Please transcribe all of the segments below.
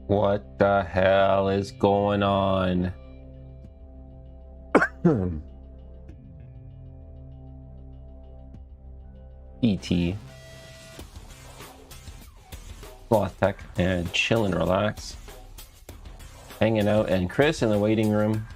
What the hell is going on? ET. Sloth Tech and chill and relax. Hanging out, and Chris in the waiting room.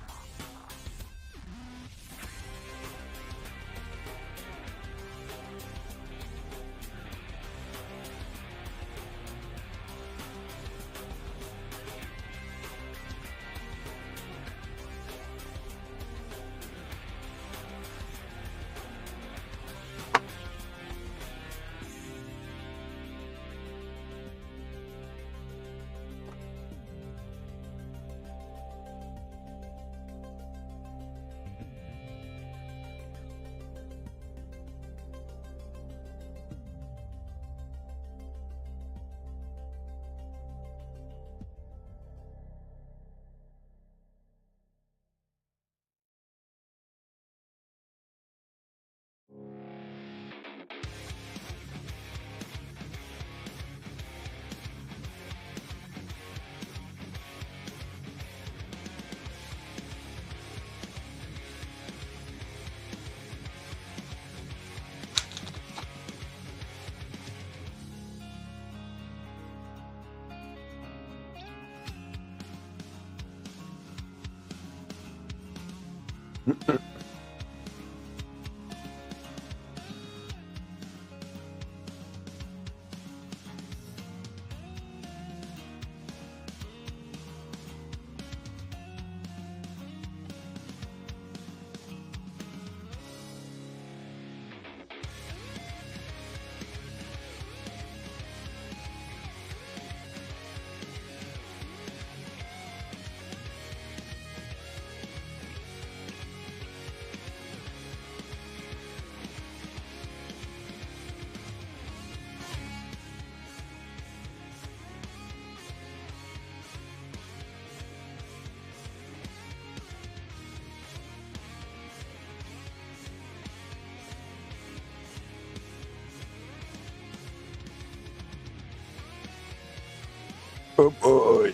Oh boy.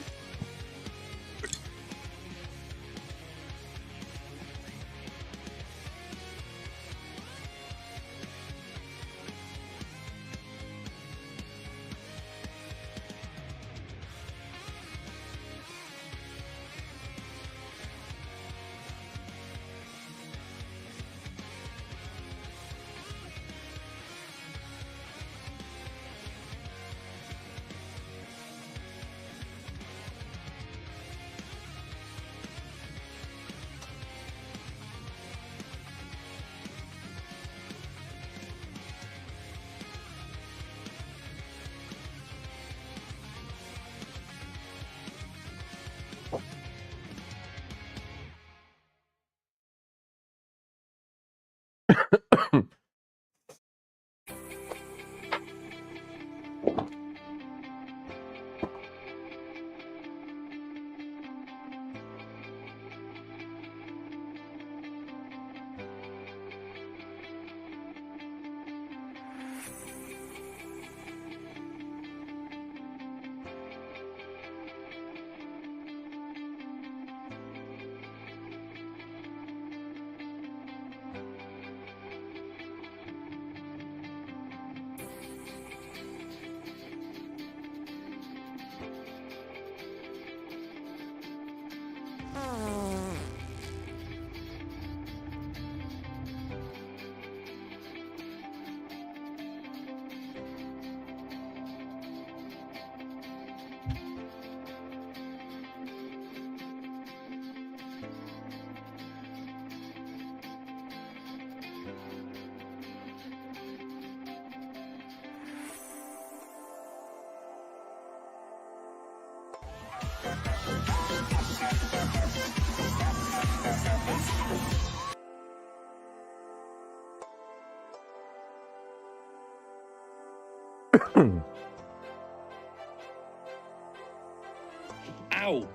Ow!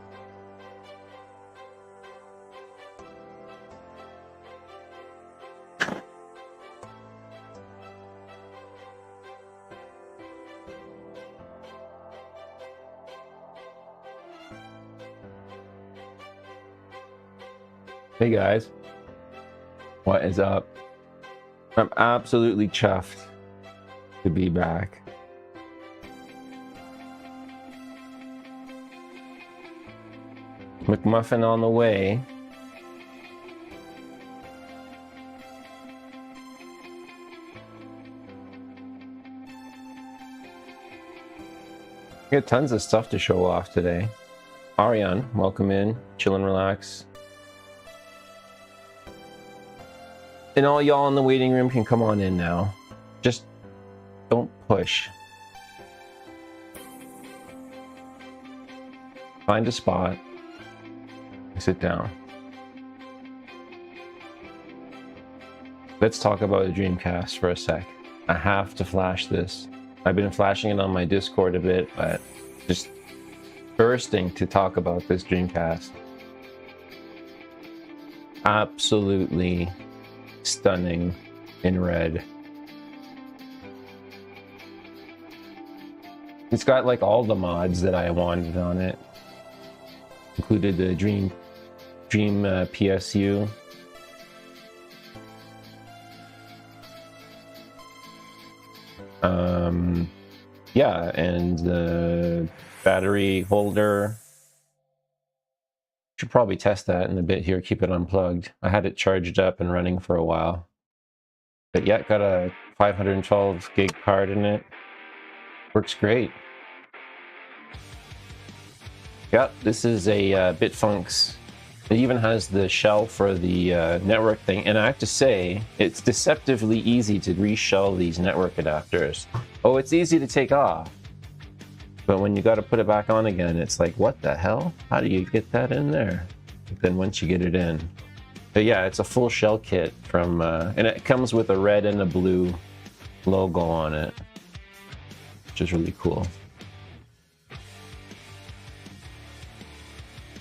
Hey guys, what is up? I'm absolutely chuffed to be back. McMuffin on the way. We got tons of stuff to show off today. Ariane, welcome in. Chill and relax. And all y'all in the waiting room can come on in now. Just don't push. Find a spot. Sit down. Let's talk about the Dreamcast for a sec. I have to flash this. I've been flashing it on my Discord a bit, but just bursting to talk about this Dreamcast. Absolutely stunning in red. It's got like all the mods that I wanted on it. Included the Dream PSU. Yeah, and the battery holder. Should probably test that in a bit here, keep it unplugged. I had it charged up and running for a while. But yeah, got a 512 gig card in it. Works great. Yep, this is a BitFunks. It even has the shell for the network thing, and I have to say, it's deceptively easy to reshell these network adapters. Oh, it's easy to take off. But when you got to put it back on again, it's like, what the hell? How do you get that in there? But then once you get it in. But yeah, it's a full shell kit from, and it comes with a red and a blue logo on it, which is really cool.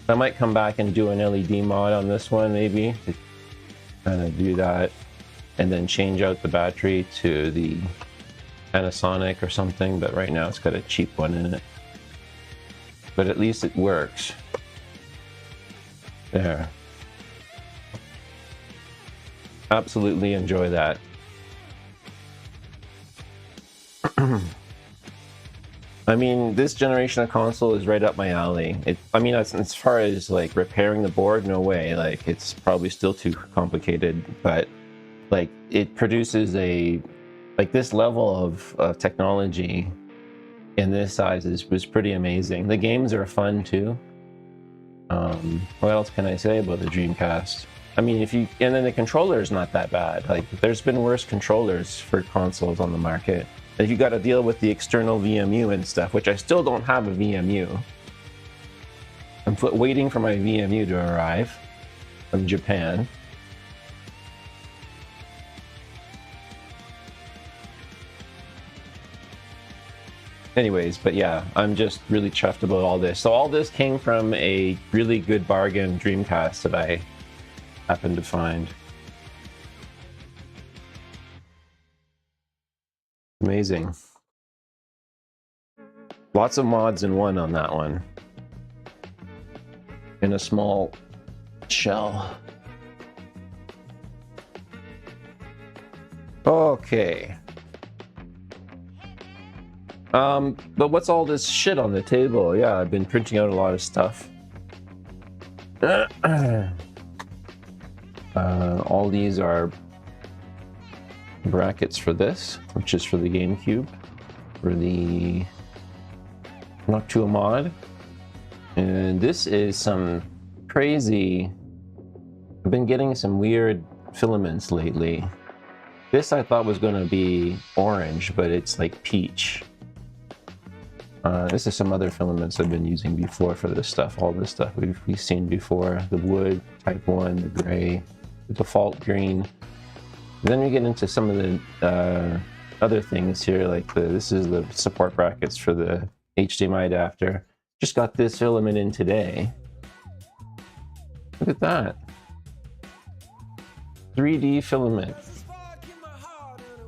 I might come back and do an LED mod on this one, maybe, to kind of do that, and then change out the battery to the Panasonic or something, but right now it's got a cheap one in it. But at least it works. There. Absolutely enjoy that. I mean, this generation of console is right up my alley. I mean, as far as like repairing the board, no way. Like, it's probably still too complicated, but like it produces like this level of technology in this size was pretty amazing. The games are fun too. What else can I say about the Dreamcast? I mean, and then the controller is not that bad. Like, there's been worse controllers for consoles on the market. If you got to deal with the external VMU and stuff, which I still don't have a VMU. I'm waiting for my VMU to arrive from Japan. Anyways, but yeah, I'm just really chuffed about all this. So all this came from a really good bargain Dreamcast that I happened to find. Amazing. Lots of mods in one on that one. In a small shell. Okay. But what's all this shit on the table? Yeah, I've been printing out a lot of stuff. All these are brackets for this, which is for the GameCube, for the Noctua mod. And this is some crazy... I've been getting some weird filaments lately. This I thought was going to be orange, but it's like peach. This is some other filaments I've been using before for this stuff. All this stuff we've seen before. The wood, type 1, the gray, the default green. Then we get into some of the other things here, like this is the support brackets for the HDMI adapter. Just got this filament in today. Look at that. 3D filament.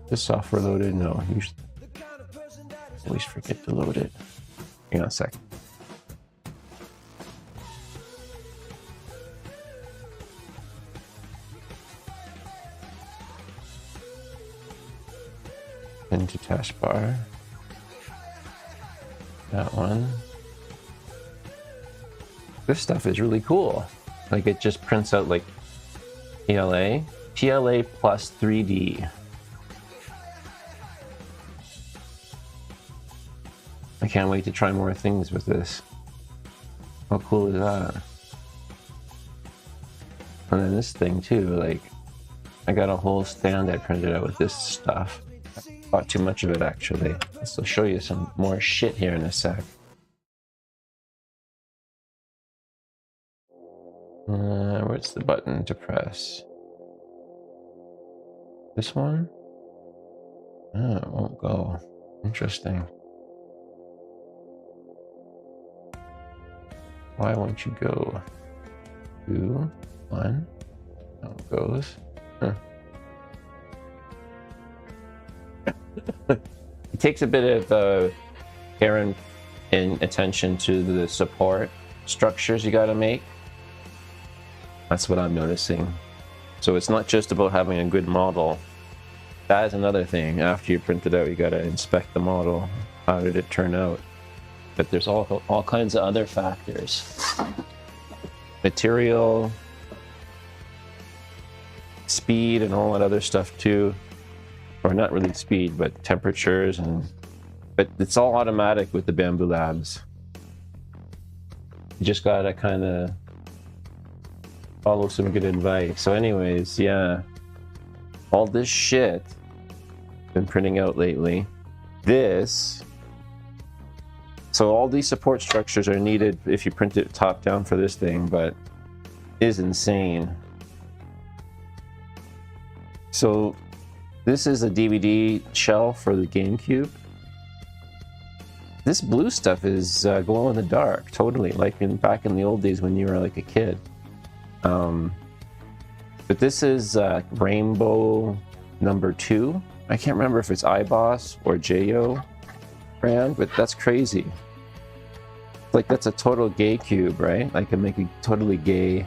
Is software loaded? No, usually always forget to load it. Hang on a sec. into taskbar. That one. This stuff is really cool. Like it just prints out like PLA plus 3D. I can't wait to try more things with this. How cool is that? And then this thing too, like I got a whole stand I printed out with this stuff. I bought too much of it actually. I'll show you some more shit here in a sec. Where's the button to press? This one? Oh, it won't go. Interesting. Why won't you go? 2, 1. How it goes. Huh. It takes a bit of care and attention to the support structures you gotta make. That's what I'm noticing. So it's not just about having a good model. That is another thing. After you print it out, you gotta inspect the model. How did it turn out? But there's all kinds of other factors. Material, speed, and all that other stuff too. Or not really speed, but temperatures but it's all automatic with the Bamboo Labs. You just gotta kind of follow some good advice. So anyways, yeah, all this shit been printing out lately. So all these support structures are needed if you print it top down for this thing, but is insane. So this is a DVD shell for the GameCube. This blue stuff is glow in the dark, totally, like back in the old days when you were like a kid. But this is Rainbow #2. I can't remember if it's iBoss or JO brand, but that's crazy. Like that's a total gay cube, right? I can make a totally gay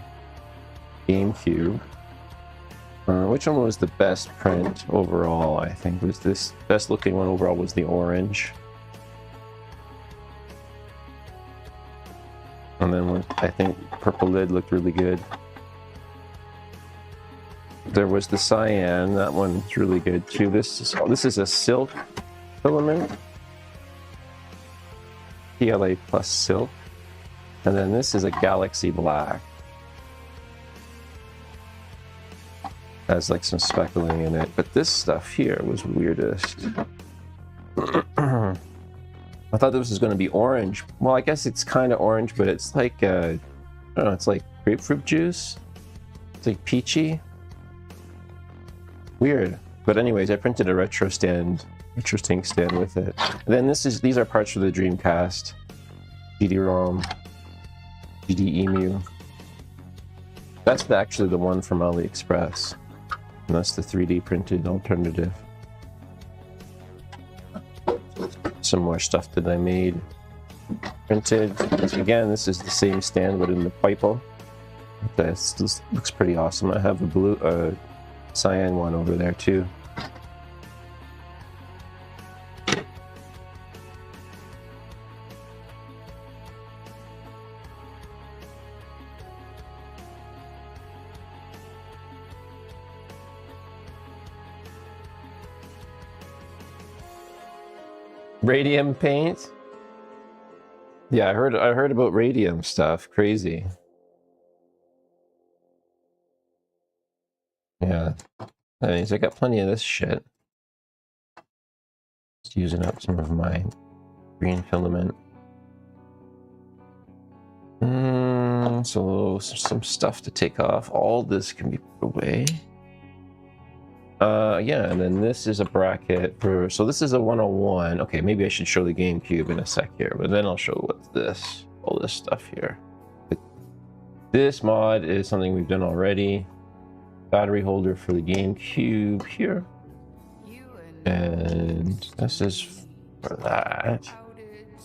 GameCube. Which one was the best print overall? I think was this best looking one overall was the orange. And then I think purple lid looked really good. There was the cyan, that one's really good too. This is a silk filament. PLA plus silk. And then this is a Galaxy Black. Has like some speckling in it, but this stuff here was weirdest. I thought this was going to be orange. Well, I guess it's kind of orange, but it's like I don't know, it's like grapefruit juice. It's like peachy. Weird. But anyways, I printed a retro stand, interesting stand with it. And then these are parts for the Dreamcast, GD-ROM, GD-EMU. That's actually the one from AliExpress. And that's the 3D printed alternative. Some more stuff that I made. Printed. Again, this is the same stand but in the PITCO. This looks pretty awesome. I have a blue, cyan one over there too. Radium paint? Yeah, I heard about radium stuff. Crazy. Yeah. Anyways, I got plenty of this shit. Just using up some of my green filament. So some stuff to take off. All this can be put away. Yeah, and then this is a bracket for, so this is a 101. Okay, maybe I should show the GameCube in a sec here, but then I'll show what's this, all this stuff here. But this mod is something we've done already. Battery holder for the GameCube here. And this is for that.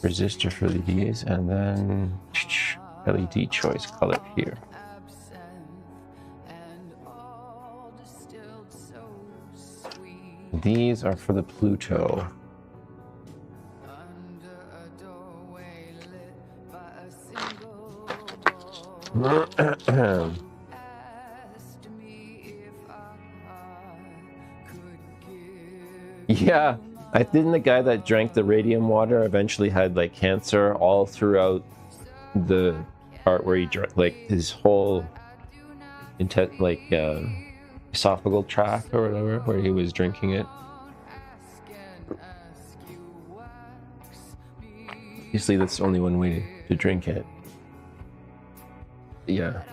Resistor for these, and then LED choice color here. These are for the Pluto. Yeah, I think the guy that drank the radium water eventually had like cancer all throughout the part where he drank, like his whole esophageal tract or whatever, where he was drinking it. Obviously, that's only one way to drink it. Yeah.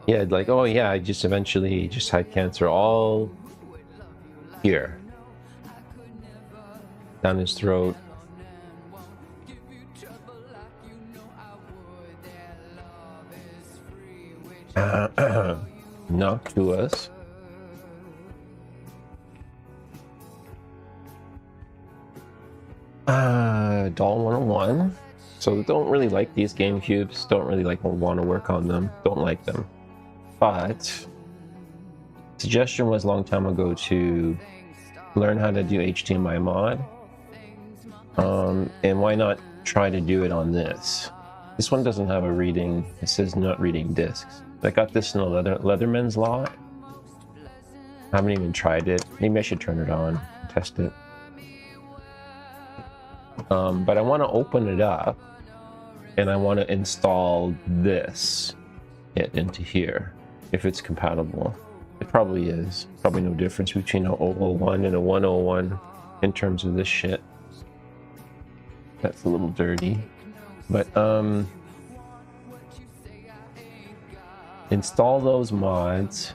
Yeah, like, oh yeah, I just eventually just had cancer all here. Down his throat. Knock to us. Doll 101. So don't really like these game cubes. Don't really want to work on them. Don't like them. But suggestion was a long time ago to learn how to do HDMI mod. And why not try to do it on this? This one doesn't have a reading. It says not reading discs. I got this in a Leatherman's lot. I haven't even tried it. Maybe I should turn it on and test it. But I want to open it up and I want to install this into here if it's compatible. It probably is. Probably no difference between a 001 and a 101 in terms of this shit. That's a little dirty. But install those mods.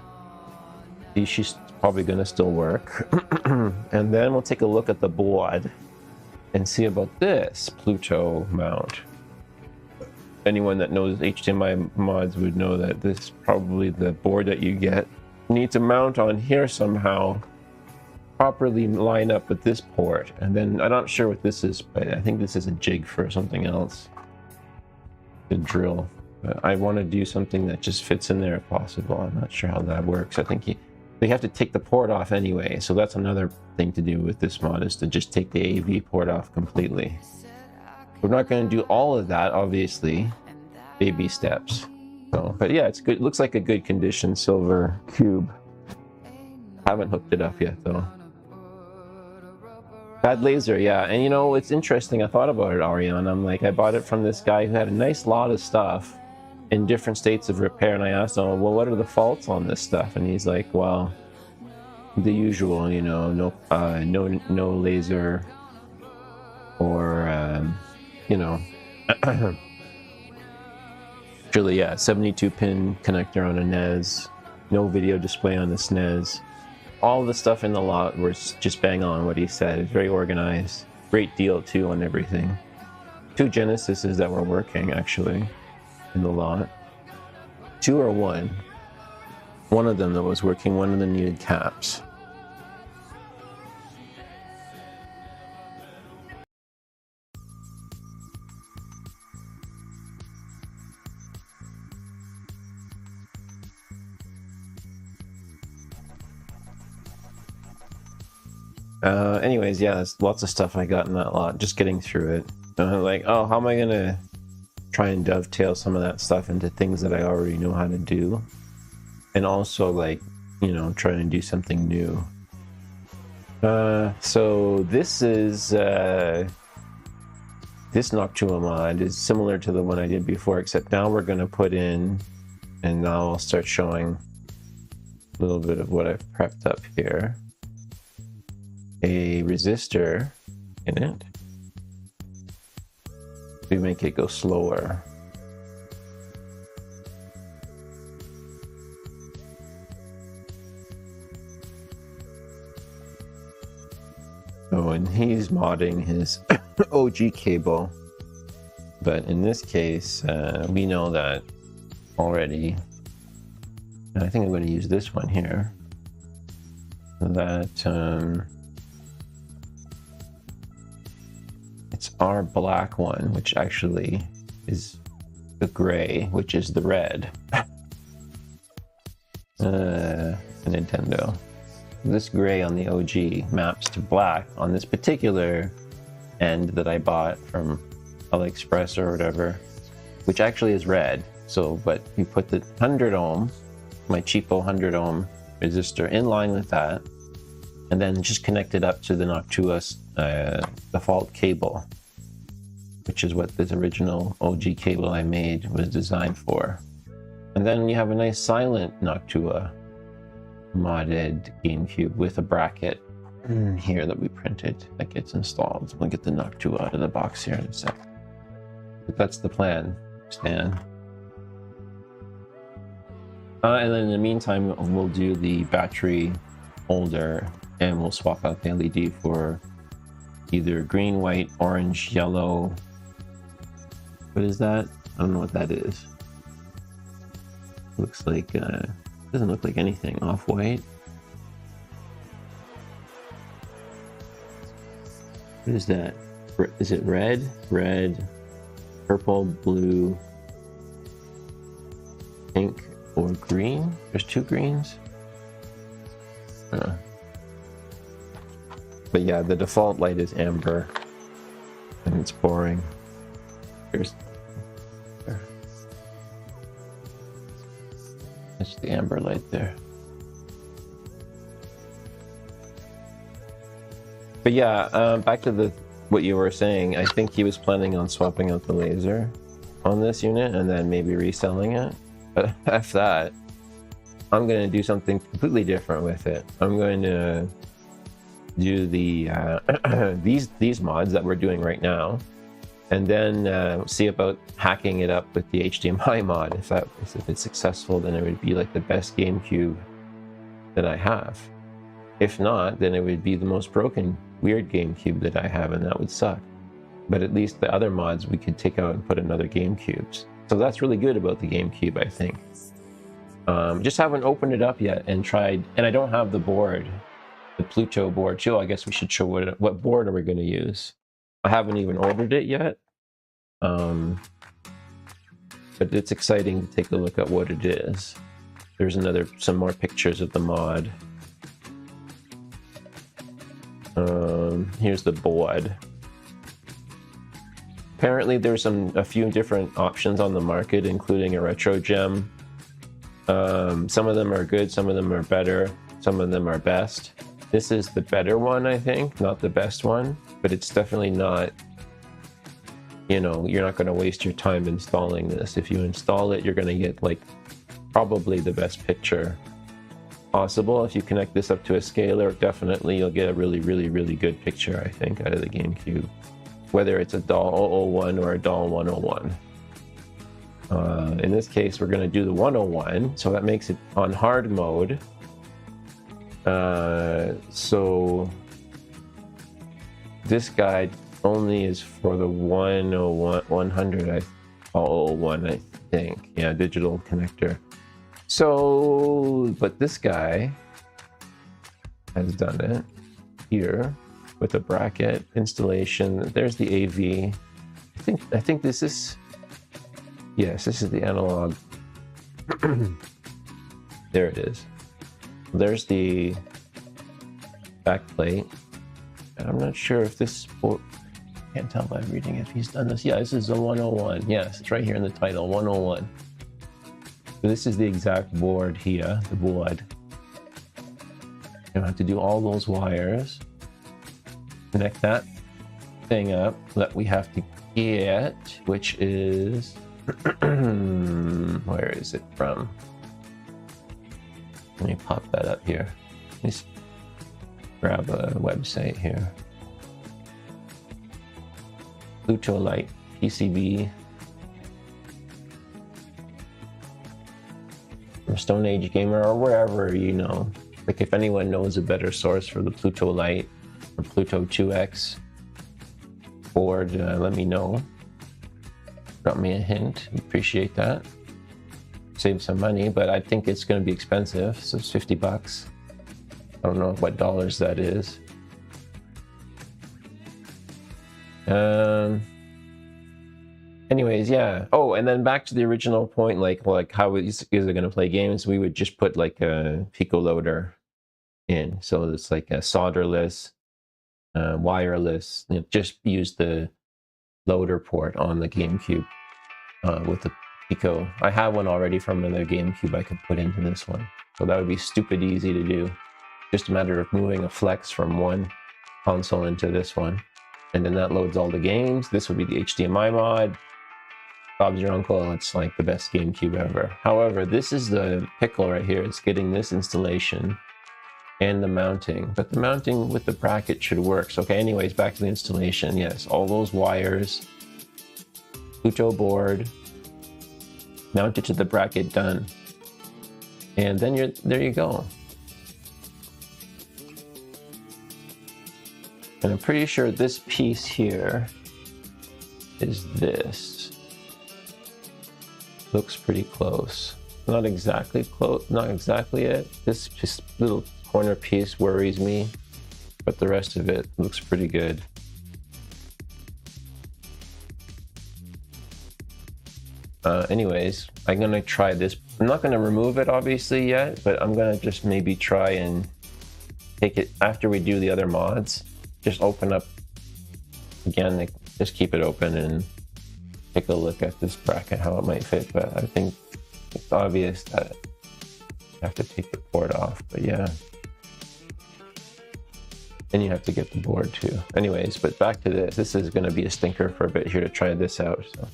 She's probably gonna still work. And then we'll take a look at the board and see about this Pluto mount. Anyone that knows HDMI mods would know that this is probably the board that you get. You need to mount on here somehow, properly line up with this port. And then I'm not sure what this is, but I think this is a jig for something else. The drill. But I want to do something that just fits in there if possible. I'm not sure how that works. I think they have to take the port off anyway, so that's another thing to do with this mod, is to just take the AV port off completely. We're not going to do all of that, obviously. Baby steps. So, but yeah, it's good. It looks like a good condition silver cube. Haven't hooked it up yet though. Bad laser, yeah. And you know, it's interesting. I thought about it, Ariane. I'm like, I bought it from this guy who had a nice lot of stuff in different states of repair, and I asked him, well, what are the faults on this stuff? And he's like, well, the usual, you know, no laser, or you know, actually, yeah, 72 pin connector on a NES, no video display on the SNES. All the stuff in the lot was just bang on what he said. It's very organized. Great deal too on everything. 2 Genesises that were working actually in the lot. 2 or 1. One of them that was working, one of them needed caps. Anyways, yeah, there's lots of stuff I got in that lot, just getting through it. Like, oh, how am I gonna try and dovetail some of that stuff into things that I already know how to do? And also, like, you know, trying to do something new. So this is, this Noctua mod is similar to the one I did before, except now we're gonna put in, and now I'll start showing a little bit of what I've prepped up here. A resistor in it to make it go slower. Oh, and he's modding his OG cable, but in this case we know that already, and I think I'm going to use this one here, that it's our black one, which actually is the gray, which is the red. Nintendo. this gray on the OG maps to black on this particular end that I bought from AliExpress or whatever, which actually is red. So, but you put the 100 ohm, my cheapo 100 ohm resistor in line with that, and then just connect it up to the Noctua default cable, which is what this original OG cable I made was designed for. And then you have a nice silent Noctua modded GameCube with a bracket here that we printed that gets installed. We'll get the Noctua out of the box here in a sec. But that's the plan, Stan. And then in the meantime, we'll do the battery holder and we'll swap out the LED for either green, white, orange, yellow. What is that? I don't know what that is. Looks like, doesn't look like anything. Off-white. What is that? Is it red? Red, purple, blue, pink, or green? There's two greens. But yeah, the default light is amber, and it's boring. Here's there. That's the amber light there. But yeah, back to what you were saying. I think he was planning on swapping out the laser on this unit and then maybe reselling it. But after that, I'm going to do something completely different with it. I'm going to do the these mods that we're doing right now, and then see about hacking it up with the HDMI mod. If it's successful, then it would be like the best GameCube that I have. If not, then it would be the most broken, weird GameCube that I have, and that would suck. But at least the other mods we could take out and put in other GameCubes. So that's really good about the GameCube, I think. Just haven't opened it up yet and tried, and I don't have the board, the Pluto board too. I guess we should show what board are we going to use. I haven't even ordered it yet. But it's exciting to take a look at what it is. There's some more pictures of the mod. Here's the board. Apparently there's a few different options on the market, including a retro gem. Some of them are good, some of them are better, some of them are best. This is the better one, I think, not the best one, but it's definitely not, you know, you're not going to waste your time installing this. If you install it, you're going to get like probably the best picture possible. If you connect this up to a scaler, definitely you'll get a really, really, really good picture, I think, out of the GameCube. Whether it's a DAL 001 or a DAL 101. In this case, we're going to do the 101, so that makes it on hard mode. So this guide only is for the 101, 100, 001, I think. Yeah, digital connector. So, but this guy has done it here with a bracket installation. There's the AV. I think this is, yes, this is the analog. There it is. There's the back plate. I'm not sure if this, can't tell by reading if he's done this. Yeah, this is a 101. Yes, it's right here in the title, 101. So this is the exact board here, the board. You have to do all those wires. Connect that thing up that we have to get, which is, where is it from? Let me pop that up here. Let's grab a website here. Pluto Light PCB. From Stone Age Gamer or wherever, you know. Like if anyone knows a better source for the Pluto Light or Pluto 2X board, let me know. Drop me a hint. Appreciate that. Save some money, but I think it's going to be expensive, so it's 50 bucks. I don't know what dollars that is. Anyways, yeah. Oh, and then back to the original point, like how is it going to play games? We would just put like a PITCO loader in. So it's like a solderless, wireless. Just use the loader port on the GameCube with the PITCO. I have one already from another GameCube I could put into this one. So that would be stupid easy to do. Just a matter of moving a flex from one console into this one. And then that loads all the games. This would be the HDMI mod. Bob's your uncle, it's like the best GameCube ever. However, this is the pickle right here. It's getting this installation and the mounting. But the mounting with the bracket should work. So, okay, anyways, back to the installation. Yes, all those wires, Pluto board, mounted to the bracket, done. And then there you go. And I'm pretty sure this piece here is this. Looks pretty close. Not exactly close, not exactly it. This just little corner piece worries me, but the rest of it looks pretty good. Anyways, I'm gonna try this. I'm not gonna remove it obviously yet, but I'm gonna just maybe try and take it after we do the other mods. Just open up again, like, just keep it open and take a look at this bracket, how it might fit. But I think it's obvious that you have to take the port off, but yeah. And you have to get the board too. Anyways, but back to this. This is gonna be a stinker for a bit here to try this out. So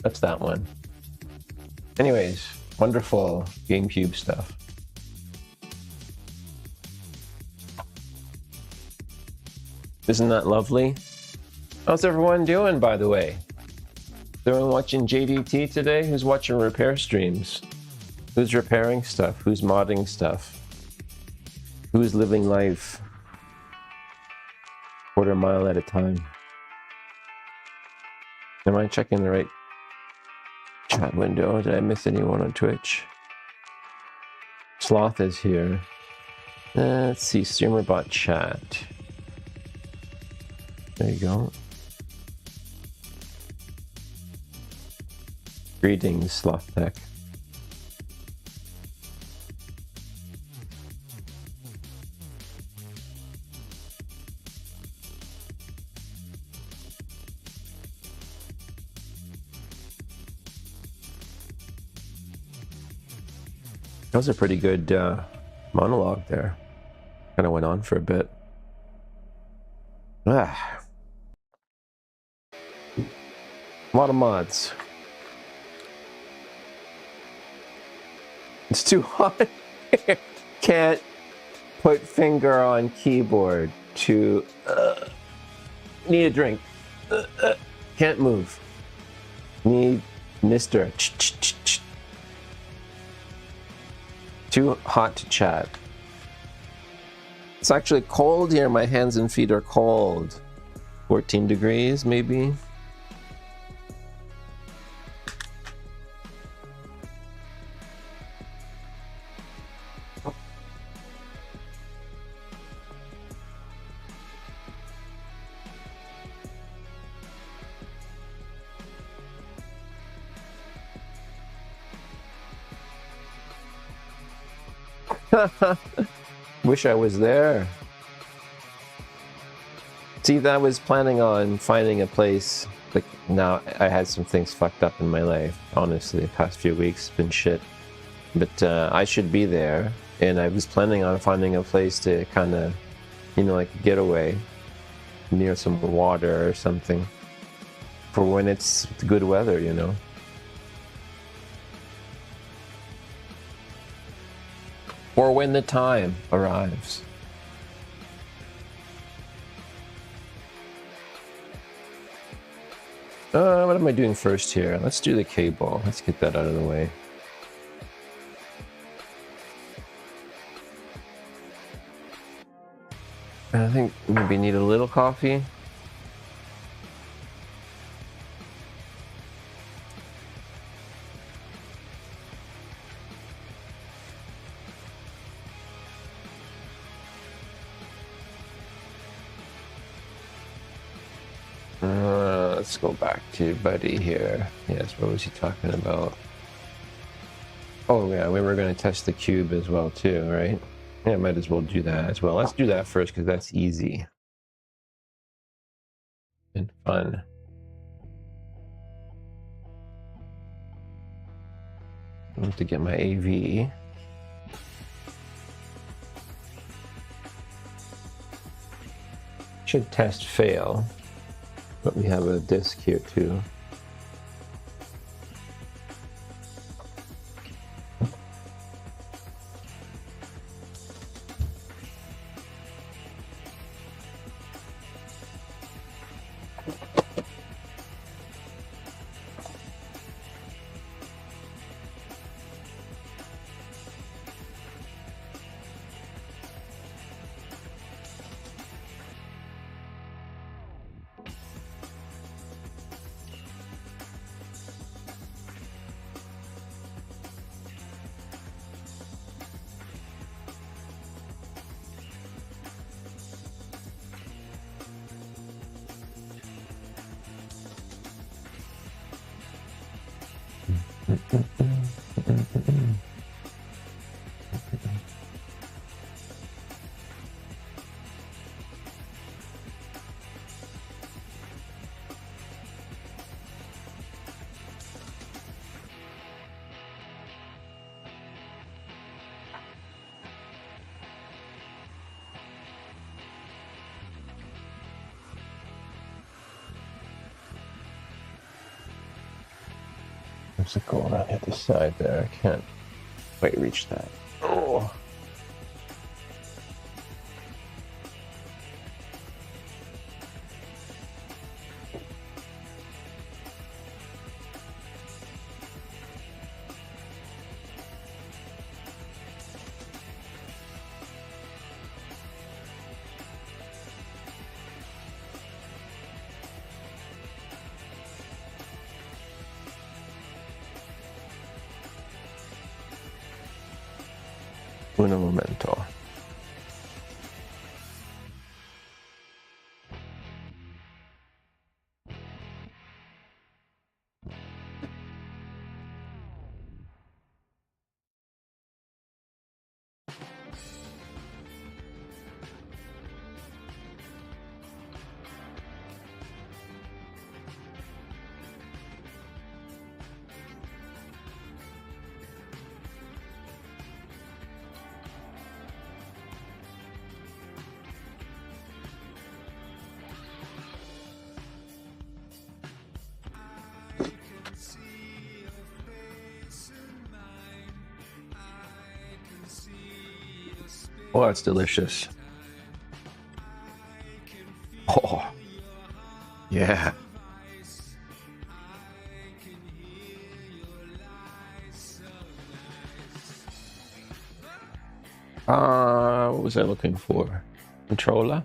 that's that one. Anyways, wonderful GameCube stuff. Isn't that lovely? How's everyone doing, by the way? Is everyone watching JDT today? Who's watching repair streams? Who's repairing stuff? Who's modding stuff? Who's living life quarter mile at a time? Am I checking the right chat window? Did I miss anyone on Twitch? Sloth is here. Let's see, StreamerBot chat. There you go. Greetings, Sloth Tech. That was a pretty good monologue there. Kind of went on for a bit. A lot of mods. It's too hot. Can't put finger on keyboard to need a drink. Can't move. Need Mr. Too hot to chat. It's actually cold here. My hands and feet are cold. 14 degrees maybe. Wish I was there. See, I was planning on finding a place. Like, now I had some things fucked up in my life. Honestly, the past few weeks been shit. But I should be there, and I was planning on finding a place to kind of, you know, like a getaway near some water or something for when it's good weather, you know. Or when the time arrives. What am I doing first here? Let's do the cable. Let's get that out of the way. I think maybe need a little coffee. Let's go back to Buddy here. Yes, what was he talking about? Oh yeah, we were going to test the cube as well too, right? Yeah, might as well do that as well. Let's do that first because that's easy and fun. I need to get my AV. Should test fail, but we have a disk here too. There's a goal around at the side there. I can't quite reach that. Oh. Un momento. Oh, that's delicious. Oh, yeah. What was I looking for? Controller?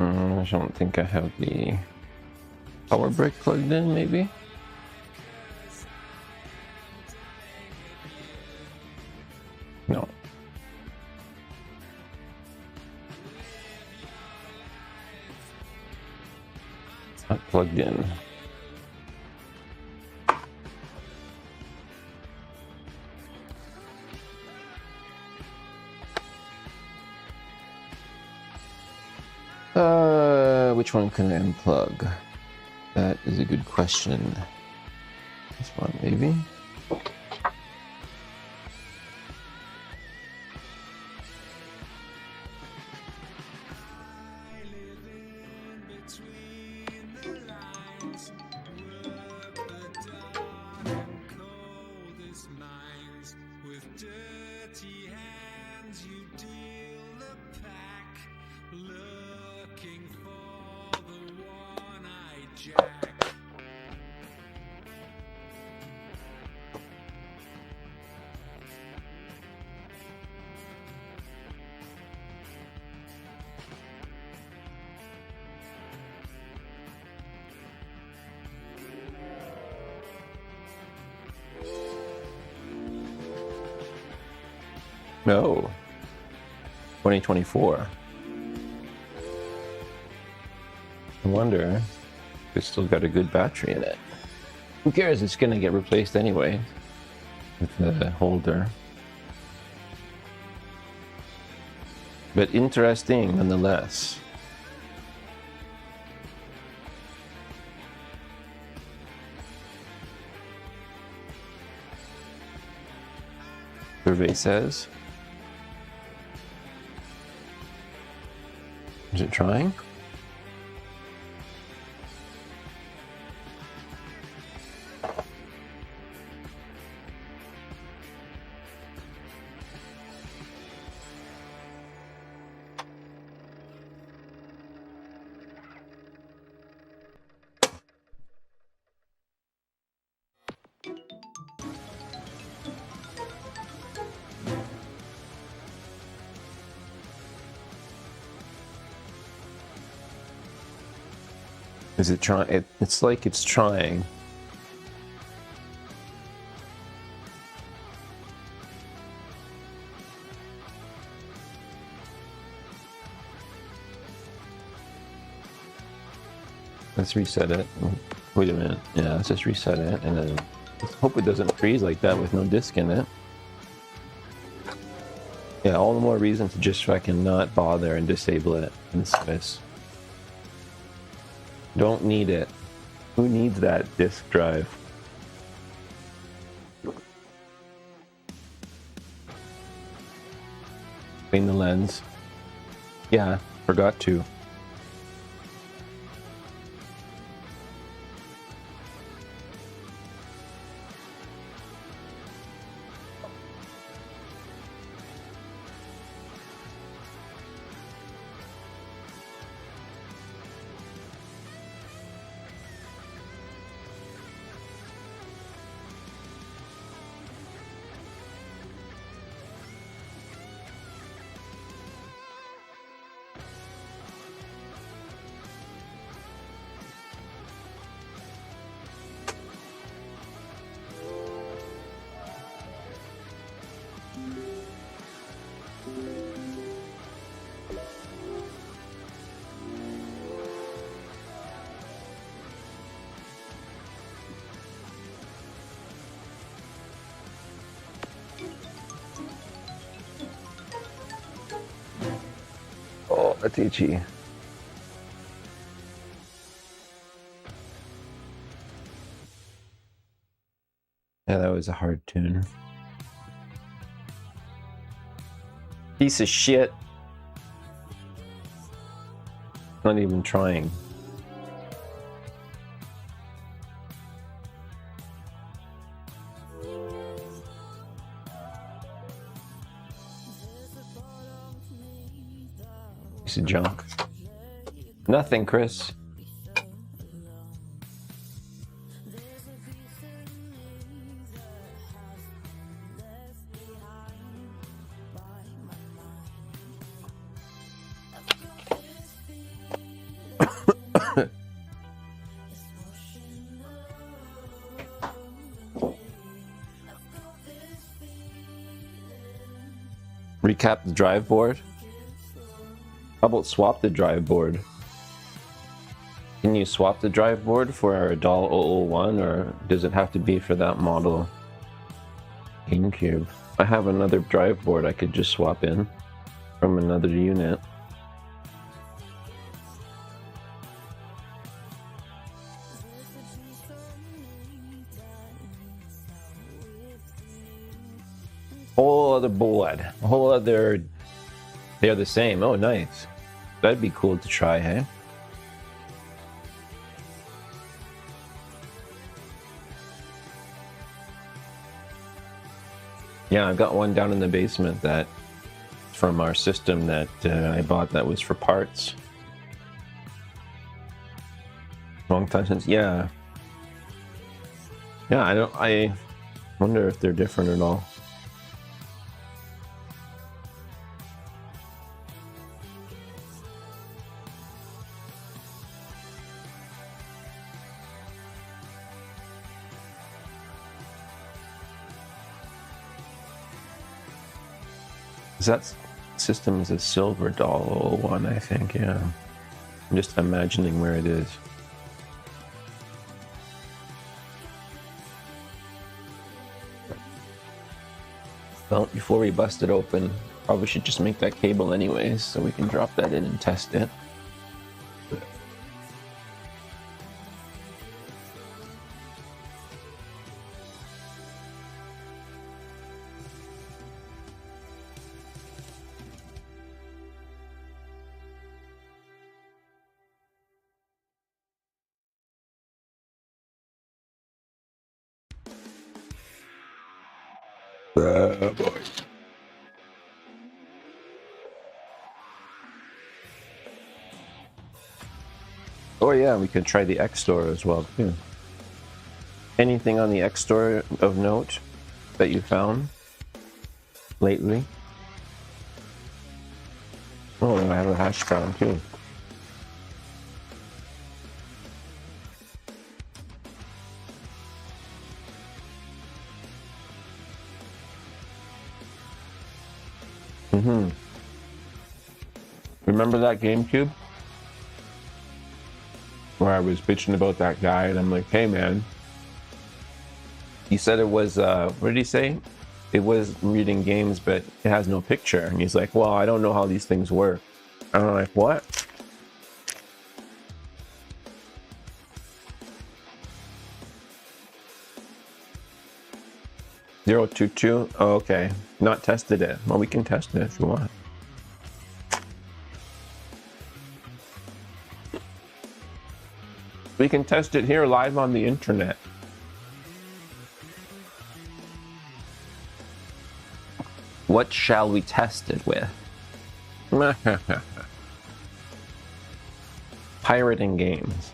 I don't think I have the power brick plugged in, maybe? No. Not plugged in. Which one can I unplug? That is a good question. This one, maybe? Looking No. 2024. I wonder if it's still got a good battery in it. Who cares? It's gonna get replaced anyway with the holder. But interesting nonetheless. Survey says. Is it trying? Is it trying? It's like it's trying. Let's reset it. Wait a minute. Yeah, let's just reset it and then let's hope it doesn't freeze like that with no disk in it. Yeah, all the more reason to just fucking not bother and disable it in this case. Don't need it. Who needs that disk drive? Clean the lens. Yeah, forgot to. Oh, that's itchy. Yeah, that was a hard tune. Piece of shit. Not even trying. Piece of junk. Nothing, Chris. Recap the drive board. How about swap the drive board? Can you swap the drive board for our DAL 001 or does it have to be for that model? GameCube. I have another drive board I could just swap in from another unit. Whole other board, a whole other, they're the same. Oh, nice. That'd be cool to try, hey? Yeah, I've got one down in the basement that from our system that I bought that was for parts. Long time since, yeah. Yeah, I wonder if they're different at all. That system is a silver doll one, I think, yeah. I'm just imagining where it is. Well, before we bust it open, probably should just make that cable anyways, so we can drop that in and test it. Boy. Oh yeah, we could try the X store as well too. Anything on the X store of note that you found lately? Oh, I have a hash brown too. Remember that GameCube? Where I was bitching about that guy and I'm like, hey man. He said it was, what did he say? It was reading games, but it has no picture. And he's like, well, I don't know how these things work. And I'm like, what? .022? Oh, okay. Not tested it. Well, we can test it if you want. We can test it here live on the internet. What shall we test it with? Pirating games.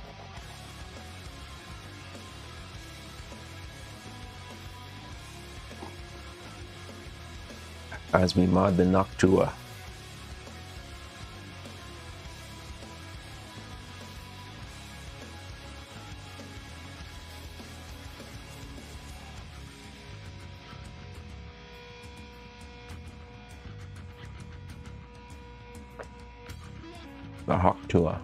As we mod the Noctua. The Hotcows.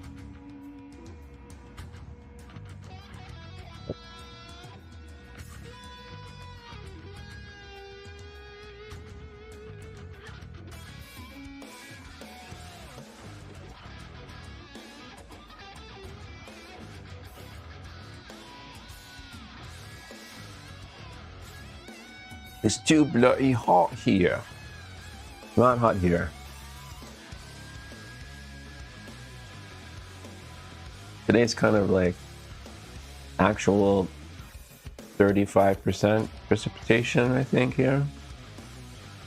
It's too bloody hot here. Not hot here. Today's kind of like actual 35% precipitation, I think, here.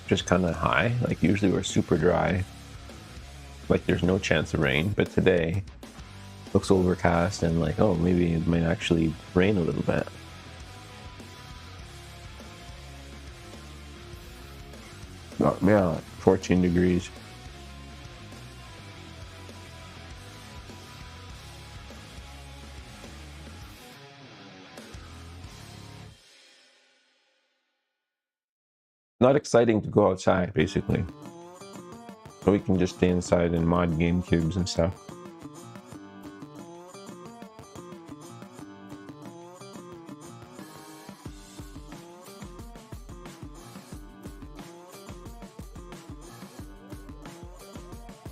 Just kind of high. Like usually we're super dry. Like there's no chance of rain, but today looks overcast and like, oh, maybe it might actually rain a little bit. Oh, yeah, 14 degrees. Not exciting to go outside, basically. So we can just stay inside and mod GameCubes and stuff.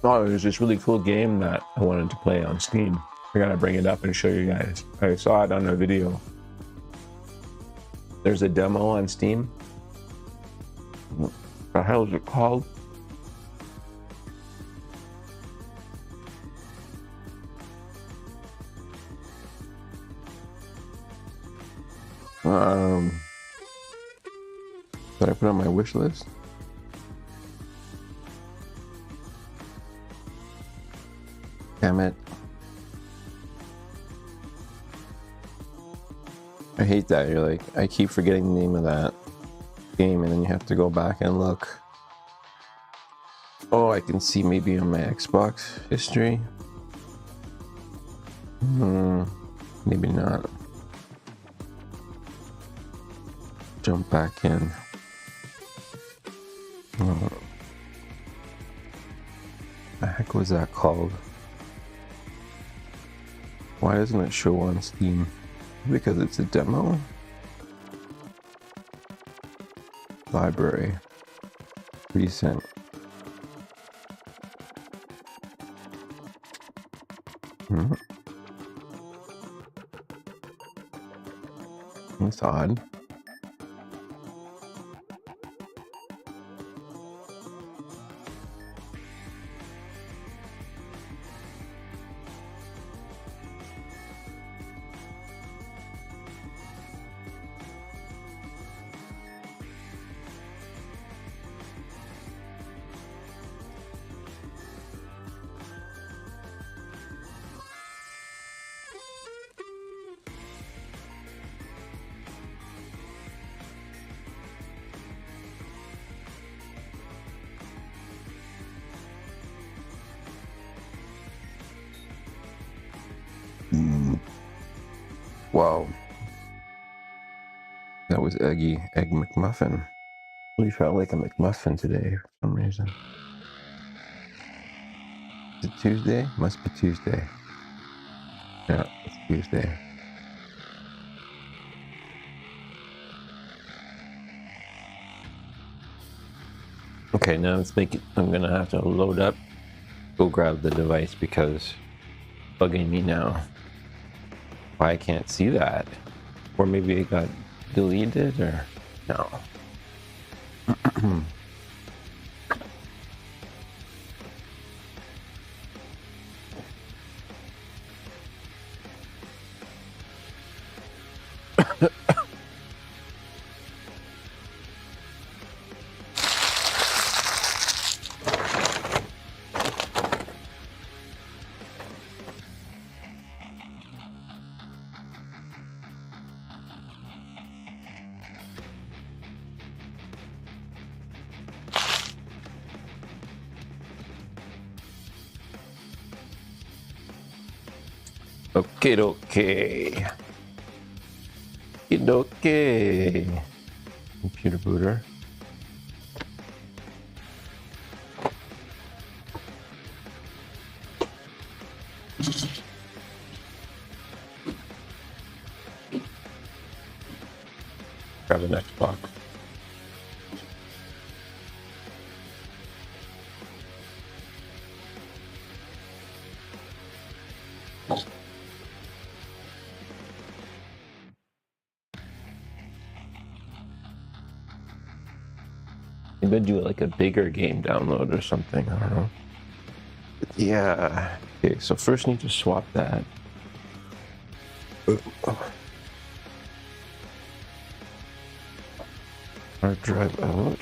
Oh, there's this really cool game that I wanted to play on Steam. I gotta bring it up and show you guys. I saw it on a video. There's a demo on Steam. What the hell is it called? Did I put on my wish list? Damn it. hate that. You're like, I keep forgetting the name of that game, and then you have to go back and look. Oh, I can see maybe on my Xbox history. Maybe not. Jump back in. What the heck was that called? Why doesn't it show on Steam? Because it's a demo? Library. Recent. That's odd. Wow. That was Egg McMuffin. Really felt like a McMuffin today for some reason. Is it Tuesday? Must be Tuesday. Yeah, it's Tuesday. Okay, now let's make it. I'm gonna have to load up, go grab the device because it's bugging me now. Why I can't see that? Or maybe it got deleted or no. Okay, okay. Okay. Computer booter. Grab an Xbox. Maybe do like a bigger game download or something. I don't know. But yeah. Okay, so first need to swap that. Hard drive out.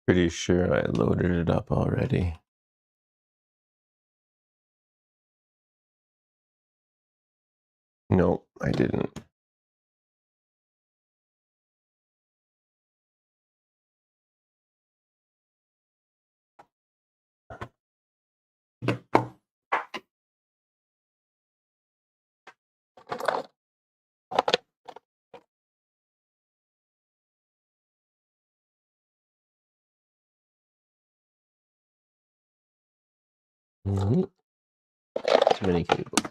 Pretty sure I loaded it up already. Nope, I didn't. Too many cables.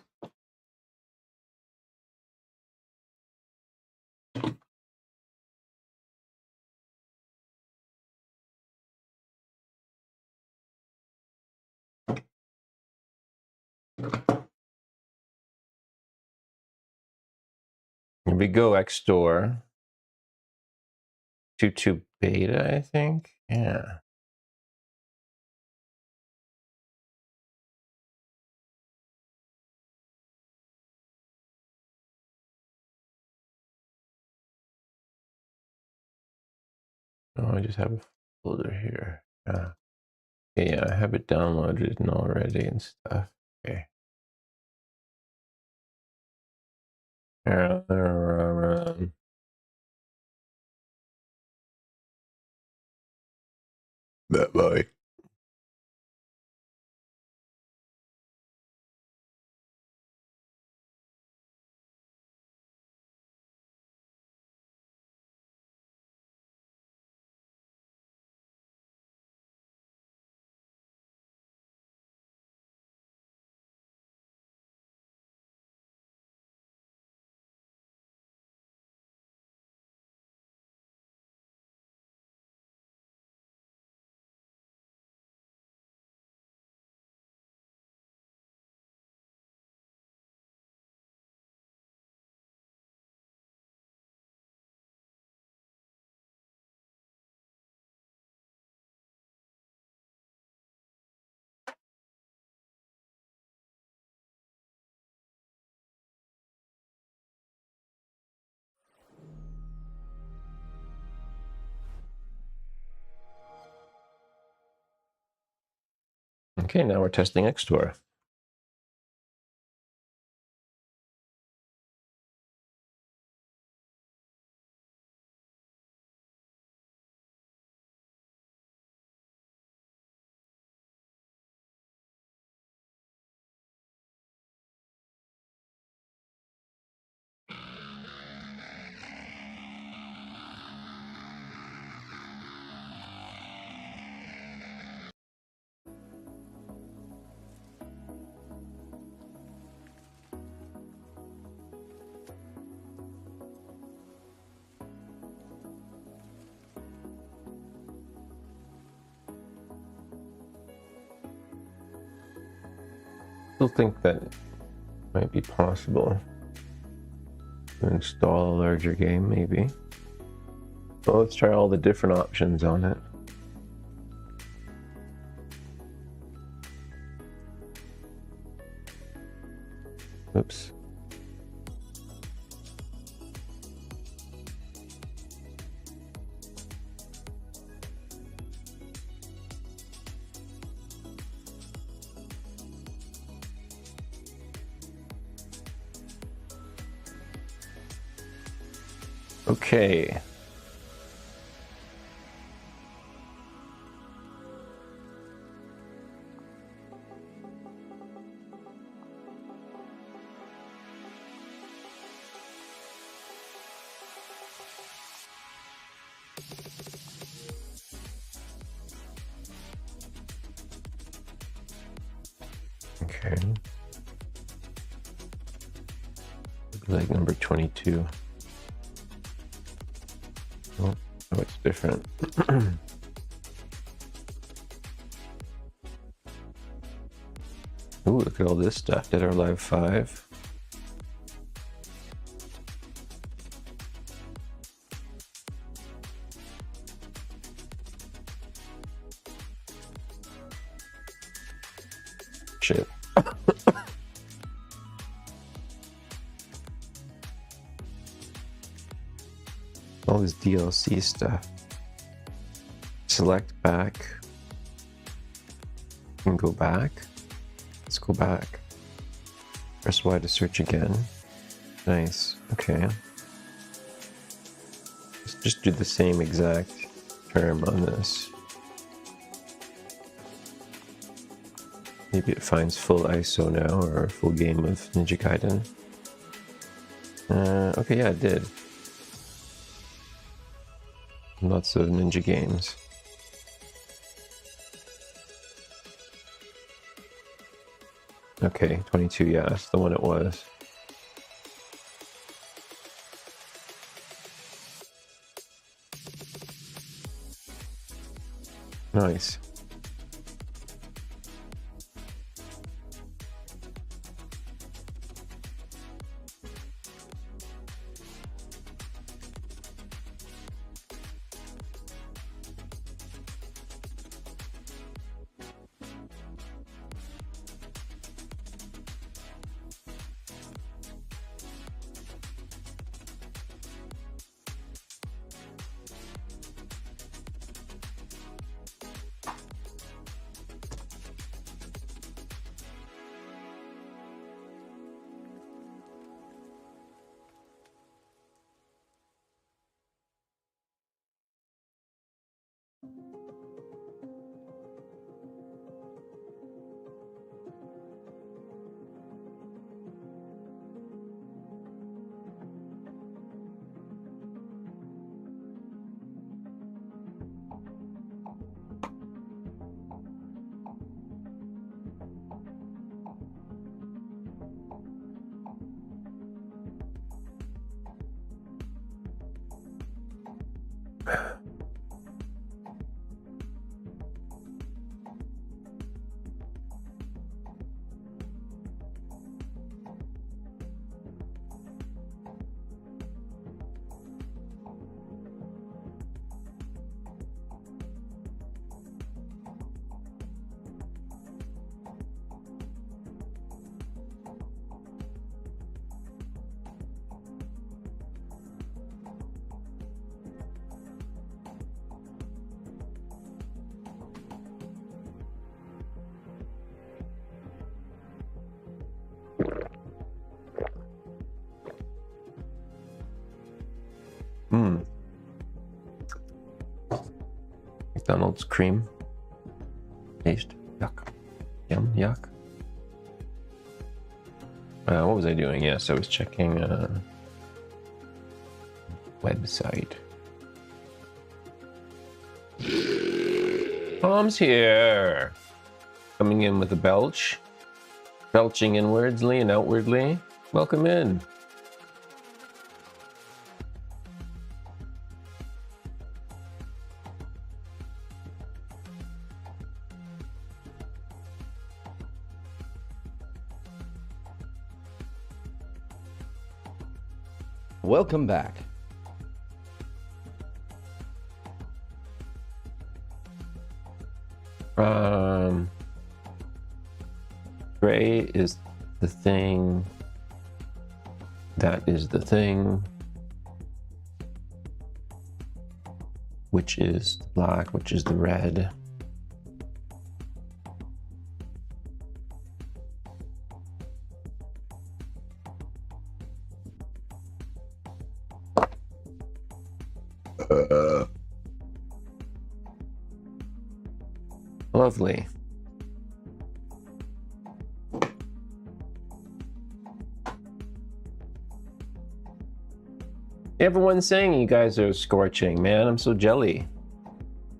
Here we go, Xstore. 2.2 beta, I think. Yeah. Oh, I just have a folder here. Yeah, I have it downloaded and already and stuff. Okay. That boy. Okay, now we're testing Xstore. Still think that it might be possible to install a larger game, maybe. Well, let's try all the different options on it. Oops. Okay. Okay. Leg number 22. Oh, it's different. Ooh, look at all this stuff. Dead or Alive 5. Shit. All this DLC stuff. select back and go back. Let's go back. Press Y to search again. Nice. Okay. Let's just do the same exact term on this. Maybe it finds full ISO now, or a full game of Ninja Gaiden. Okay, yeah, it did. Lots of ninja games. Okay, 22, yeah, that's the one it was. Nice. McDonald's cream paste. Yuck. Yum, yuck. What was I doing? Yes, I was checking website. Tom's here. Coming in with a belch. Belching inwardly and outwardly. Welcome in. Welcome back. Gray is the thing. That is the thing. Which is the black, which is the red. Lovely. Everyone's saying you guys are scorching, man. I'm so jelly.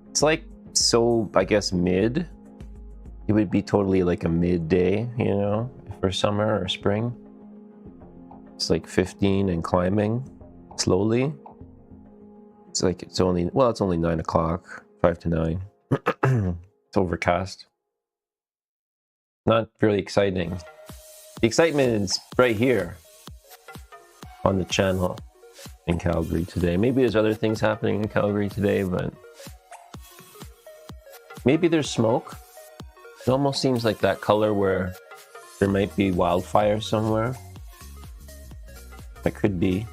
It's like so, I guess, mid. It would be totally like a midday, you know, for summer or spring. It's like 15 and climbing slowly. It's like it's only 9 o'clock, 5 to 9. It's overcast. Not really exciting. The excitement is right here on the channel in Calgary today. Maybe there's other things happening in Calgary today, but maybe there's smoke. It almost seems like that color where there might be wildfire somewhere. That could be.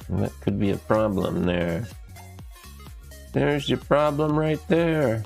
And that could be a problem there. There's your problem right there.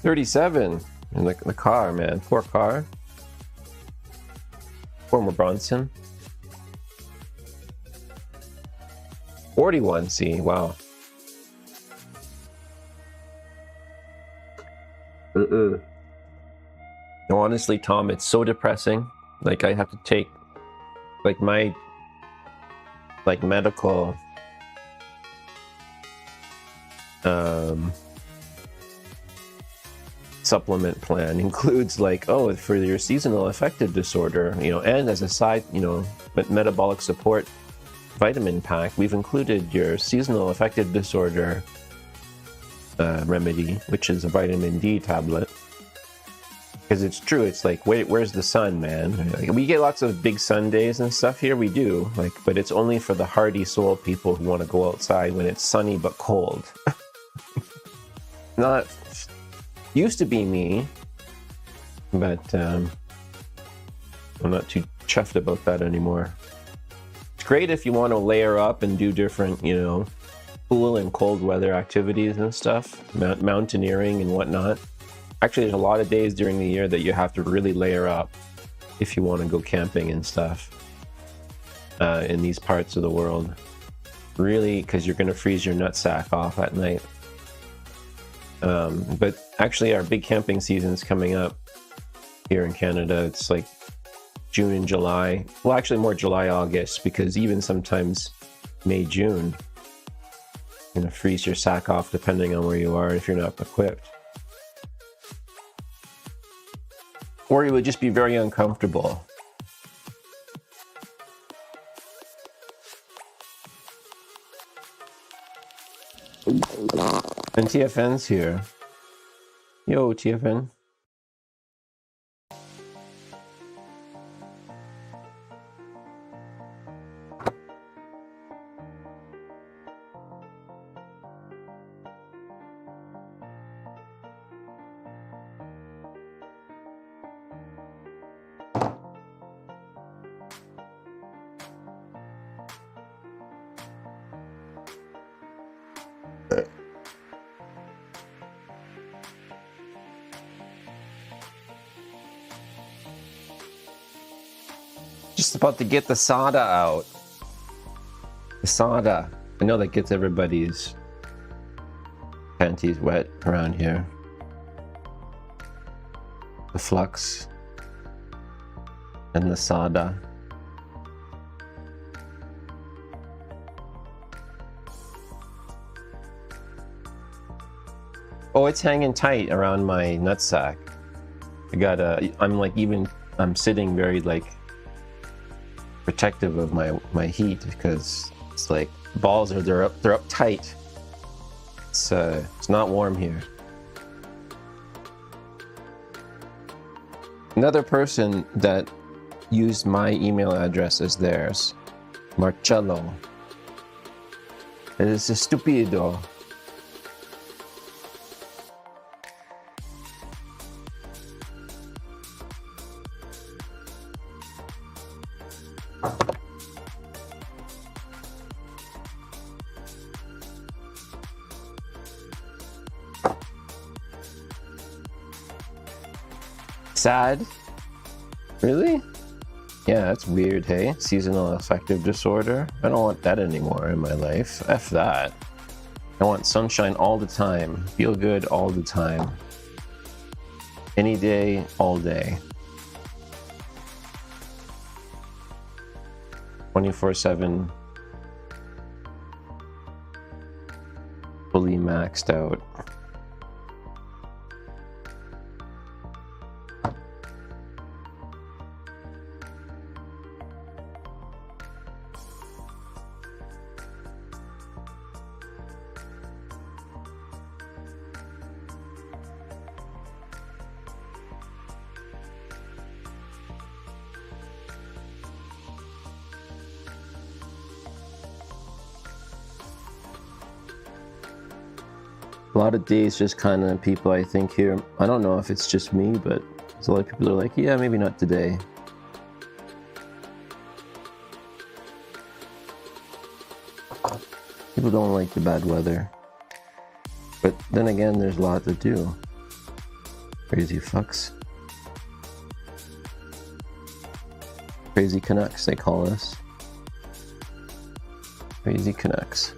$37 in the car, man. Poor car. Former Bronson. 41C. Wow. No, honestly, Tom, it's so depressing. Like, I have to take, like, my, like, medical, supplement plan includes, like, oh, for your seasonal affective disorder, you know, and as a side, you know, metabolic support vitamin pack, we've included your seasonal affective disorder remedy, which is a vitamin D tablet. Because it's true, it's like, wait, where's the sun, man? Like, we get lots of big sun days and stuff here, we do, like, but it's only for the hardy soul people who want to go outside when it's sunny but cold. Not used to be me, but I'm not too chuffed about that anymore. It's great if you want to layer up and do different, you know, cool and cold weather activities and stuff, mountaineering and whatnot. Actually, there's a lot of days during the year that you have to really layer up if you want to go camping and stuff in these parts of the world. Really, because you're going to freeze your nutsack off at night. But actually, our big camping season is coming up here in Canada. It's like June and July. Well, actually more July, August, because even sometimes May, June, you're going to freeze your sack off depending on where you are if you're not equipped. Or you would just be very uncomfortable. And TFN's here. Yo, TFN. Just about to get the soda out. The soda. I know that gets everybody's panties wet around here. The flux and the soda. Oh, it's hanging tight around my nutsack. I'm sitting very, like, protective of my heat, because it's like balls they're up tight. It's not warm here. Another person that used my email address as theirs, Marcello. It is stupido. Sad? Really? Yeah, that's weird, hey? Seasonal affective disorder. I don't want that anymore in my life. F that. I want sunshine all the time. Feel good all the time. Any day, all day. 24/7. Fully maxed out. A lot of days just kind of people I think here, I don't know if it's just me, but there's a lot of people that are like, yeah, maybe not today. People don't like the bad weather. But then again, there's a lot to do. Crazy fucks. Crazy Canucks, they call us. Crazy Canucks.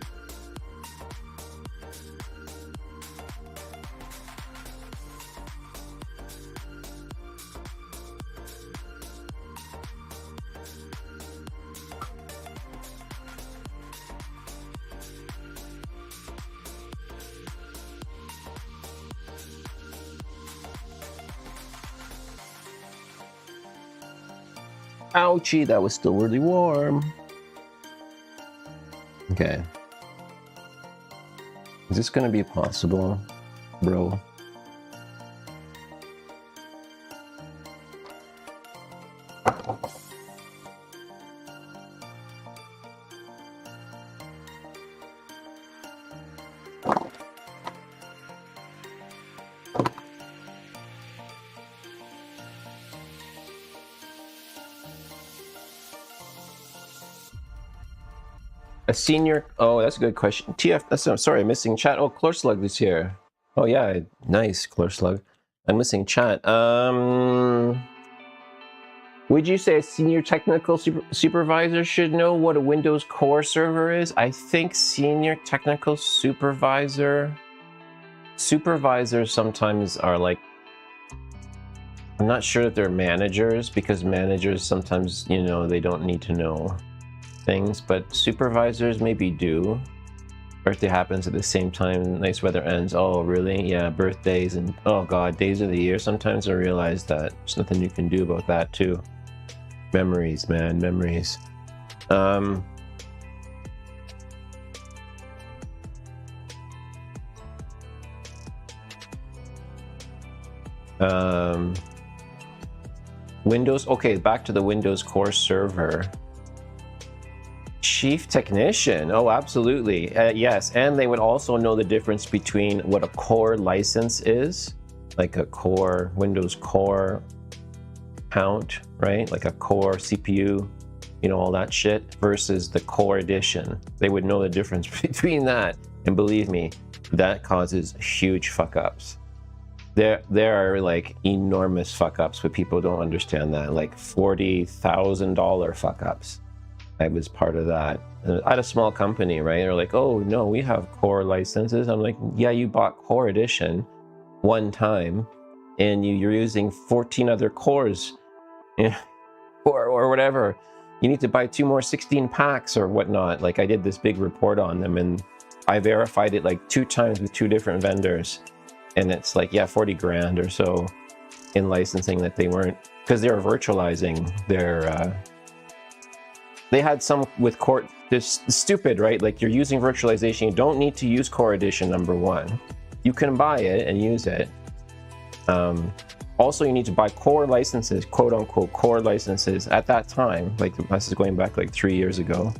Ouchie, that was still really warm. Okay. Is this gonna be possible, bro? A senior, oh, that's a good question. TF, I'm sorry, missing chat. Oh, Clorslug is here. Oh yeah, nice, Clorslug. I'm missing chat. Would you say a senior technical supervisor should know what a Windows core server is? I think senior technical supervisors sometimes are like, I'm not sure that they're managers, because managers sometimes, you know, they don't need to know things, but supervisors maybe do. Birthday happens at the same time nice weather ends. Oh really? Yeah, birthdays and oh god, days of the year. Sometimes I realize that there's nothing you can do about that too. Memories, man, memories. Windows, okay, back to the Windows core server. Chief technician, oh absolutely, yes, and they would also know the difference between what a core license is, like a core, Windows core count, right, like a core CPU, you know, all that shit, versus the core edition. They would know the difference between that, and believe me, that causes huge fuck ups. There are like enormous fuck ups, but people don't understand that, like $40,000 fuck ups. I was part of that. At a small company, right? They're like, oh no, we have core licenses. I'm like, yeah, you bought core edition one time and you're using 14 other cores or whatever. You need to buy 2 more 16 packs or whatnot. Like I did this big report on them and I verified it like 2 times with 2 different vendors. And it's like, yeah, 40 grand or so in licensing that they weren't, because they were virtualizing their, they had some with core, just stupid, right? Like you're using virtualization, you don't need to use core edition #1. You can buy it and use it. Also, you need to buy core licenses, quote unquote core licenses at that time, like this is going back like 3 years ago,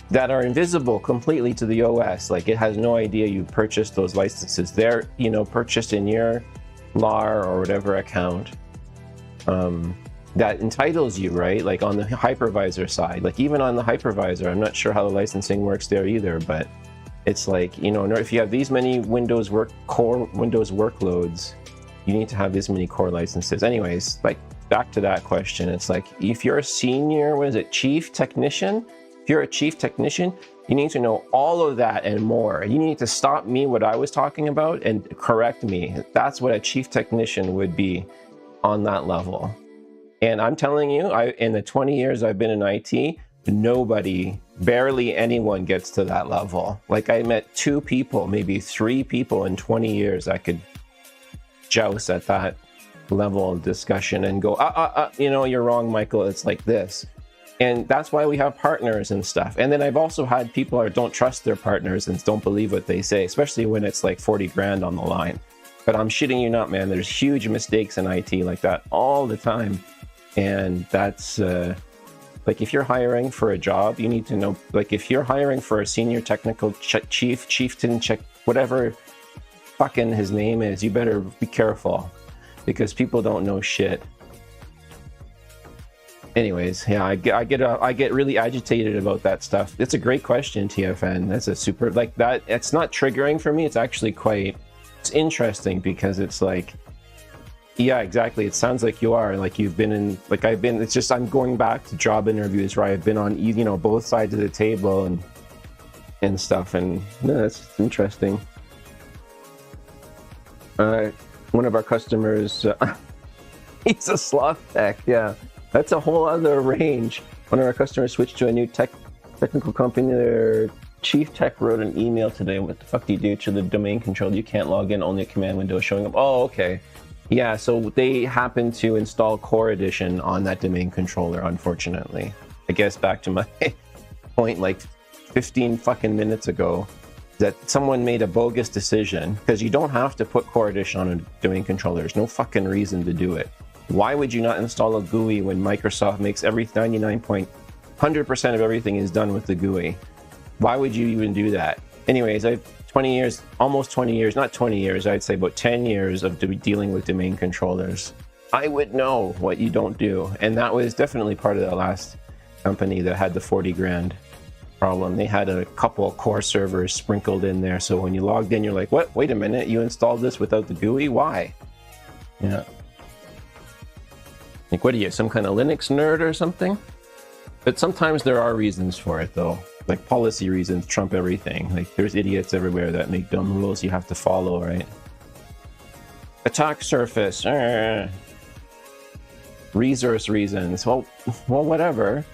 that are invisible completely to the OS. Like it has no idea you purchased those licenses. They're, you know, purchased in your LAR or whatever account. That entitles you, right? Like on the hypervisor side, like even on the hypervisor, I'm not sure how the licensing works there either, but it's like, you know, if you have these many core Windows workloads, you need to have this many core licenses. Anyways, like back to that question. It's like, if you're a senior, what is it, chief technician? If you're a chief technician, you need to know all of that and more. You need to stop me what I was talking about and correct me. That's what a chief technician would be on that level. And I'm telling you, in the 20 years I've been in IT, nobody, barely anyone gets to that level. Like, I met 2 people, maybe 3 people in 20 years that could joust at that level of discussion and go, you know, you're wrong, Michael, it's like this. And that's why we have partners and stuff. And then I've also had people that don't trust their partners and don't believe what they say, especially when it's like 40 grand on the line. But I'm shitting you not, man. There's huge mistakes in IT like that all the time. And that's like, if you're hiring for a job, you need to know, like, if you're hiring for a senior technical chieftain, whatever fucking his name is, you better be careful, because people don't know shit. Anyways, yeah, I get really agitated about that stuff. It's a great question, TFN. That's a super, like, that, it's not triggering for me. It's actually quite, it's interesting, because it's like, yeah, exactly. It sounds like you are, like, you've been in, like, I've been, it's just, I'm going back to job interviews where I've been on, you know, both sides of the table and stuff. And no, that's interesting. One of our customers, he's a Sloth Tech. Yeah, that's a whole other range. One of our customers switched to a new technical company. Their chief tech wrote an email today. What the fuck do you do to the domain controller? You can't log in, only a command window showing up. Oh, okay. Yeah, so they happen to install Core Edition on that domain controller, unfortunately. I guess back to my point like 15 fucking minutes ago, that someone made a bogus decision, because you don't have to put Core Edition on a domain controller. There's no fucking reason to do it. Why would you not install a GUI when Microsoft makes every 100% of everything is done with the GUI? Why would you even do that? Anyways, I've 20 years, almost 20 years, not 20 years, I'd say about 10 years of dealing with domain controllers. I would know what you don't do. And that was definitely part of the last company that had the 40 grand problem. They had a couple of core servers sprinkled in there. So when you logged in, you're like, what? Wait a minute, you installed this without the GUI? Why? Yeah. Like, what are you, some kind of Linux nerd or something? But sometimes there are reasons for it, though. Like, policy reasons trump everything. Like, there's idiots everywhere that make dumb rules you have to follow, right? Attack surface. Resource reasons. Well, whatever.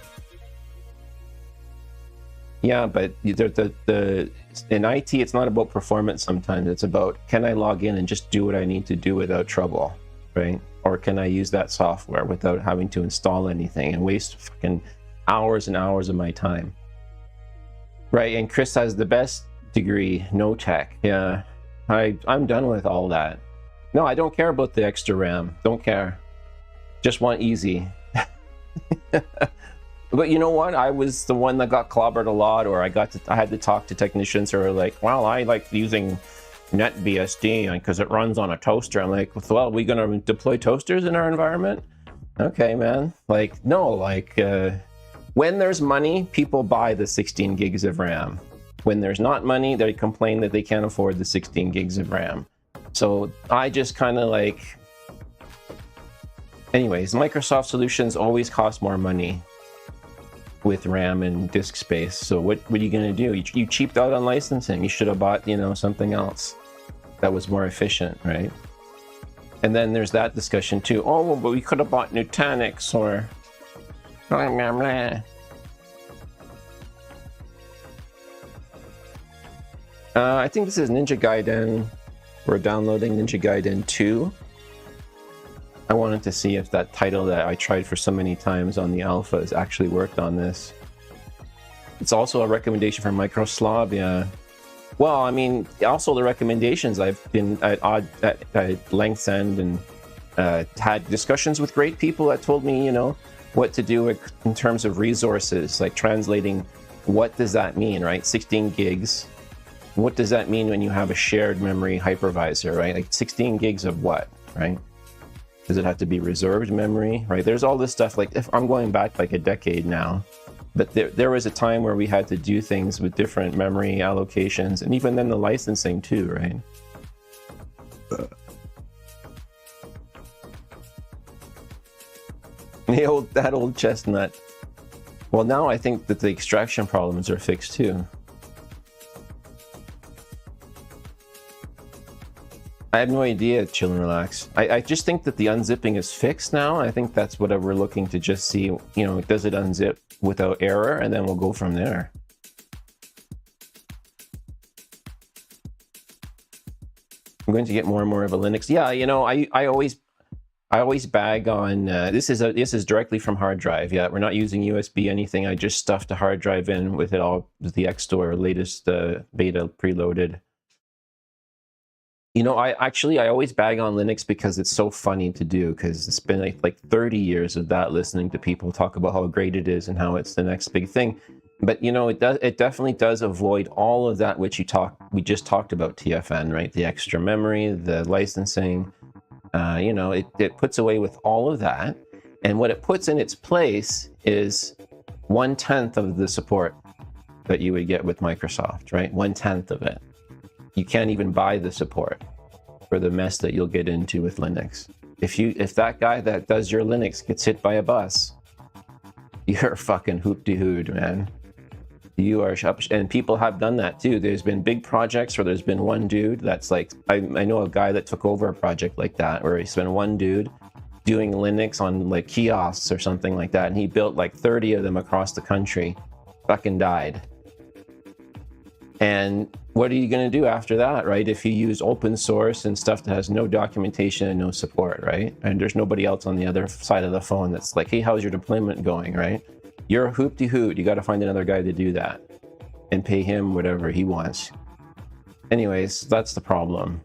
Yeah, but in IT, it's not about performance sometimes. It's about, can I log in and just do what I need to do without trouble, right? Or can I use that software without having to install anything and waste fucking hours and hours of my time? Right, and Chris has the best degree, no tech. Yeah, I'm done with all that. No, I don't care about the extra RAM. Don't care. Just want easy. But you know what? I was the one that got clobbered a lot, or I had to talk to technicians who are like, well, I like using NetBSD because it runs on a toaster. I'm like, well, are we gonna deploy toasters in our environment? Okay, man. Like, no, like, when there's money, people buy the 16 gigs of RAM. When there's not money, they complain that they can't afford the 16 gigs of RAM. So I just kind of like, anyways, Microsoft solutions always cost more money with RAM and disk space. So what are you going to do? You cheaped out on licensing. You should have bought, you know, something else that was more efficient, right? And then there's that discussion too. Oh, well, but we could have bought Nutanix or... I think this is Ninja Gaiden. We're downloading Ninja Gaiden 2. I wanted to see if that title that I tried for so many times on the alpha has actually worked on this. It's also a recommendation from Microslav, yeah. Well, I mean, also the recommendations, I've been at length's end and had discussions with great people that told me, you know, what to do in terms of resources, like translating, what does that mean, right? 16 gigs. What does that mean when you have a shared memory hypervisor, right? Like 16 gigs of what, right? Does it have to be reserved memory, right? There's all this stuff, like, if I'm going back like a decade now, but there was a time where we had to do things with different memory allocations, and even then the licensing too, right? That old chestnut. Well, now I think that the extraction problems are fixed too. I have no idea, chill and relax. I just think that the unzipping is fixed now. I think that's what we're looking to just see, you know, does it unzip without error, and then we'll go from there. I'm going to get more and more of a Linux. Yeah, you know, I always bag on, this is directly from hard drive. Yeah, we're not using USB anything. I just stuffed a hard drive in with it all, with the Xstore latest beta preloaded. You know, I always bag on Linux because it's so funny to do, because it's been like 30 years of that, listening to people talk about how great it is and how it's the next big thing. But you know, it definitely does avoid all of that which we just talked about, TFN, right? The extra memory, the licensing, you know, it puts away with all of that. And what it puts in its place is 1/10 of the support that you would get with Microsoft, right? 1/10 of it. You can't even buy the support for the mess that you'll get into with Linux. If that guy that does your Linux gets hit by a bus, you're fucking hoop-de-hood, man. You are, and people have done that too. There's been big projects where there's been one dude that's like, I know a guy that took over a project like that, where he's been one dude doing Linux on like kiosks or something like that, and he built like 30 of them across the country, fucking died. And what are you going to do after that, right? If you use open source and stuff that has no documentation and no support, right? And there's nobody else on the other side of the phone that's like, hey, how's your deployment going, right? You're a hoop-de-hoot. You got to find another guy to do that and pay him whatever he wants. Anyways, that's the problem.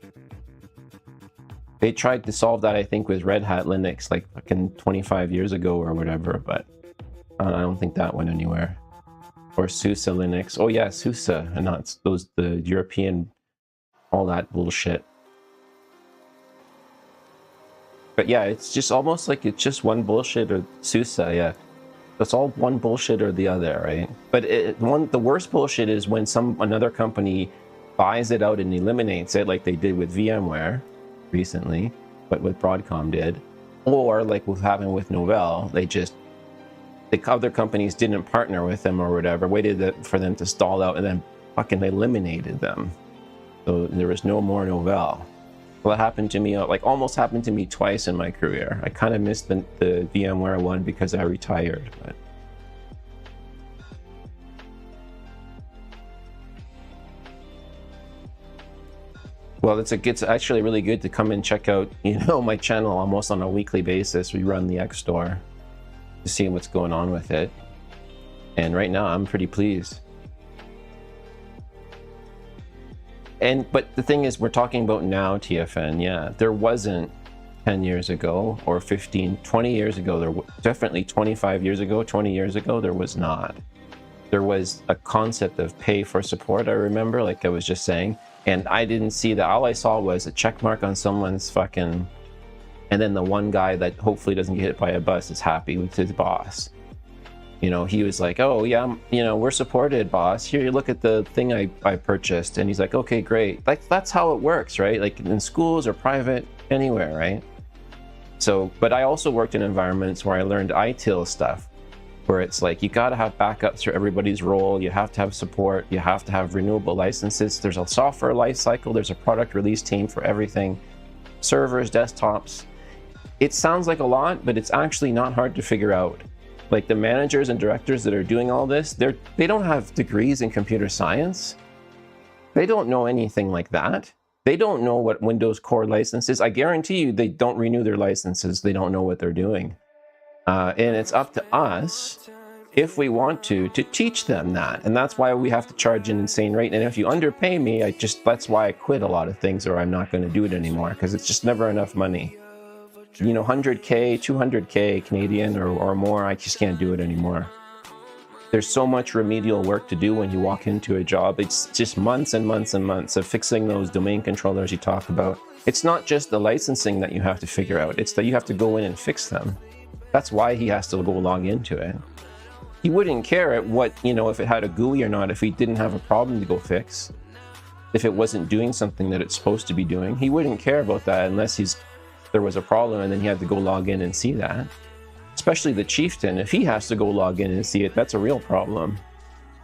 They tried to solve that, I think, with Red Hat Linux like fucking 25 years ago or whatever, but I don't think that went anywhere. Or SUSE Linux. Oh yeah, SUSE, and not those, the European, all that bullshit. But yeah, it's just almost like it's just one bullshit, or SUSE, yeah. It's all one bullshit or the other, right? But the worst bullshit is when another company buys it out and eliminates it, like they did with VMware recently, but what Broadcom did, or like what happened with Novell, the other companies didn't partner with them or whatever, waited for them to stall out, and then fucking eliminated them. So there was no more Novell. Well, that happened to me, like almost happened to me twice in my career. I kind of missed the VMware one because I retired, but. Well, it's actually really good to come and check out, you know, my channel almost on a weekly basis. We run the Xstore to see what's going on with it. And right now I'm pretty pleased. But the thing is, we're talking about now, TFN, yeah. There wasn't 10 years ago, or 15, 20 years ago, there definitely 25 years ago, 20 years ago, there was not. There was a concept of pay for support, I remember, like I was just saying, and I didn't see that. All I saw was a check mark on someone's fucking, and then the one guy that hopefully doesn't get hit by a bus is happy with his boss. You know, he was like, oh yeah, you know, we're supported, boss. Here, you look at the thing I purchased. And he's like, okay, great. Like, that's how it works, right? Like in schools or private, anywhere, right? So, but I also worked in environments where I learned ITIL stuff, where it's like, you got to have backups for everybody's role. You have to have support. You have to have renewable licenses. There's a software life cycle. There's a product release team for everything. Servers, desktops. It sounds like a lot, but it's actually not hard to figure out. Like the managers and directors that are doing all this, they don't have degrees in computer science. They don't know anything like that. They don't know what Windows Core license is. I guarantee you they don't renew their licenses. They don't know what they're doing. And it's up to us, if we want to teach them that. And that's why we have to charge an insane rate. And if you underpay me, that's why I quit a lot of things, or I'm not going to do it anymore, because it's just never enough money. You know, 100K, 200K Canadian or more, I just can't do it anymore. There's so much remedial work to do when you walk into a job. It's just months and months and months of fixing those domain controllers you talk about. It's not just the licensing that you have to figure out. It's that you have to go in and fix them. That's why he has to go log into it. He wouldn't care at what, you know, if it had a GUI or not, if he didn't have a problem to go fix. If it wasn't doing something that it's supposed to be doing, he wouldn't care about that unless there was a problem and then he had to go log in and see that. Especially the chieftain, if he has to go log in and see it, that's a real problem.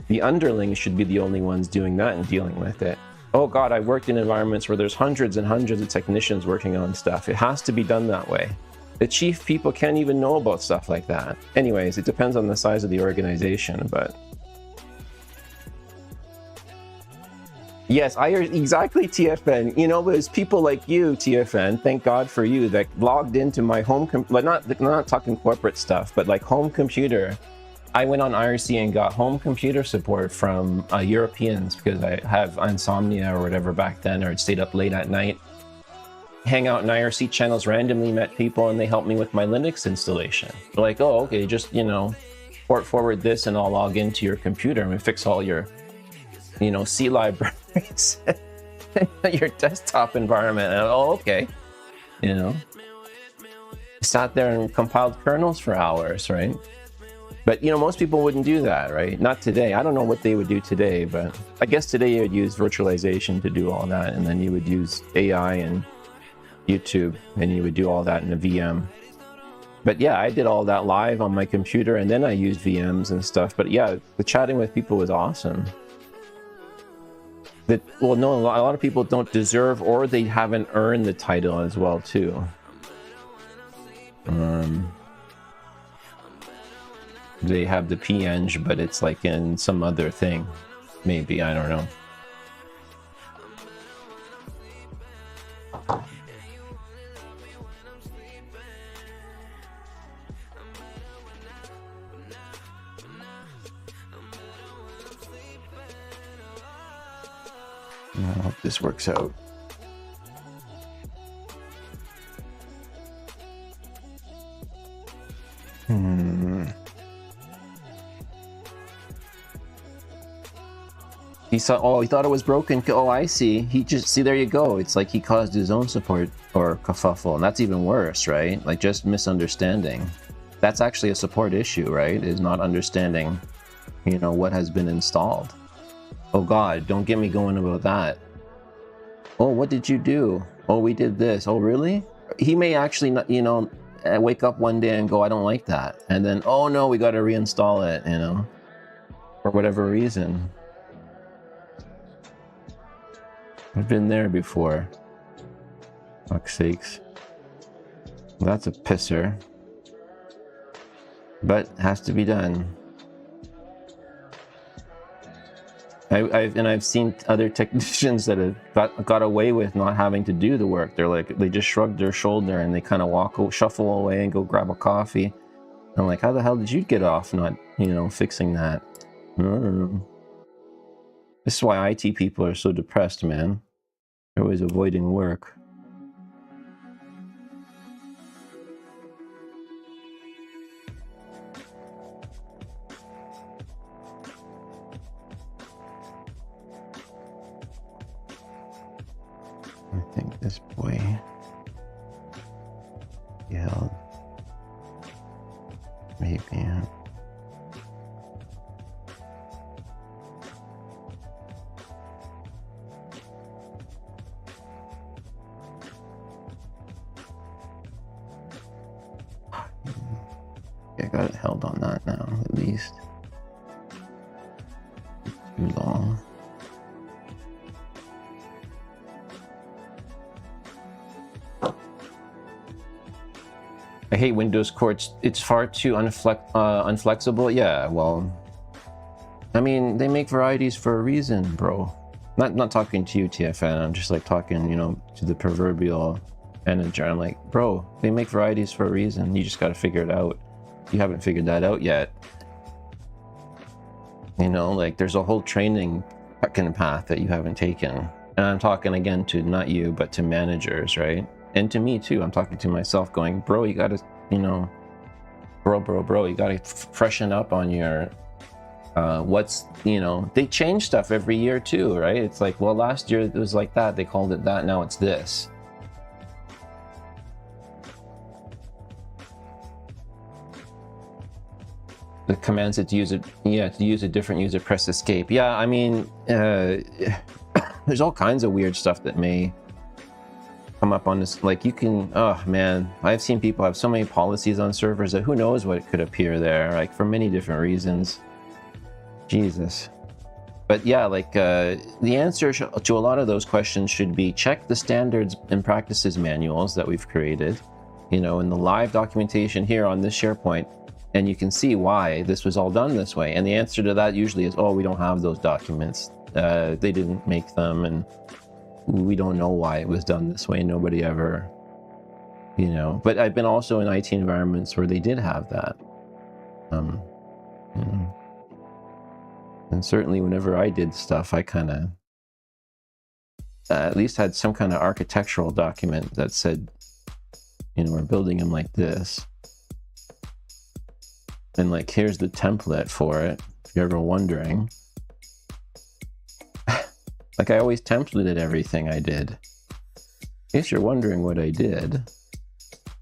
The underlings should be the only ones doing that and dealing with it. Oh God, I worked in environments where there's hundreds and hundreds of technicians working on stuff. It has to be done that way. The chief people can't even know about stuff like that. Anyways, it depends on the size of the organization, but... Yes, exactly, TFN. You know, there's people like you, TFN, thank God for you, that logged into my home, not talking corporate stuff, but like home computer. I went on IRC and got home computer support from Europeans because I have insomnia or whatever back then, or I'd stayed up late at night. Hang out in IRC channels, randomly met people, and they helped me with my Linux installation. They're like, oh, okay, just, you know, port forward this and I'll log into your computer and fix all your, you know, C libraries, your desktop environment. And, oh, okay, you know. Sat there and compiled kernels for hours, right? But, you know, most people wouldn't do that, right? Not today. I don't know what they would do today, but I guess today you would use virtualization to do all that, and then you would use AI and YouTube, and you would do all that in a VM. But yeah, I did all that live on my computer, and then I used VMs and stuff. But yeah, the chatting with people was awesome. Well, no, a lot of people don't deserve, or they haven't earned the title as well, too. They have the peng, but it's like in some other thing. Maybe, I don't know. I hope this works out. He saw, oh, he thought it was broken. Oh, I see. He just, see, there you go. It's like he caused his own support or kerfuffle, and that's even worse, right? Like just misunderstanding. That's actually a support issue, right? Is not understanding, you know, what has been installed. Oh God, don't get me going about that. Oh, what did you do? Oh, we did this. Oh, really? He may actually not, you know, wake up one day and go, I don't like that. And then, oh no, we got to reinstall it, you know, for whatever reason. I've been there before. Fuck's sakes. That's a pisser. But has to be done. I've seen other technicians that have got away with not having to do the work. They're like, they just shrug their shoulder and they kind of shuffle away and go grab a coffee. I'm like, how the hell did you get off not, you know, fixing that? I don't know. This is why IT people are so depressed, man. They're always avoiding work. I think this boy yelled. Maybe. I got it held on that now, at least. Too long. I hate Windows courts. It's far too unflexible. Yeah, well, I mean, they make varieties for a reason, bro. Not talking to you, TFN. I'm just like talking, you know, to the proverbial manager. I'm like, bro, they make varieties for a reason. You just got to figure it out. You haven't figured that out yet. You know, like there's a whole training path that you haven't taken. And I'm talking again to not you, but to managers, right? And to me too. I'm talking to myself going, bro, you gotta, you know, bro, you gotta freshen up on your, what's, you know, they change stuff every year too, right? It's like, well, last year it was like that, they called it that, now it's this. The command said to use it, yeah, to use a different user, press escape. Yeah, I mean, there's all kinds of weird stuff that may come up on this, like you can, oh man, I've seen people have so many policies on servers that who knows what could appear there, like for many different reasons. Jesus. But yeah, like the answer to a lot of those questions should be check the standards and practices manuals that we've created, you know, in the live documentation here on this SharePoint, and you can see why this was all done this way. And the answer to that usually is, oh, we don't have those documents. They didn't make them, and we don't know why it was done this way. Nobody ever, you know. But I've been also in IT environments where they did have that. You know. And certainly whenever I did stuff, I kind of at least had some kind of architectural document that said, you know, we're building them like this. And like, here's the template for it, if you're ever wondering. Like, I always templated everything I did. In case you're wondering what I did.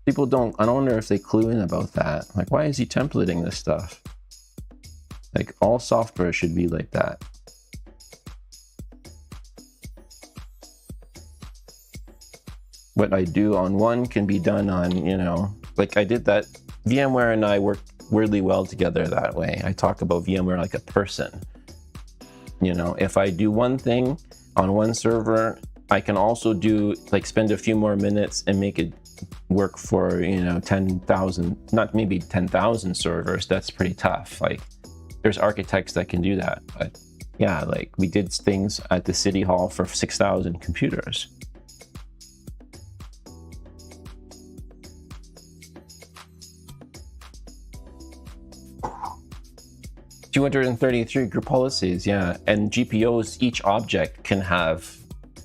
People don't, I wonder if they clue in about that. Like, why is he templating this stuff? Like, all software should be like that. What I do on one can be done on, you know, like I did that. VMware and I worked weirdly well together that way. I talk about VMware like a person. You know, if I do one thing on one server, I can also do, like, spend a few more minutes and make it work for, you know, 10,000, not maybe 10,000 servers. That's pretty tough. Like, there's architects that can do that. But yeah, like, we did things at the city hall for 6,000 computers. $233 group policies, yeah. And GPOs, each object can have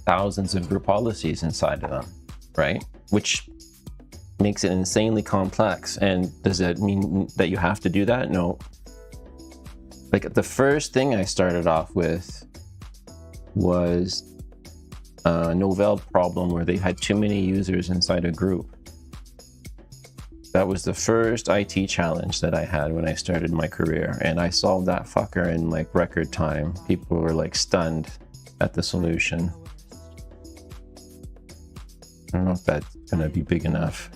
thousands of group policies inside of them, right? Which makes it insanely complex. And does that mean that you have to do that? No. Like, the first thing I started off with was a Novell problem where they had too many users inside a group. That was the first IT challenge that I had when I started my career, and I solved that fucker in like record time. People were like stunned at the solution. I don't know if that's gonna be big enough.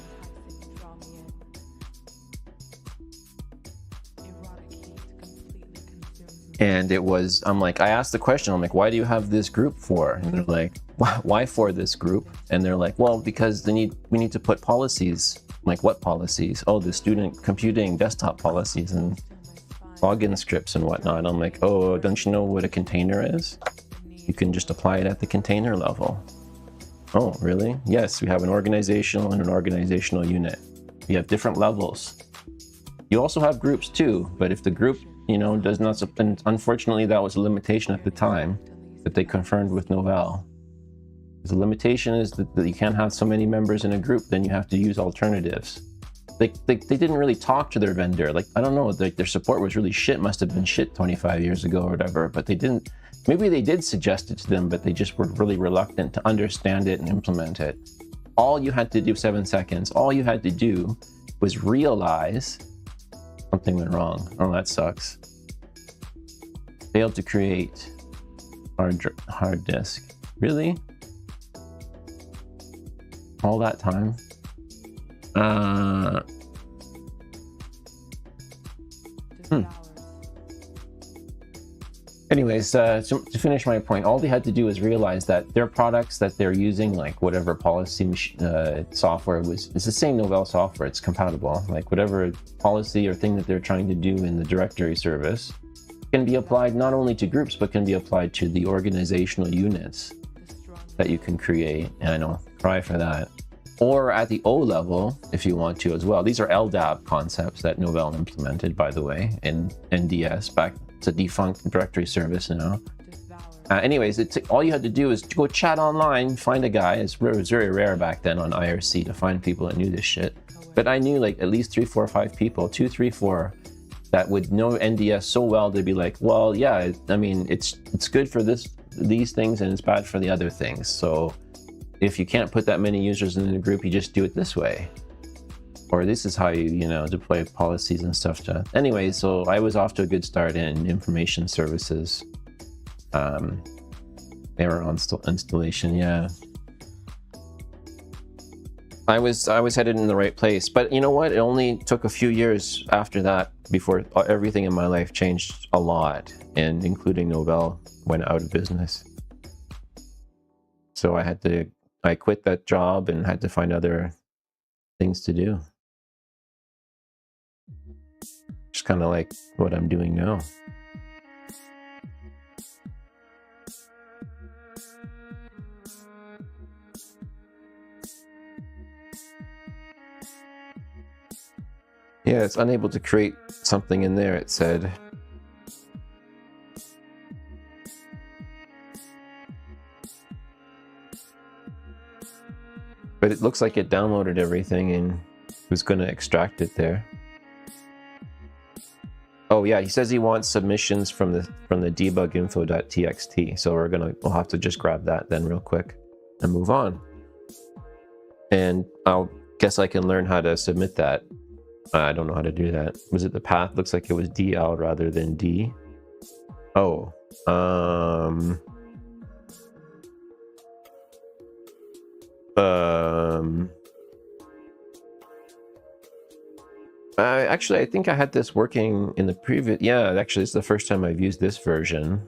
And it was, I'm like, I asked the question, I'm like, why do you have this group for? And they're like, why for this group? And they're like, well, because we need to put policies. I'm like, what policies? Oh, the student computing desktop policies and login scripts and whatnot. I'm like, oh, don't you know what a container is? You can just apply it at the container level. Oh, really? Yes, we have an organizational and an organizational unit. We have different levels. You also have groups too, but if the group, you know, does not, unfortunately that was a limitation at the time that they confirmed with Novell. The limitation is that you can't have so many members in a group, then you have to use alternatives. They didn't really talk to their vendor. Like, I don't know, like, their support was really shit, must have been shit 25 years ago or whatever, but they didn't, maybe they did suggest it to them, but they just were really reluctant to understand it and implement it. All you had to do, 7 seconds, all you had to do was realize something went wrong. Oh, that sucks. Failed to create hard disk. Really? All that time? Anyways, to finish my point, all they had to do was realize that their products that they're using, like whatever policy software it's the same Novell software, it's compatible. Like whatever policy or thing that they're trying to do in the directory service can be applied not only to groups, but can be applied to the organizational units that you can create. And I know, cry for that. Or at the O level, if you want to as well. These are LDAP concepts that Novell implemented, by the way, in NDS. Back, it's a defunct directory service now. Anyways, all you had to do is go chat online, find a guy. It was very rare back then on IRC to find people that knew this shit. But I knew like at least 3, 4, 5 people, 2, 3, 4, that would know NDS so well they'd be like, well, yeah, I mean, it's good for these things and it's bad for the other things. So if you can't put that many users in a group, you just do it this way. Or this is how you know, deploy policies and stuff. Anyway, so I was off to a good start in information services. Error on installation, yeah. I was headed in the right place. But you know what? It only took a few years after that before everything in my life changed a lot, and including Novell went out of business. So I quit that job and had to find other things to do. Just kind of like what I'm doing now. Yeah, it's unable to create something in there, it said. But it looks like it downloaded everything and was going to extract it there. Oh yeah, he says he wants submissions from the debuginfo.txt. So we'll have to just grab that then real quick and move on. And I'll guess I can learn how to submit that. I don't know how to do that. Was it the path? Looks like it was DL rather than D. Oh, actually, I think I had this working in the previous. Yeah, actually, it's the first time I've used this version.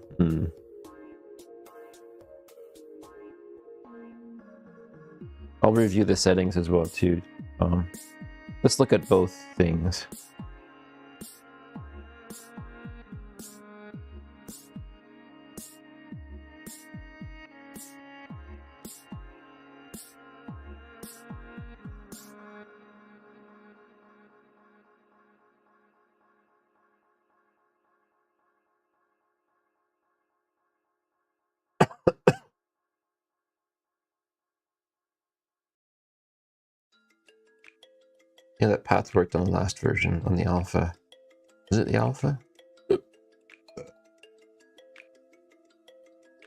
I'll review the settings as well too. Let's look at both things. Yeah, that path worked on the last version, on the alpha. Is it the alpha?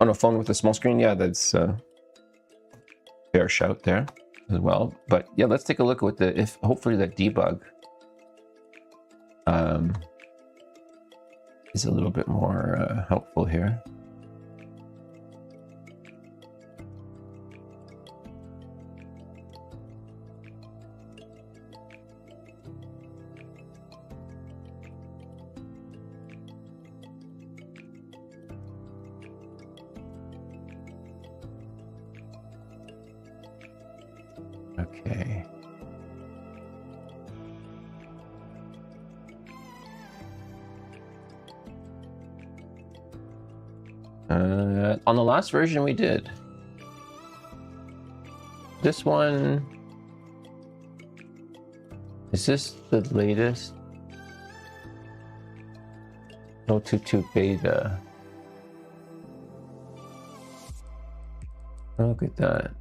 On a phone with a small screen? Yeah, that's fair shout there as well. But yeah, let's take a look at hopefully that debug is a little bit more helpful here. Okay. On the last version we did. This one, is this the latest? 022 beta. Look at that.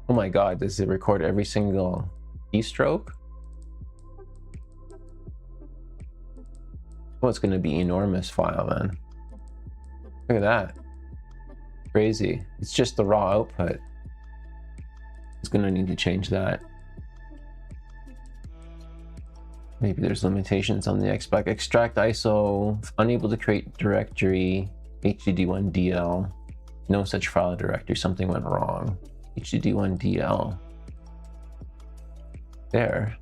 Oh my god, does it record every single keystroke? Well, it's going to be an enormous file then. Look at that. Crazy. It's just the raw output. It's going to need to change that. Maybe there's limitations on the XBack. Extract ISO, unable to create directory, HDD1DL, no such file directory, something went wrong. HDD1DL. There.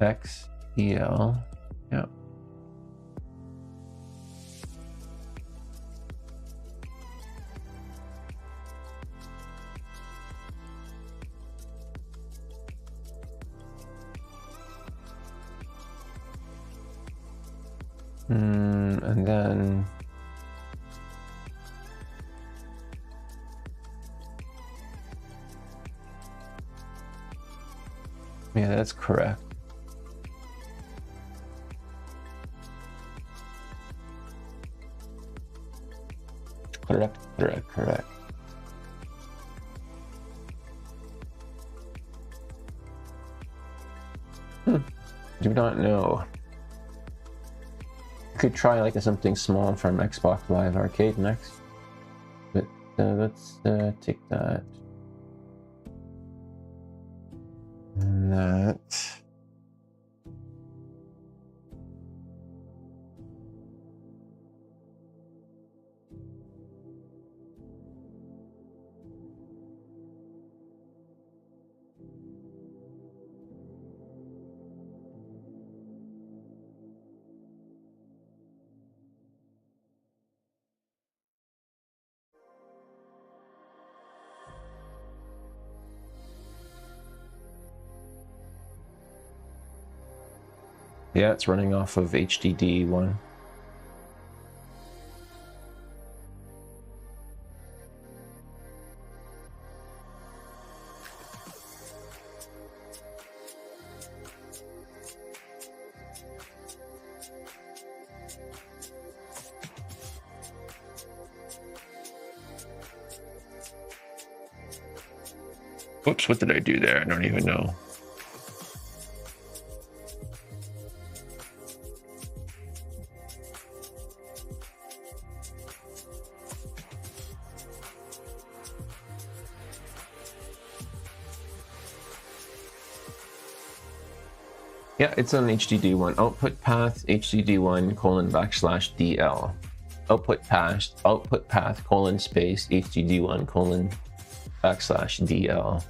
XEL. Yep. And then yeah, that's correct. Correct. Do not know. Could try like something small from Xbox Live Arcade next, but let's take that and that. Yeah, it's running off of HDD1. Oops, what did I do there? I don't even know. Yeah, it's on HDD1. Output path HDD1 : /DL. Output path :space HDD1 : /DL.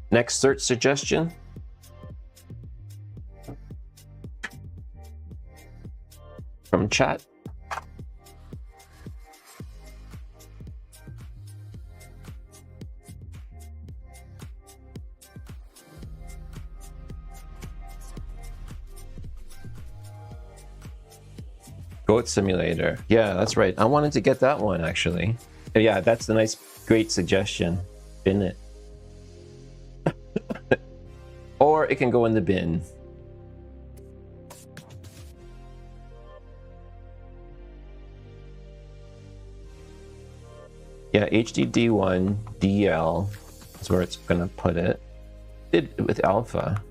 Next search suggestion. From chat. Goat Simulator. Yeah, that's right. I wanted to get that one actually. Yeah, that's a nice, great suggestion. Bin it. Or it can go in the bin. Yeah, HDD1 DL is where it's gonna put it. Did it with alpha.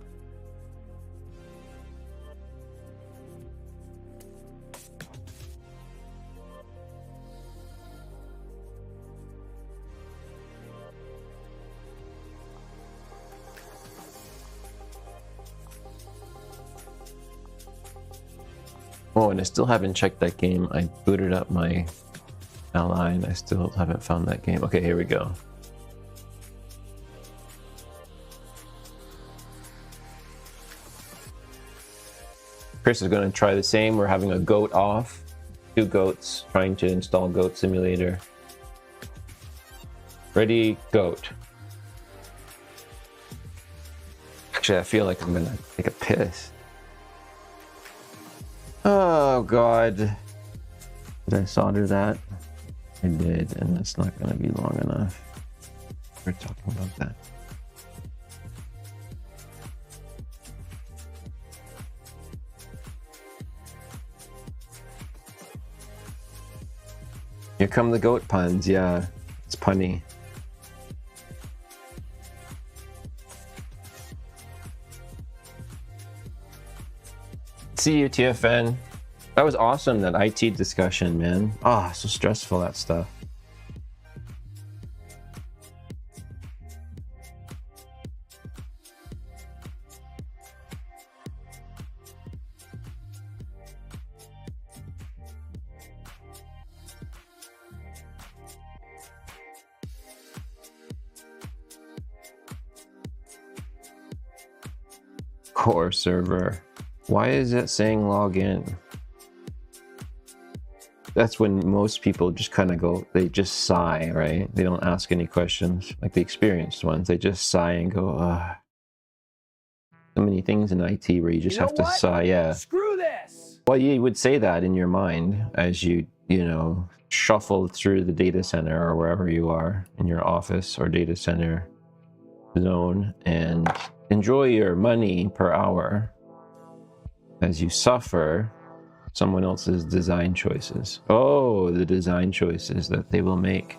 Oh, and I still haven't checked that game. I booted up my Ally and I still haven't found that game. Okay, here we go. Chris is going to try the same. We're having a goat off. 2 goats trying to install Goat Simulator. Ready, goat. Actually, I feel like I'm going to take a piss. Oh god, did I solder that? I did, and it's not going to be long enough. We're talking about that. Here come the goat puns. Yeah, it's punny. See you, TFN. That was awesome, that IT discussion, man. Ah, so stressful, that stuff. Core server. Why is it saying log in? That's when most people just kind of go, they just sigh, right? They don't ask any questions, like the experienced ones. They just sigh and go, ah. So many things in IT where you just have to sigh, yeah. Screw this! Well, you would say that in your mind as you know, shuffle through the data center or wherever you are in your office or data center zone and enjoy your money per hour as you suffer someone else's design choices. Oh, the design choices that they will make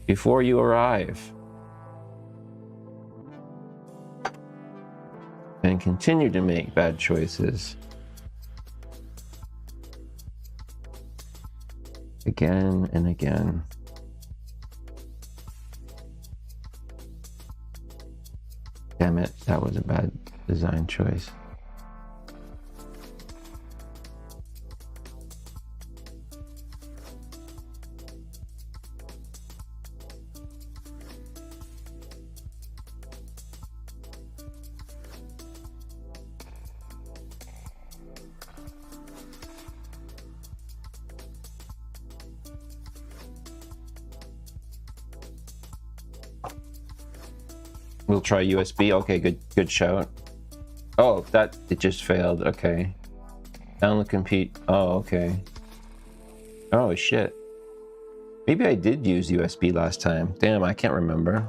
before you arrive. And continue to make bad choices. Again and again. Damn it, that was a bad design choice. We'll try USB. Okay, good shout. Oh, it just failed. Okay. Download compete. Oh, okay. Oh shit. Maybe I did use USB last time. Damn, I can't remember.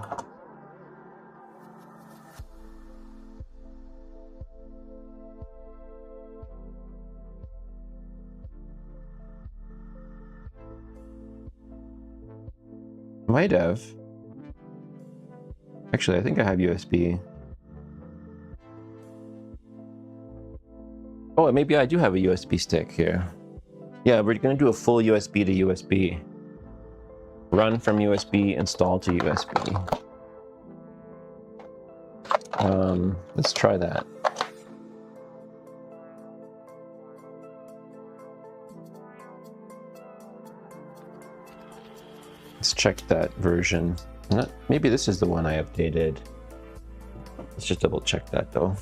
Might have. Actually, I think I have USB. Oh, maybe I do have a USB stick here. Yeah, we're gonna do a full USB to USB. Run from USB, install to USB. Let's try that. Let's check that version. Maybe this is the one I updated. Let's just double check that though.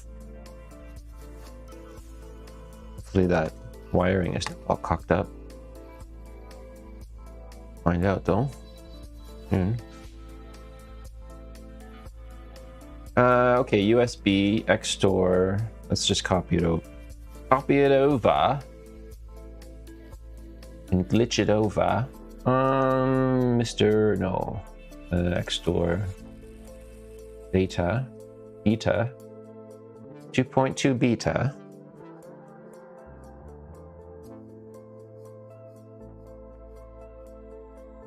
Hopefully that wiring is all cocked up. Find out though. Okay, USB Xstore. Let's just copy it over. Copy it over. And glitch it over. Mr. No. Xstore. Beta. 2.2 beta.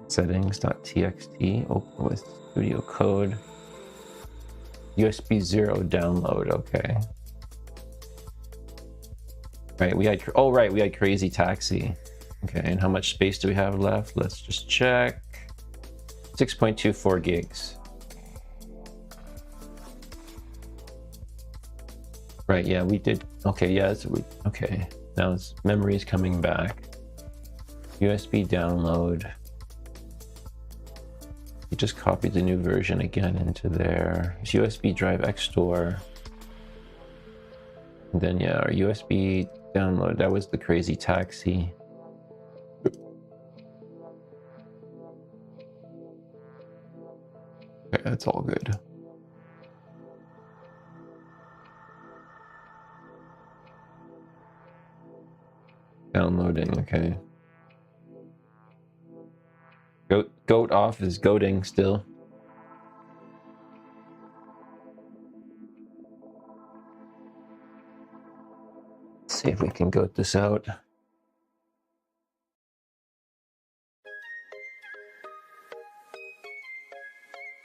Settings.txt. Open with studio code. USB 0 download. Okay. Right, we had Crazy Taxi. Okay, and how much space do we have left? Let's just check. 6.24 gigs. Right, yeah, we did. Okay, yeah, okay. Now it's memory is coming back. USB download. You just copied the new version again into there. It's USB drive Xstore. And then yeah, our USB download. That was the Crazy Taxi. Okay, that's all good. Downloading, okay. Goat off is goating still. Let's see if we can goat this out.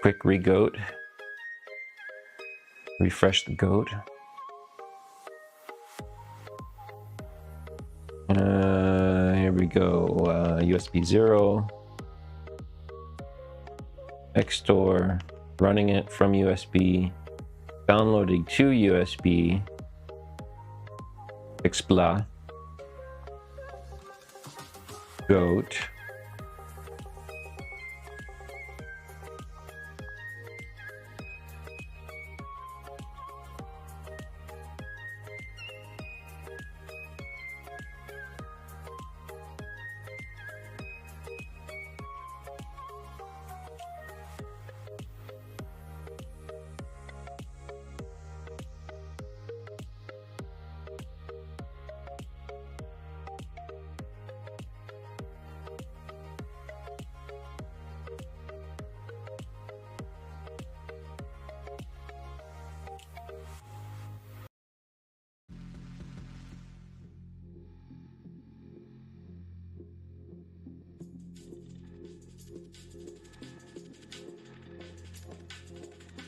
Quick re-goat. Refresh the goat. Here we go. USB 0. Xstore. Running it from USB. Downloading to USB. Expla. Goat.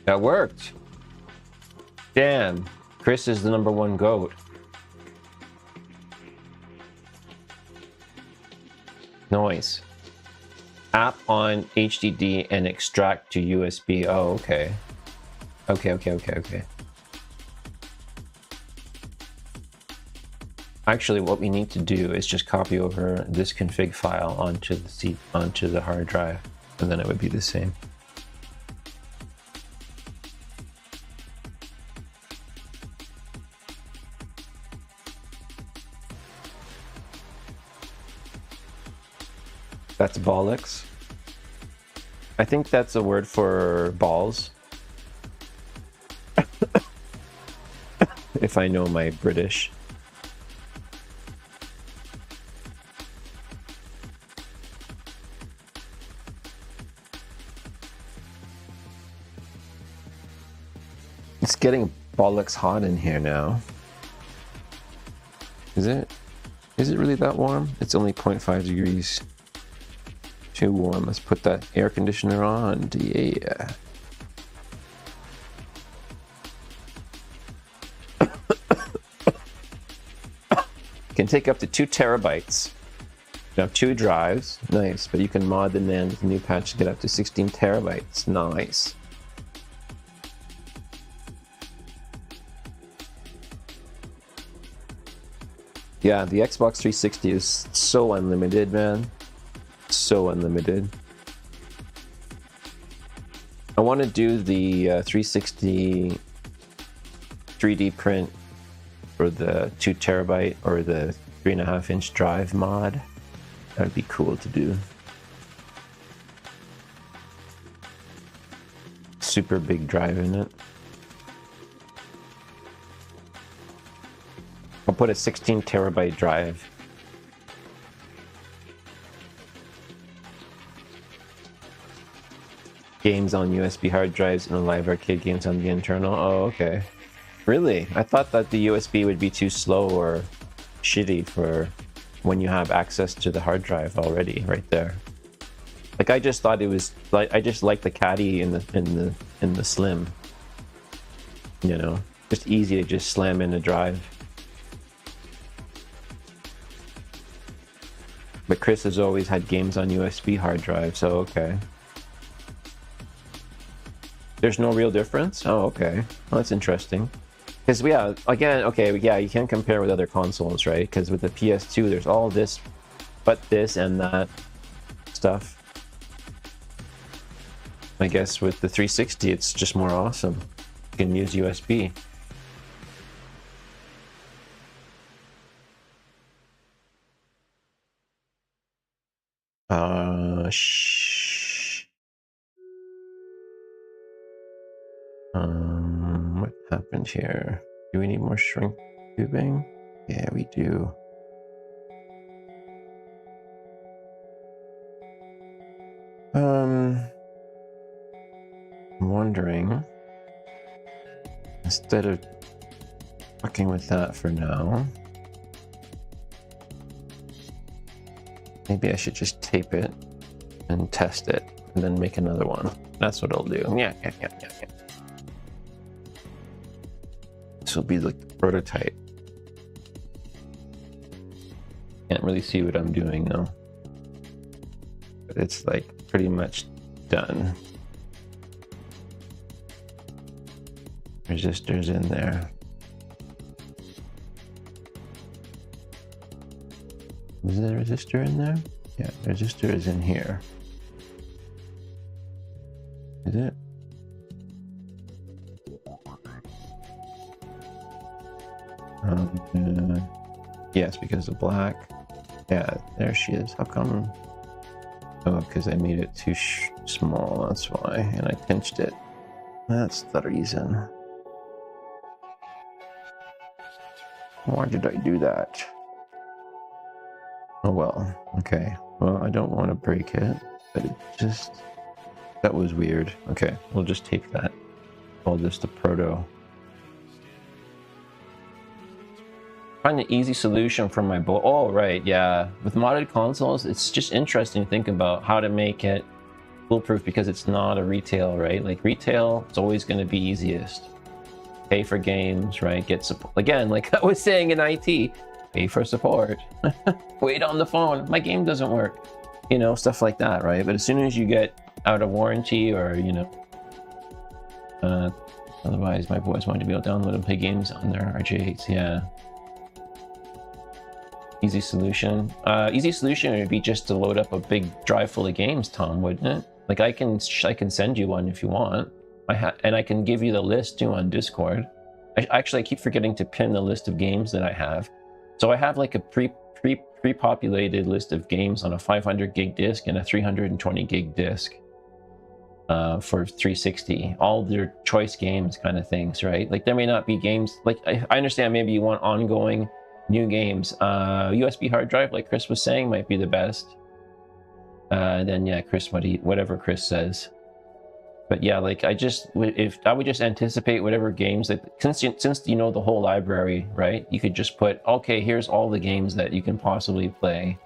That worked. Damn, Chris is the #1 goat. Noise. App on HDD and extract to USB. Oh, okay. Okay. Actually, what we need to do is just copy over this config file onto the hard drive, and then it would be the same. That's bollocks. I think that's a word for balls. if I know my British. It's getting bollocks hot in here now. Is it? Is it really that warm? It's only 0.5 degrees. Too warm. Let's put that air conditioner on. Yeah. Can take up to 2 terabytes. You have 2 drives. Nice. But you can mod the NAND with the new patch to get up to 16 terabytes. Nice. Yeah, the Xbox 360 is so unlimited, man. So unlimited. I want to do the 360 3D print for the 2 terabyte or the 3.5 inch drive mod. That would be cool to do. Super big drive in it. I'll put a 16 terabyte drive. Games on USB hard drives and live arcade games on the internal. Oh, okay. Really? I thought that the USB would be too slow or shitty for when you have access to the hard drive already right there. Like I just thought it was like I just like the caddy in the slim. You know, just easy to just slam in a drive. But Chris has always had games on USB hard drive, so okay. There's no real difference? Oh, okay. Well, that's interesting. Because, yeah, again, okay, yeah, you can't compare with other consoles, right? Because with the PS2, there's all this, but this and that stuff. I guess with the 360, it's just more awesome. You can use USB. What happened here? Do we need more shrink tubing? Yeah, we do. I'm wondering, instead of fucking with that for now, maybe I should just tape it and test it and then make another one. That's what I'll do. Yeah. This will be like the prototype. Can't really see what I'm doing though. But it's like pretty much done. Resistors in there. Is there a resistor in there? Yeah, the resistor is in here. Is it? Yes, because of black. Yeah, there she is. How come? Oh, because I made it too small, that's why. And I pinched it. That's the reason. Why did I do that? Oh well, okay. Well, I don't want to break it, but it just... That was weird. Okay, we'll just tape that. Call this the proto. Find an easy solution for my bowl. Oh, right, yeah. With modded consoles, it's just interesting to think about how to make it foolproof because it's not a retail, right? Like retail, it's always going to be easiest. Pay for games, right? Get support. Again, like I was saying in IT, pay for support. Wait on the phone. My game doesn't work. You know, stuff like that, right? But as soon as you get out of warranty or, you know, otherwise my boys want to be able to download and play games on their RJ8s, yeah. Easy solution. Easy solution would be just to load up a big drive full of games, Tom, wouldn't it? Like I can send you one if you want. And I can give you the list too on Discord. I keep forgetting to pin the list of games that I have. So I have like a pre-populated list of games on a 500 gig disk and a 320 gig disk. for 360, all their choice games kind of things, right? Like there may not be games, like I understand maybe you want ongoing new games. USB hard drive, like Chris was saying, might be the best. Then yeah, Chris, whatever Chris says. But yeah, like I would just anticipate whatever games, like since you know the whole library, right? You could just put, okay, here's all the games that you can possibly play,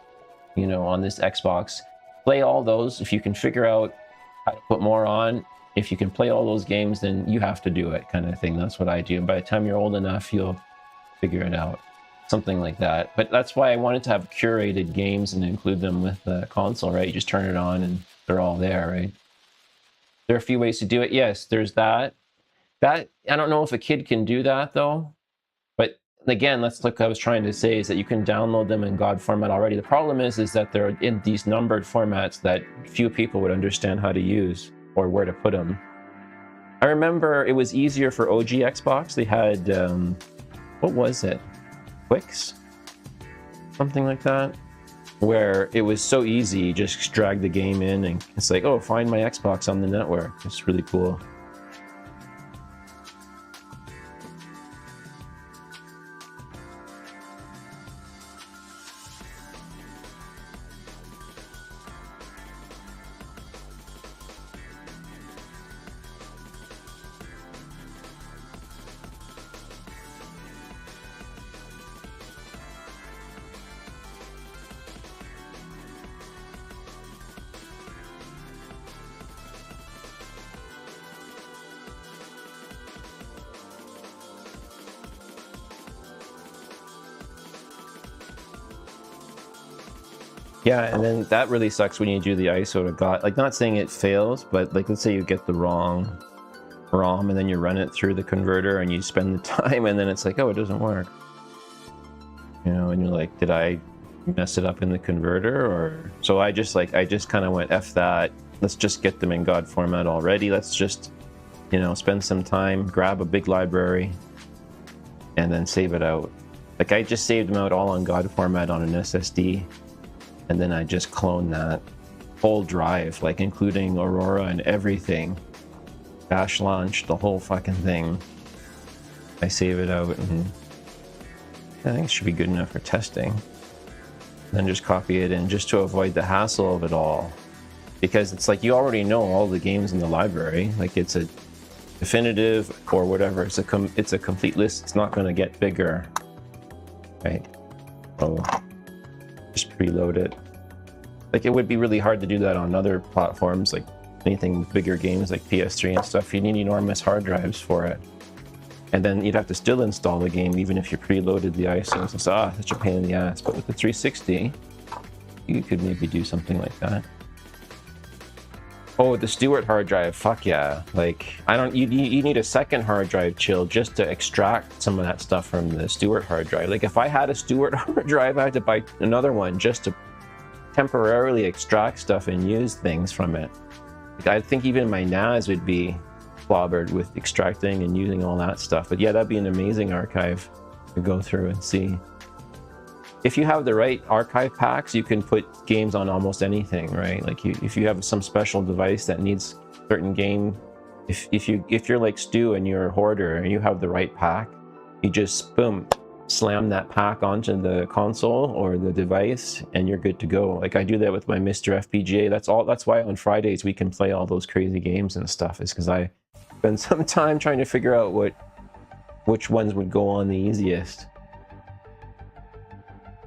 you know, on this Xbox. Play all those. If you can figure out how to put more on, if you can play all those games, then you have to do it, kind of thing. That's what I do. And by the time you're old enough, you'll figure it out. Something like that. But that's why I wanted to have curated games and include them with the console, right? You just turn it on and they're all there, right? There are a few ways to do it. Yes, there's that. I don't know if a kid can do that though. But again, that's like I was trying to say, is that you can download them in God format already. The problem is that they're in these numbered formats that few people would understand how to use or where to put them. I remember it was easier for OG Xbox. They had, what was it? JFIXX? Something like that. Where it was so easy, just drag the game in and it's like, oh, find my Xbox on the network. It's really cool. Yeah, and then that really sucks when you do the ISO to God. Like, not saying it fails, but like, let's say you get the wrong ROM and then you run it through the converter and you spend the time and then it's like, oh, it doesn't work. You know, and you're like, did I mess it up in the converter? Or so I just kind of went, F that. Let's just get them in God format already. Let's just, you know, spend some time, grab a big library, and then save it out. Like, I just saved them out all on God format on an SSD. And then I just clone that whole drive, like including Aurora and everything. Bash launch, the whole fucking thing. I save it out and I think it should be good enough for testing. Then just copy it in just to avoid the hassle of it all. Because it's like you already know all the games in the library. Like it's a definitive or whatever. It's a complete list. It's not going to get bigger. Right? Oh. Just preload it. Like, it would be really hard to do that on other platforms, like anything with bigger games like PS3 and stuff. You need enormous hard drives for it. And then you'd have to still install the game even if you preloaded the ISO. So it's such a pain in the ass. But with the 360, you could maybe do something like that. Oh, the Stewart hard drive, fuck yeah. Like, you need a second hard drive, chill, just to extract some of that stuff from the Stewart hard drive. Like, if I had a Stewart hard drive, I had to buy another one just to temporarily extract stuff and use things from it. Like, I think even my NAS would be clobbered with extracting and using all that stuff. But yeah, that'd be an amazing archive to go through and see. If you have the right archive packs, you can put games on almost anything, right? Like if you have some special device that needs certain game, if you're like Stu and you're a hoarder and you have the right pack, you just boom, slam that pack onto the console or the device and you're good to go. Like I do that with my Mr. FPGA. That's why on Fridays we can play all those crazy games and stuff, is because I spend some time trying to figure out which ones would go on the easiest.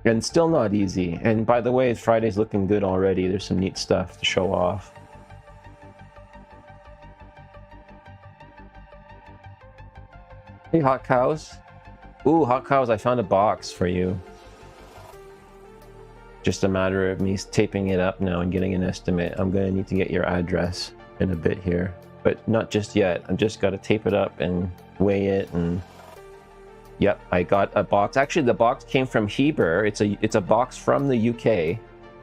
And still not easy. And by the way, Friday's looking good already. There's some neat stuff to show off. Hey, Hotcows. Ooh, Hotcows, I found a box for you. Just a matter of me taping it up now and getting an estimate. I'm gonna need to get your address in a bit here, but not just yet. I've just got to tape it up and weigh it and... Yep, I got a box. Actually, the box came from Heber. It's a box from the UK.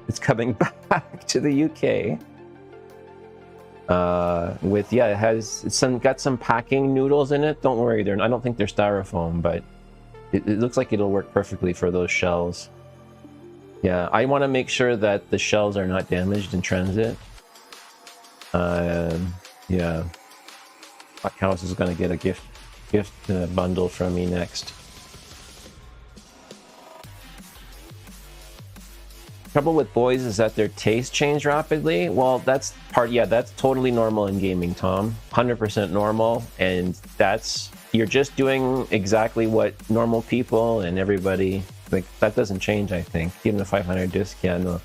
It's coming back to the UK. It got some packing noodles in it. Don't worry, I don't think they're styrofoam, but it looks like it'll work perfectly for those shells. Yeah, I want to make sure that the shells are not damaged in transit. Yeah. Hotcows is gonna get a gift bundle from me next. Trouble with boys is that their tastes change rapidly. Well, that's totally normal in gaming, Tom. 100% normal, and you're just doing exactly what normal people and everybody, like, that doesn't change, I think. Even the 500 disc, yeah, no.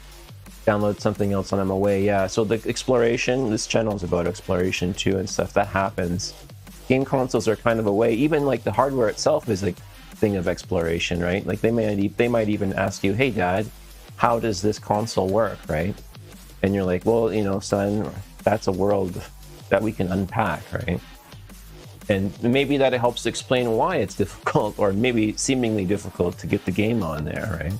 Download something else on I'm away, yeah. So the exploration, this channel is about exploration too and stuff, that happens. Game consoles are kind of a way, even like the hardware itself is a thing of exploration, right? Like they might even ask you, hey dad, how does this console work, right? And you're like, well, you know, son, that's a world that we can unpack, right? And maybe that helps explain why it's difficult, or maybe seemingly difficult, to get the game on there, right?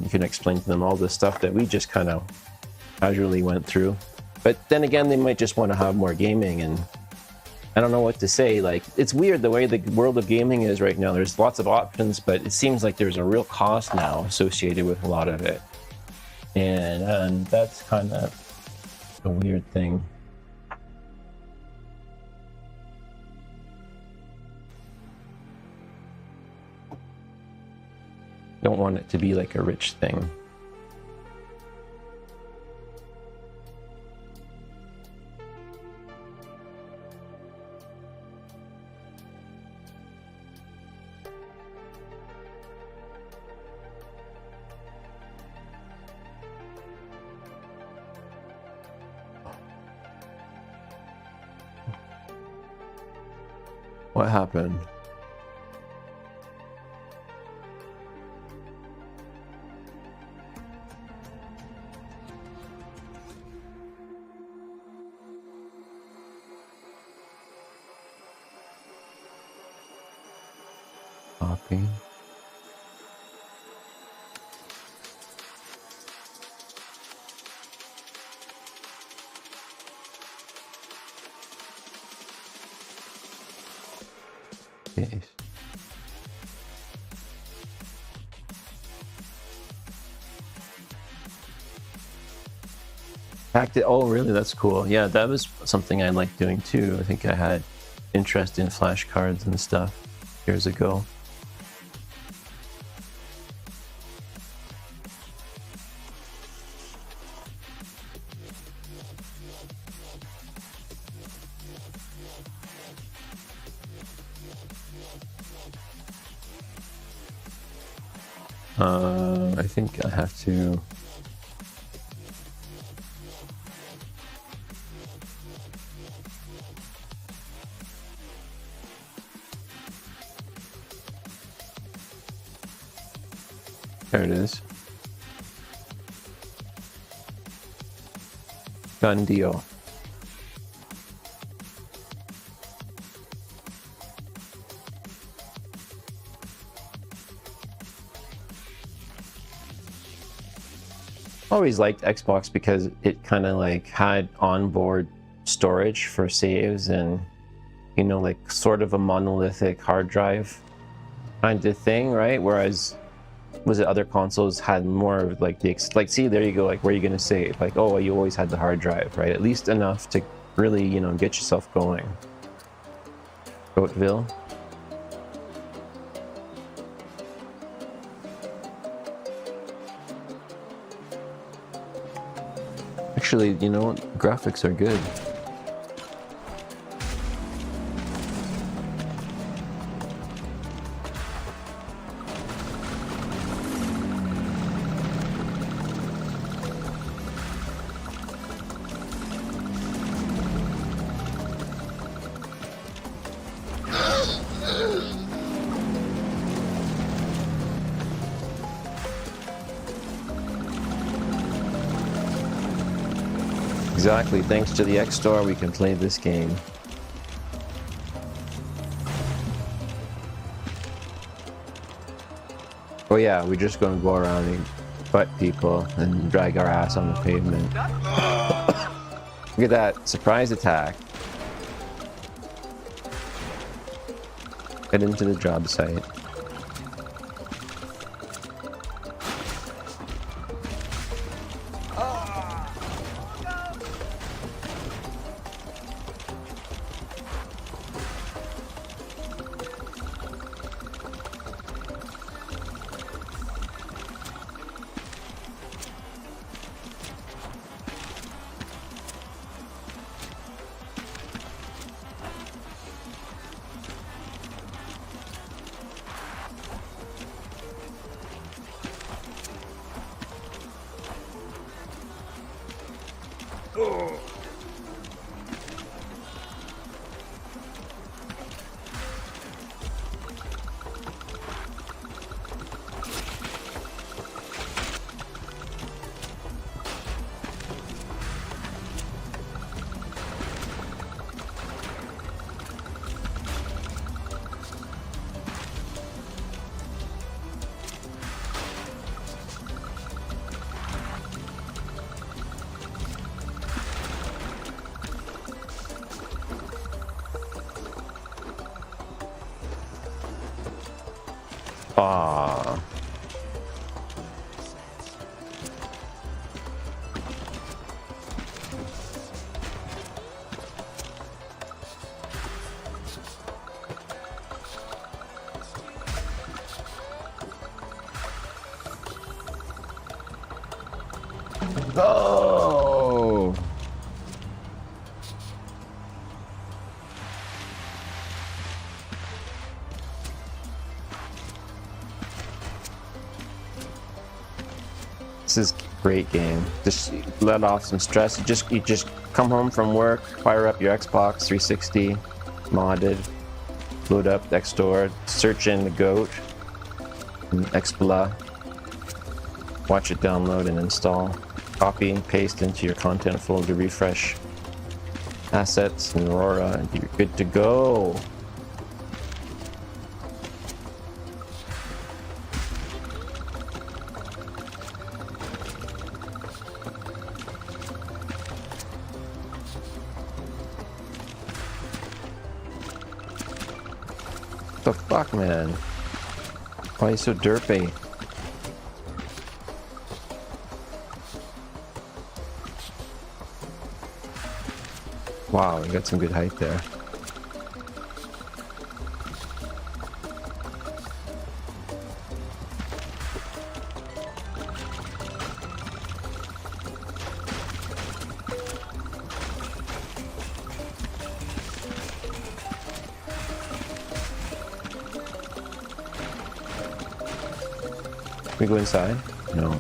You can explain to them all the stuff that we just kind of casually went through. But then again, they might just want to have more gaming, and I don't know what to say. Like, it's weird the way the world of gaming is right now. There's lots of options, but it seems like there's a real cost now associated with a lot of it. And that's kind of a weird thing. Don't want it to be like a rich thing. What happened? Copy. Yes. Hacked it. Oh, really? That's cool. Yeah, that was something I liked doing too. I think I had interest in flashcards and stuff years ago. I think I have to. There it is. Done deal. Always liked Xbox because it kind of like had onboard storage for saves and, you know, like sort of a monolithic hard drive kind of thing, right? Whereas was it other consoles had more of like see, there you go, like where are you gonna save? Like, oh, you always had the hard drive, right? At least enough to really, you know, get yourself going. Goatville. Actually, you know, graphics are good. Exactly, thanks to the X Store, we can play this game. Oh yeah, we're just gonna go around and butt people and drag our ass on the pavement. Look at that, surprise attack. Get into the job site. Ah. Go! This is a great game. Just let off some stress. You just come home from work, fire up your Xbox 360, modded, load up Xstore, search in the goat, Xbla, watch it download and install, copy and paste into your content folder, refresh assets and Aurora, and you're good to go. The fuck, man? Why are you so derpy? Wow, you got some good height there. Can we go inside? No.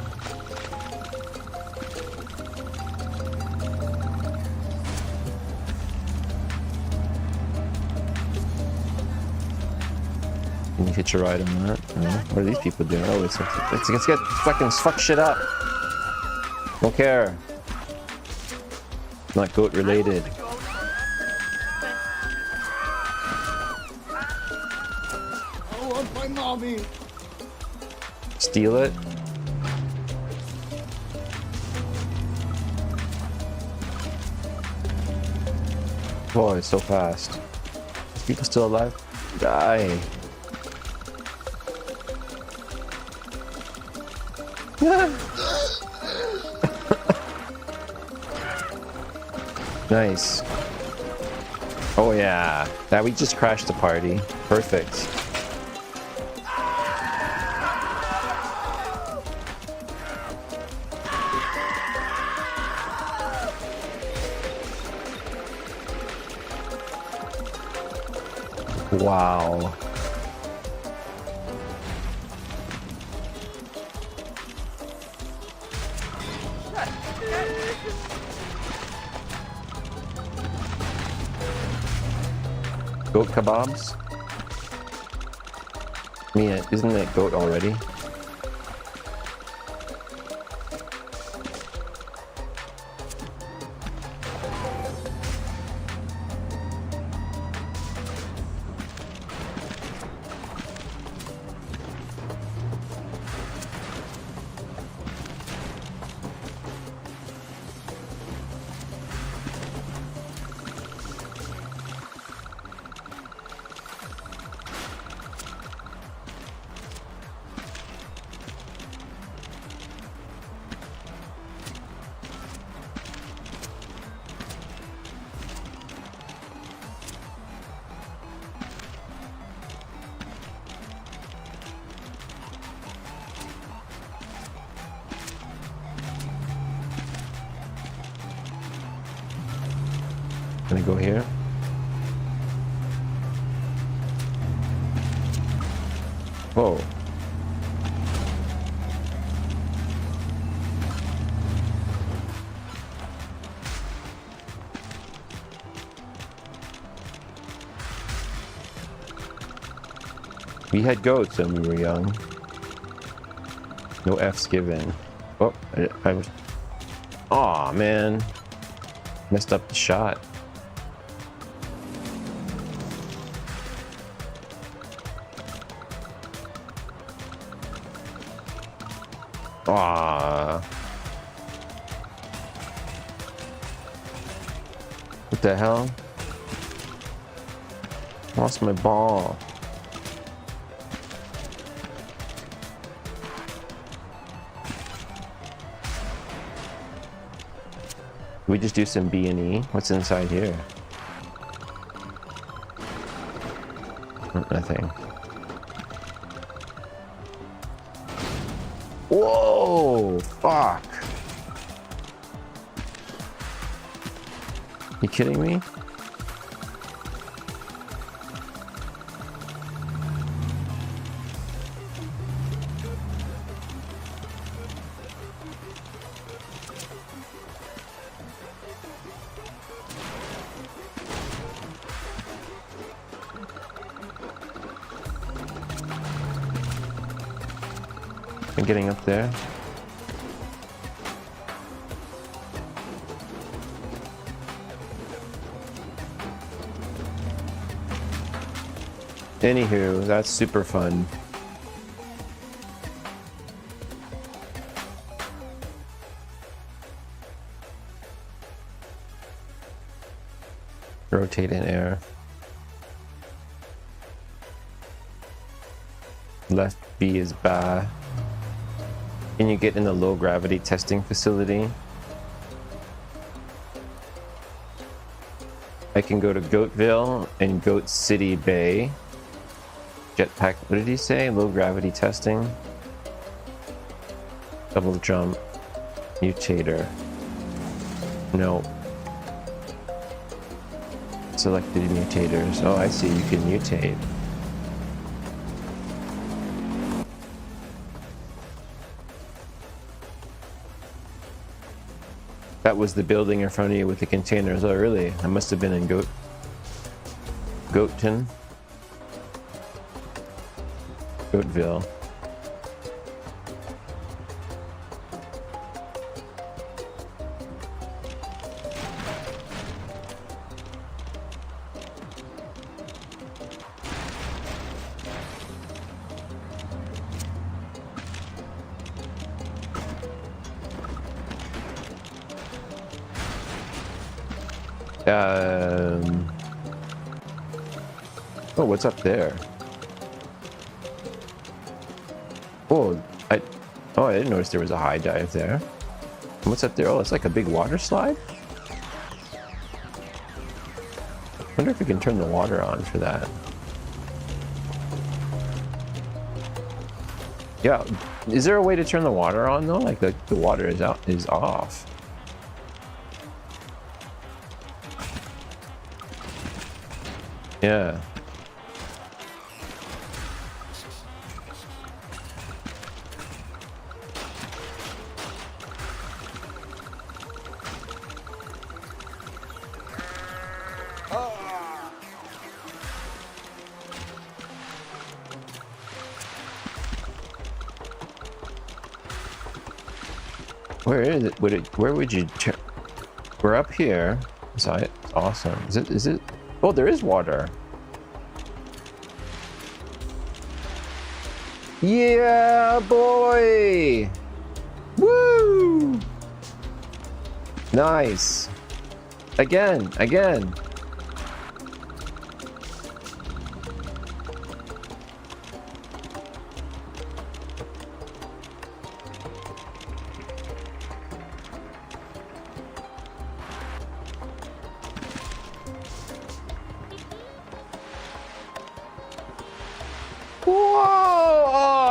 Can you hitch a ride on that? No. What are these people doing? Oh, let's get fucking fuck shit up. Don't care. Not goat related. I want my mommy. Steal it. Oh, it's so fast. Is people still alive? Die. Nice. Oh yeah. That we just crashed the party. Perfect. Wow. Goat kebabs? Mia, isn't it goat already? Can I go here? Whoa. We had goats when we were young. No F's given. Oh, I was... Aw, man. Messed up the shot. Aw. What the hell? Lost my ball. We just do some B&E. What's inside here? Nothing. Whoa! Fuck! You kidding me? I'm getting up there. Anywho, that's super fun. Rotate in air. Left B is ba. Can you get in the low gravity testing facility? I can go to Goatville and Goat City Bay. Jetpack, what did he say? Low gravity testing. Double jump. Mutator. No. Selected mutators. Oh, I see, you can mutate. That was the building in front of you with the containers. Oh, really? I must have been in Goatville. Oh, what's up there? Oh, I didn't notice there was a high dive there. What's up there? Oh, it's like a big water slide? Wonder if we can turn the water on for that. Yeah, is there a way to turn the water on though? Like the water is off. Yeah. Where is it? Where would you we're up here. It's awesome. Is it? Oh, there is water. Yeah, boy! Woo! Nice. Again.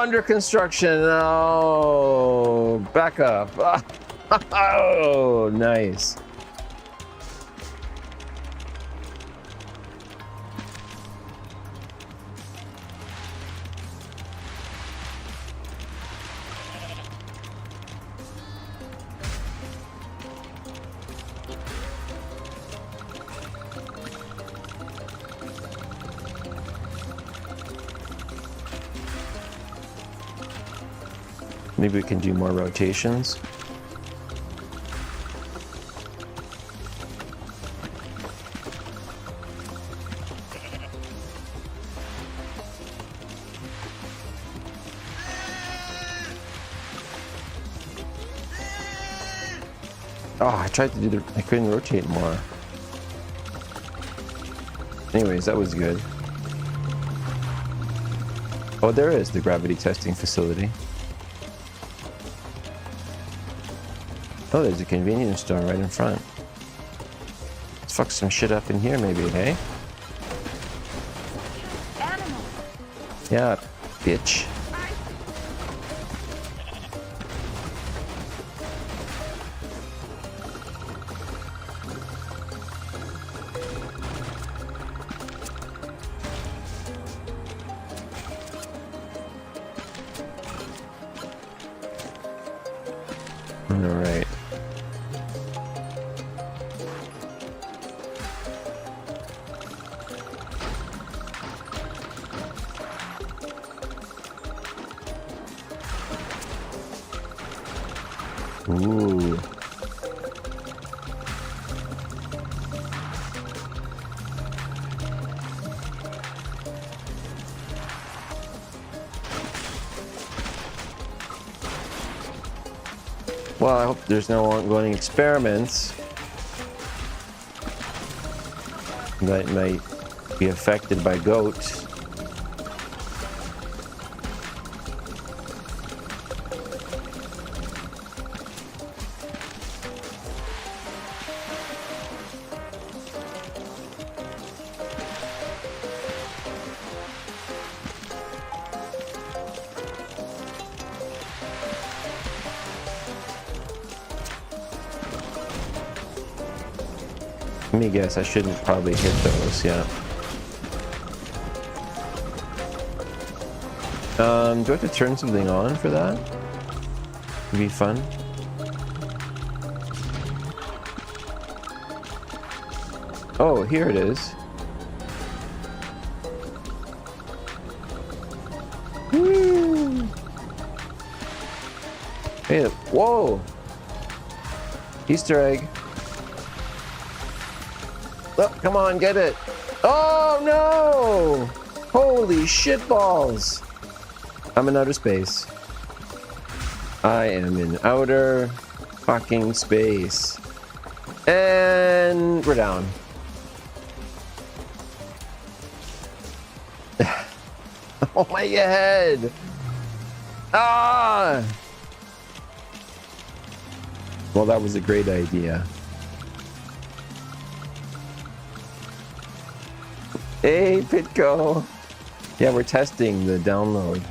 Under construction. Oh, back up. Oh, nice. Maybe we can do more rotations. Oh, I tried to do the... I couldn't rotate more. Anyways, that was good. Oh, there is the gravity testing facility. Oh, there's a convenience store right in front. Let's fuck some shit up in here maybe, hey? Animal. Yeah, bitch. Alright. Ooh. Well, I hope there's no ongoing experiments that might be affected by goats. Let me guess, I shouldn't probably hit those, yeah. Do I have to turn something on for that? Would be fun. Oh, here it is. Woo! Hey, whoa! Easter egg. Oh, come on, get it. Oh, no! Holy shit balls. I'm in outer space. I am in outer fucking space. And we're down. Oh, my head. Ah! Well, that was a great idea. Hey, PITCO. Yeah, we're testing the download.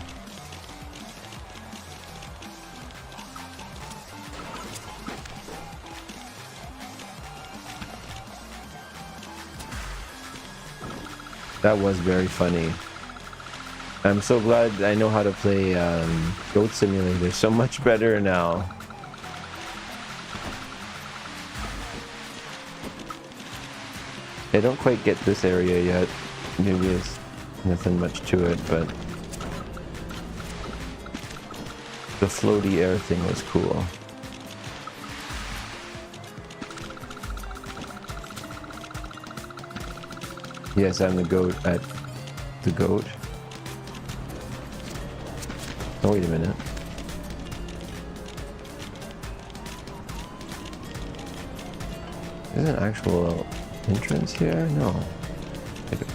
That was very funny. I'm so glad I know how to play Goat Simulator so much better now. I don't quite get this area yet. Maybe there's nothing much to it, but the floaty air thing was cool. Yes, I'm the goat at the goat. Oh, wait a minute. Is there an actual entrance here? No. Like a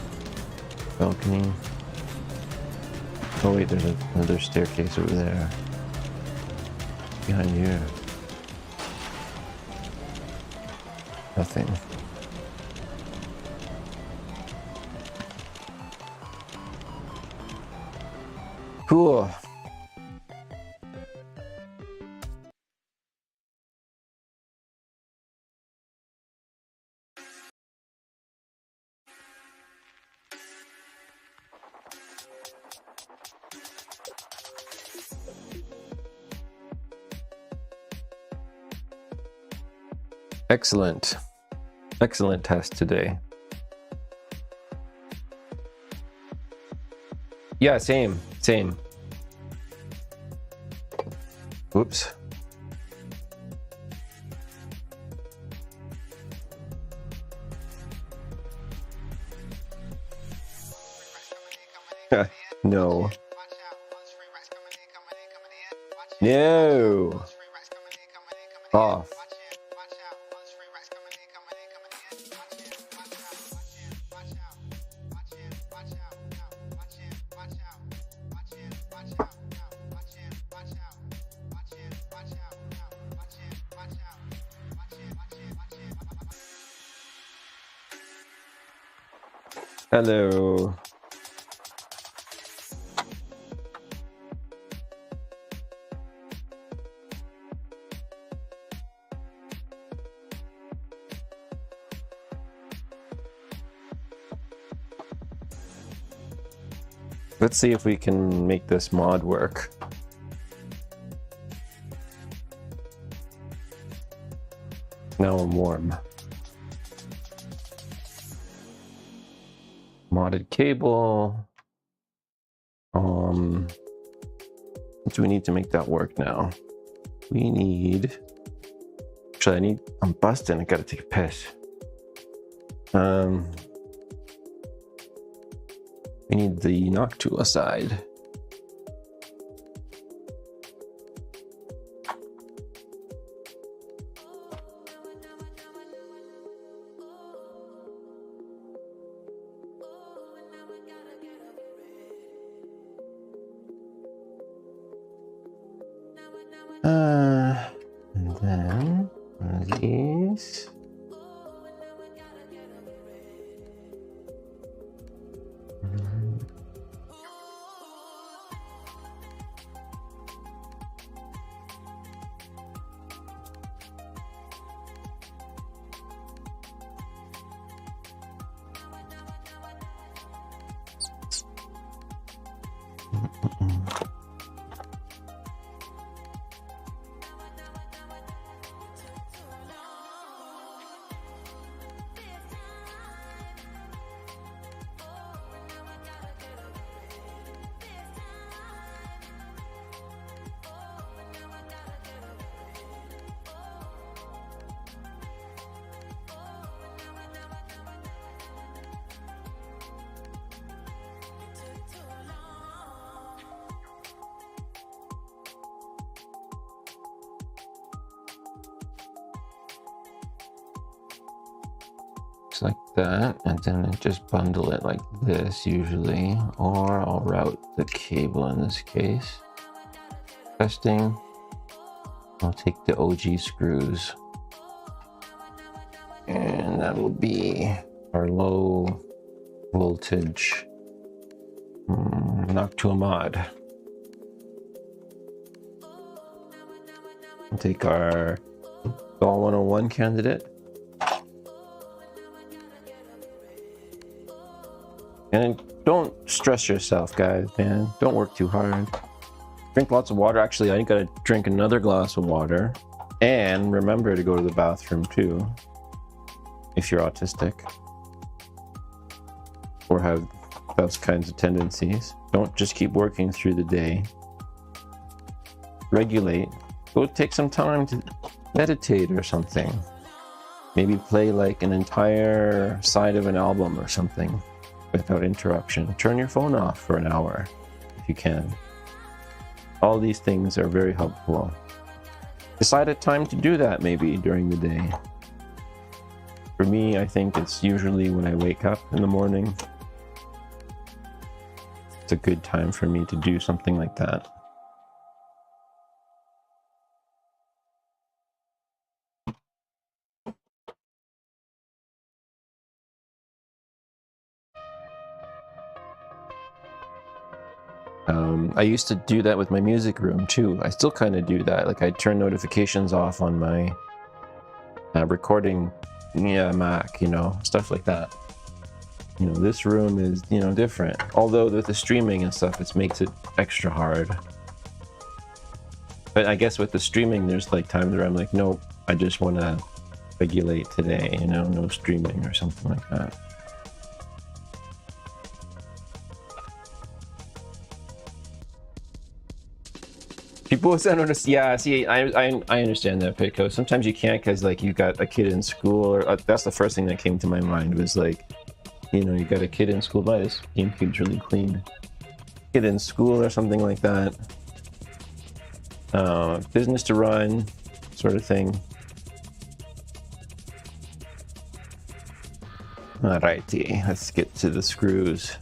balcony. Oh wait, there's another staircase over there. Behind you. Nothing. Cool. Excellent. Excellent test today. Yeah, same. Whoops. No. No. Off. Hello. Let's see if we can make this mod work. Now I'm warm. Modded cable. What do we need to make that work now? We need... Actually, I'm busting. I gotta take a piss. We need the knock tool aside. And then one of these. Like that, and then I just bundle it like this usually, or I'll route the cable in this case. Testing. I'll take the OG screws, and that will be our low voltage knock to a mod. I'll take our Doll 101 candidate. And don't stress yourself, guys, man. Don't work too hard. Drink lots of water. Actually, I gotta drink another glass of water. And remember to go to the bathroom too, if you're autistic or have those kinds of tendencies. Don't just keep working through the day. Regulate. Go take some time to meditate or something. Maybe play like an entire side of an album or something without interruption. Turn your phone off for an hour if you can. All these things are very helpful. Decide a time to do that maybe during the day. For me, I think it's usually when I wake up in the morning. It's a good time for me to do something like that. I used to do that with my music room too. I still kind of do that. Like I turn notifications off on my recording Mac, you know, stuff like that. You know, this room is, you know, different. Although with the streaming and stuff, it makes it extra hard. But I guess with the streaming, there's like times where I'm like, nope, I just want to regulate today, you know, no streaming or something like that. People don't understand. Yeah, see, I understand that, PITCO. Sometimes you can't because like you got a kid in school, or that's the first thing that came to my mind was like, you know, you got a kid in school. Why this GameCube's really clean. Kid in school or something like that. Business to run, sort of thing. Alrighty, let's get to the screws.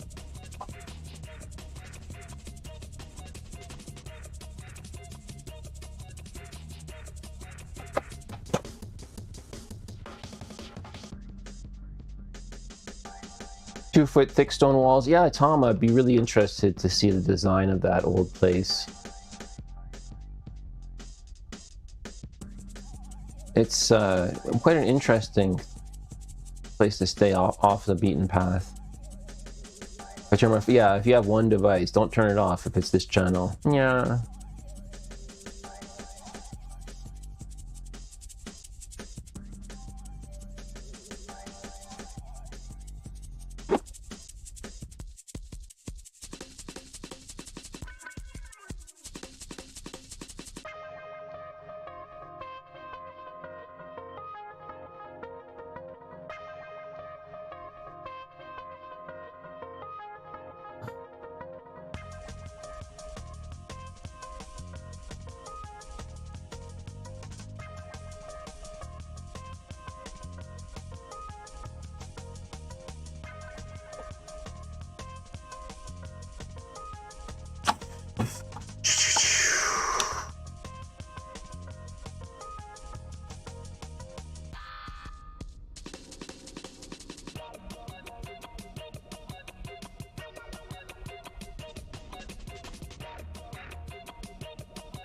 Two-foot thick stone walls. Yeah, Tom, I'd be really interested to see the design of that old place. It's quite an interesting place to stay off the beaten path. But remember, yeah, if you have one device, don't turn it off if it's this channel. Yeah.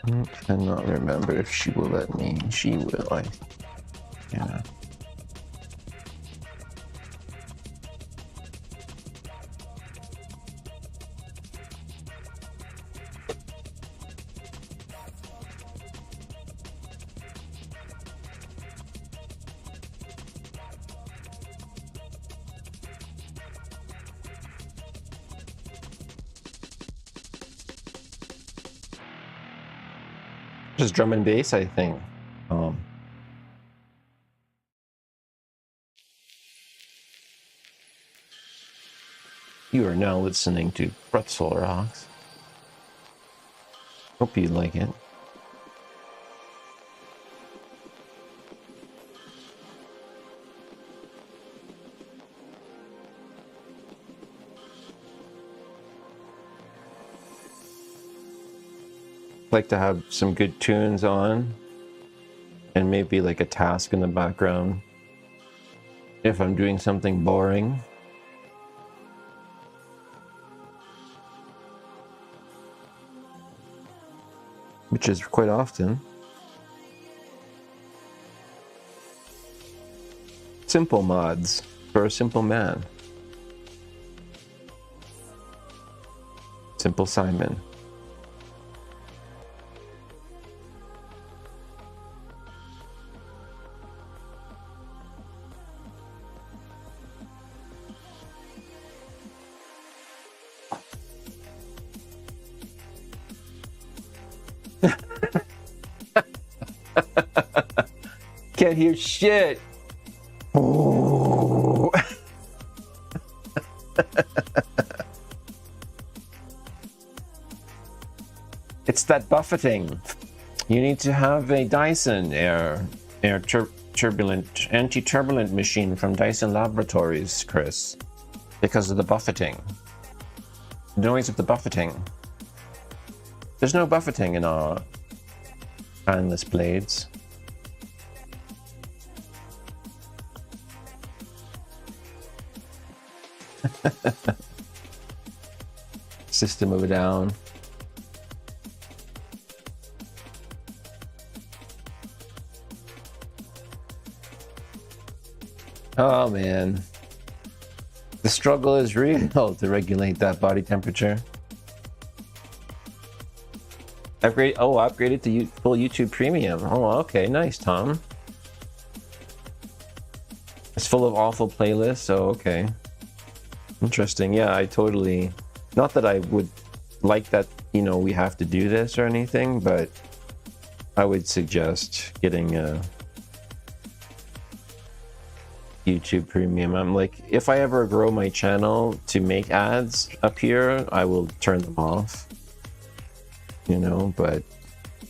I cannot remember if she will let me. She will, yeah. Just drum and bass, I think. You are now listening to Pretzel Rocks. Hope you like it. Like to have some good tunes on and maybe like a task in the background if I'm doing something boring. Which is quite often. Simple mods for a simple man. Simple Simon. Can't hear shit. Oh. It's that buffeting. You need to have a Dyson anti-turbulent machine from Dyson Laboratories, Chris, because of the buffeting. The noise of the buffeting. There's no buffeting in our fanless blades. System of a Down. Oh man, the struggle is real to regulate that body temperature. Upgraded to full YouTube Premium. Oh, okay, nice, Tom. It's full of awful playlists. Oh, okay. Interesting. Yeah, I totally. Not that I would like that you know, we have to do this or anything, but I would suggest getting a YouTube Premium. I'm like, if I ever grow my channel to make ads appear, I will turn them off, you know, but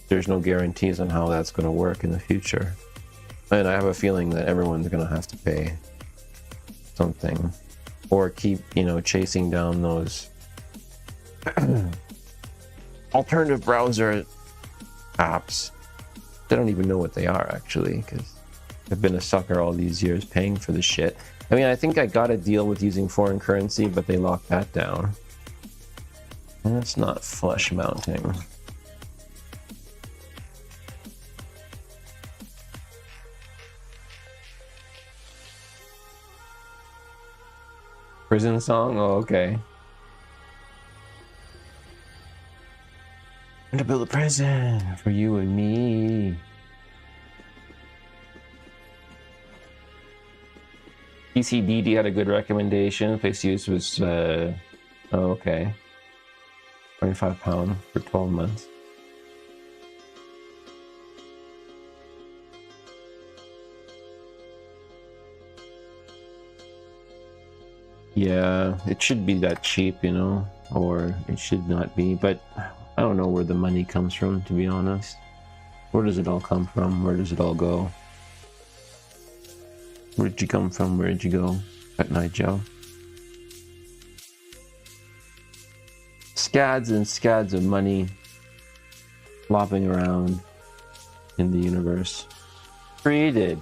there's no guarantees on how that's going to work in the future. And I have a feeling that everyone's going to have to pay something or keep, you know, chasing down those alternative browser apps. I don't even know what they are, actually, because I've been a sucker all these years paying for this shit. I mean, I think I got a deal with using foreign currency, but they locked that down. And it's not flush mounting. Prison song? Oh, okay. I'm gonna build a prison for you and me. PCDD had a good recommendation. Place use was, oh, okay. £25 for 12 months. Yeah, it should be that cheap, you know, or it should not be, but I don't know where the money comes from, to be honest. Where does it all come from? Where does it all go? Where did you come from? Where did you go? At night, Joe. Scads and scads of money flopping around in the universe. Created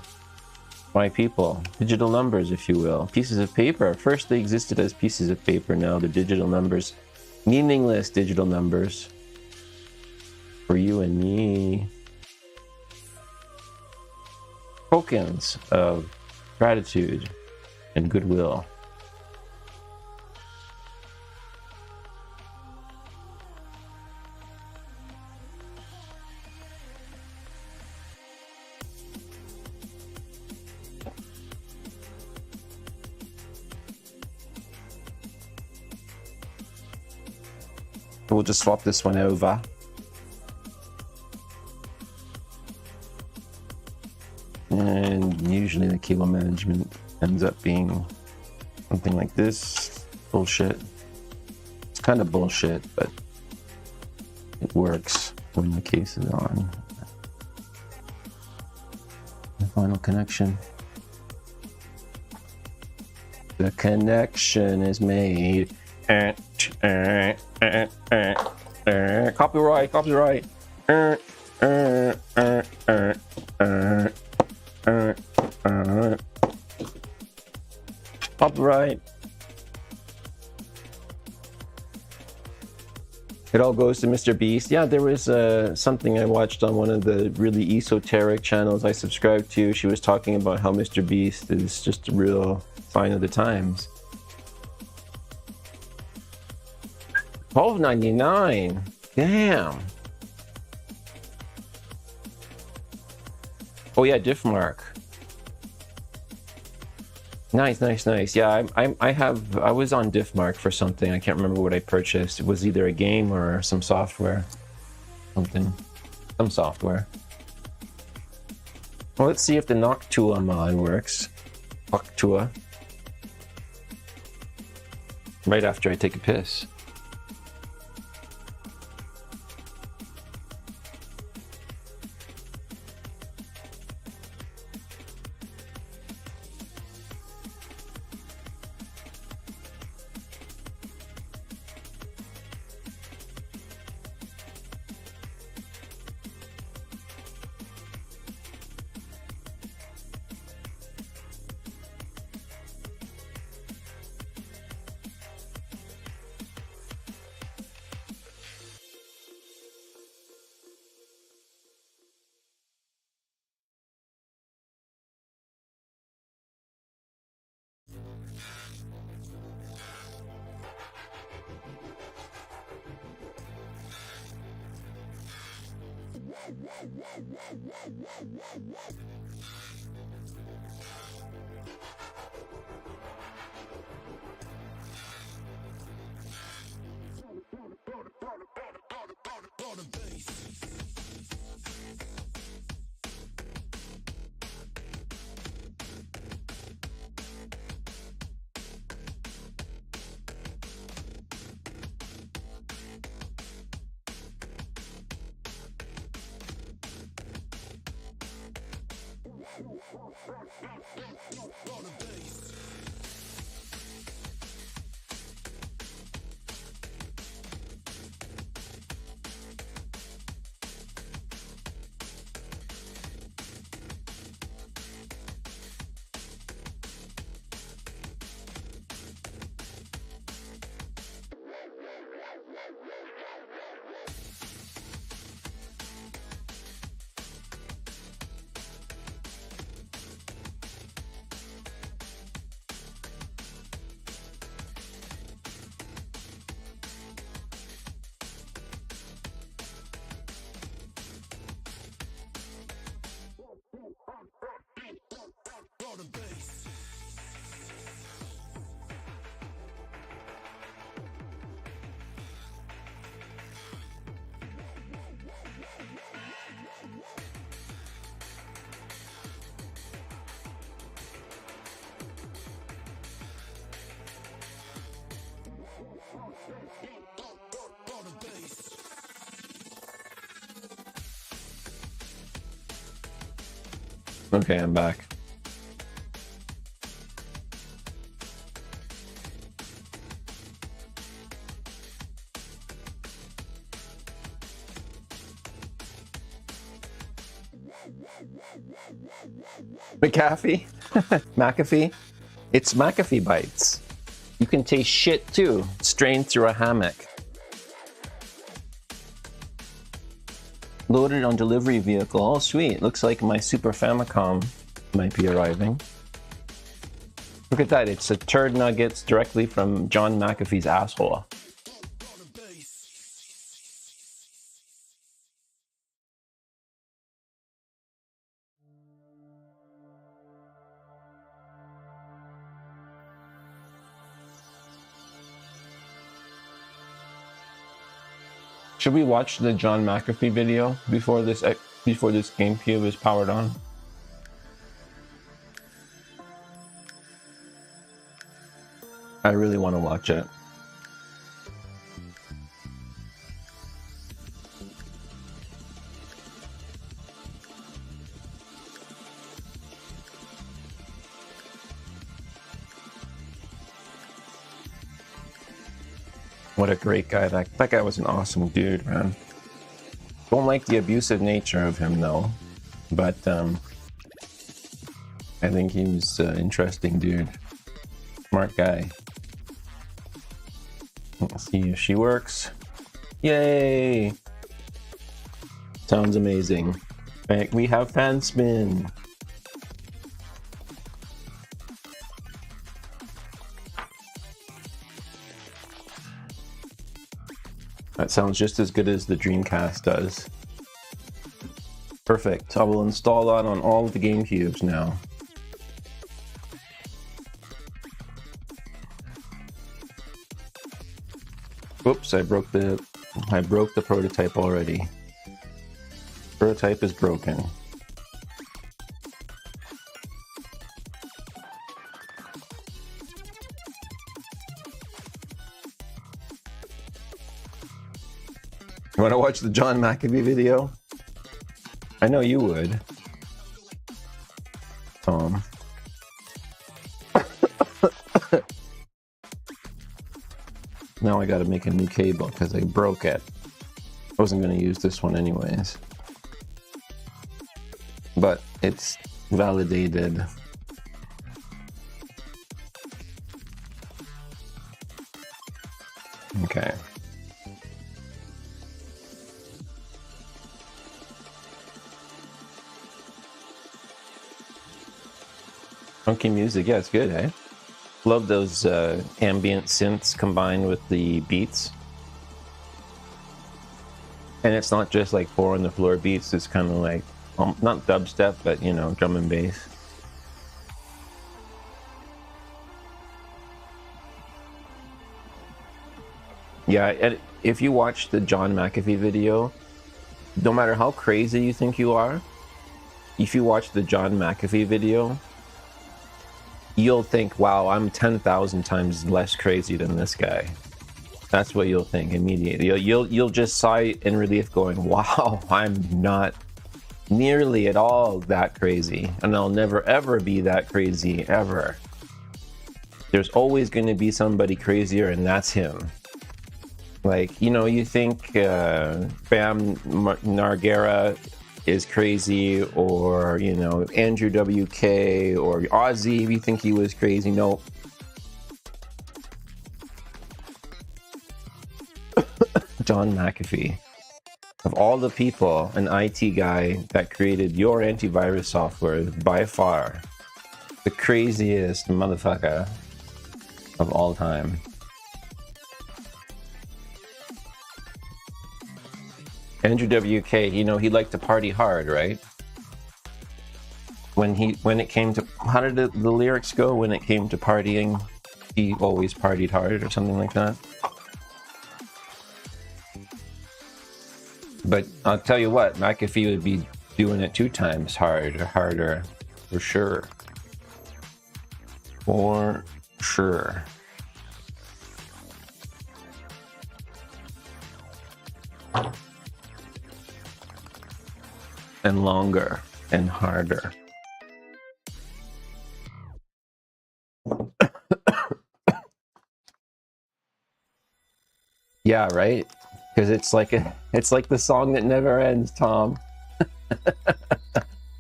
by people. Digital numbers, if you will. Pieces of paper. First they existed as pieces of paper. Now they're digital numbers. Meaningless digital numbers. For you and me. Tokens of gratitude and goodwill. We'll just swap this one over. And usually the cable management ends up being something like this. Bullshit. It's kind of bullshit, but it works when the case is on. The final connection. The connection is made. Copyright, copyright. Copyright. It all goes to Mr. Beast. Yeah, there was something I watched on one of the really esoteric channels I subscribe to. She was talking about how Mr. Beast is just a real sign of the times. $12.99. Damn. Oh yeah, Diffmark. Nice, nice, nice. Yeah, I was on Diffmark for something. I can't remember what I purchased. It was either a game or some software. Something. Some software. Well, let's see if the Noctua mod works. Noctua. Right after I take a piss. Okay, I'm back. McAfee? McAfee? It's McAfee bites. You can taste shit too, strained through a hammock. Loaded on delivery vehicle. Oh, sweet. Looks like my Super Famicom might be arriving. Look at that. It's a turd nuggets directly from John McAfee's asshole. Should we watch the John McAfee video before this GameCube is powered on? I really want to watch it. What a great guy. That guy was an awesome dude, man. Don't like the abusive nature of him, though. But, I think he was an interesting dude. Smart guy. Let's see if she works. Yay! Sounds amazing. We have fan spin. That sounds just as good as the Dreamcast does. Perfect. I will install that on all of the GameCubes now. Whoops, I broke the prototype already. Prototype is broken. You want to watch the John McAfee video? I know you would, Tom. Now I gotta make a new cable because I broke it. I wasn't gonna use this one anyways. But it's validated. Okay. Funky music, yeah, it's good, eh? Love those ambient synths combined with the beats. And it's not just like 4 on the floor beats, it's kind of like, not dubstep, but you know, drum and bass. Yeah, if you watch the John McAfee video, no matter how crazy you think you are, if you watch the John McAfee video, you'll think, wow, I'm 10,000 times less crazy than this guy. That's what you'll think immediately. You'll just sigh in relief going, wow, I'm not nearly at all that crazy, and I'll never ever be that crazy ever. There's always going to be somebody crazier, and that's him. Like, you know, you think Bam Margera is crazy, or, you know, Andrew WK or Ozzy, you think he was crazy. No. John McAfee. Of all the people, an IT guy that created your antivirus software is by far the craziest motherfucker of all time. Andrew WK, you know, he liked to party hard, right? When it came to, how did the lyrics go? When it came to partying, he always partied hard, or something like that. But I'll tell you what, McAfee would be doing it 2 times harder, for sure. For sure. And longer and harder. Yeah, right? Because it's like the song that never ends, Tom.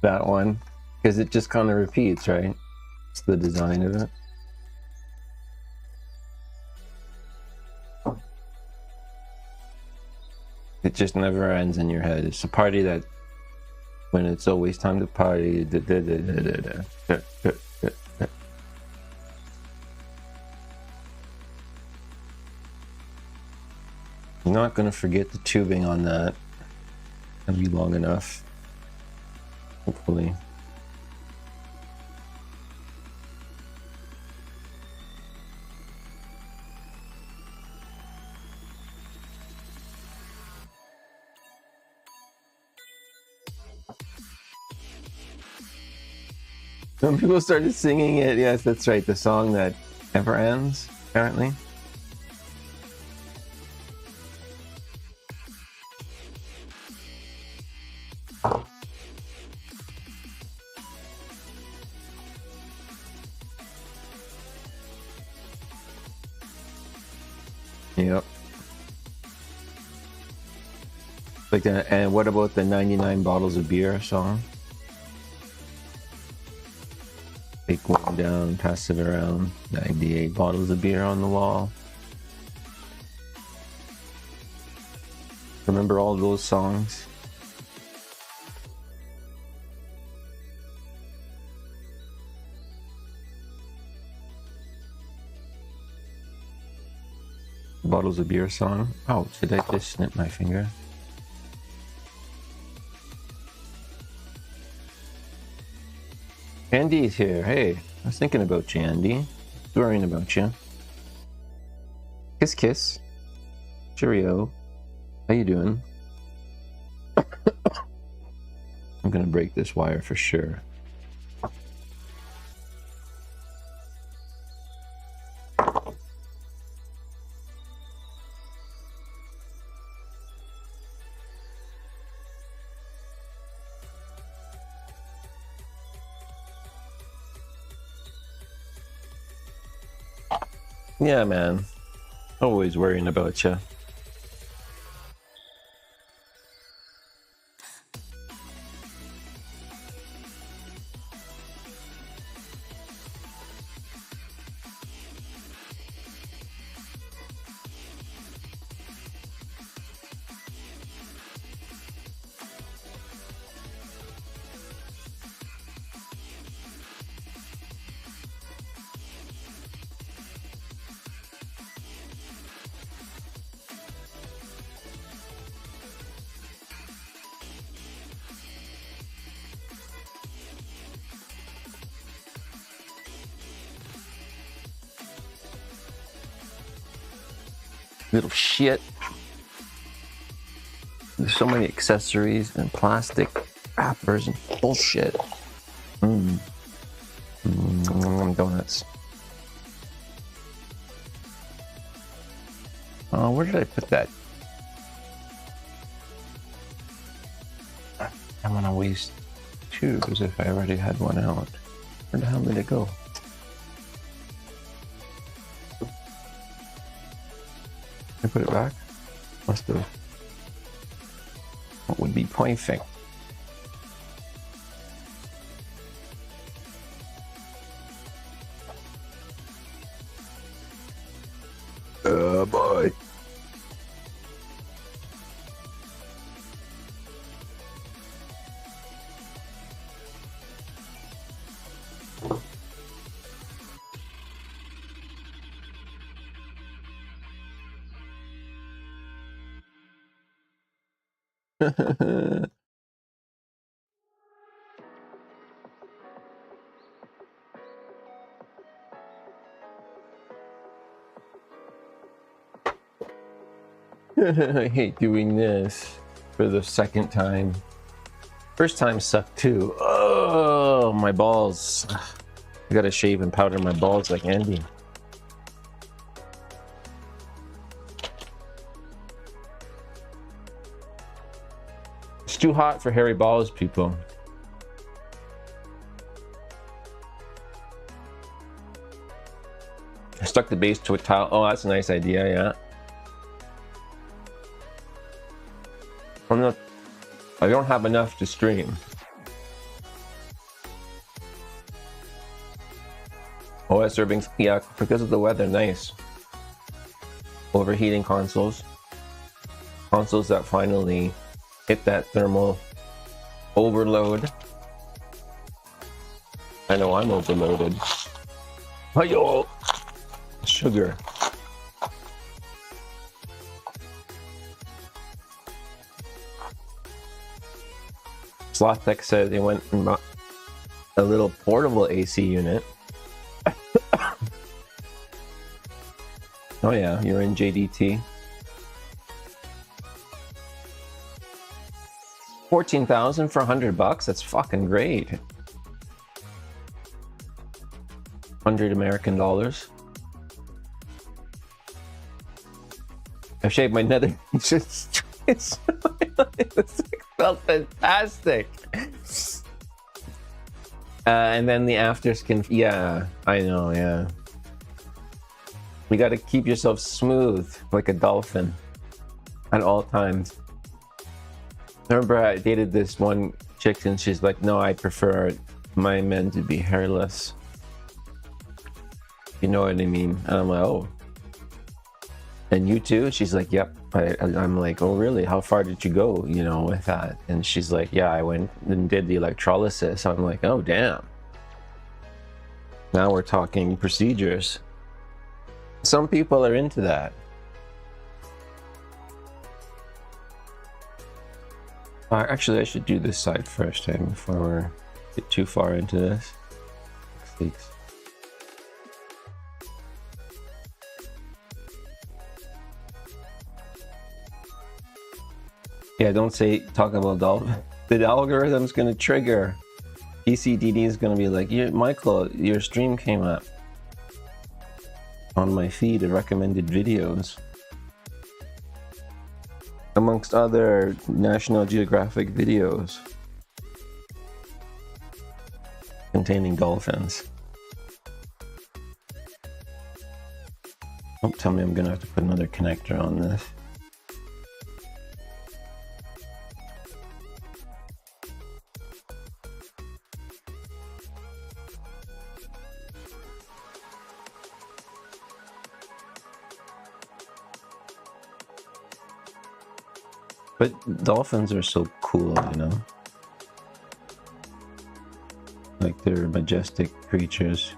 That one. Because it just kind of repeats, right? It's the design of it. It just never ends in your head. It's a party that, when it's always time to party. I'm not going to forget the tubing on that. It'll be long enough. Hopefully. Some people started singing it. Yes, that's right. The song that never ends, apparently. Yep. Like that. And what about the 99 bottles of beer song? Take one down, pass it around. 98 bottles of beer on the wall. Remember all those songs? Bottles of beer song. Oh, did I just snip my finger? Andy's here. Hey, I was thinking about you, Andy. Worrying about you. Kiss, kiss. Cheerio. How you doing? I'm gonna break this wire for sure. Yeah, man. Always worrying about you. Little shit. There's so many accessories and plastic wrappers and bullshit. Donuts. Oh, where did I put that? I'm gonna waste two as if I already had one out. Where the hell did it go? Can I put it back? Must have. What would be perfect? Boy. I hate doing this for the second time. First time sucked too. Oh, my balls. I gotta shave and powder my balls like Andy. It's too hot for hairy balls, people. I stuck the base to a tile. Oh, that's a nice idea, yeah. I don't have enough to stream. Oh, it's serving, yeah, because of the weather, nice. Overheating consoles. Consoles that finally hit that thermal overload. I know I'm overloaded. Hi-yo! Sugar. Sloth Tech said they went and bought a little portable AC unit. Oh yeah, you're in JDT. 14,000 for $100? That's fucking great. 100 American dollars. I've shaved my nether. It felt fantastic. And then the after skin. Yeah, I know, yeah. You gotta keep yourself smooth like a dolphin at all times. I remember I dated this one chick and she's like, no, I prefer my men to be hairless. You know what I mean? And I'm like, oh. And you too? She's like, yep. I'm like, oh really? How far did you go, you know, with that? And she's like, yeah, I went and did the electrolysis. I'm like, oh damn. Now we're talking procedures. Some people are into that. Actually, I should do this side first, before we get too far into this. Thanks. Yeah, don't talk about dolphin. The algorithm's gonna trigger. PCDD is gonna be like, Michael, your stream came up on my feed of recommended videos. Amongst other National Geographic videos containing dolphins. Don't tell me I'm gonna have to put another connector on this. But dolphins are so cool, you know? Like, they're majestic creatures.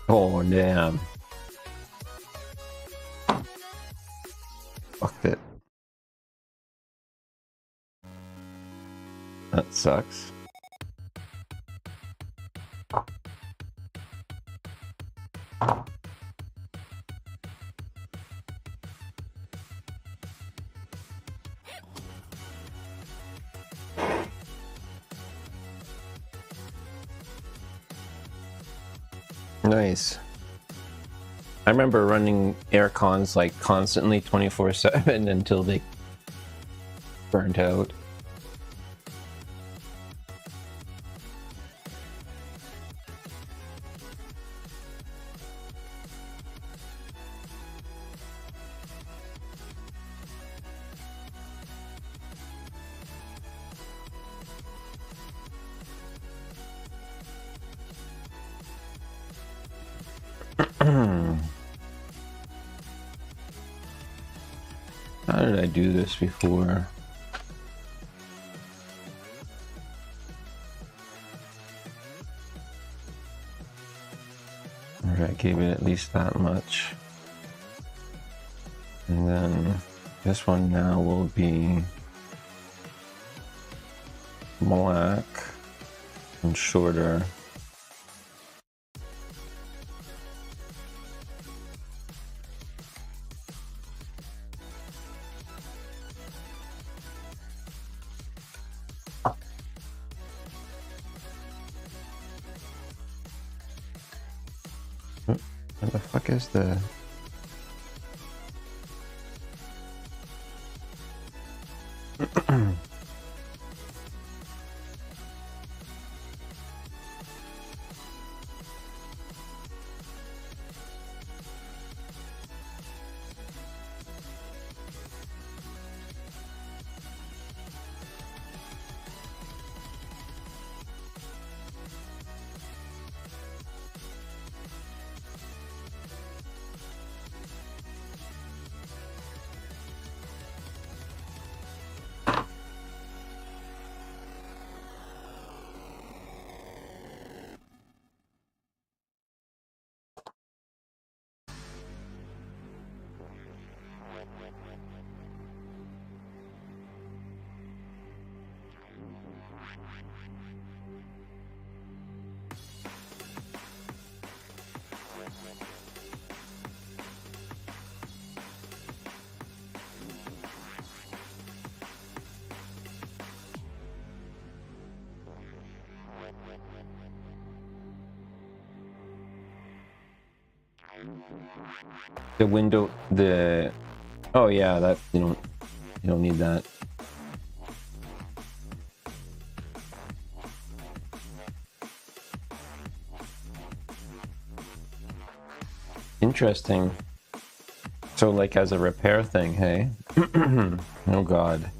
Oh, damn. Fucked it. That sucks. Nice. I remember running air cons like constantly 24/7 until they burnt out. How did I do this before? I gave it at least that much. And then this one now will be black and shorter. What the fuck is the... The window, the... Oh yeah, that, you don't need that. Interesting. So like as a repair thing, hey? Oh god.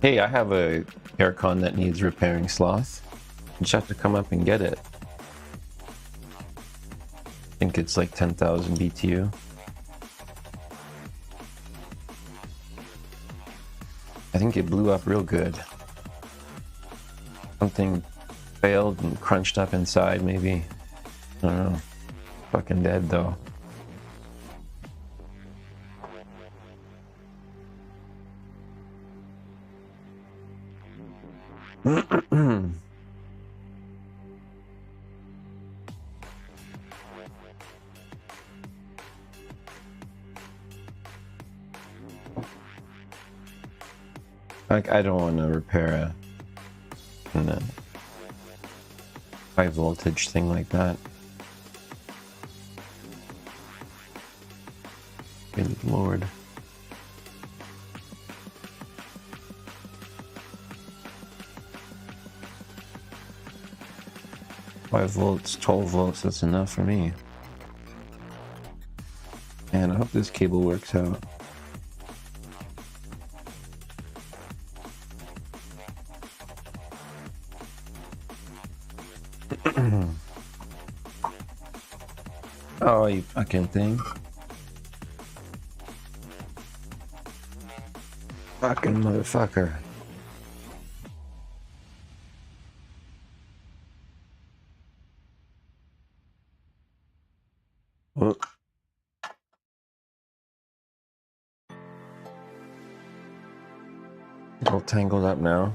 Hey, I have a aircon that needs repairing, Sloth. You just have to come up and get it. I think it's like 10,000 BTU. I think it blew up real good. Something failed and crunched up inside, maybe. I don't know. Fucking dead though. Like, I don't want to repair a high voltage thing like that. Good lord. Five volts, 12 volts, that's enough for me. And I hope this cable works out. Oh, you fucking thing. Fucking motherfucker. Oh. All tangled up now.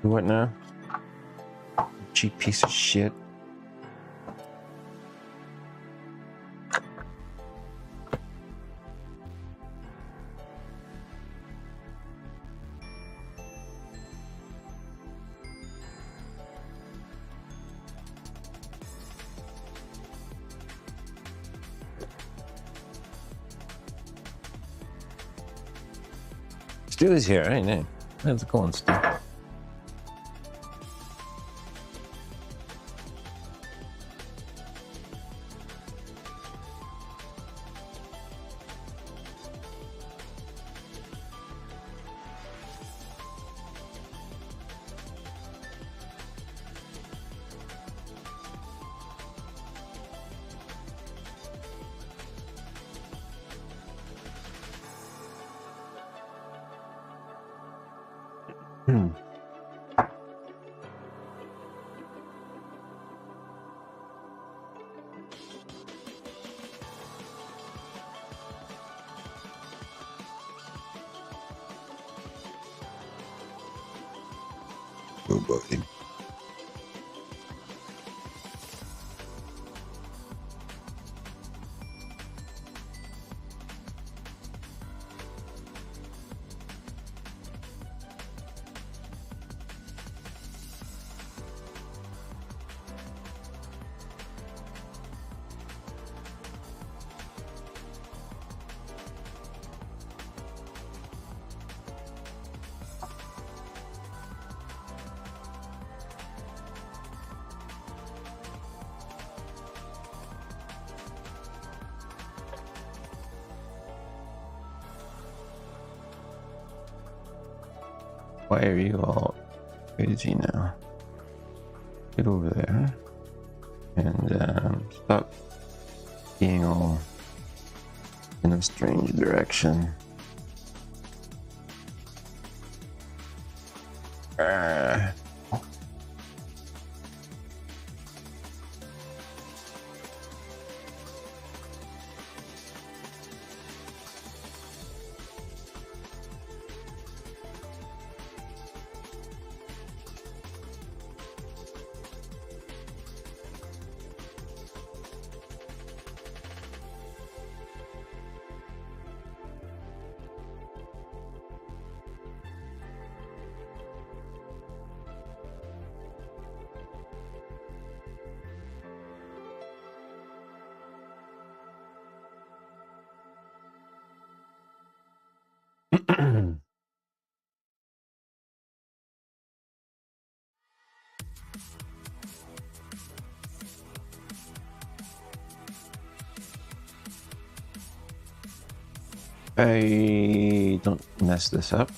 What now? Cheap piece of shit. Stu is here, ain't it? How's it going, Stu? Oh, buddy. Why are you all crazy now? Get over there and stop being all in a strange direction. I don't mess this up.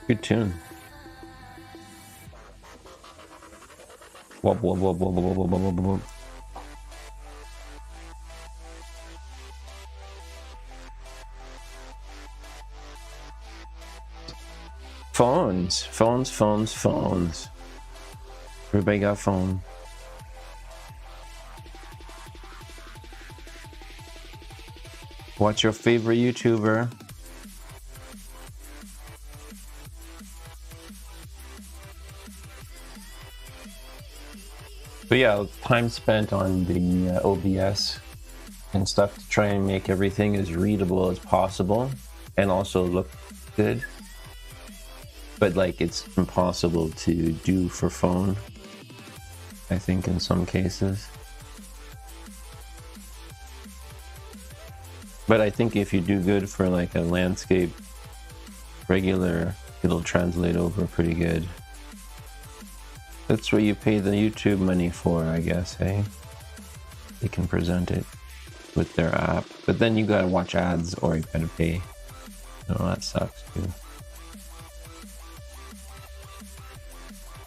Good tune. Wub, wub, wub, wub, wub, wub, wub, wub. Phones. Everybody got a phone. What's your favorite YouTuber? But yeah, time spent on the OBS and stuff to try and make everything as readable as possible and also look good. But like, it's impossible to do for phone, I think, in some cases. But I think if you do good for like a landscape regular, it'll translate over pretty good. That's what you pay the YouTube money for, I guess, hey? You can present it. with their app. But then you gotta watch ads or you gotta pay. So that sucks too.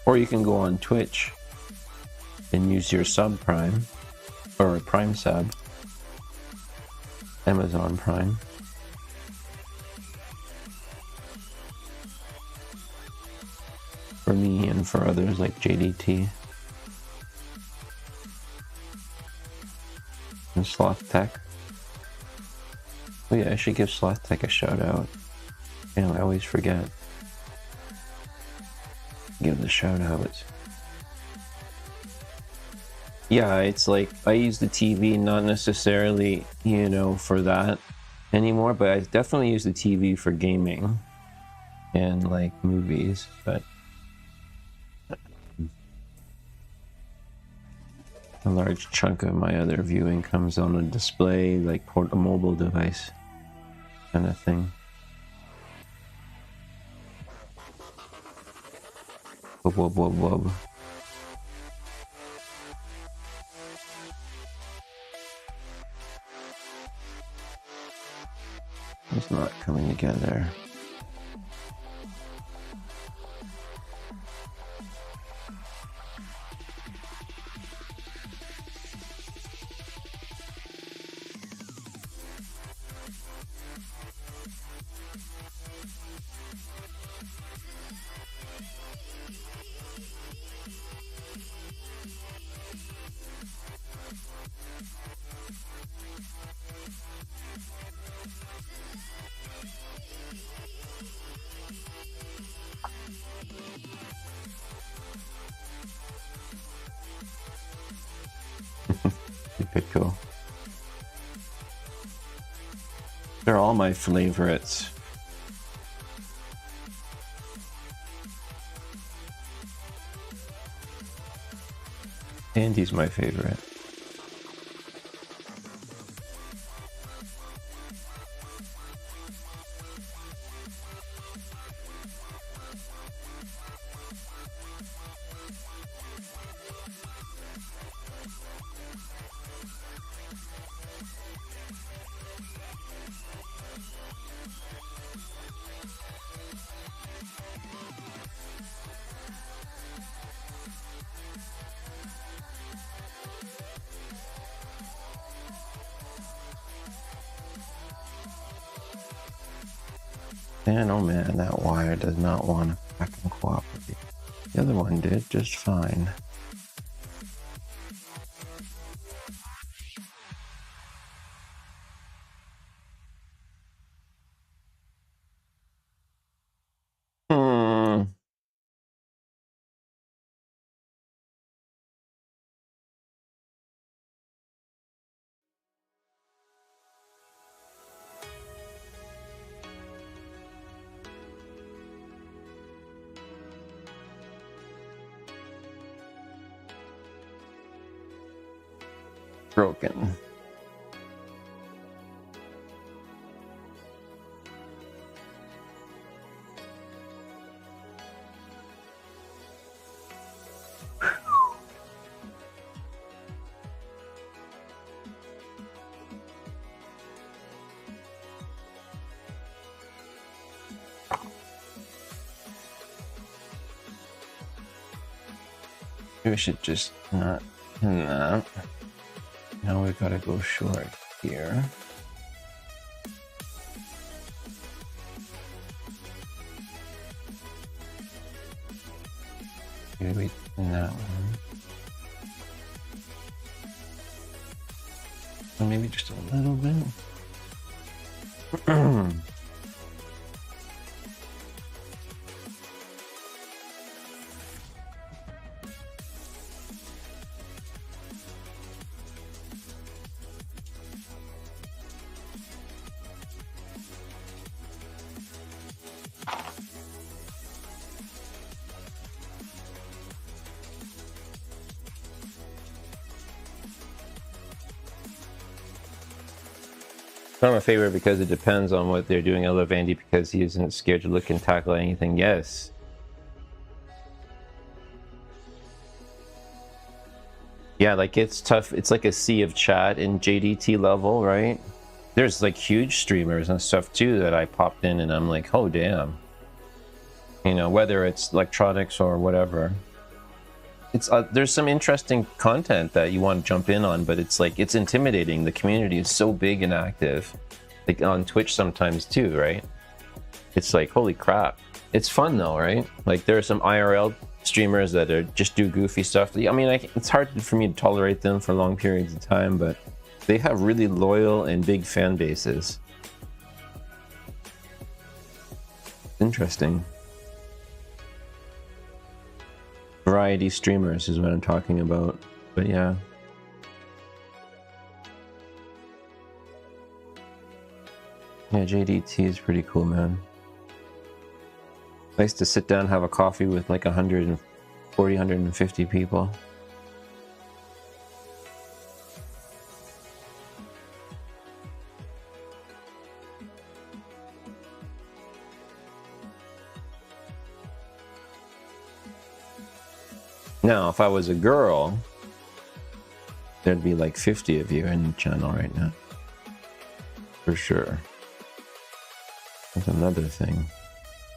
Or you can go on Twitch and use your sub Prime or Prime sub, Amazon Prime. For me and for others like JDT and Sloth Tech. Oh yeah, I should give Sloth Tech a shout out. You know, I always forget. Give the shout outs. Yeah, it's like I use the TV not necessarily, you know, for that anymore, but I definitely use the TV for gaming and like movies, but a large chunk of my other viewing comes on a display, like a mobile device kind of thing. Wub, wub, wub, wub. It's not coming together. PITCO. They're all my favorites. Andy's my favorite. Man, oh man, that wire does not want to fucking cooperate. The other one did just fine. Broken. We should just not that. Now we gotta go short here. Maybe in that one. Or maybe just a little bit. Not my favorite because it depends on what they're doing. I love Andy because he isn't scared to look and tackle anything. Yes. Yeah, like it's tough. It's like a sea of chat in JDT level, right? There's like huge streamers and stuff too that I popped in and I'm like, oh damn. You know, whether it's electronics or whatever. It's there's some interesting content that you want to jump in on, but it's like, it's intimidating. The community is so big and active. Like on Twitch sometimes too, right? It's like, holy crap. It's fun though, right? Like there are some IRL streamers that are just do goofy stuff. I mean, it's hard for me to tolerate them for long periods of time, but they have really loyal and big fan bases. Interesting. Variety streamers is what I'm talking about, but yeah. Yeah, JDT is pretty cool, man. Nice to sit down and have a coffee with like 140, 150 people. Now, if I was a girl, there'd be like 50 of you in the channel right now. For sure. That's another thing.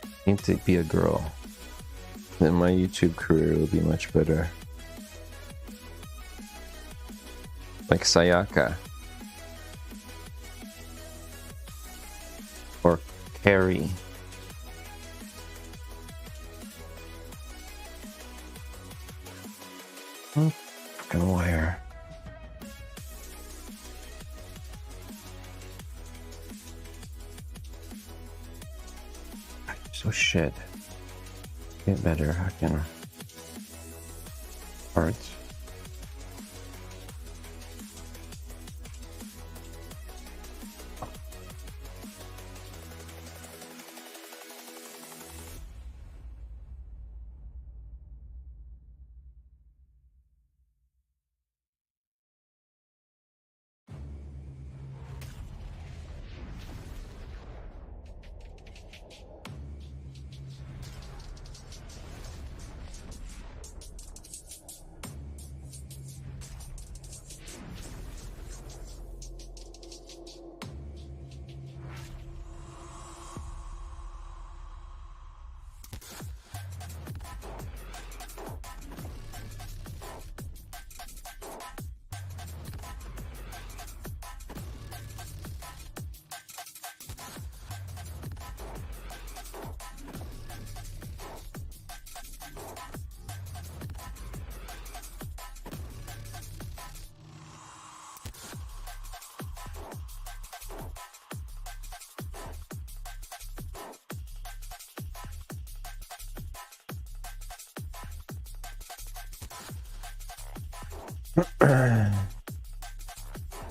I need to be a girl. Then my YouTube career will be much better. Like Sayaka. Or Carrie. Fucking wire. So shit. Get better fucking parts.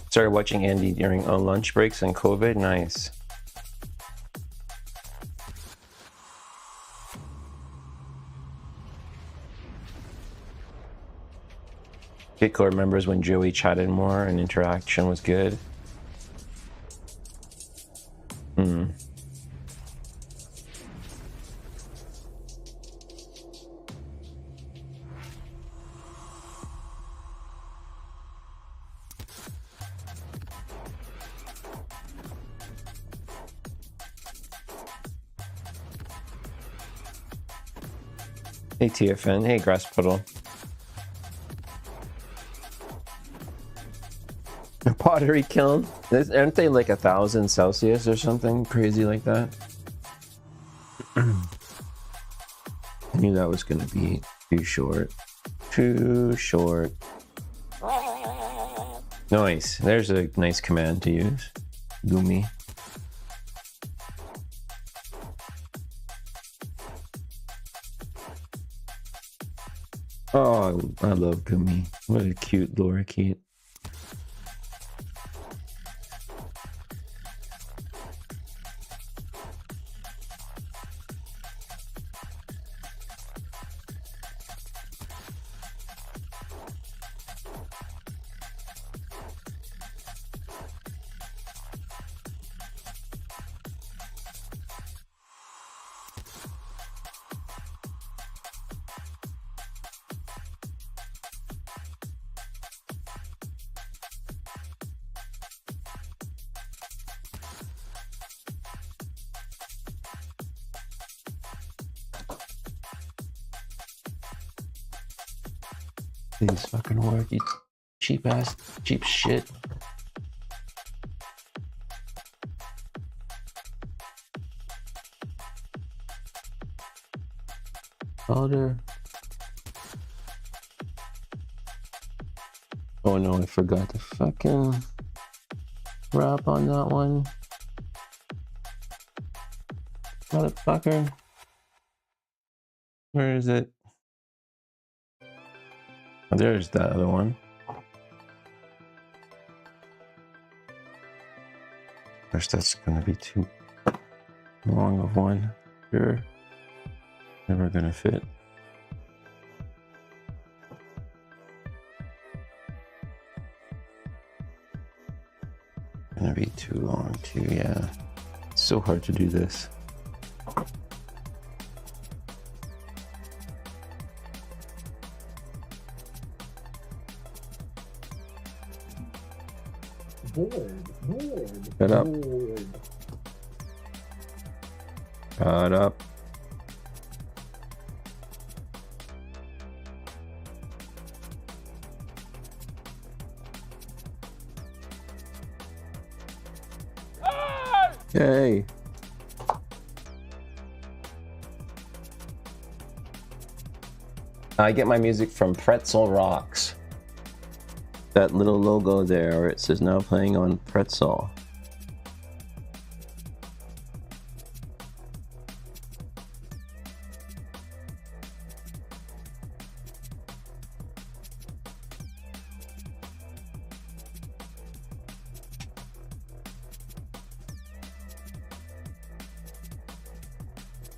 Started watching Andy during lunch breaks and COVID. Nice. PITCO remembers when Joey chatted more and interaction was good. Hey TFN, hey Grass Puddle. A pottery kiln? Aren't they like 1,000 Celsius or something crazy like that? I knew that was gonna be too short. Too short. Nice. There's a nice command to use. Gumi. Oh, I love Gumi. What a cute lorikeet. Please fucking work, you cheap ass, cheap shit. Solder. Oh no, I forgot to fucking wrap on that one. Motherfucker. Where is it? Oh, there's that other one. Of course, that's gonna be too long of one. Sure. Never gonna fit. Gonna be too long too, yeah. It's so hard to do this. Bored. Shut up. Bored. Shut up. Yay. I get my music from Pretzel Rocks. That little logo there where it says now playing on Pretzel.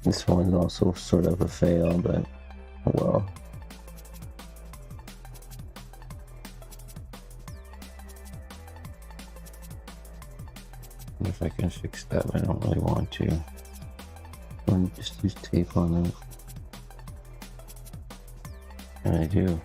This one's also sort of a fail, but oh well. If I can fix that, I don't really want to. I'll just use tape on it. And I do.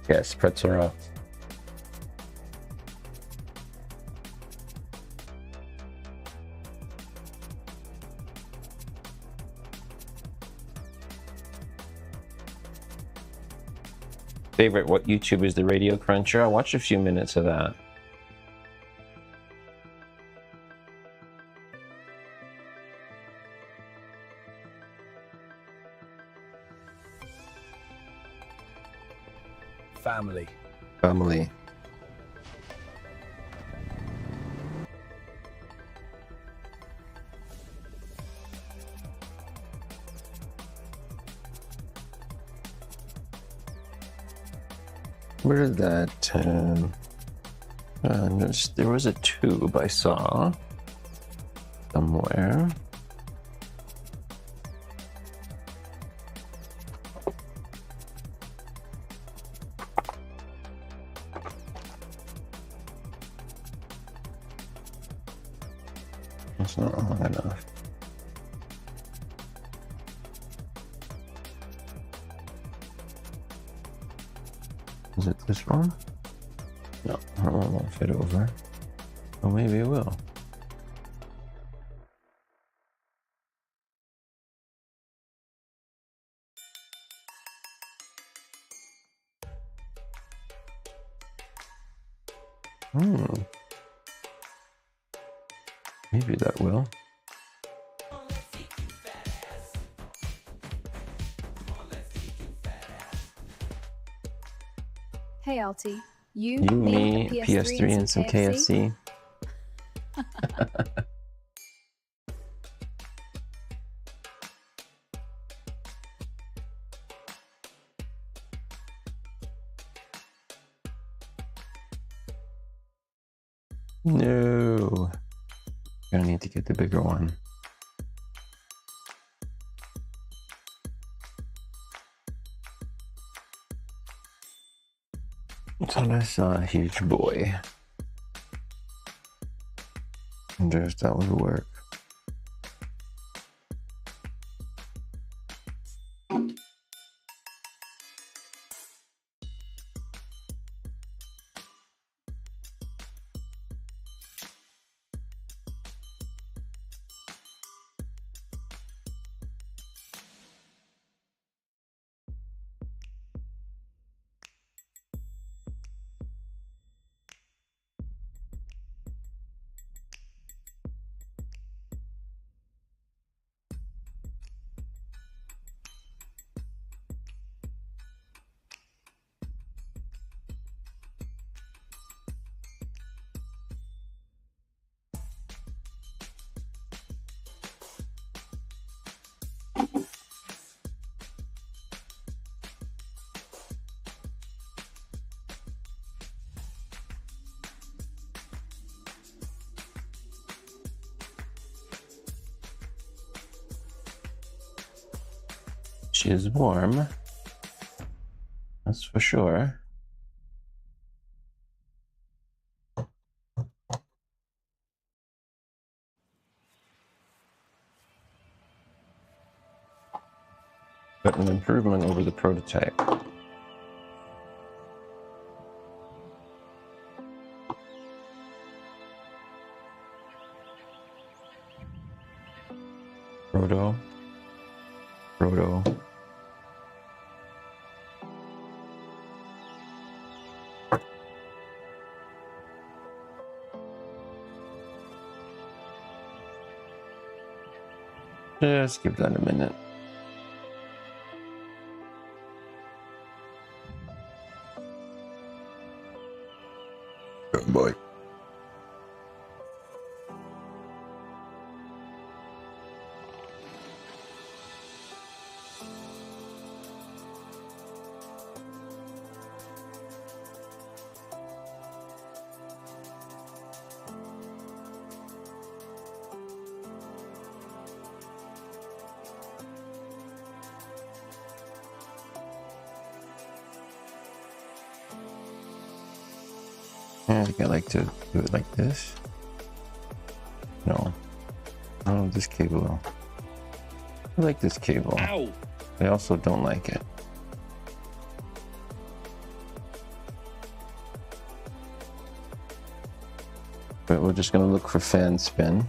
Yes, Pretzel Rocks. Favorite what YouTube is the Radio Cruncher? I watched a few minutes of that. Family. Family. Where did that, there was a tube I saw somewhere. It's not long enough. Is it this one? No, that one won't fit over. Well, maybe it will. Maybe that will. Hey, Alti. You, Me, a PS3 and some KFC. No. Gonna need to get the bigger one. So I saw a huge boy. I wonder if that would work. which is warm. That's for sure. But an improvement over the prototype. Proto. Just give that a minute. Good boy. I think I like to do it like this. No. Oh, this cable. I like this cable. Ow! I also don't like it. But we're just gonna look for fan spin.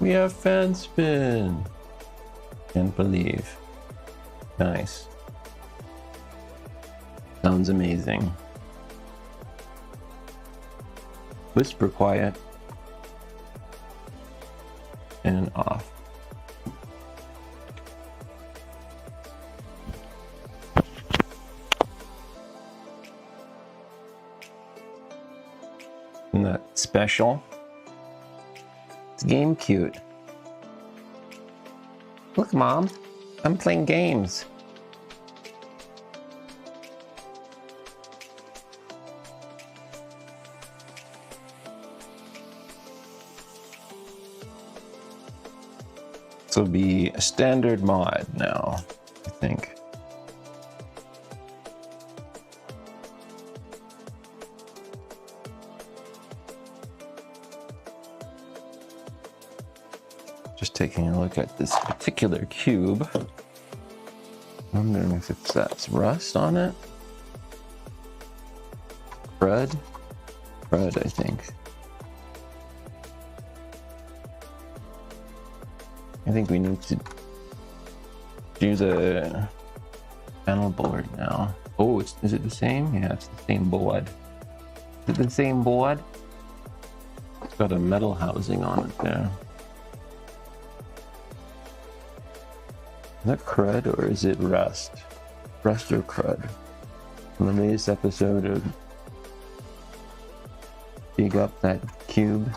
We have fan spin! Can't believe. Nice. Sounds amazing. Whisper quiet. And off. Isn't that special? It's game cute. Look, Mom. I'm playing games. This will be a standard mod now, I think. Just taking a look at this particular cube. Wondering if that's rust on it. Crud, I think. I think we need to do the panel board now. Oh, is it the same? Yeah, it's the same board. Is it the same board? It's got a metal housing on it there. Is that crud or is it rust? Rust or crud? In the latest episode of Dig Up That Cube.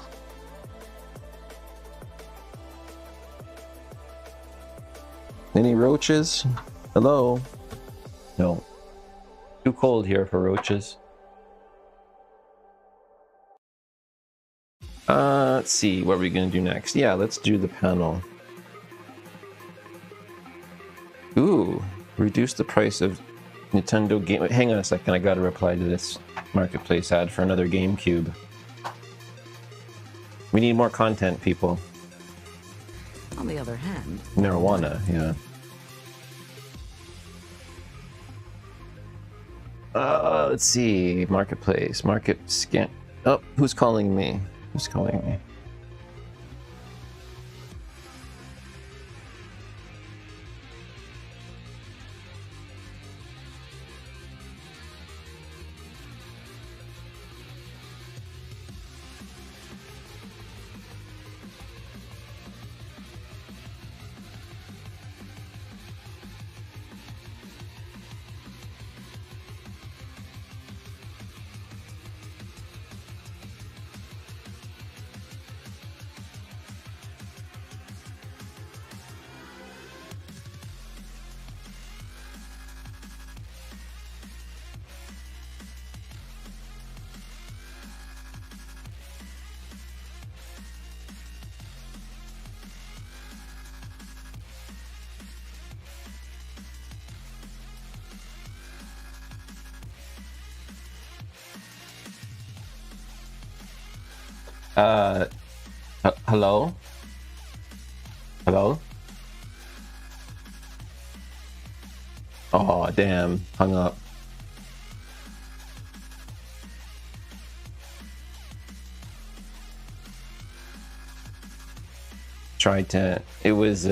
Any roaches? Hello? No. Too cold here for roaches. Let's see, what are we gonna do next? Yeah, let's do the panel. Ooh, reduce the price of Nintendo game. Hang on a second, I gotta reply to this marketplace ad for another GameCube. We need more content, people. On the other hand, Marijuana, yeah. Let's see. Marketplace. Market scan. Oh, who's calling me? Who's calling me? Hello? Hello? Oh, damn. Hung up. Tried to... It was,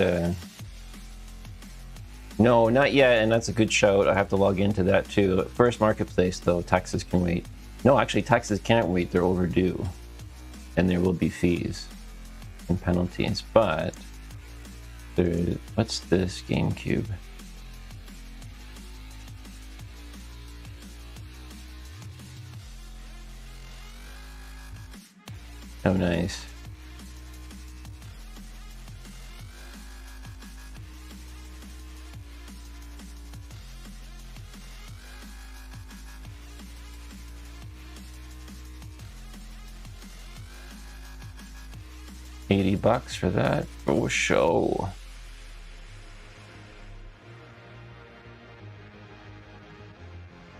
No, not yet, and that's a good shout. I have to log into that too. First marketplace, though, taxes can wait. No, actually, taxes can't wait. They're overdue. And there will be fees and penalties, but... What's this GameCube? Oh, nice. $80 for that. Oh, show.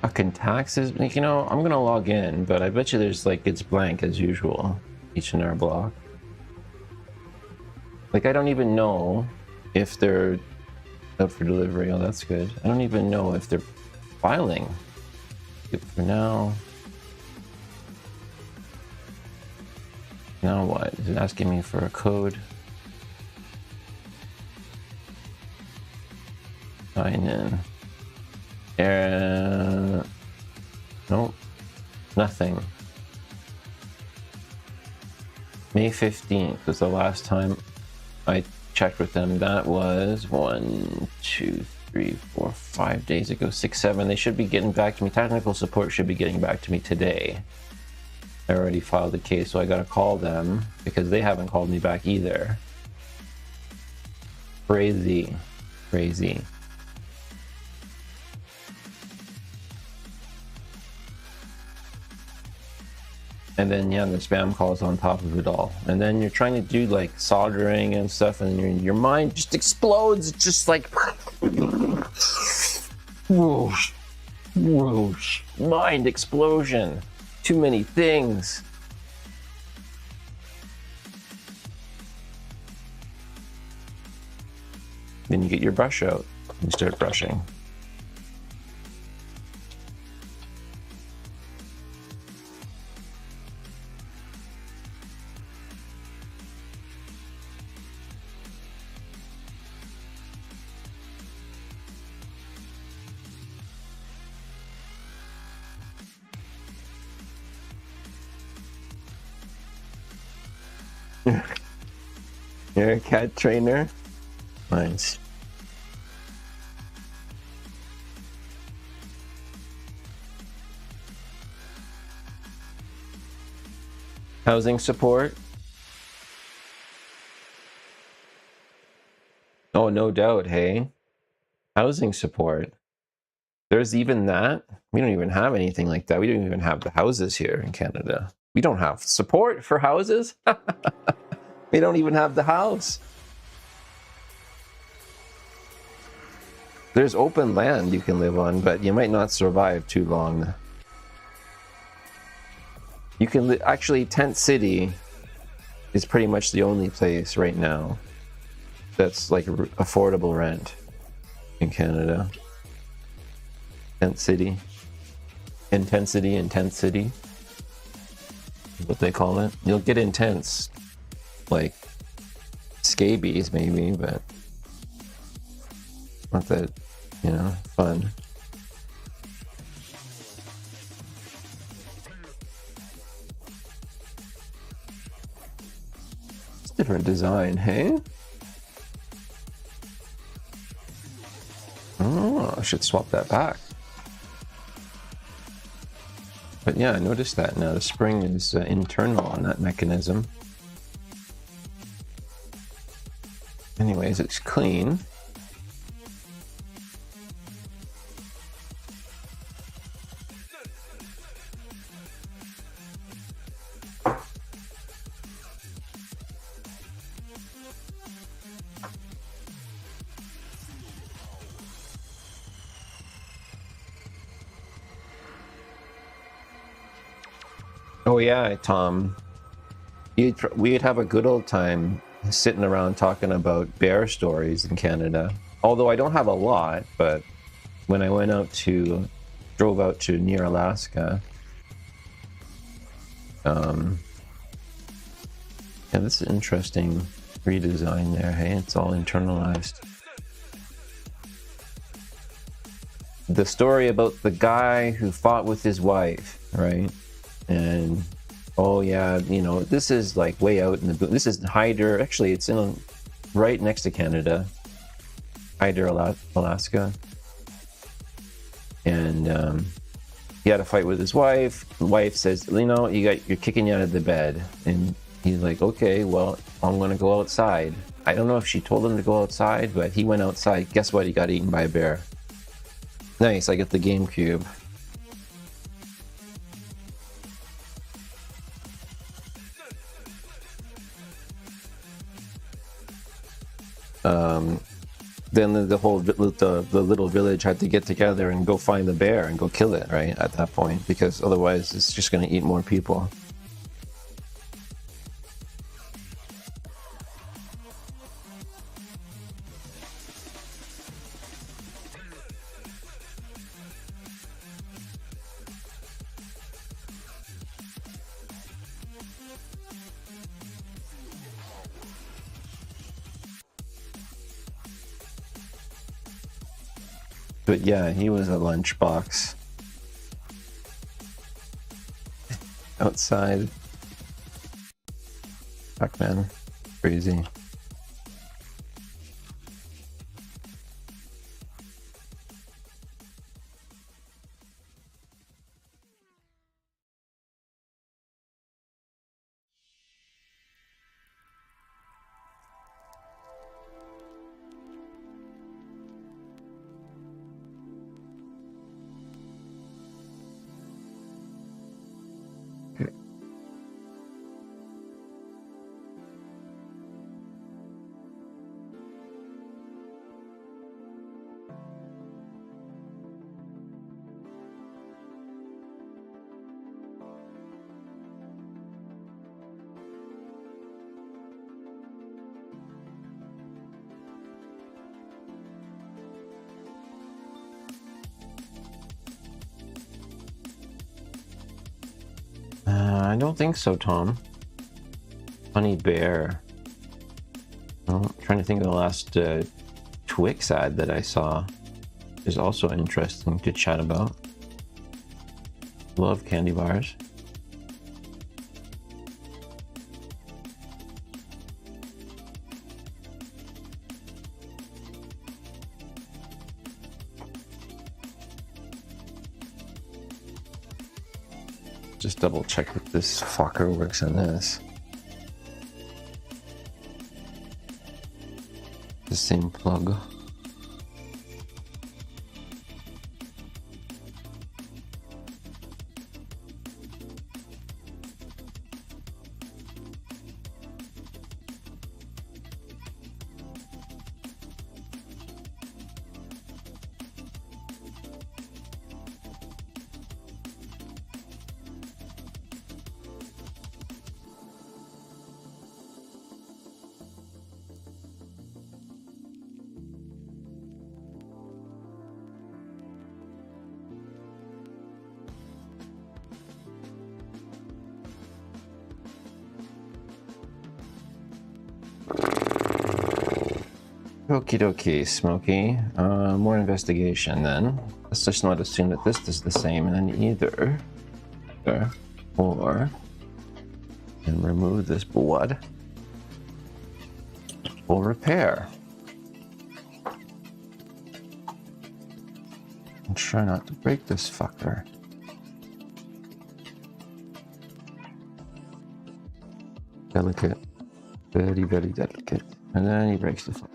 Fucking taxes. Like, you know, I'm gonna log in, but I bet you there's like it's blank as usual. Each in our block. Like, I don't even know if they're out for delivery. Oh, that's good. I don't even know if they're filing. Good for now. Now what? Is it asking me for a code? Sign in. Nope. Nothing. May 15th was the last time I checked with them. That was 1, 2, 3, 4, 5 days ago. 6, 7. They should be getting back to me. Technical support should be getting back to me today. I already filed the case, so I gotta call them because they haven't called me back either. Crazy. Crazy. And then, yeah, the spam calls on top of it all. And then you're trying to do like soldering and stuff, and your mind just explodes. It's just like, whoosh, whoosh, mind explosion. Too many things. Then you get your brush out and start brushing. You're a cat trainer? Nice. Housing support? Oh, no doubt, hey? Housing support. There's even that? We don't even have anything like that. We don't even have the houses here in Canada. We don't have support for houses? We don't even have the house. There's open land you can live on, but you might not survive too long. You can actually, Tent City is pretty much the only place right now that's like affordable rent in Canada. Tent City. Intensity in Tent City. What they call it. You'll get intense. Like scabies maybe, but not that, you know, fun. It's a different design, hey? Oh, I should swap that back. But yeah, I noticed that now. The spring is internal on that mechanism. Anyways, it's clean. Oh yeah, Tom. we'd have a good old time sitting around talking about bear stories in Canada. Although I don't have a lot, but when I drove out to near Alaska, yeah, this is interesting redesign there. Hey, it's all internalized. The story about the guy who fought with his wife, right? And oh yeah, you know, this is like way out in the this is Hyder. Actually, it's in right next to Canada, Hyder, Alaska. And he had a fight with his wife. The wife says, you know, you're kicking you out of the bed. And he's like, okay, well, I'm gonna go outside. I don't know if she told him to go outside, but he went outside. Guess what? He got eaten by a bear. Nice, I get the GameCube. Then the little village had to get together and go find the bear and go kill it, right, at that point, because otherwise it's just going to eat more people. But yeah, he was a lunchbox. Outside. Fuck, man. Crazy. I don't think so, Tom. Funny bear. I'm trying to think of the last Twix ad that I saw. Is also interesting to chat about. Love candy bars. Just double check that this fucker works on this. The same plug. Okie dokie, Smokey. More investigation then. Let's just not assume that this is the same, and then either or and remove this blood. We'll repair. And try not to break this fucker. Delicate. Very, very delicate. And then he breaks the fucker.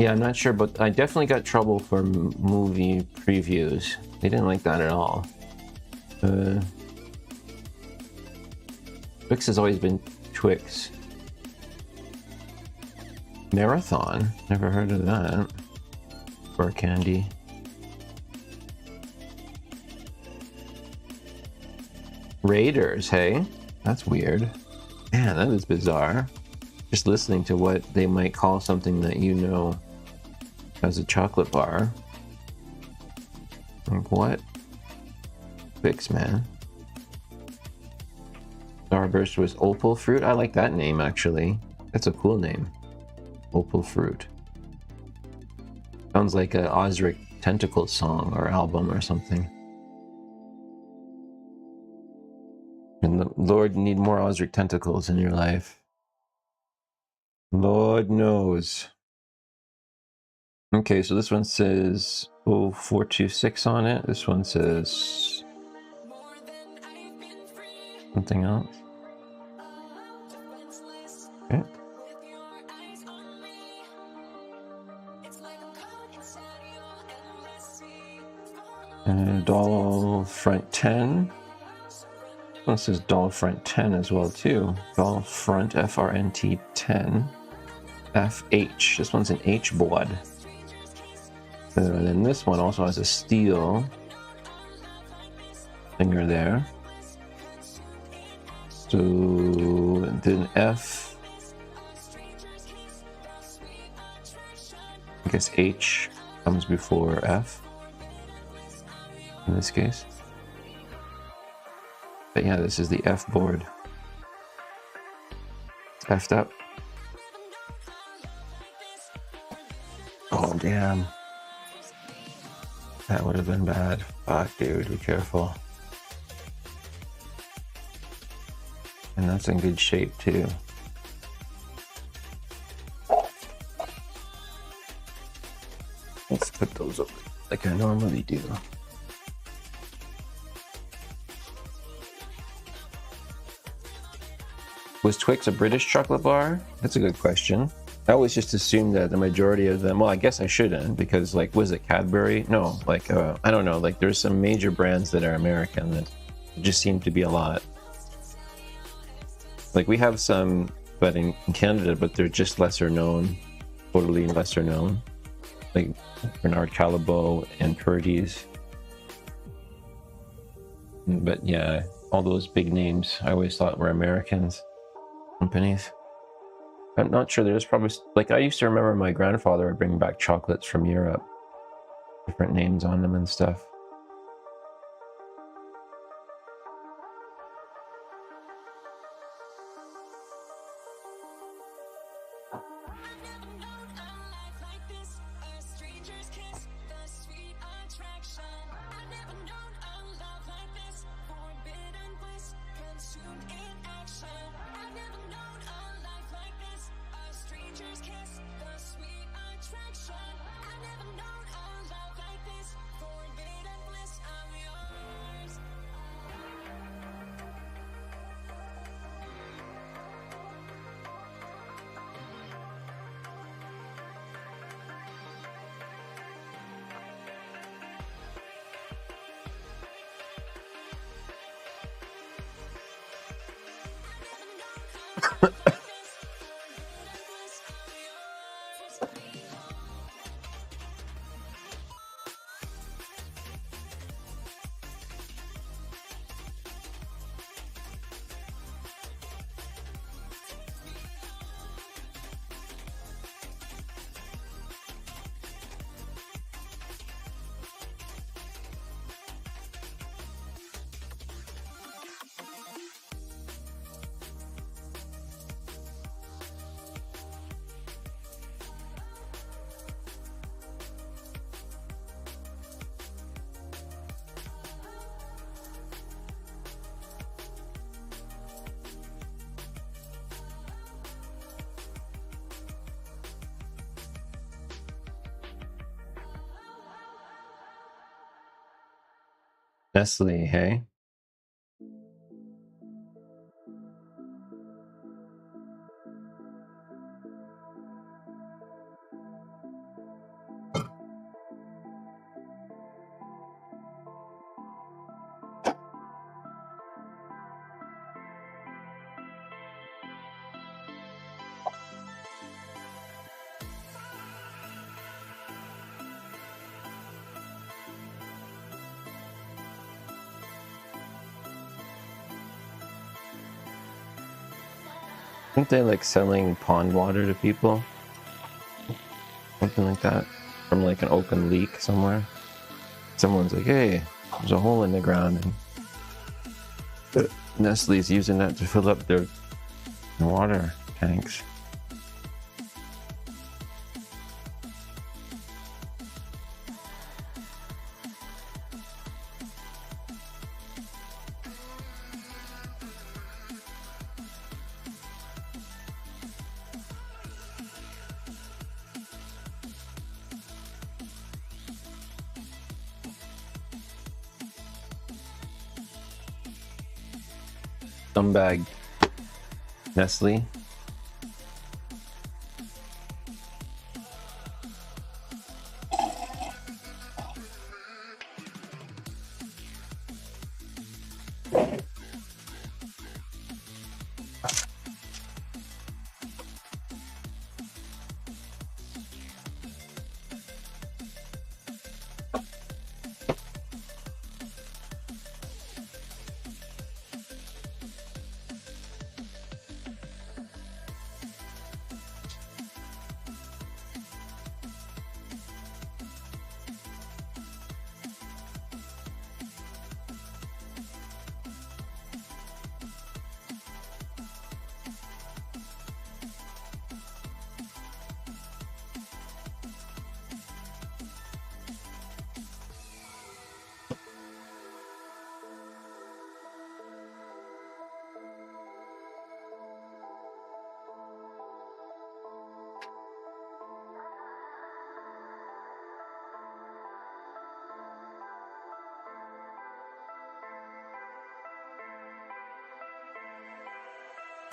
Yeah, I'm not sure, but I definitely got trouble for movie previews. They didn't like that at all. Twix has always been Twix. Marathon? Never heard of that. Bar candy. Raiders, hey? That's weird. Man, that is bizarre. Just listening to what they might call something that you know as a chocolate bar. Like what? Fix, man. Starburst was Opal Fruit. I like that name, actually. That's a cool name. Opal Fruit. Sounds like a Osric Tentacles song or album or something. And the Lord, you need more Osric Tentacles in your life. Lord knows. Okay, so this one says 0426 on it. This one says something else. Okay. Doll front 10. This is doll front 10 as well too. Doll front FRNT 10. FH. This one's an H board. And then this one also has a steel finger there. So then F. I guess H comes before F in this case. But yeah, this is the F board. It's F'd up. Oh, damn. That would have been bad. Fuck, dude, be careful. And that's in good shape, too. Let's put those up like I normally do. Was Twix a British chocolate bar? That's a good question. I always just assumed that the majority of them, well, I guess I shouldn't, because like, was it Cadbury? No, like, I don't know, like there's some major brands that are American that just seem to be a lot. Like we have some, but in Canada, but they're just lesser known, totally lesser known. Like Bernard Callebaut and Purdy's. But yeah, all those big names I always thought were Americans. Companies. I'm not sure. There's probably, like, I used to remember my grandfather would bring back chocolates from Europe, different names on them and stuff. Nestle, hey? Aren't they like selling pond water to people? Something like that. From like an open leak somewhere. Someone's like, hey, there's a hole in the ground. And Nestle's using that to fill up their water tanks. Scumbag Nestle.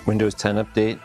Windows 10 update.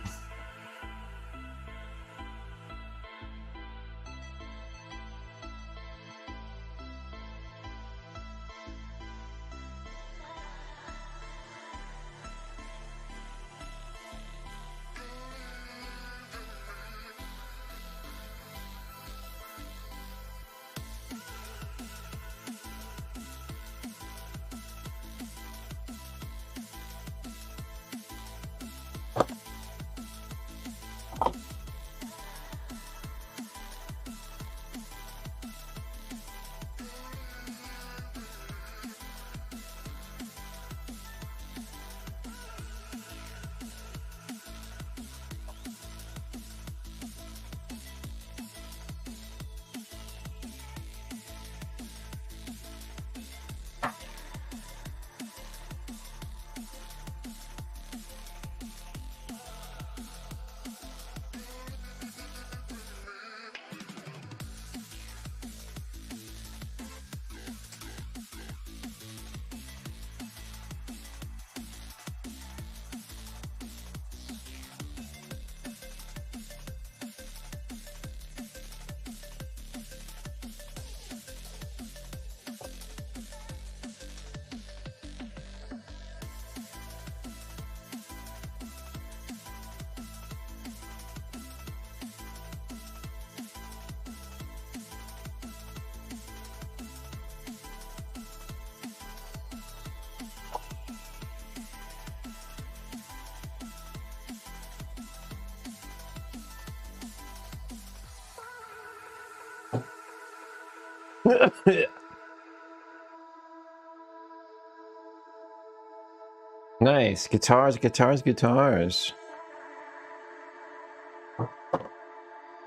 Nice. Guitars, guitars, guitars.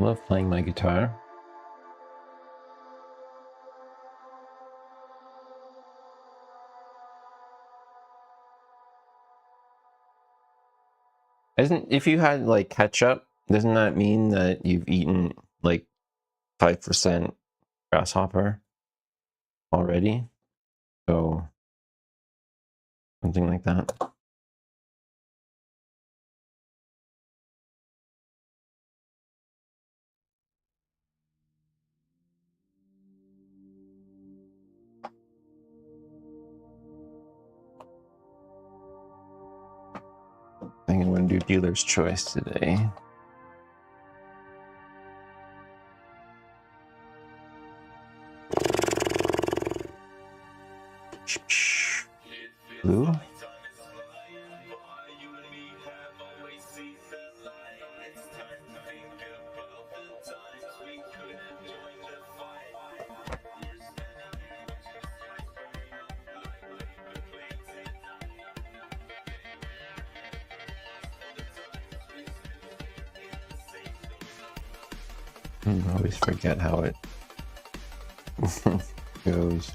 Love playing my guitar. If you had like ketchup, doesn't that mean that you've eaten like 5% grasshopper already? So something like that. I think I'm going to do dealer's choice today. Blue. I always forget how it goes.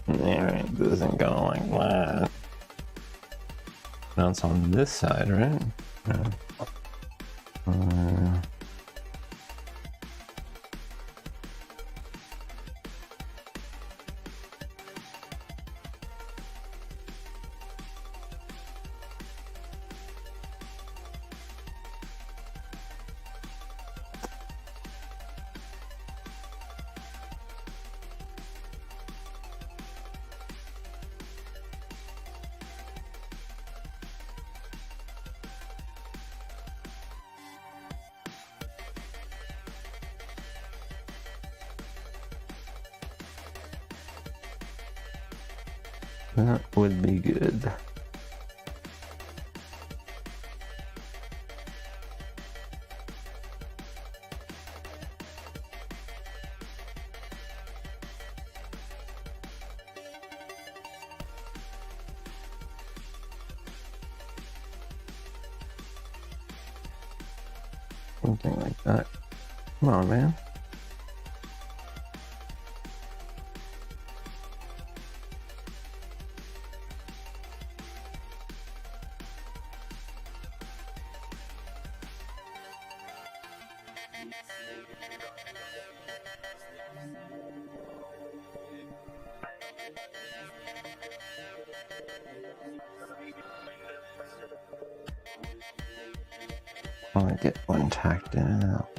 It doesn't go like that. Now it's on this side, right? Yeah. That would be good. Something like that. Come on, man. I want to get one tacked in and out.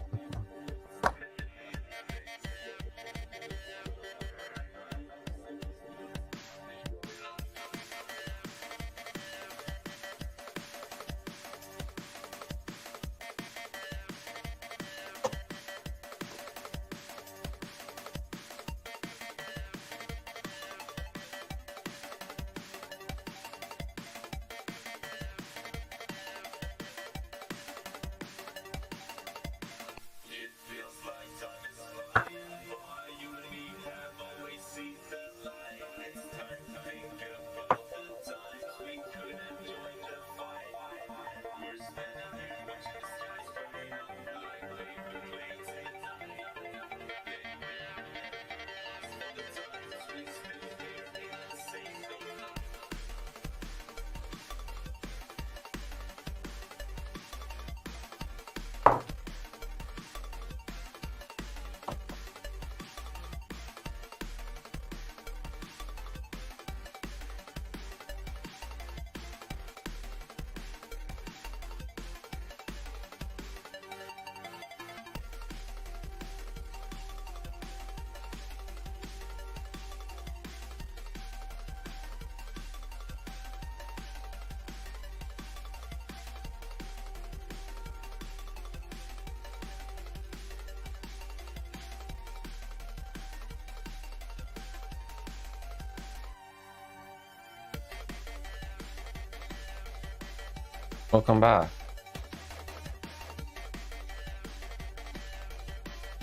Welcome back.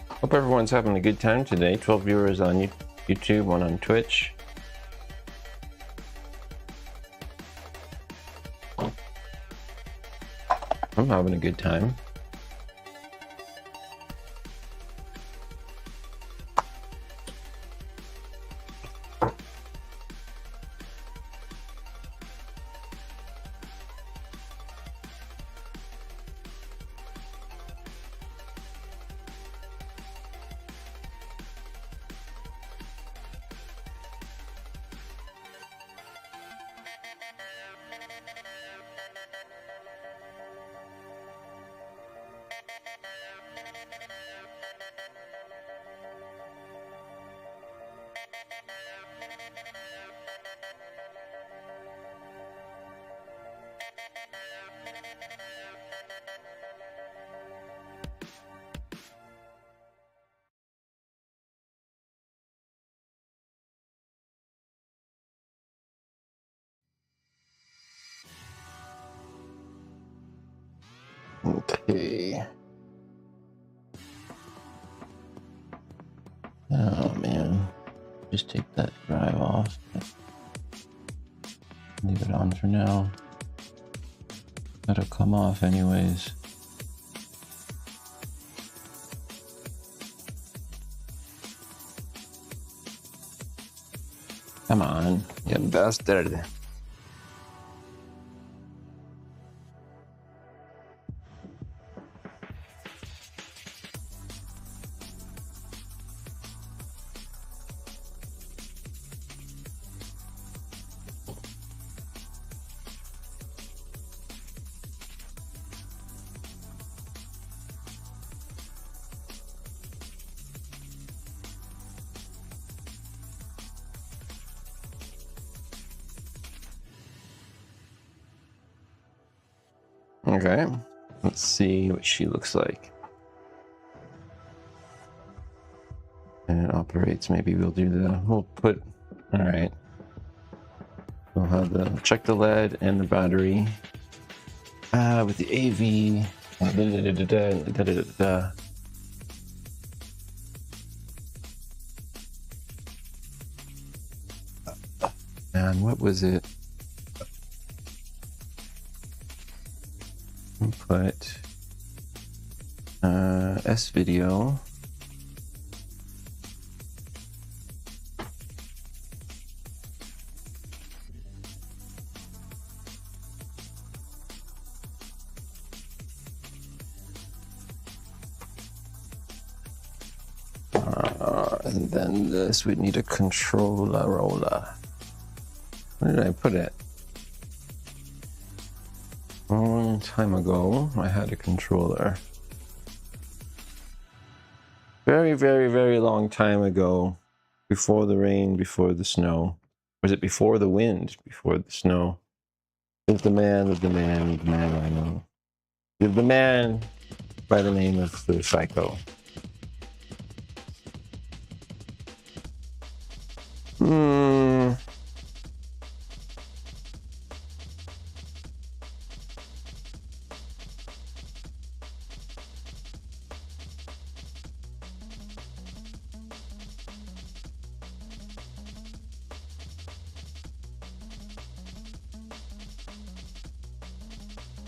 Hope everyone's having a good time today. 12 viewers on YouTube, 1 on Twitch. I'm having a good time. Okay. Oh man, just take that drive off. Leave it on for now. That'll come off anyways. Come on, you bastard. Okay, let's see what she looks like. And it operates. Maybe we'll do the. We'll put. All right. We'll have the check the lead and the battery. With the AV. And what was it? Put S video. And then this would need a controller roller. Where did I put it? A long time ago, I had a controller. Very, very, very long time ago. Before the rain, before the snow. Was it before the wind, before the snow? There's the man I know. There's the man by the name of the Psycho.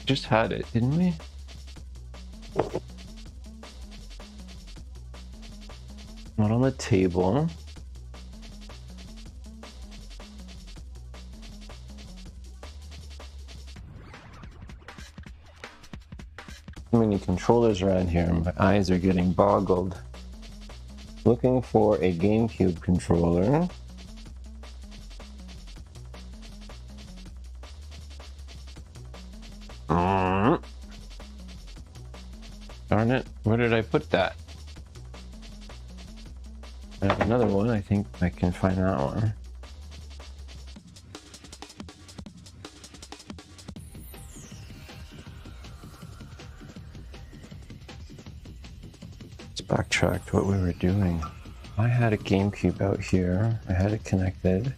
Just had it, didn't we? Not on the table. Too many controllers around here. My eyes are getting boggled. Looking for a GameCube controller. Darn it, where did I put that? I have another one, I think I can find that one. Let's backtrack to what we were doing. I had a GameCube out here, I had it connected.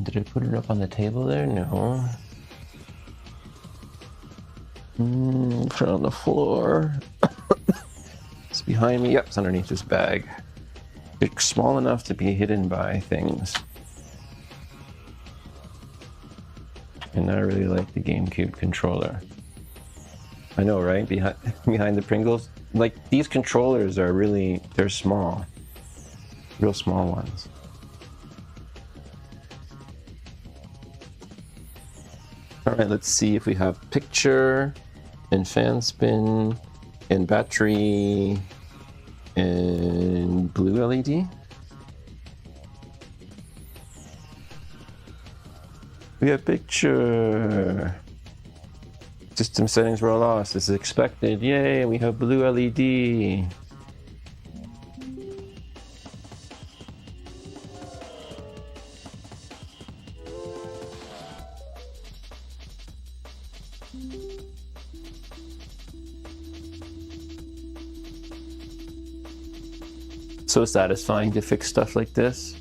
Did I put it up on the table there? No. Put it on the floor. It's behind me. Yep, it's underneath this bag. It's small enough to be hidden by things. And I really like the GameCube controller. I know, right? Behind the Pringles. Like, these controllers are really, they're small. Real small ones. Alright, let's see if we have picture and fan spin and battery and blue LED. We have picture. System settings were lost as expected. Yay, we have blue LED. So satisfying to fix stuff like this.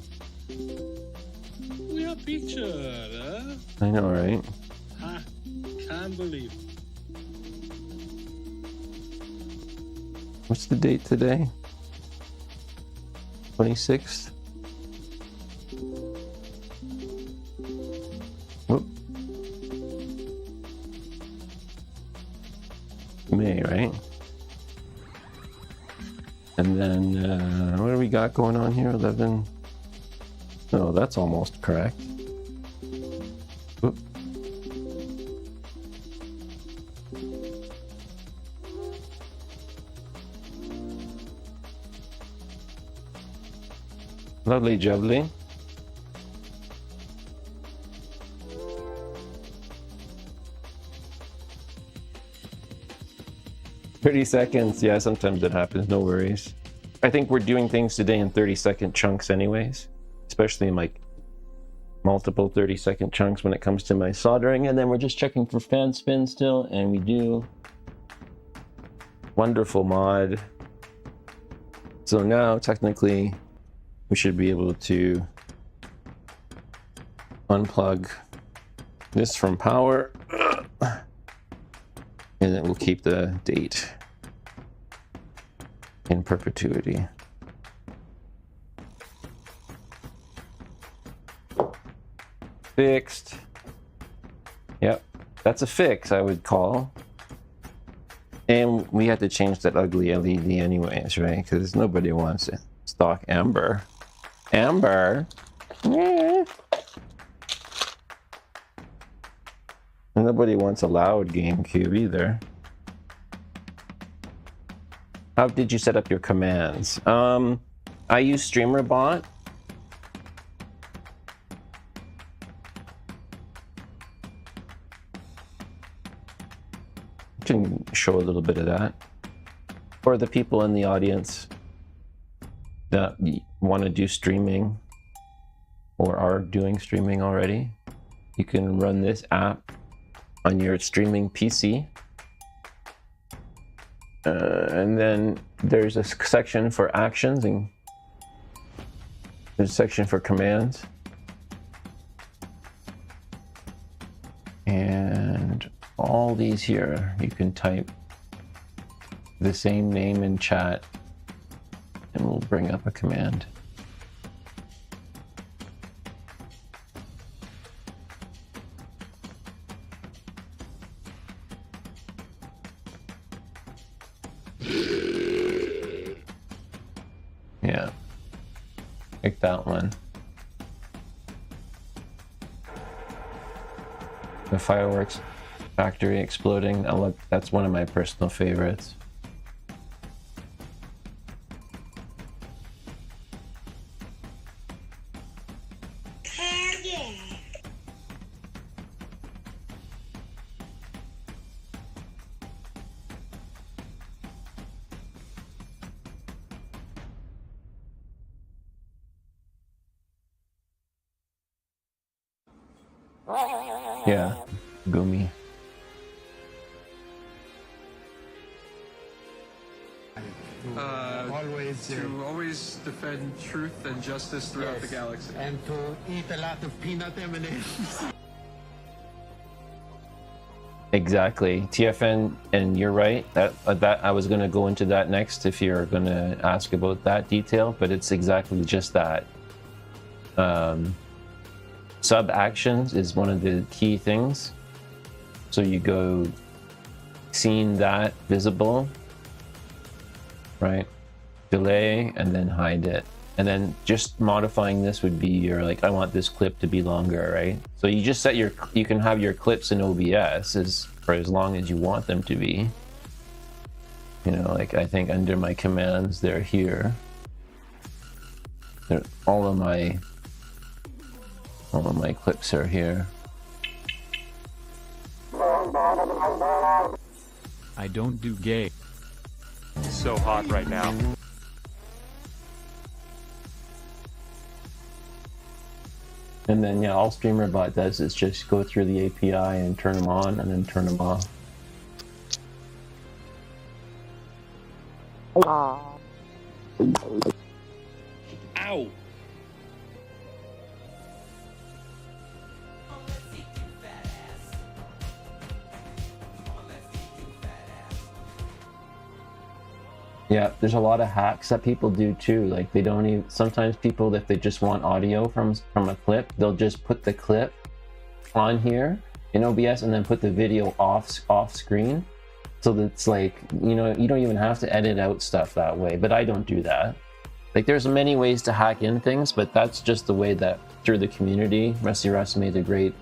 We have picture, huh? I know, right? Ha, can't believe. What's the date today? 26th? Whoop. May, right? And then what do we got going on here? 11. No, that's almost correct. Oop. Lovely jubbly. $30. Yeah, sometimes it happens. No worries. I think we're doing things today in 30-second chunks anyways, especially in like multiple 30-second chunks when it comes to my soldering. And then we're just checking for fan spin still, and we do. Wonderful mod. So now technically we should be able to unplug this from power, and it will keep the date in perpetuity. Fixed. Yep, that's a fix, I would call. And we had to change that ugly LED anyways, right? Because nobody wants it. Stock amber. Amber? Yeah. And nobody wants a loud GameCube either. How did you set up your commands? I use StreamerBot. Can show a little bit of that for the people in the audience that want to do streaming or are doing streaming already. You can run this app on your streaming PC, and then there's a section for actions and there's a section for commands, and all these here, you can type the same name in chat and we'll bring up a command. Yeah, like that one. The fireworks factory exploding. That's one of my personal favorites. Yeah, gumi. Always defend truth and justice throughout the galaxy. And to eat a lot of peanut M&Ms. Exactly, TFN, and you're right. That I was going to go into that next if you're going to ask about that detail, but it's exactly just that. Sub actions is one of the key things. So you go scene that visible, right? Delay and then hide it. And then just modifying this would be your, like, I want this clip to be longer, right? So you just set you can have your clips in OBS for as long as you want them to be. You know, like I think under my commands, they're here. All of my clips are here. I don't do gay. It's so hot right now. And then yeah, all StreamerBot does is just go through the API and turn them on and then turn them off. Ow! Yeah, there's a lot of hacks that people do too. Like they don't even, sometimes people, if they just want audio from a clip, they'll just put the clip on here in OBS and then put the video off screen. So that's like, you know, you don't even have to edit out stuff that way, but I don't do that. Like there's many ways to hack in things, but that's just the way that through the community, RussieRuss made a great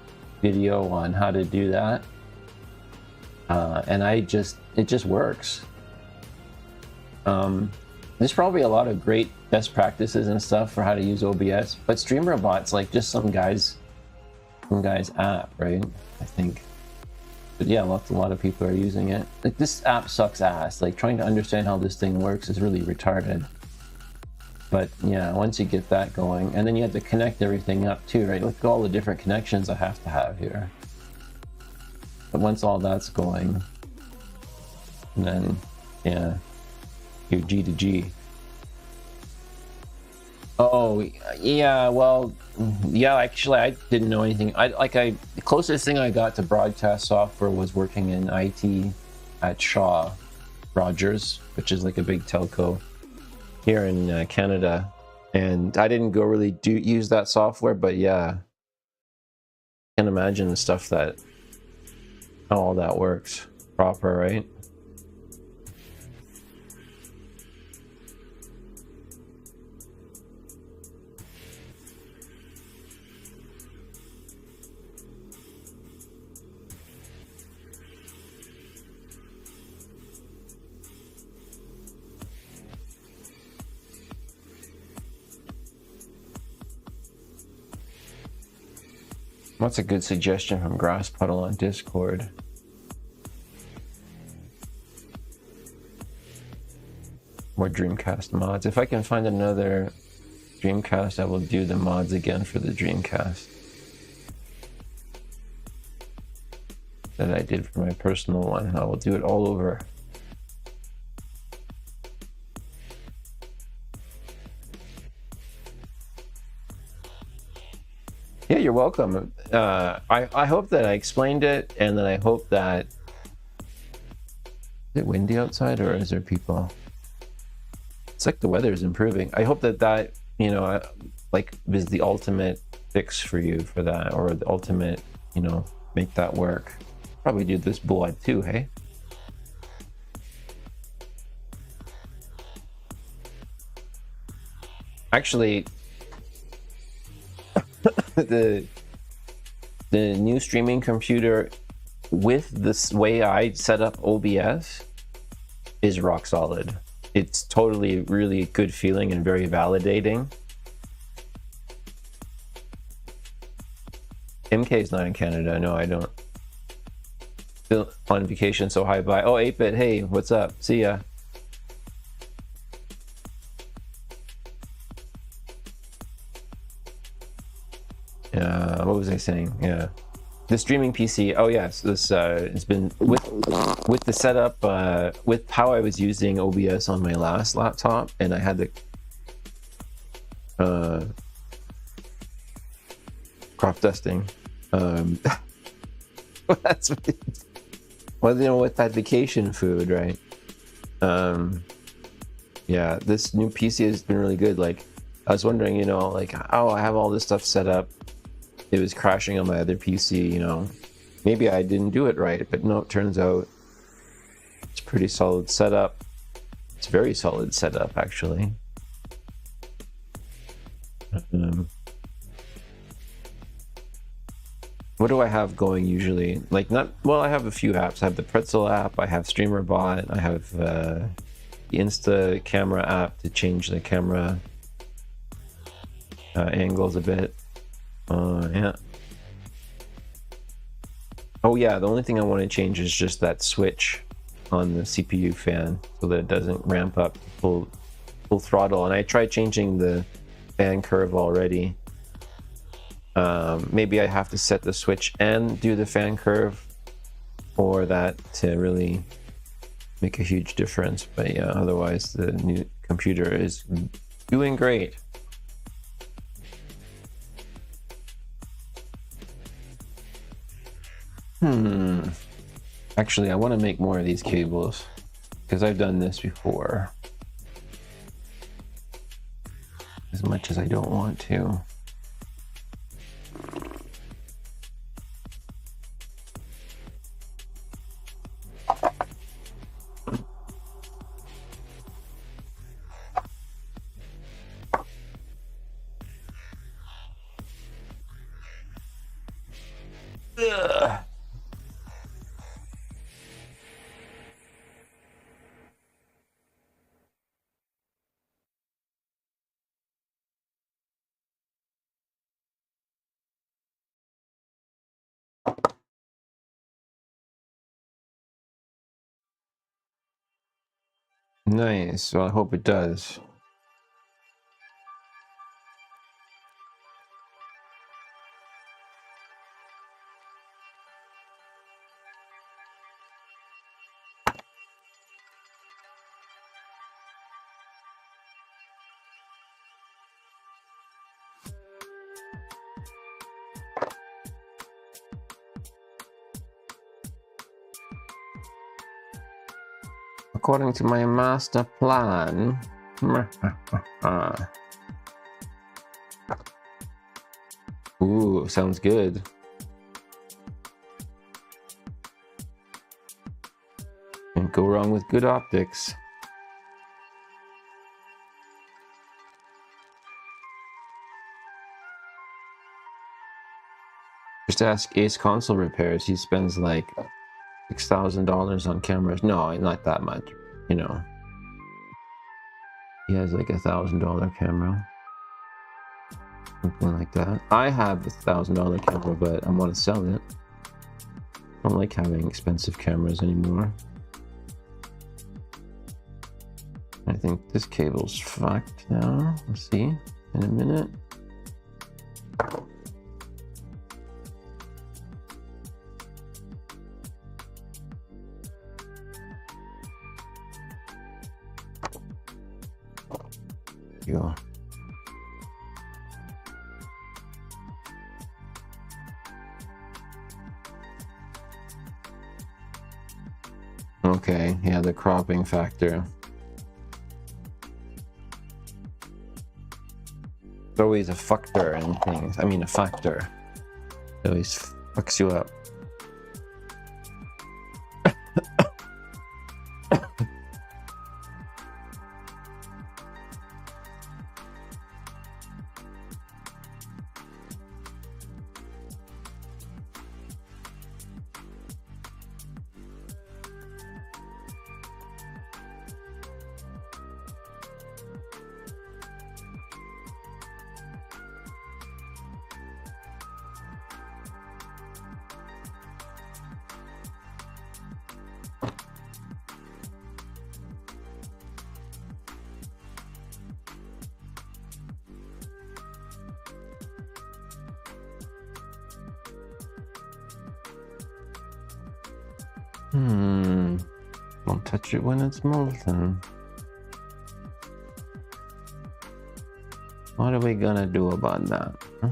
video on how to do that. And it just works. There's probably a lot of great best practices and stuff for how to use OBS, but StreamRobot's like just some guy's app, right? I think. But yeah, a lot of people are using it. Like this app sucks ass. Like trying to understand how this thing works is really retarded. But yeah, once you get that going, and then you have to connect everything up too, right? Look at all the different connections I have to have here. But once all that's going, then yeah, you're G to G. Oh yeah, well, yeah. Actually, I didn't know anything. The closest thing I got to broadcast software was working in IT at Shaw Rogers, which is like a big telco here in Canada, and I didn't go really use that software, but yeah, I can imagine the stuff that how all that works proper, right? What's a good suggestion from Grass Puddle on Discord? More Dreamcast mods. If I can find another Dreamcast, I will do the mods again for the Dreamcast that I did for my personal one. I will do it all over. Yeah, you're welcome. I hope that I explained it, and then I hope that... Is it windy outside, or is there people? It's like the weather is improving. I hope that you know, like, is the ultimate fix for you for that, or the ultimate, you know, make that work. Probably do this blood too, hey? Actually, the new streaming computer with this way I set up OBS is rock solid. It's totally really good feeling and very validating. MK is not in Canada. No, I don't. Still on vacation, so hi bye. Oh, 8-bit, hey, what's up? See ya. What was I saying? Yeah, the streaming PC. Oh yes, this it's been with the setup with how I was using OBS on my last laptop, and I had the crop dusting. That's well, you know, with that vacation food, right? Yeah, this new PC has been really good. Like, I was wondering, you know, like, oh, I have all this stuff set up. It was crashing on my other PC, you know. Maybe I didn't do it right, but no, it turns out it's a pretty solid setup. It's a very solid setup, actually. What do I have going usually? Like, not, well, I have a few apps. I have the Pretzel app, I have StreamerBot, I have the Insta camera app to change the camera angles a bit. Yeah. Oh yeah, the only thing I want to change is just that switch on the CPU fan so that it doesn't ramp up full throttle. And I tried changing the fan curve already. Maybe I have to set the switch and do the fan curve for that to really make a huge difference. But yeah, otherwise the new computer is doing great. Actually, I want to make more of these cables because I've done this before. As much as I don't want to. Nice. Well, I hope it does. According to my master plan. Ooh, sounds good. Can't go wrong with good optics. Just ask Ace Console Repairs. He spends like $6,000 on cameras. No, not that much, you know. He has like $1,000 camera, something like that. I have $1,000 camera, but I want to sell it. I don't like having expensive cameras anymore. I think this cable's fucked now. We'll see in a minute. Go. Okay, yeah, the cropping factor. It's always a factor in things. I mean, a factor. It always fucks you up. Won't touch it when it's molten. What are we gonna do about that? Huh?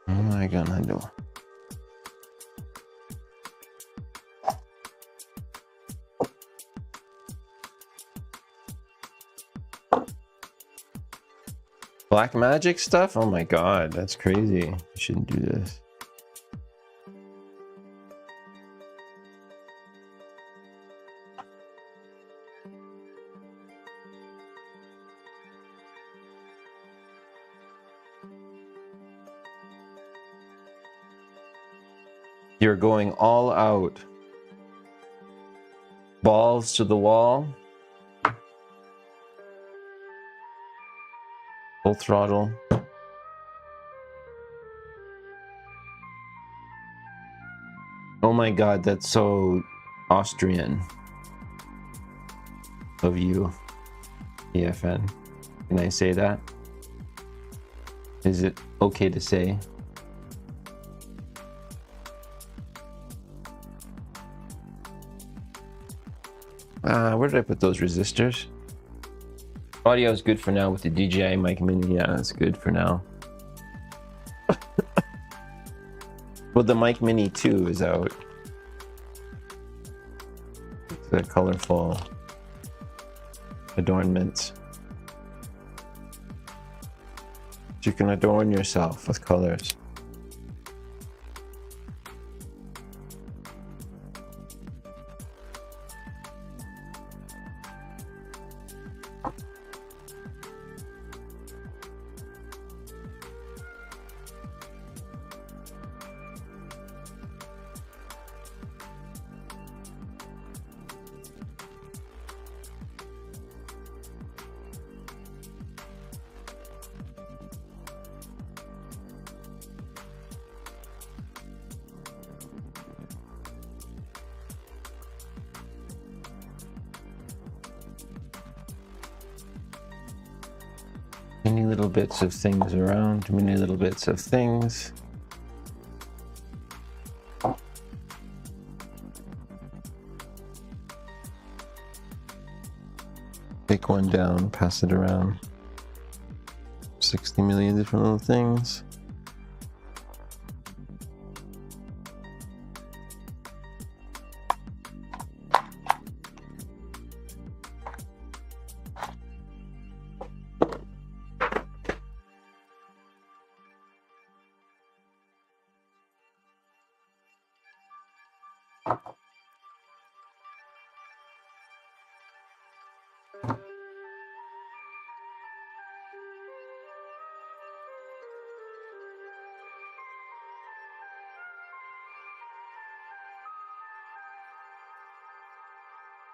What am I gonna do? Black magic stuff? Oh my god, that's crazy. You shouldn't do this. You're going all out. Balls to the wall. Full throttle. Oh my god, that's so Austrian of you, EFN. Can I say that? Is it okay to say? Where did I put those resistors? Audio is good for now with the DJI mic mini. Yeah, that's good for now. Well, the mic mini 2 is out. It's a colorful adornment. You can adorn yourself with colors. Many little bits of things around, many little bits of things. Take one down, pass it around. 60 million different little things.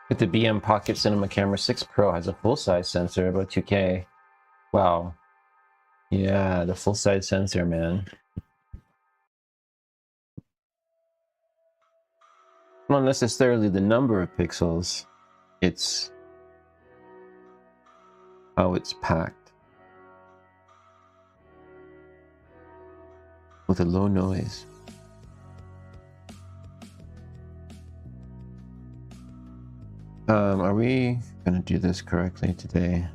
But the BM Pocket Cinema Camera 6 Pro has a full-size sensor, about 2K. Wow. Yeah, the full-size sensor, man. Not necessarily the number of pixels, it's how it's packed. With a low noise. Are we gonna do this correctly today?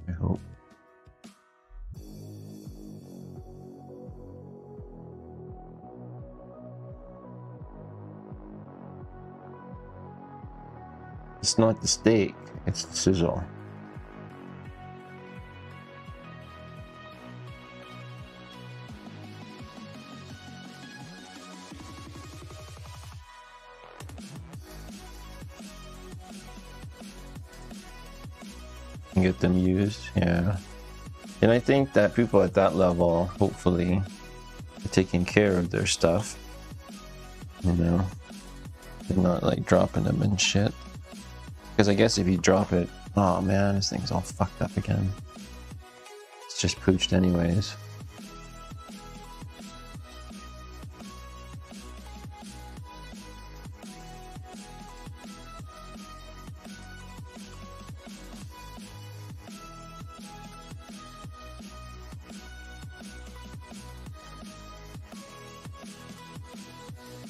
I hope. It's not the steak, it's the sizzle. And get them used, yeah. And I think that people at that level, hopefully, are taking care of their stuff. You know, they're not like dropping them and shit. Because I guess if you drop it, oh man, this thing's all fucked up again. It's just pooched anyways.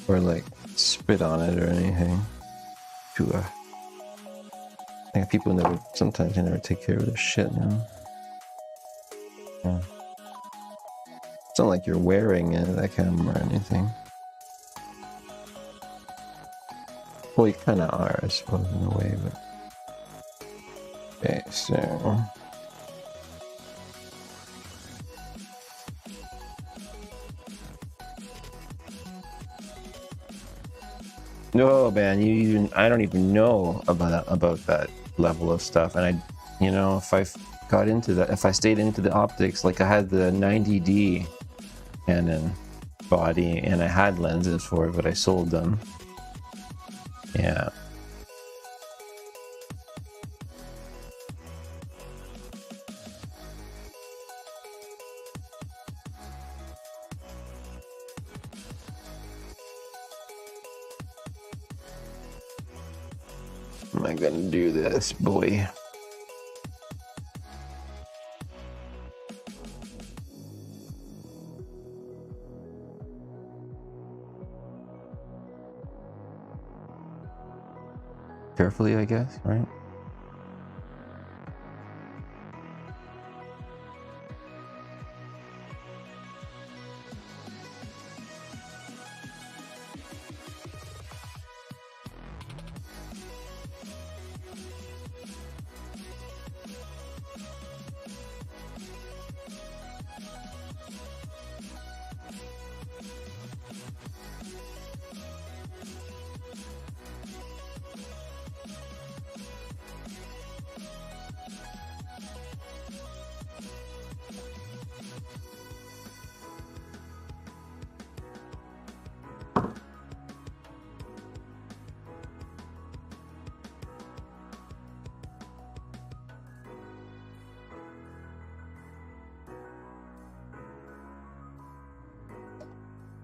Or like spit on it or anything. I think people sometimes they never take care of their shit, you know? Yeah. It's not like you're wearing that camera or anything. Well, you kind of are, I suppose, in a way, but... Okay, so... No, man, I don't even know about that level of stuff. And you know, if I got into that, if I stayed into the optics, like I had the 90D Canon body and I had lenses for it, but I sold them. Yeah. Am I gonna do this, boy? Carefully, I guess, right?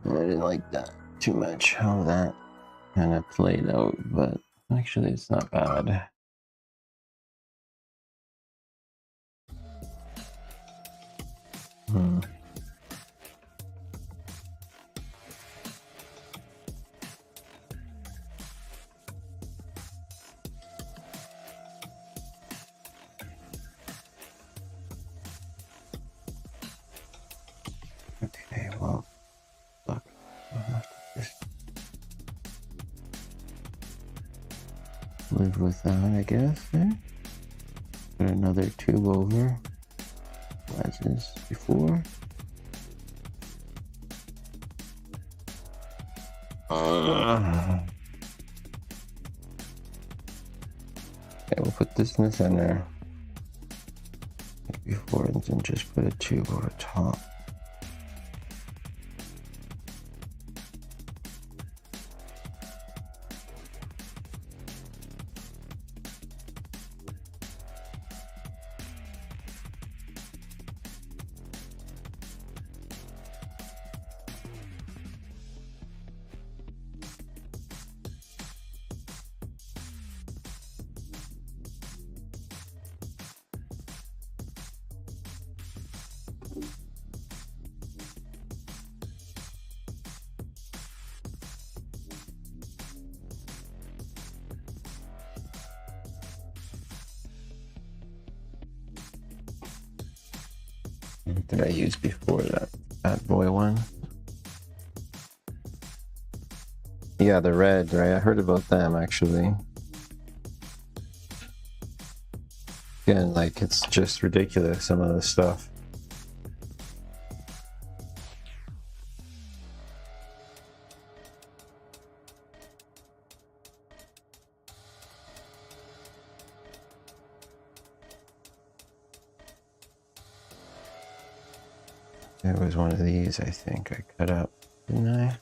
I didn't like that too much, how that kind of played out, but actually it's not bad. Okay, well, look, I'll have to just live with that, I guess. There. Put another tube over, as is before. Okay, we'll put this in the center like before, and then just put a tube over top. What did I use before that? That boy one? Yeah, the red, right? I heard about them actually. Again, like it's just ridiculous, some of the stuff. There was one of these, I think I cut up, didn't I?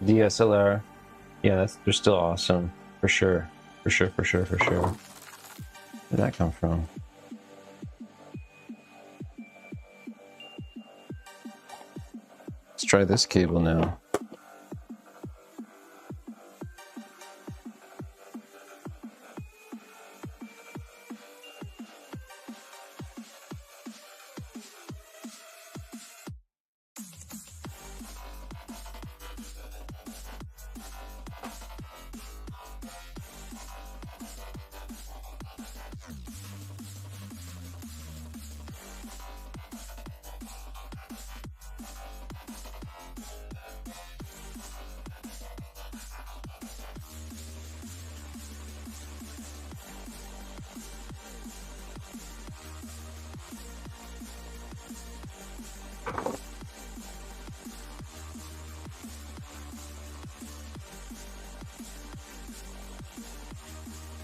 DSLR, yeah, they're still awesome for sure, for sure. Where did that come from? Let's try this cable now.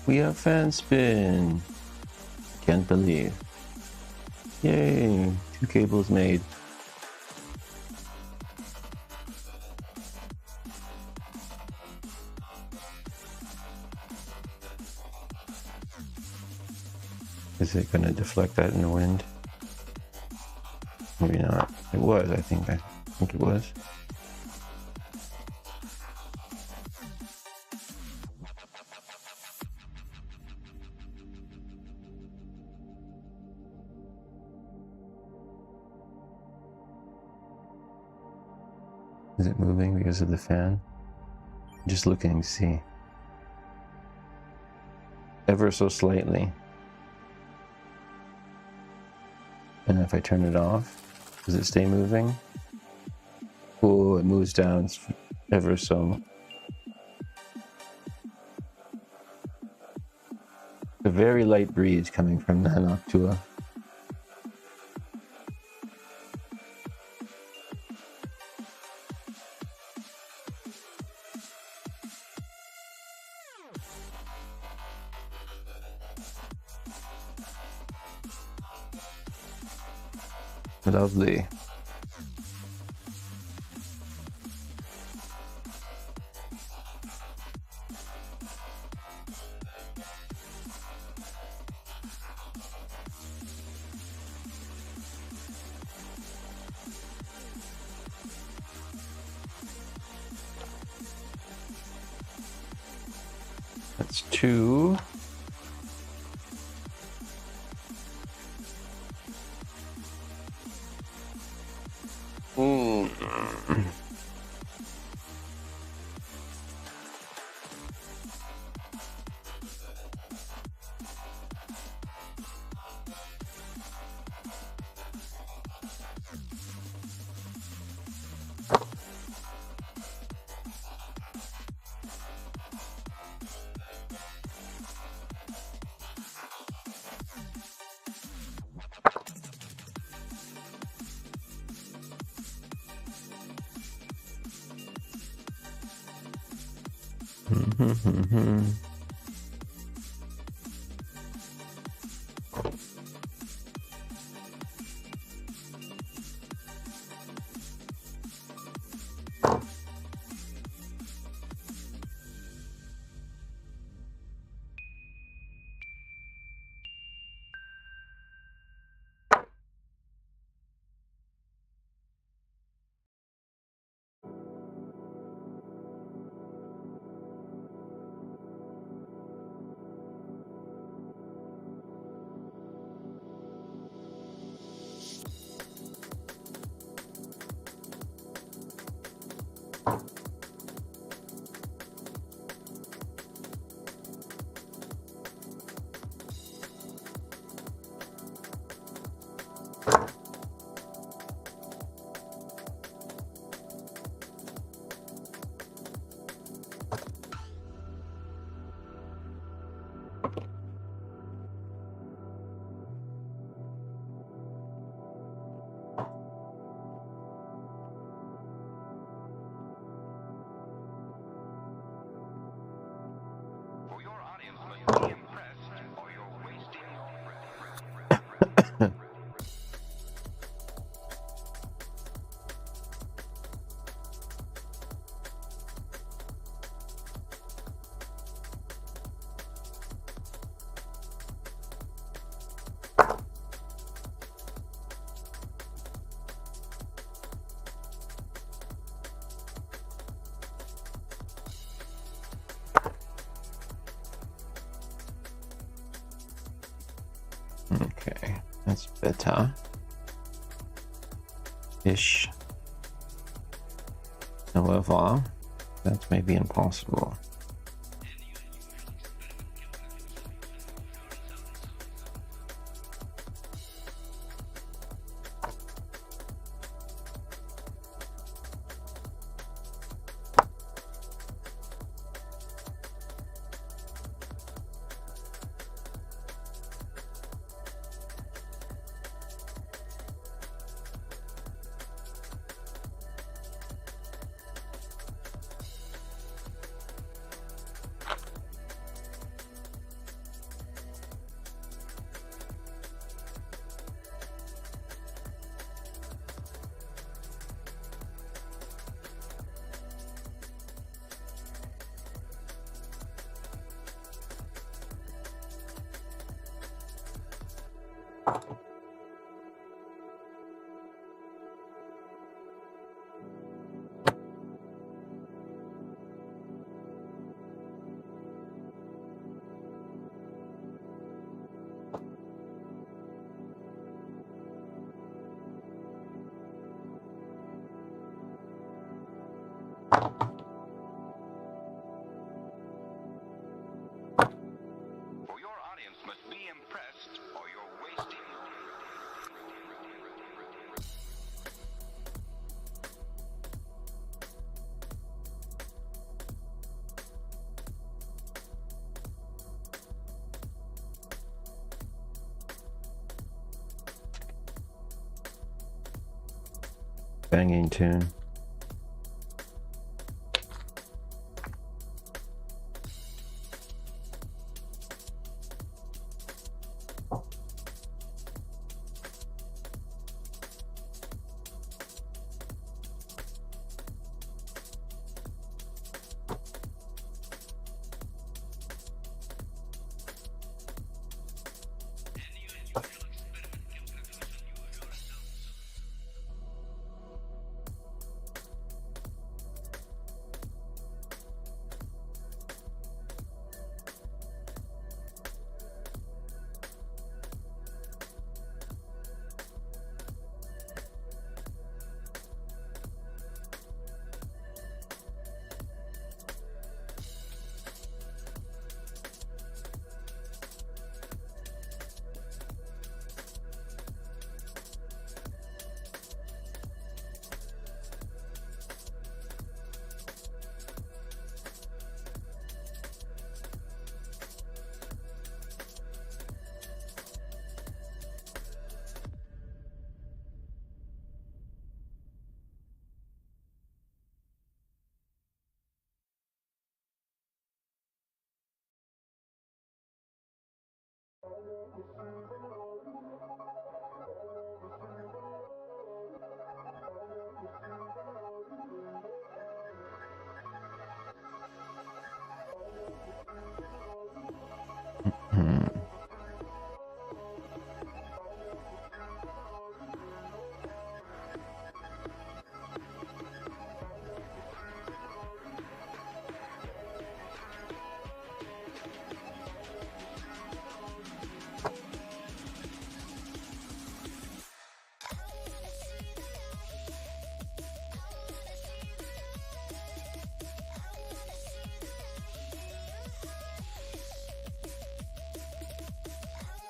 We have fan spin. Can't believe. Yay, 2 cables made. Is it going to deflect that in the wind? Maybe not. It was, I think it was. Is it moving because of the fan? Just looking to see. Ever so slightly. And if I turn it off, does it stay moving? Oh, it moves down ever so. A very light breeze coming from that Noctua. Lovely. That's 2. Okay, that's better. Ish. However, that's maybe impossible. banging tune.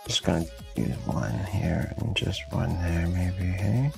Just gonna use one here and just one there, maybe, hey?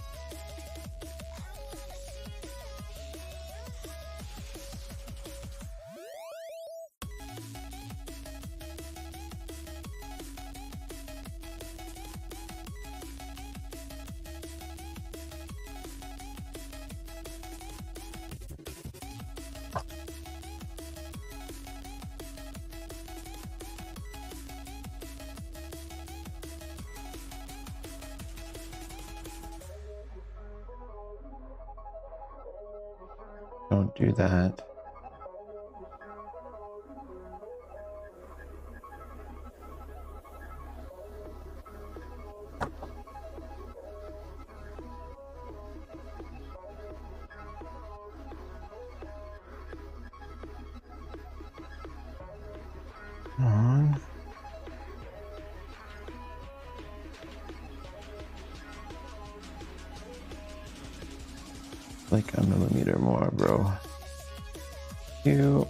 Don't do that. Come on. Like a millimeter more, bro. You.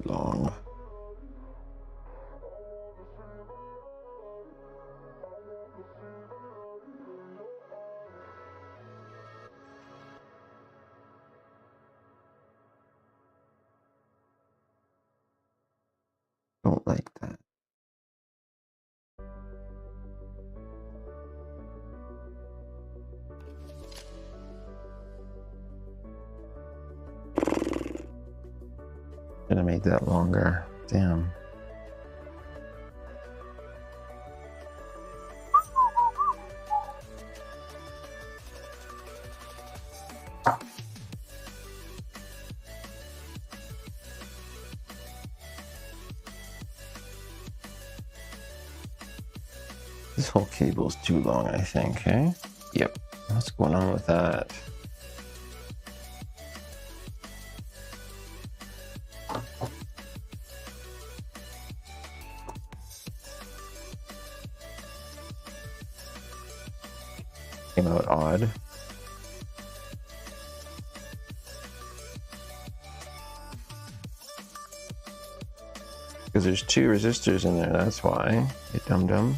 Long. Don't like that. Should have made that longer. Damn. This whole cable's too long, I think, eh? Yep. What's going on with that? Came out odd. Because there's 2 resistors in there, that's why. You dum-dum.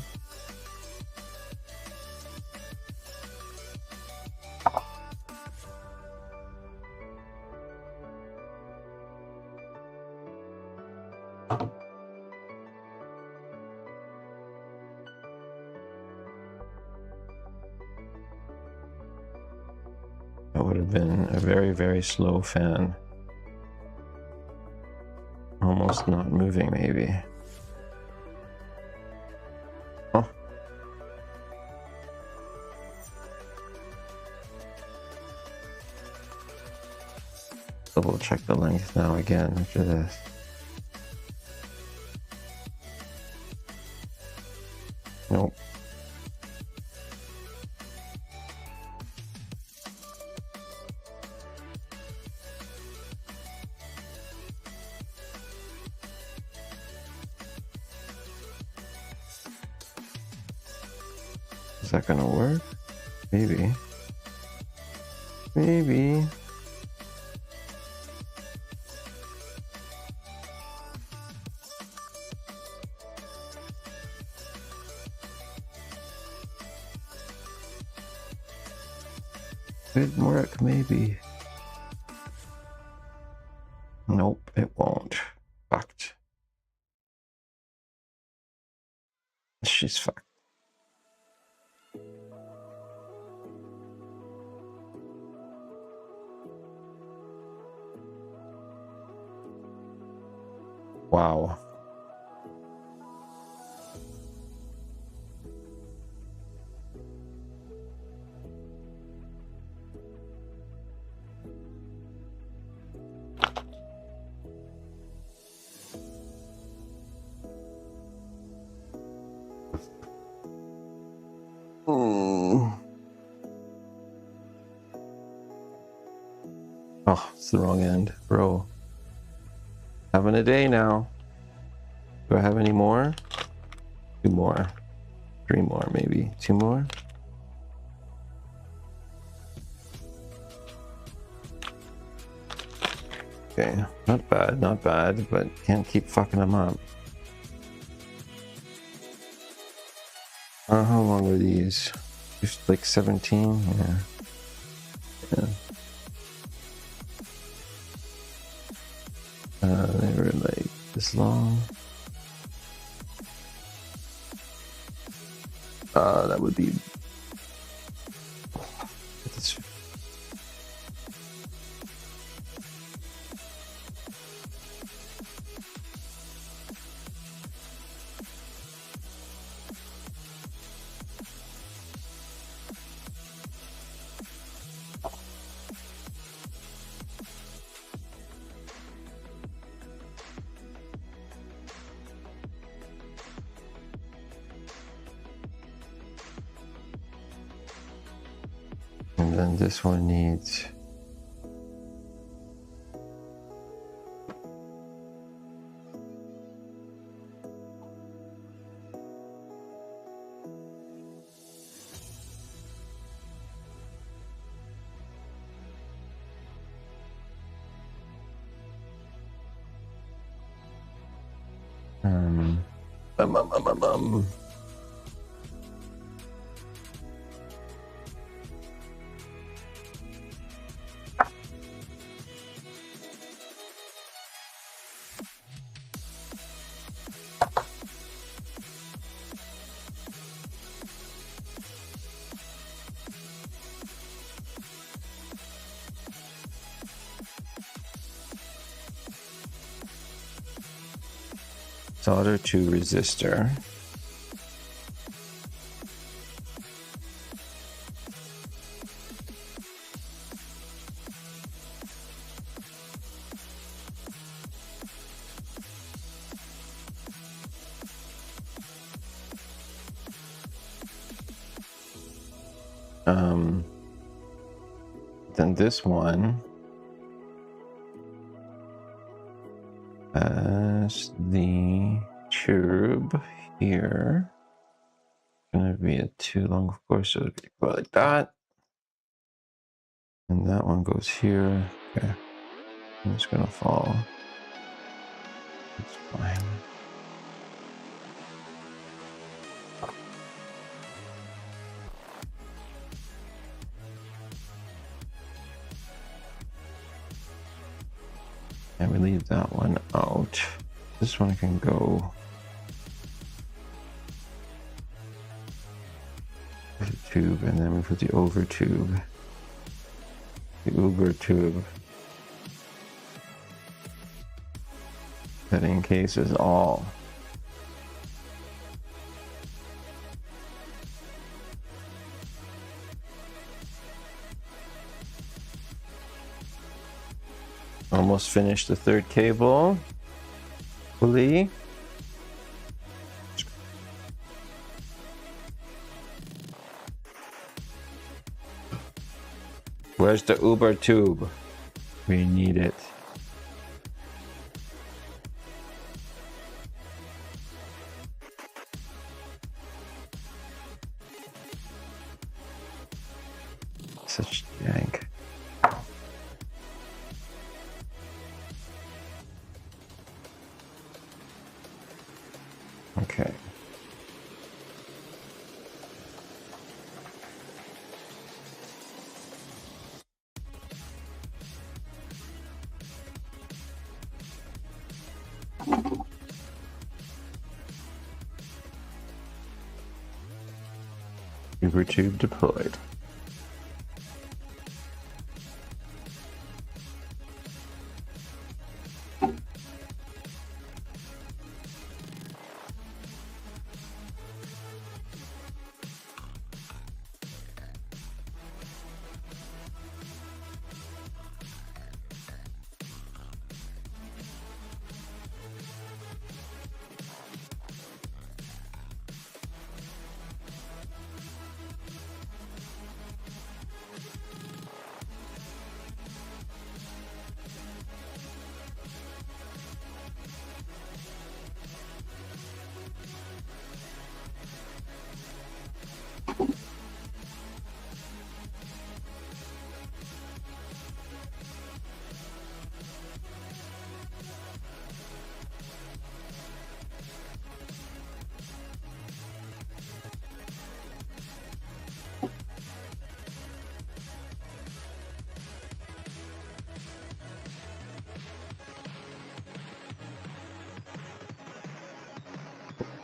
That would have been a very, very slow fan. Almost not moving, maybe. Oh. Double check the length now again after this. Nope. Is that gonna work? Maybe. Maybe. Could work, maybe. Nope, it won't. Fucked. She's fucked. Wow. Oh, it's the wrong end, bro. Having a day now. Do I have any more? 2 more. 3 more, maybe. 2 more? Okay, not bad, but can't keep fucking them up. How long were these? Just like 17? Yeah. Yeah. They were like this long. That would be. And then this one needs solder to resistor. Then this one has the tube here. gonna be a too long, of course, so it'd go like that. And that one goes here. Okay. And it's gonna fall. It's fine. And we leave that one out. This one can go with the tube, and then we put the over tube, the uber tube, that encases all. Almost finished the third cable. Pulley. Where's the Uber tube? We need it. Such jank. Okay. Uber tube deployed.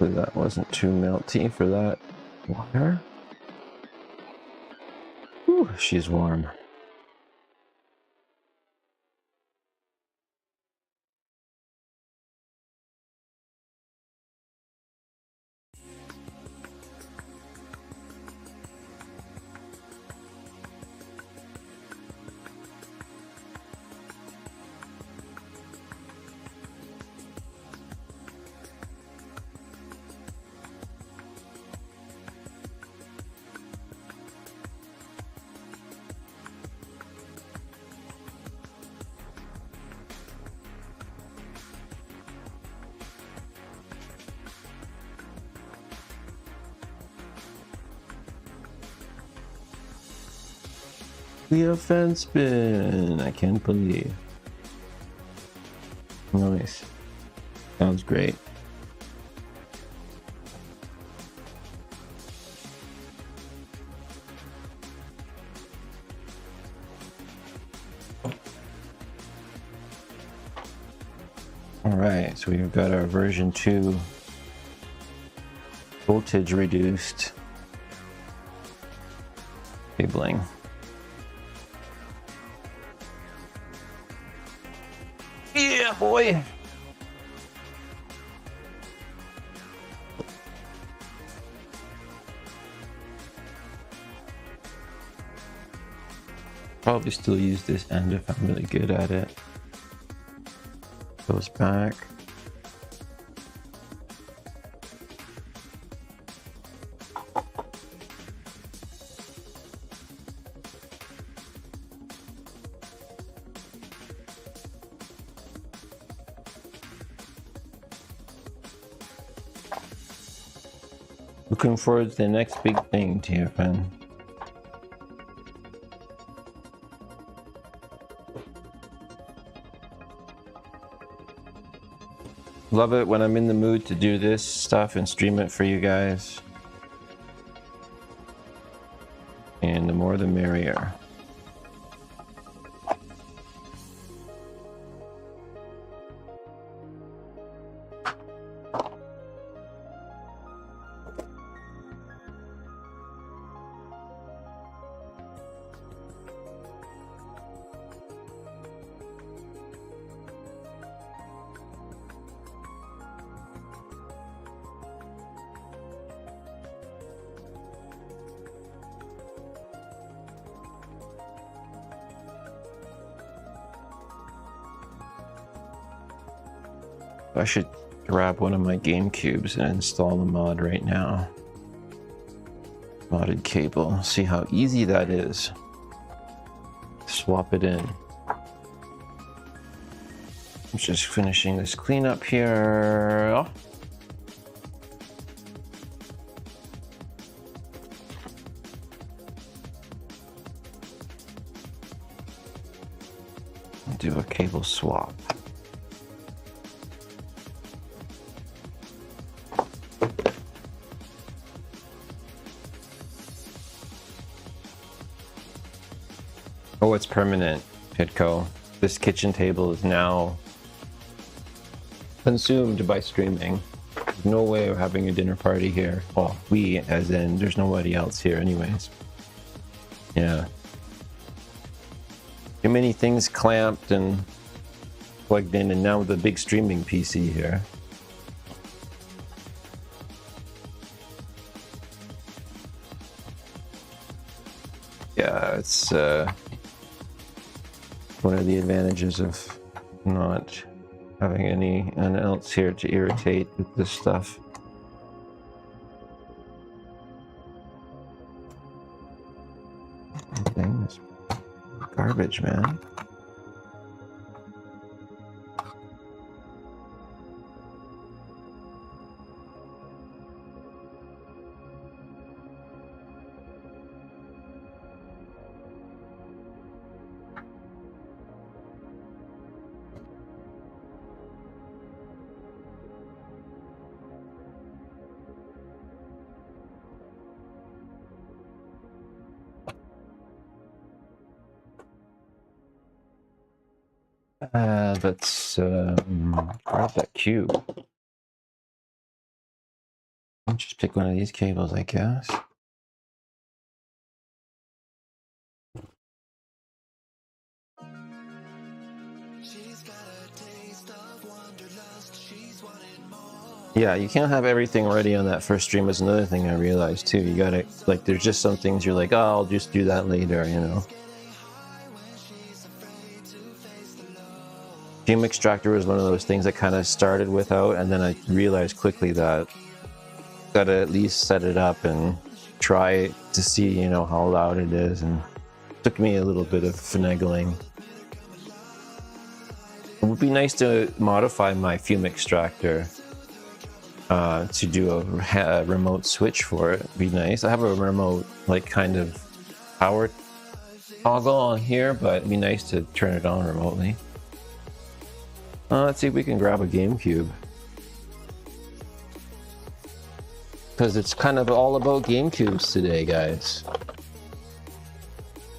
Hopefully that wasn't too melty for that water. Whew, she's warm. We have fence bin. I can't believe. Nice. Sounds great. All right, so we've got our version 2 voltage reduced cabling. Yeah, boy. Probably still use this end if I'm really good at it. Goes back. Looking forward to the next big thing, TFN. Love it when I'm in the mood to do this stuff and stream it for you guys. And the more the merrier. I should grab one of my game cubes and install the mod right now. Modded cable. See how easy that is. Swap it in. I'm just finishing this cleanup here. Do a cable swap. Oh, it's permanent, PITCO. This kitchen table is now consumed by streaming. There's no way of having a dinner party here. Well, we, as in, there's nobody else here anyways. Yeah. Too many things clamped and plugged in, and now with a big streaming PC here. Yeah, it's one of the advantages of not having anyone else here to irritate with this stuff. Thing is garbage, man. Let's grab that cube. I'll just pick one of these cables, I guess. Yeah, you can't have everything already on that first stream. Is another thing I realized too. You gotta, like, there's just some things you're like, oh, I'll just do that later, you know. Fume extractor was one of those things I kind of started without, and then I realized quickly that gotta at least set it up and try to see, you know, how loud it is, and it took me a little bit of finagling. It would be nice to modify my fume extractor to do a remote switch for it. It'd be nice. I have a remote, like, kind of power toggle on here, but it'd be nice to turn it on remotely. Let's see if we can grab a GameCube. Because it's kind of all about GameCubes today, guys. I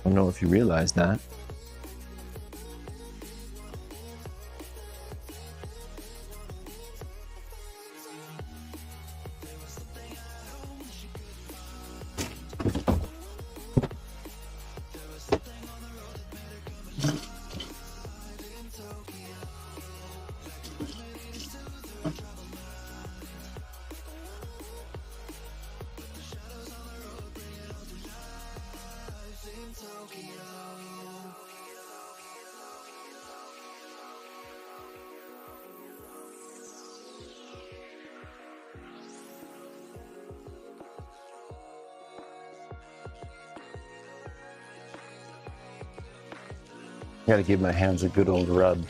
don't know if you realize that. Gotta give my hands a good old rub.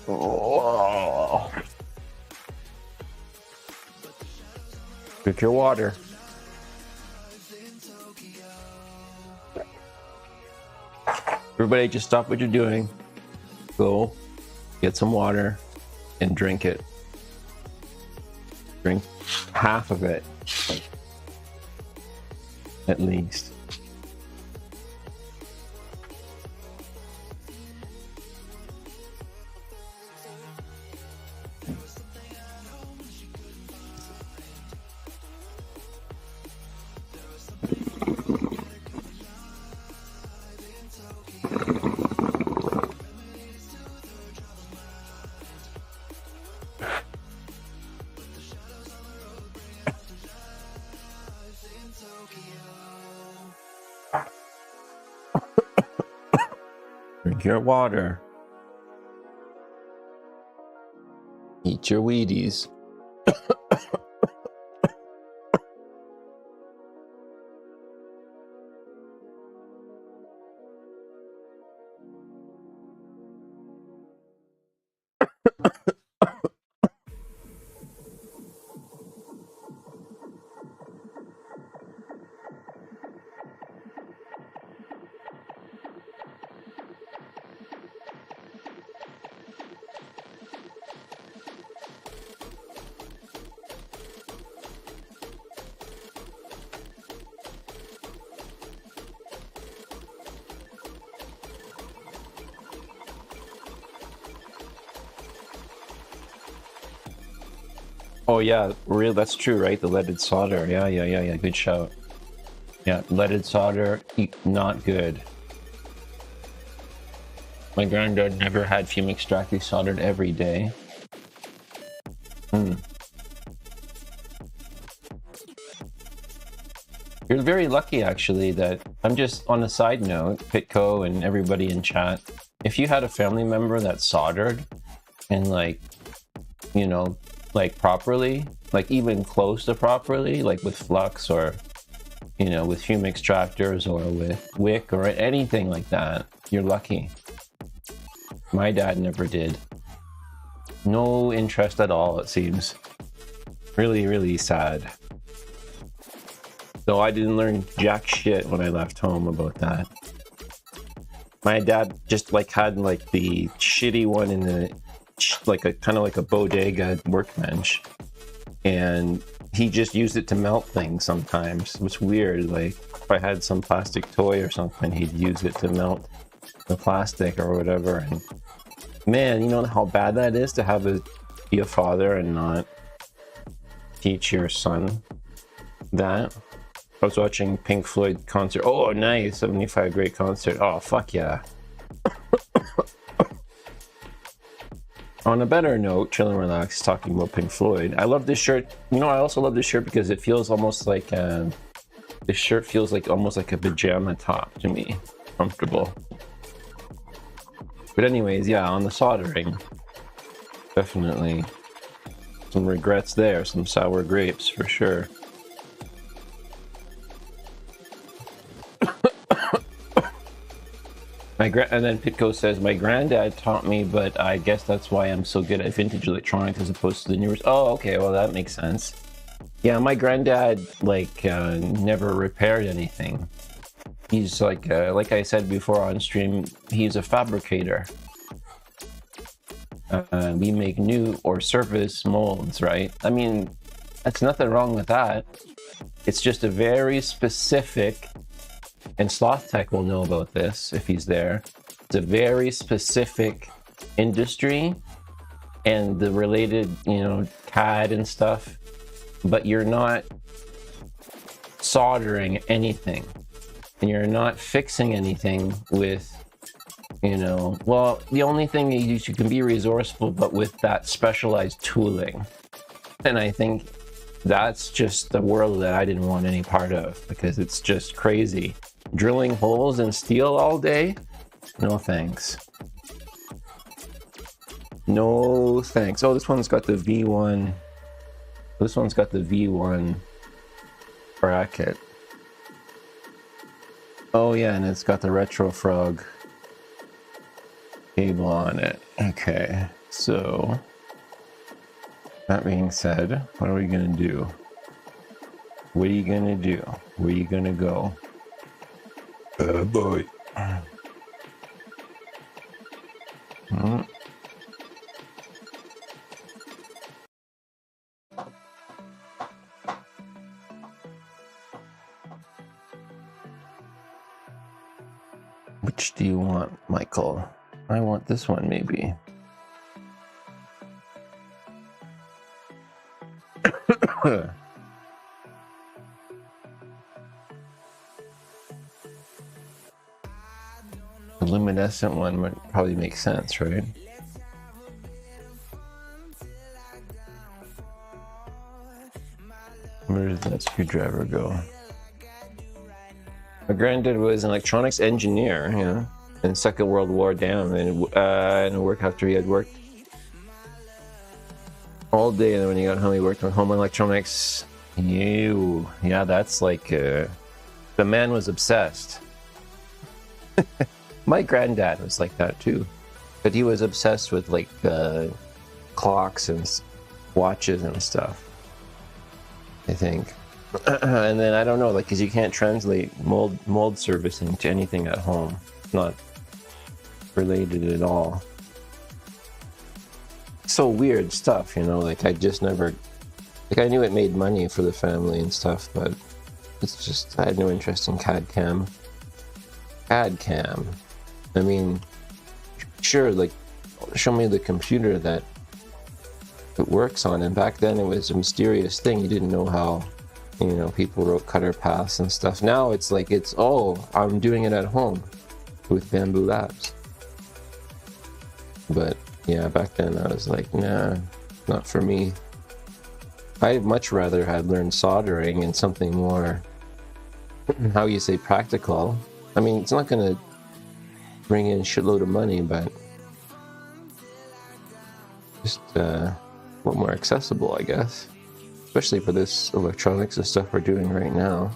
Oh. Drink your water. Everybody just stop what you're doing. Go get some water and drink it. Drink half of it, at least. Drink your water. Eat your Wheaties. Oh yeah, real. That's true, right? The leaded solder. Yeah. Good shout. Yeah, leaded solder, not good. My granddad never had fume extract. He soldered every day. You're very lucky, actually, that I'm just on a side note, PITCO and everybody in chat. If you had a family member that soldered and like, you know, like properly, like even close to properly, like with flux or, you know, with fume extractors or with wick or anything like that, you're lucky. My dad never did. No interest at all, it seems. Really, really sad. So I didn't learn jack shit when I left home about that. My dad just like had like the shitty one in the, like a kind of like a bodega workbench, and he just used it to melt things sometimes. It was weird. Like if I had some plastic toy or something, he'd use it to melt the plastic or whatever. And man, you know how bad that is to have be a father and not teach your son that. I was watching Pink Floyd concert. Oh, nice. 75, great concert. Oh, fuck yeah. On a better note, Chill and Relax, talking about Pink Floyd. I love this shirt. You know, I also love this shirt because it feels almost like, this shirt feels like almost like a pajama top to me. Comfortable. But anyways, yeah, on the soldering, definitely some regrets there. Some sour grapes for sure. And then PITCO says, my granddad taught me, but I guess that's why I'm so good at vintage electronics as opposed to the newest. Oh, okay, well that makes sense. Yeah, my granddad like never repaired anything. He's like I said before on stream, he's a fabricator. We make new or service molds, right? I mean, that's nothing wrong with that. It's just a very specific, and Sloth Tech will know about this if he's there. It's a very specific industry and the related, you know, CAD and stuff, but you're not soldering anything and you're not fixing anything with, you know, well, the only thing is you can be resourceful, but with that specialized tooling. And I think that's just the world that I didn't want any part of, because it's just crazy. Drilling holes in steel all day? No thanks. No thanks. Oh, this one's got the V1. This one's got the V1 bracket. Oh yeah, and it's got the Retro Frog cable on it. Okay. So, that being said, what are we gonna do? What are you gonna do? Where are you gonna go? Oh boy. Which do you want, Michael? I want this one, maybe. The luminescent one would probably make sense, right? Where did that screwdriver go? My granddad was an electronics engineer, you know, in Second World War down, and work after he had worked all day, and then when he got home, he worked on home electronics. Yeah, that's like the man was obsessed. My granddad was like that too, but he was obsessed with like clocks and watches and stuff, I think. And then I don't know, like, because you can't translate mold servicing to anything at home. It's not related at all. So weird stuff, you know, like I just never, like I knew it made money for the family and stuff, but it's just, I had no interest in CAD cam. CAD cam. I mean, sure, like, show me the computer that it works on, and back then it was a mysterious thing. You didn't know how, you know, people wrote cutter paths and stuff. Now it's like, it's, oh, I'm doing it at home with Bamboo Labs. But yeah, back then I was like, nah, not for me. I'd much rather have learned soldering and something more, how you say, practical. I mean, it's not gonna bring in a shitload of money, but just a lot more accessible, I guess. Especially for this electronics and stuff we're doing right now.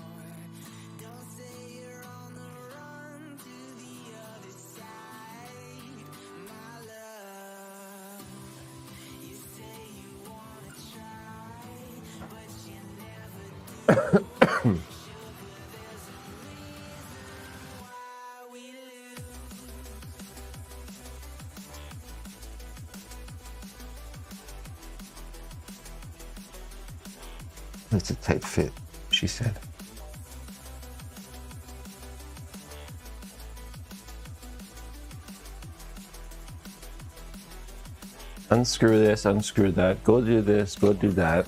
It's a tight fit, she said. Unscrew this, unscrew that, go do this, go do that.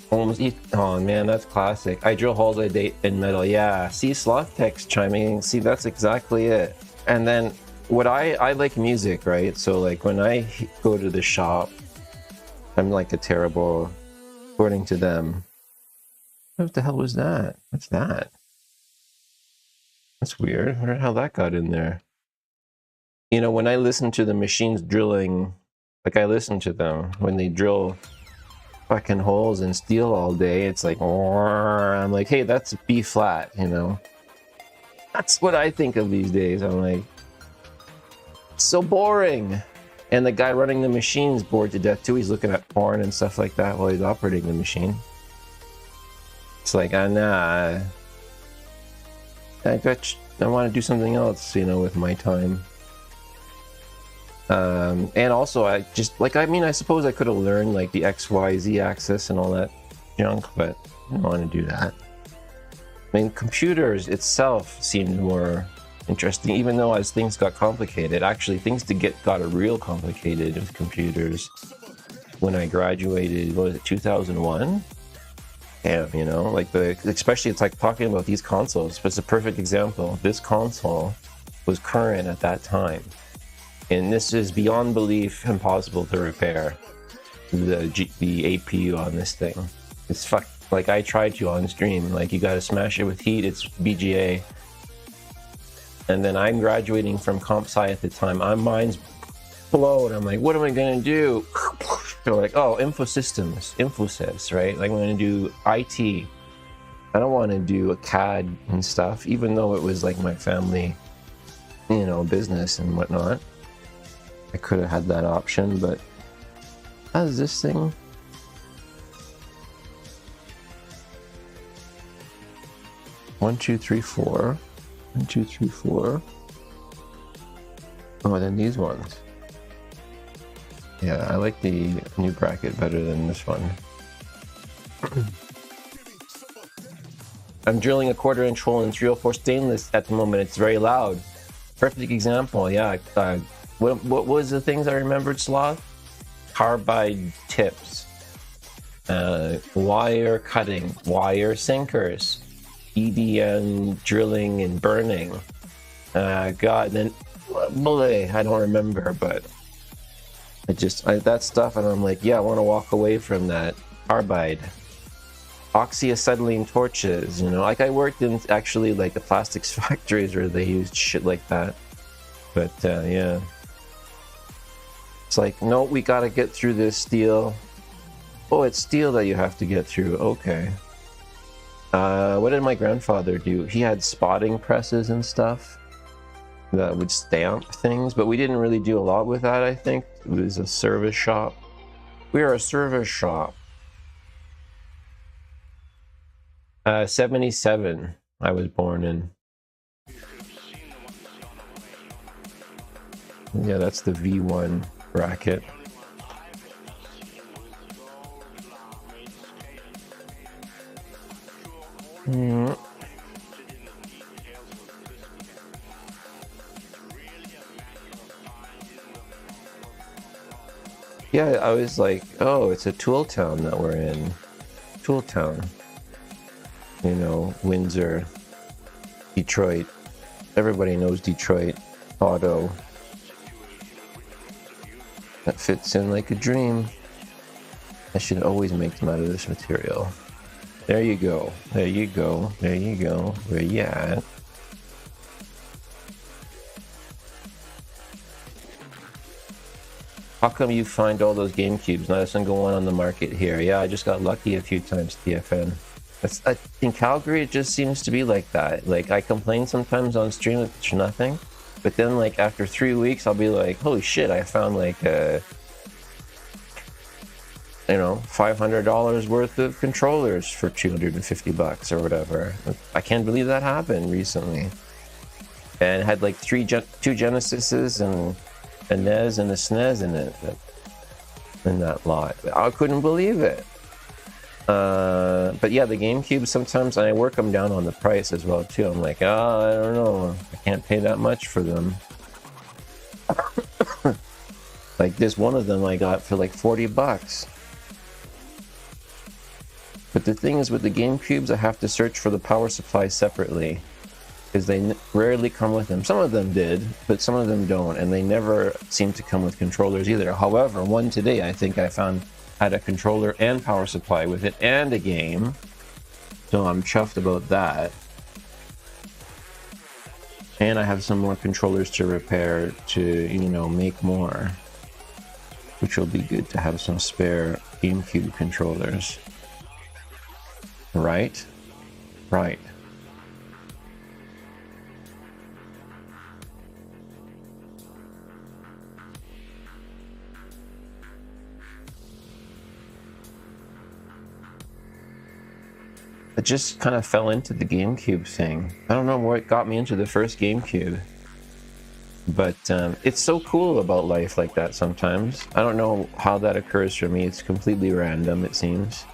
Almost eat. Oh man, that's classic. I drill holes I date in metal. Yeah, see, Sloth Tech's chiming. See, that's exactly it. And then what I like music, right? So like when I go to the shop, I'm like a terrible, according to them. What the hell was that? What's that? That's weird. I wonder how that got in there. You know, when I listen to the machines drilling, like I listen to them when they drill fucking holes in steel all day, it's like, I'm like, hey, that's B flat, you know? That's what I think of these days. I'm like, it's so boring. And the guy running the machine's bored to death too. He's looking at porn and stuff like that while he's operating the machine. It's like, nah, I want to do something else, you know, with my time. And also I just, like, I mean, I suppose I could have learned like the XYZ axis and all that junk, but I don't want to do that. I mean, computers itself seemed more interesting, even though as things got complicated, actually things got real complicated with computers when I graduated. What was it, 2001? Damn, you know, like especially it's like talking about these consoles, but it's a perfect example. This console was current at that time, and this is beyond belief impossible to repair. The APU on this thing, it's fucked. Like I tried to on stream, like you gotta smash it with heat. It's BGA. And then I'm graduating from comp sci at the time. My mind's blown. I'm like, what am I gonna do? They're like, oh, info systems, infosys, right? Like I'm gonna do IT. I don't want to do a CAD and stuff, even though it was like my family, you know, business and whatnot. I could have had that option, but how's this thing? One, two, three, four. 1, 2, 3, 4. Oh, then these ones. Yeah, I like the new bracket better than this one. I'm drilling a 1/4-inch hole in 304 stainless at the moment. It's very loud. Perfect example. Yeah. What was the things I remembered, Sloth? Carbide tips, wire cutting, wire sinkers, EDN drilling and burning. God, then I don't remember, but that stuff, and I'm like, yeah, I want to walk away from that. Carbide, oxyacetylene torches, you know, like I worked in actually like the plastics factories where they used shit like that. But yeah, it's like, no, we got to get through this steel. Oh, it's steel that you have to get through. Okay. What did my grandfather do? He had spotting presses and stuff that would stamp things, but we didn't really do a lot with that. I think it was a service shop. We are a service shop. 77 I was born in. Yeah, that's the V1 bracket. Yeah, I was like, oh, it's a tool town that we're in. Tool town. You know, Windsor, Detroit. Everybody knows Detroit. Auto. That fits in like a dream. I should always make them out of this material. There you go. There you go. There you go. Where you at? How come you find all those game cubes? Not a single one on the market here. Yeah, I just got lucky a few times, TFN. In Calgary, it just seems to be like that. Like, I complain sometimes on stream that there's nothing, but then like after 3 weeks, I'll be like, holy shit, I found like you know, $500 worth of controllers for $250 or whatever. I can't believe that happened recently. And it had like two Genesises and a NES and a SNES in it, in that lot. I couldn't believe it. But yeah, the GameCube, sometimes I work them down on the price as well too. I'm like, oh, I don't know, I can't pay that much for them. Like this one of them I got for like $40. But the thing is, with the GameCubes, I have to search for the power supply separately, because they rarely come with them. Some of them did, but some of them don't, and they never seem to come with controllers either. However, one today I think I found had a controller and power supply with it and a game, so I'm chuffed about that. And I have some more controllers to repair to, you know, make more, which will be good to have some spare GameCube controllers. Right? Right. I just kind of fell into the GameCube thing. I don't know what got me into the first GameCube, but it's so cool about life like that sometimes. I don't know how that occurs for me. It's completely random, it seems.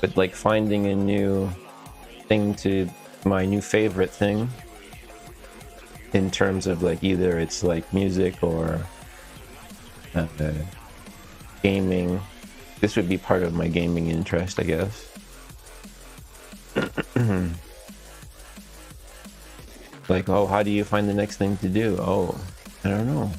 But like finding a new thing to my new favorite thing, in terms of like either it's like music or gaming. This would be part of my gaming interest, I guess. Like, oh, how do you find the next thing to do? Oh, I don't know.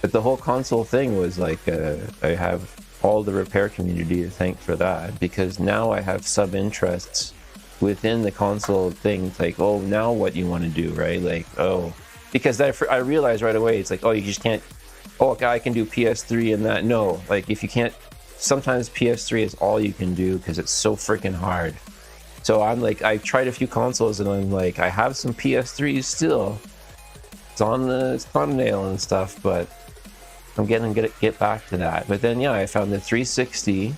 But the whole console thing was like, I have all the repair community to thank for that, because now I have sub-interests within the console thing. It's like, oh, now what you want to do, right? Like, oh, because I realized right away, it's like, oh, you just can't, oh, okay, I can do PS3 and that. No, like if you can't, sometimes PS3 is all you can do because it's so freaking hard. So I'm like, I tried a few consoles and I'm like, I have some PS3s still. It's on the thumbnail and stuff, but I'm getting to get back to that. But then yeah, I found the 360.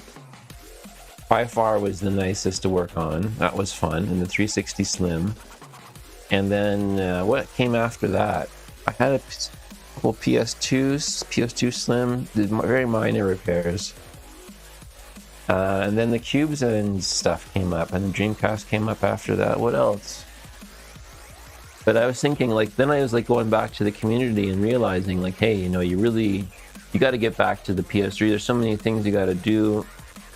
By far was the nicest to work on. That was fun, and the 360 Slim. And then what came after that? I had a couple PS2s, PS2 Slim, did very minor repairs. And then the cubes and stuff came up, and the Dreamcast came up after that. What else? But I was thinking, like, then I was like going back to the community and realizing, like, hey, you know, you got to get back to the PS3. There's so many things you got to do.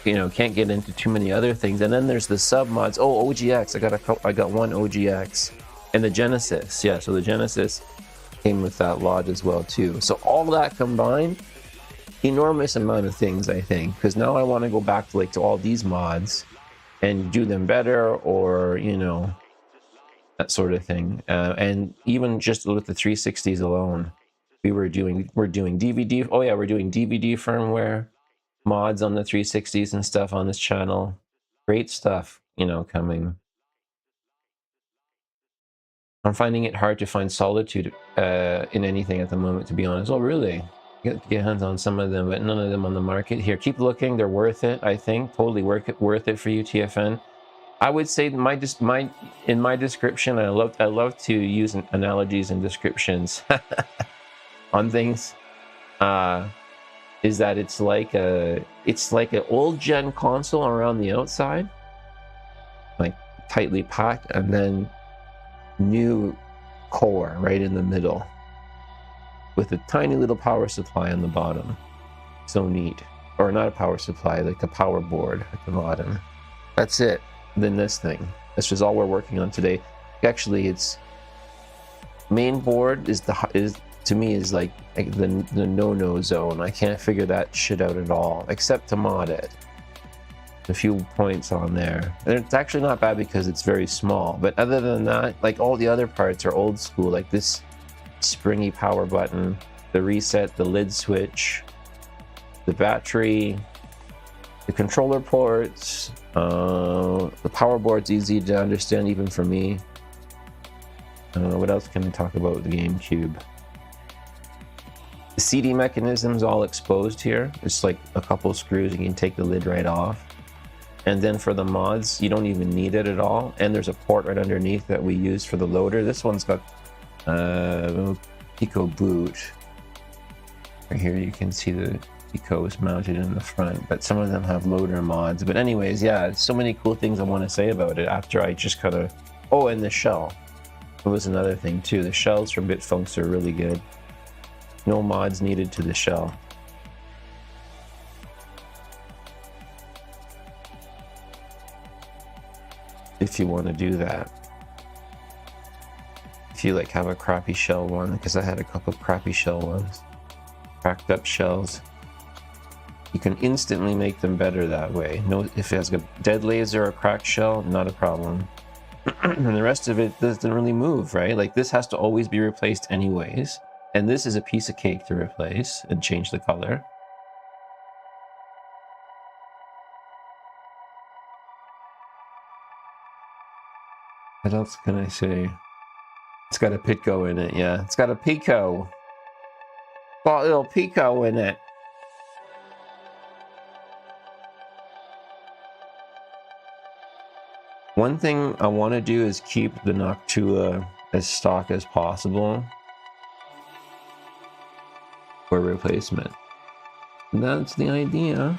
You know, can't get into too many other things. And then there's the sub mods. Oh, OGX. I got one OGX, and the Genesis. Yeah, so the Genesis came with that lot as well too. So all that combined, enormous amount of things, I think, because now I want to go back to to all these mods and do them better, or you know, that sort of thing. And even just with the 360s alone, we're doing DVD. Oh yeah, we're doing DVD firmware mods on the 360s and stuff on this channel. Great stuff, you know, coming. I'm finding it hard to find solitude in anything at the moment, to be honest. Oh really? Get hands on some of them, but none of them on the market here. Keep looking, they're worth it. I think totally worth it for you, TFN. I would say in my description, I love to use analogies and descriptions on things. Is that it's like an old gen console around the outside, like tightly packed, and then new core right in the middle, with a tiny little power supply on the bottom. So neat. Or not a power supply, like a power board at the bottom. That's it. Then this thing. This is all we're working on today. Actually, it's main board is to me is like the no-no zone. I can't figure that shit out at all, except to mod it. A few points on there. And it's actually not bad because it's very small. But other than that, like all the other parts are old school, like this springy power button, the reset, the lid switch, the battery, the controller ports, the power board's easy to understand even for me. What else can we talk about with the GameCube? The CD mechanism's all exposed here. It's like a couple screws, you can take the lid right off. And then for the mods, you don't even need it at all. And there's a port right underneath that we use for the loader. This one's got PITCO boot. Right here you can see the PITCO is mounted in the front, but some of them have loader mods. But anyways, yeah, so many cool things I want to say about it after I just kind of... Oh, and the shell. That was another thing too. The shells from BitFunks are really good. No mods needed to the shell. If you want to do that. If you like have a crappy shell one, because I had a couple of crappy shell ones. Cracked up shells. You can instantly make them better that way. No, if it has a dead laser or a cracked shell, not a problem. And the rest of it doesn't really move, right? Like this has to always be replaced anyways. And this is a piece of cake to replace and change the color. What else can I say? It's got a PITCO in it, yeah. It's got a PITCO. Got a little PITCO in it. One thing I want to do is keep the Noctua as stock as possible for replacement. That's the idea.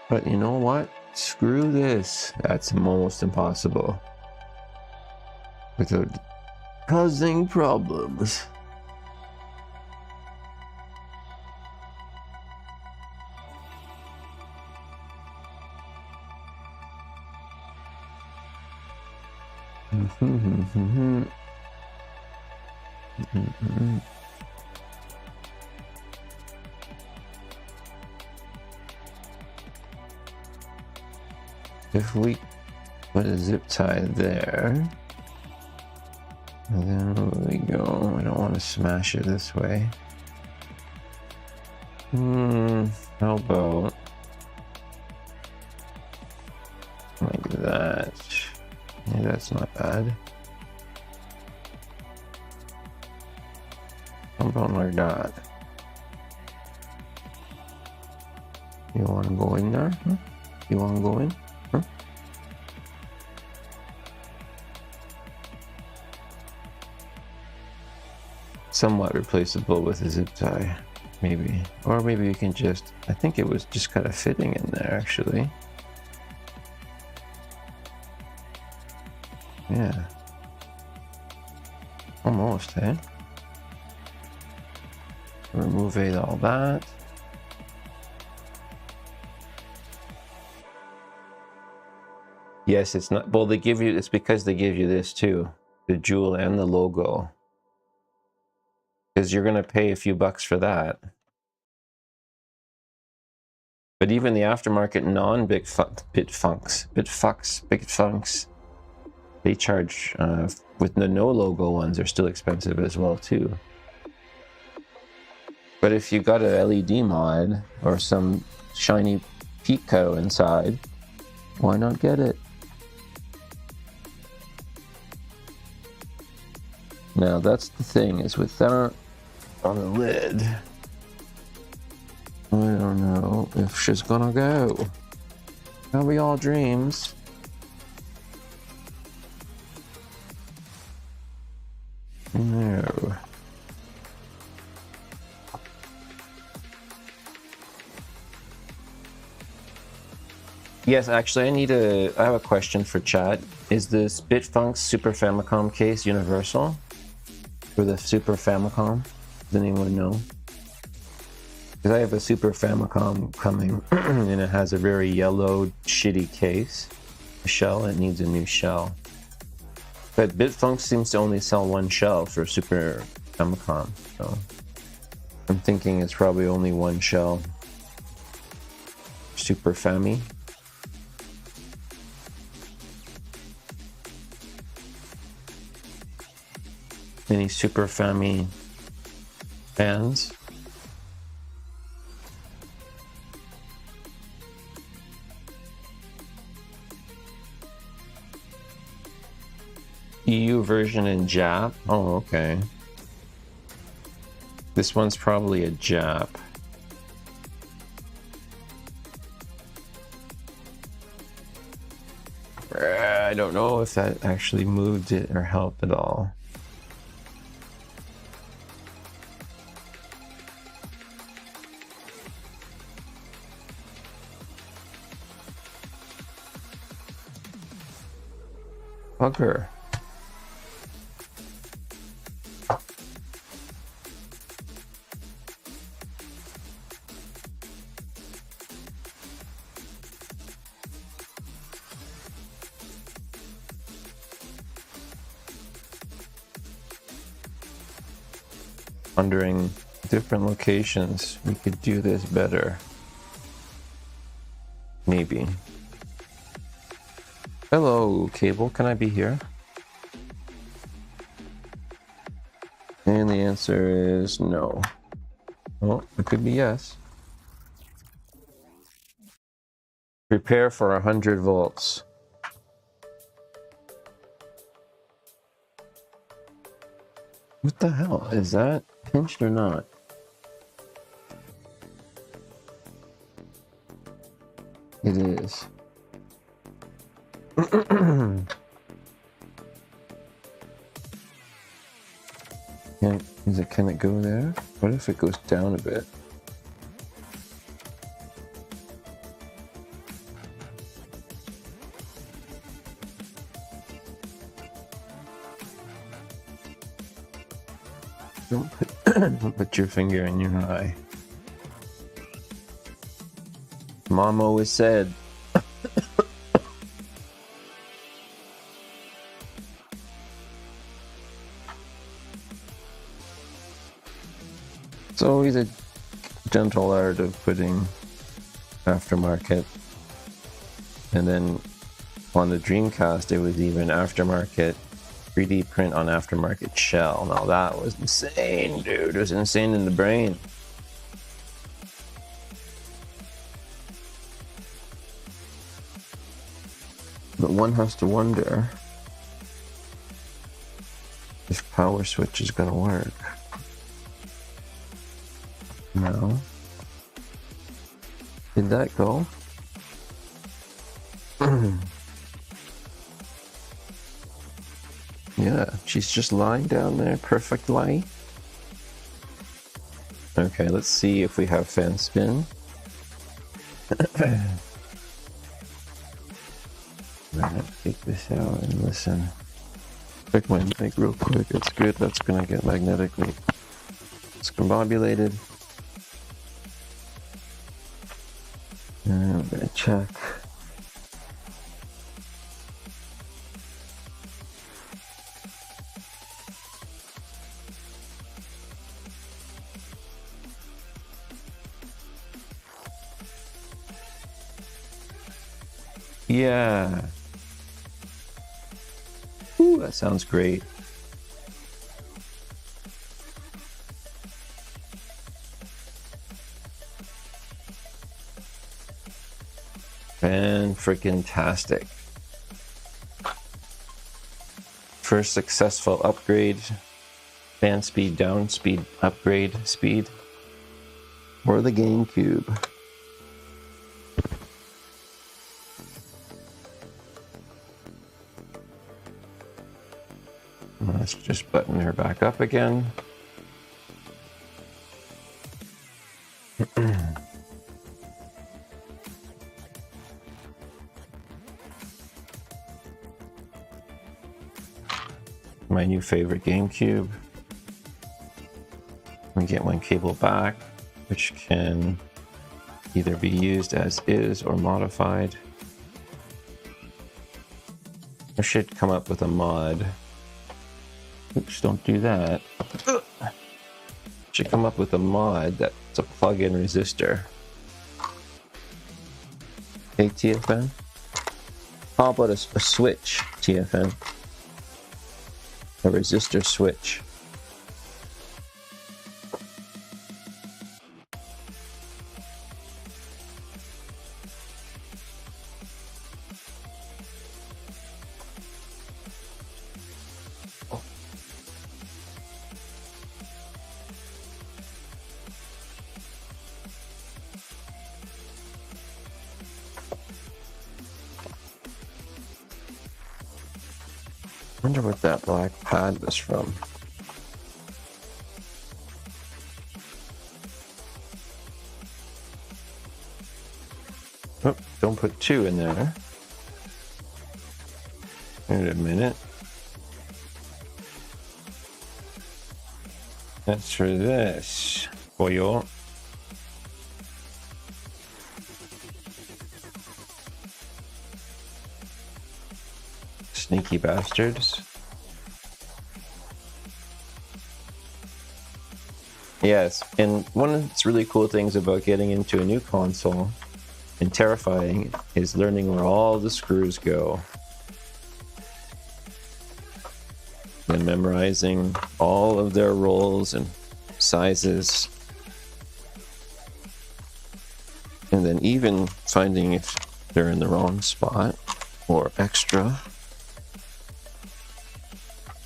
But you know what? Screw this. That's almost impossible. Without causing problems. If we put a zip tie there, and then there we go. I don't want to smash it this way. How about Like that. Yeah, that's not bad. How about like that? You want to go in there? Huh? You want to go in? Huh? Somewhat replaceable with a zip tie, maybe. Or maybe you can just, I think it was just kind of fitting in there actually. Yeah. Almost, eh? Remove all that. Yes, it's not, well, they give you, it's because they give you this too, the jewel and the logo. Because you're going to pay a few bucks for that. But even the aftermarket BitFunks, they charge, with the no logo ones, they're still expensive as well too. But if you got a LED mod or some shiny PITCO inside, why not get it? Now that's the thing, is with that on the lid, I don't know if she's gonna go. That'll be all dreams. No. Yes, actually, I have a question for chat. Is this BitFunks Super Famicom case universal? For the Super Famicom? Does anyone know? Because I have a Super Famicom coming, and it has a very yellow, shitty case. A shell, it needs a new shell. But BitFunks seems to only sell one shell for Super Famicom, so I'm thinking it's probably only one shell. Super Fami. Any Super Fami fans? EU version in Jap? Oh, okay. This one's probably a Jap. I don't know if that actually moved it or helped at all. Bugger. Wondering different locations we could do this better. Maybe. Hello, cable. Can I be here? And the answer is no. Well, it could be yes. Prepare for 100 volts. What the hell? Is that pinched or not? It is. Can it go there? What if it goes down a bit? Don't put your finger in your eye. Mom always said, it's always a gentle art of putting aftermarket. And then on the Dreamcast, it was even aftermarket 3D print on aftermarket shell. Now that was insane, dude. It was insane in the brain. But one has to wonder if power switch is gonna work. No. Did that go? Yeah, she's just lying down there, perfect lie. Okay, let's see if we have fan spin. I'm gonna take this out and listen. Check my mic real quick. It's good. That's gonna get magnetically discombobulated. And I'm gonna check. Yeah. Ooh, that sounds great. Fan-freaking-tastic. First successful upgrade. Fan speed, down speed, upgrade speed. For the GameCube. Let's just button her back up again. My new favorite GameCube. We get one cable back, which can either be used as is or modified. I should come up with a mod. Oops, don't do that. Should come up with a mod that's a plug-in resistor. Hey, TFN? How about a switch, TFN? A resistor switch. I wonder what that black pad was from. Oh, don't put two in there. Wait a minute. That's for this. Boyo. Sneaky bastards. Yes, and one of the really cool things about getting into a new console and terrifying is learning where all the screws go. And memorizing all of their roles and sizes. And then even finding if they're in the wrong spot or extra.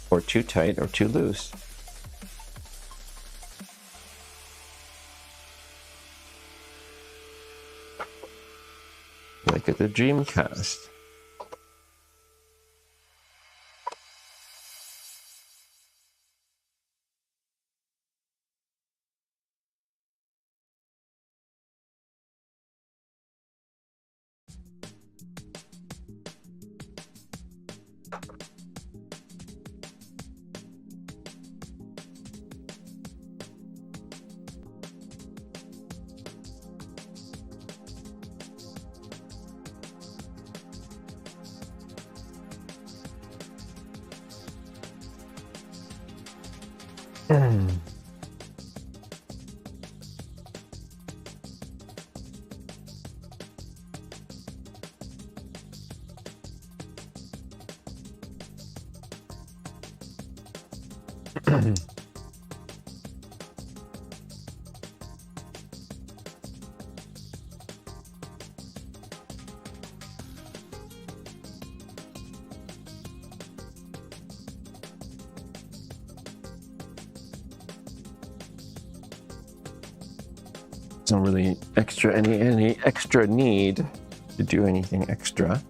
Or too tight or too loose. Like at the Dreamcast. don't really any extra need to do anything extra,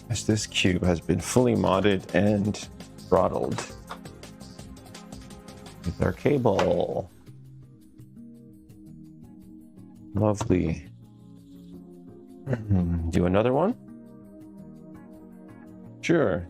as this cube has been fully modded and throttled with our cable. Lovely. Do another one? Sure.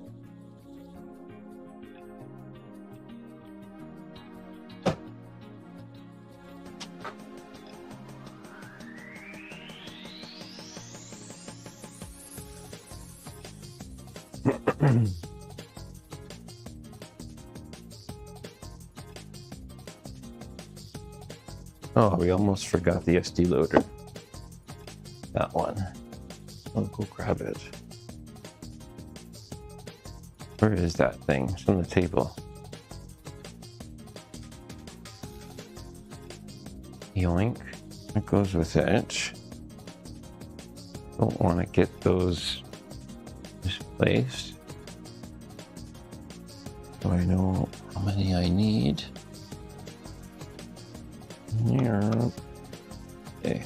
Oh, we almost forgot the SD loader. That one. I'll go grab it. Where is that thing? It's on the table. Yoink. That goes with it. Don't want to get those displaced. So I know how many I need. Here. Okay.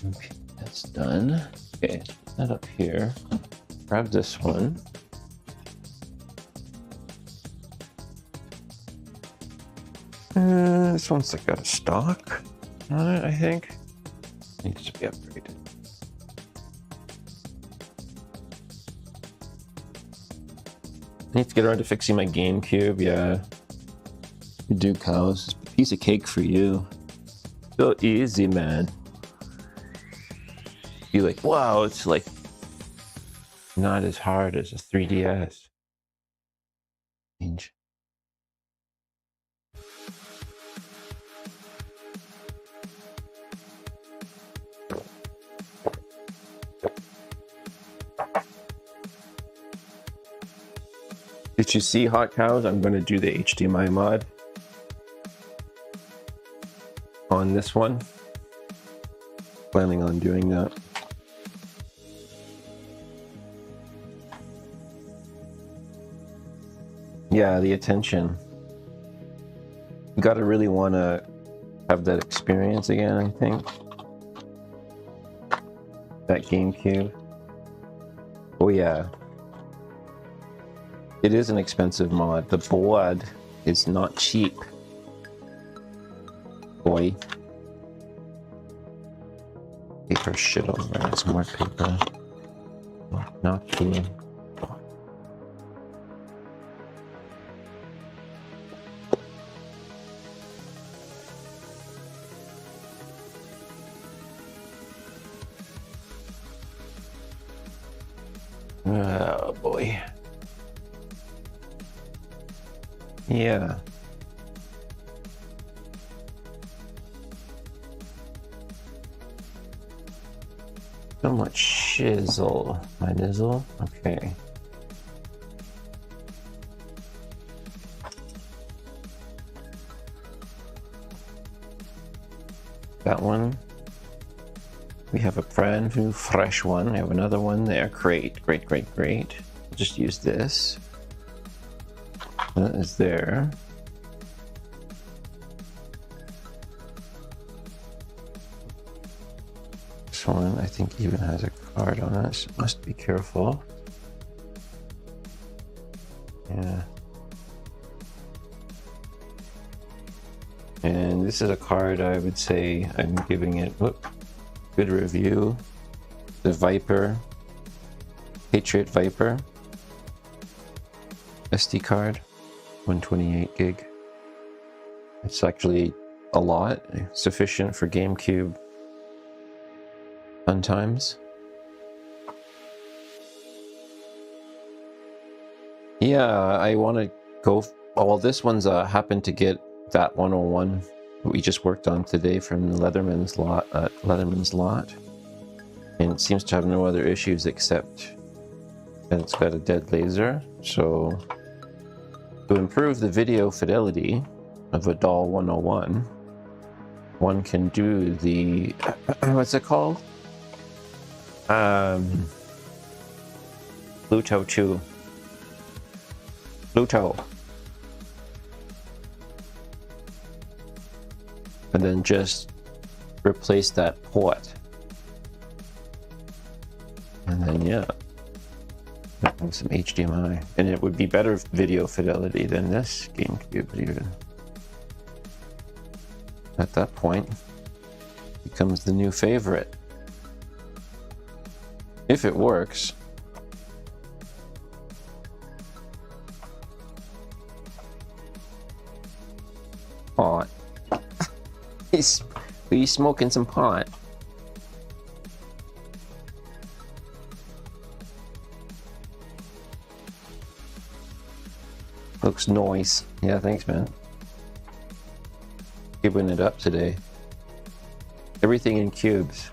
Okay, that's done. Okay, put that up here. Grab this one. This one's like got a stock on it, I think. Needs to be upgraded. Need to get around to fixing my GameCube, yeah. You do, cows. It's a piece of cake for you. So easy, man. You're like, wow, it's like not as hard as a 3DS. Change. Did you see Hotcows? I'm going to do the HDMI mod on this one. Planning on doing that. Yeah, the attention. You gotta really want to have that experience again, I think. That GameCube. Oh yeah. It is an expensive mod. The board is not cheap. Boy. Paper shit over there. Some more paper. Not cool. Oh boy. Yeah. So much shizzle. My nizzle? Okay. That one. We have a brand new fresh one. We have another one there. Great, great, great, great. I'll just use this. That is there. This one, I think, even has a card on it, so must be careful. Yeah. And this is a card I would say I'm giving it good review. The Viper, Patriot Viper SD card. 128 gig. It's actually a lot, sufficient for GameCube fun times. Yeah, I want to go. Well, this one's happened to get that 101 we just worked on today from the Leatherman's lot, and it seems to have no other issues except that it's got a dead laser. So to improve the video fidelity of a DAL 101, one can do the what's it called? Pluto 2. Pluto. And then just replace that port. And then yeah. Some HDMI. And it would be better video fidelity than this GameCube even. At that point, becomes the new favorite. If it works. Pot. He's smoking some pot. Looks nice. Yeah, thanks, man. Cubing it up today. Everything in cubes.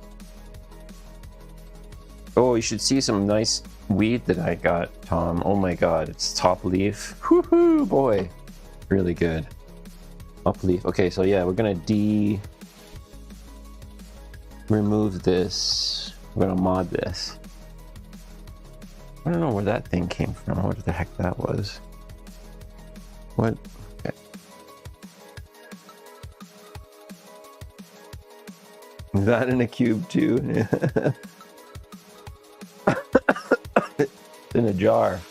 Oh, you should see some nice weed that I got, Tom. Oh my god, it's top leaf. Woohoo, boy. Really good. Top leaf. Okay, so yeah, we're gonna remove this. We're gonna mod this. I don't know where that thing came from. What the heck that was. What? Okay. Is that in a cube too? It's in a jar.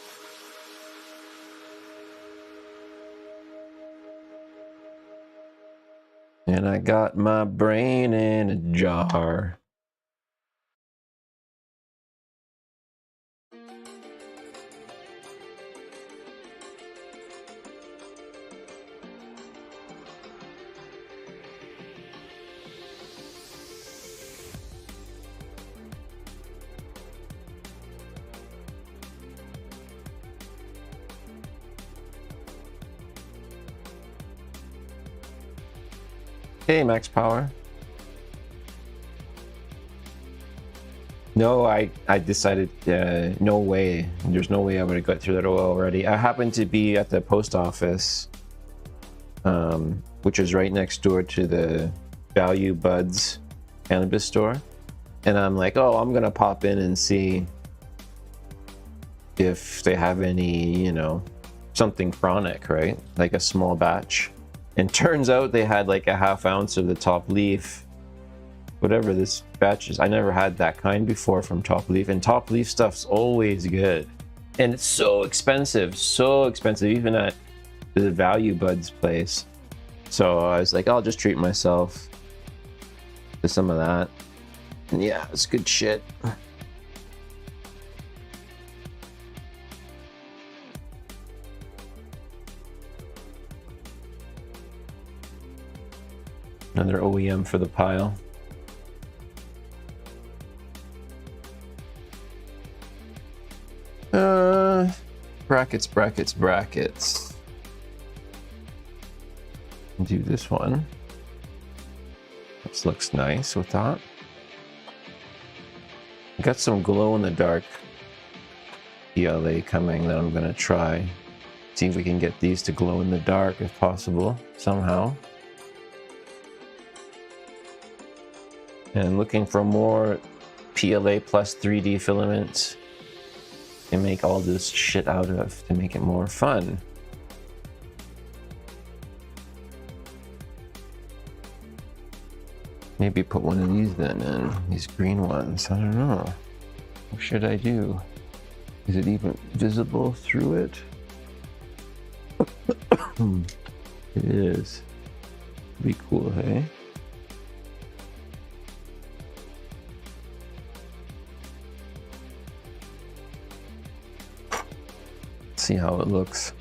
And I got my brain in a jar. Hey, max power. No, I decided no way. There's no way I would have got through that oil already. I happened to be at the post office, which is right next door to the Value Buds cannabis store. And I'm like, oh, I'm gonna pop in and see if they have any, you know, something chronic, right? Like a small batch. And turns out they had like a ½ ounce of the top leaf, whatever this batch is. I never had that kind before from top leaf, and top leaf stuff's always good. And it's so expensive, even at the Value Buds place. So I was like, I'll just treat myself to some of that. And yeah, it's good shit. Another OEM for the pile. Brackets. Do this one. This looks nice with that. Got some glow in the dark PLA coming that I'm gonna try. See if we can get these to glow in the dark if possible, somehow. And looking for more PLA plus 3D filaments to make all this shit out of, to make it more fun. Maybe put one of these then in, these green ones. I don't know. What should I do? Is it even visible through it? It is. Be cool, hey? See how it looks.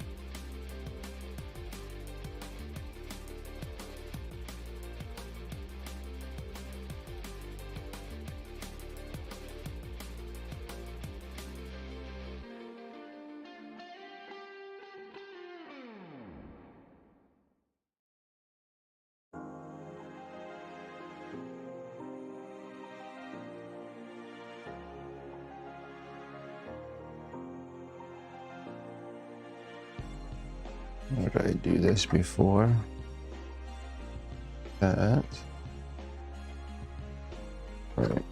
Did I do this before? That. Alright.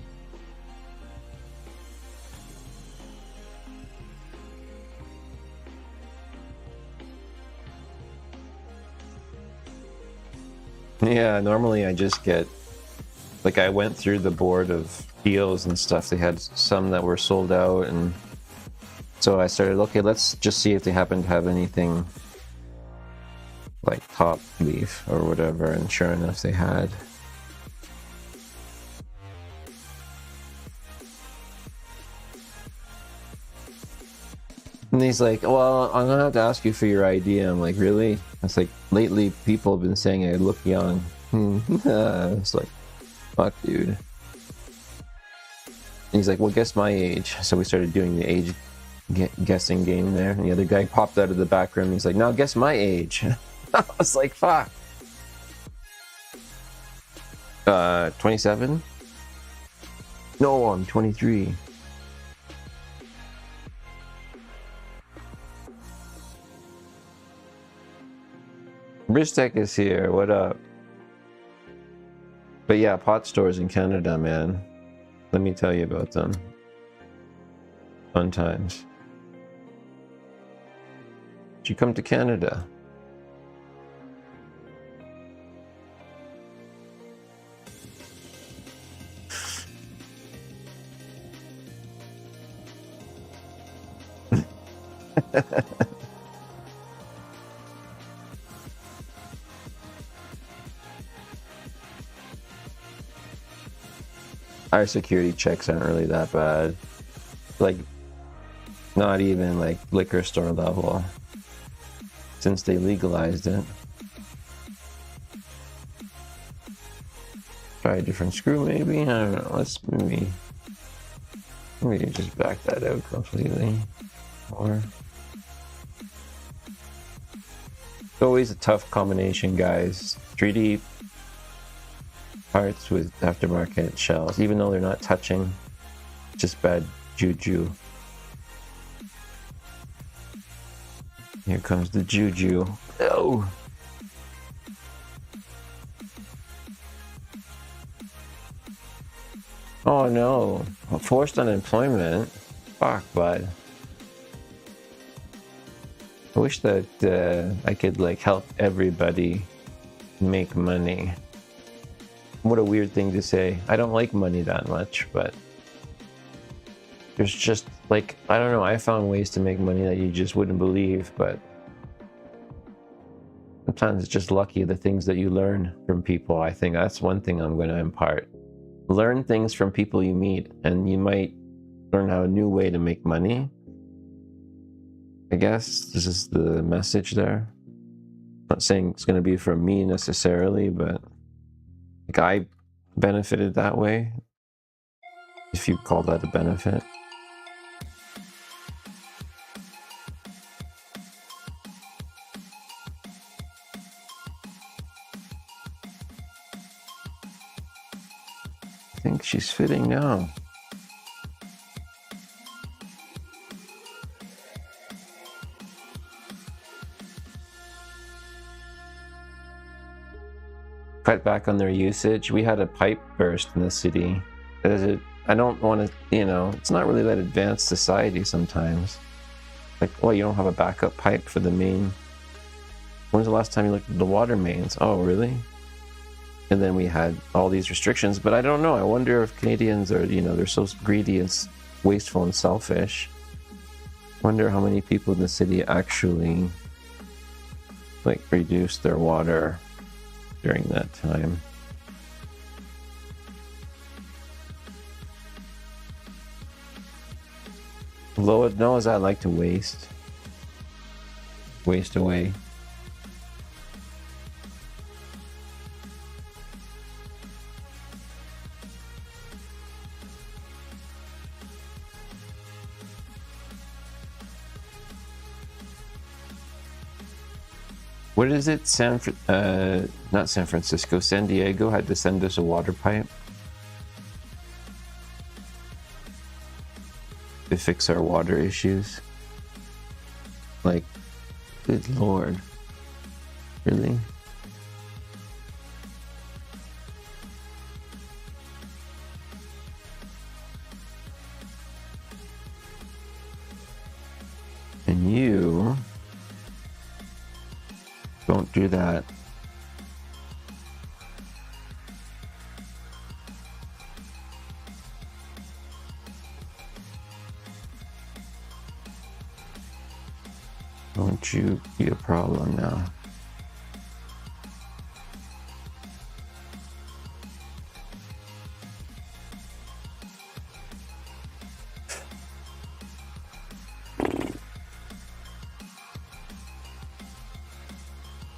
Yeah, normally I just get, like, I went through the board of deals and stuff. They had some that were sold out, and so I started, okay, let's just see if they happen to have anything like top leaf or whatever, and sure enough they had. And he's like, well, I'm gonna have to ask you for your ID. I'm like, really? It's like, lately people have been saying I look young. It's like, fuck, dude. And he's like, well, guess my age. So we started doing the age guessing game there. And the other guy popped out of the back room. He's like, now guess my age. I was like, fuck. 27? No, I'm 23. Tech is here, what up? But yeah, pot stores in Canada, man. Let me tell you about them. Fun times. Did you come to Canada? Our security checks aren't really that bad. Like, not even like liquor store level. Since they legalized it. Try a different screw maybe? I don't know. Let's maybe just back that out completely. Or it's always a tough combination, guys. 3D parts with aftermarket shells, even though they're not touching, just bad juju. Here comes the juju. Oh! Oh no, forced unemployment. Fuck, bud. I wish that I could like help everybody make money. What a weird thing to say. I don't like money that much, but there's just like, I don't know, I found ways to make money that you just wouldn't believe, but sometimes it's just lucky the things that you learn from people. I think that's one thing I'm going to impart. Learn things from people you meet, and you might learn how a new way to make money. I guess this is the message there. I'm not saying it's going to be from me necessarily, but like I benefited that way, if you call that a benefit. I think she's fitting now. Cut back on their usage. We had a pipe burst in the city. I don't want to, you know, it's not really that advanced society sometimes. Like, well, you don't have a backup pipe for the main. When's the last time you looked at the water mains? Oh, really? And then we had all these restrictions, but I don't know. I wonder if Canadians are, you know, they're so greedy and wasteful and selfish. Wonder how many people in the city actually like reduced their water during that time. Lord knows I like to waste away. What is it? Not San Francisco, San Diego had to send us a water pipe to fix our water issues. Like, good lord. Really? do that. Don't you be a problem now.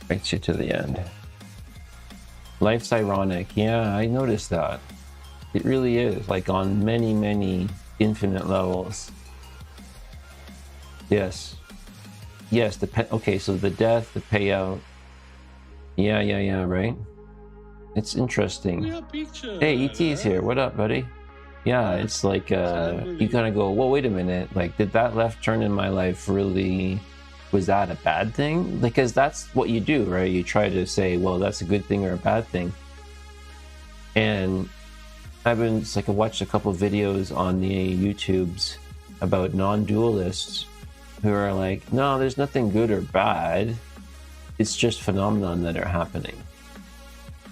Gets you to the end. Life's ironic. Yeah, I noticed that. It really is, like on many, many infinite levels. Yes. Yes, okay, so the death, the payout. Yeah, right? It's interesting. Hey, ET is here. What up, buddy? Yeah, it's like, you kind of go, well, wait a minute. Like, did that left turn in my life really, was that a bad thing? Because that's what you do, right? You try to say, well, that's a good thing or a bad thing. And I've been, it's like I watched a couple of videos on the YouTubes about non-dualists who are like, no, there's nothing good or bad. It's just phenomenon that are happening.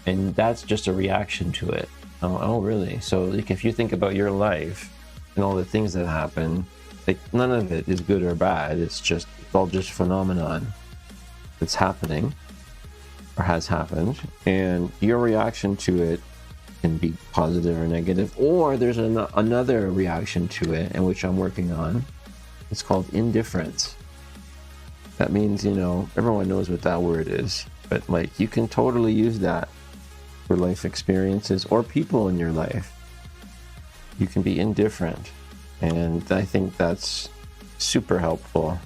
And that's just a reaction to it. Oh, really? So like if you think about your life and all the things that happen, like none of it is good or bad. It's all just phenomenon that's happening or has happened. And your reaction to it can be positive or negative, or there's another reaction to it, and which I'm working on. It's called indifference. That means, you know, everyone knows what that word is, but like you can totally use that for life experiences or people in your life. You can be indifferent, and I think that's super helpful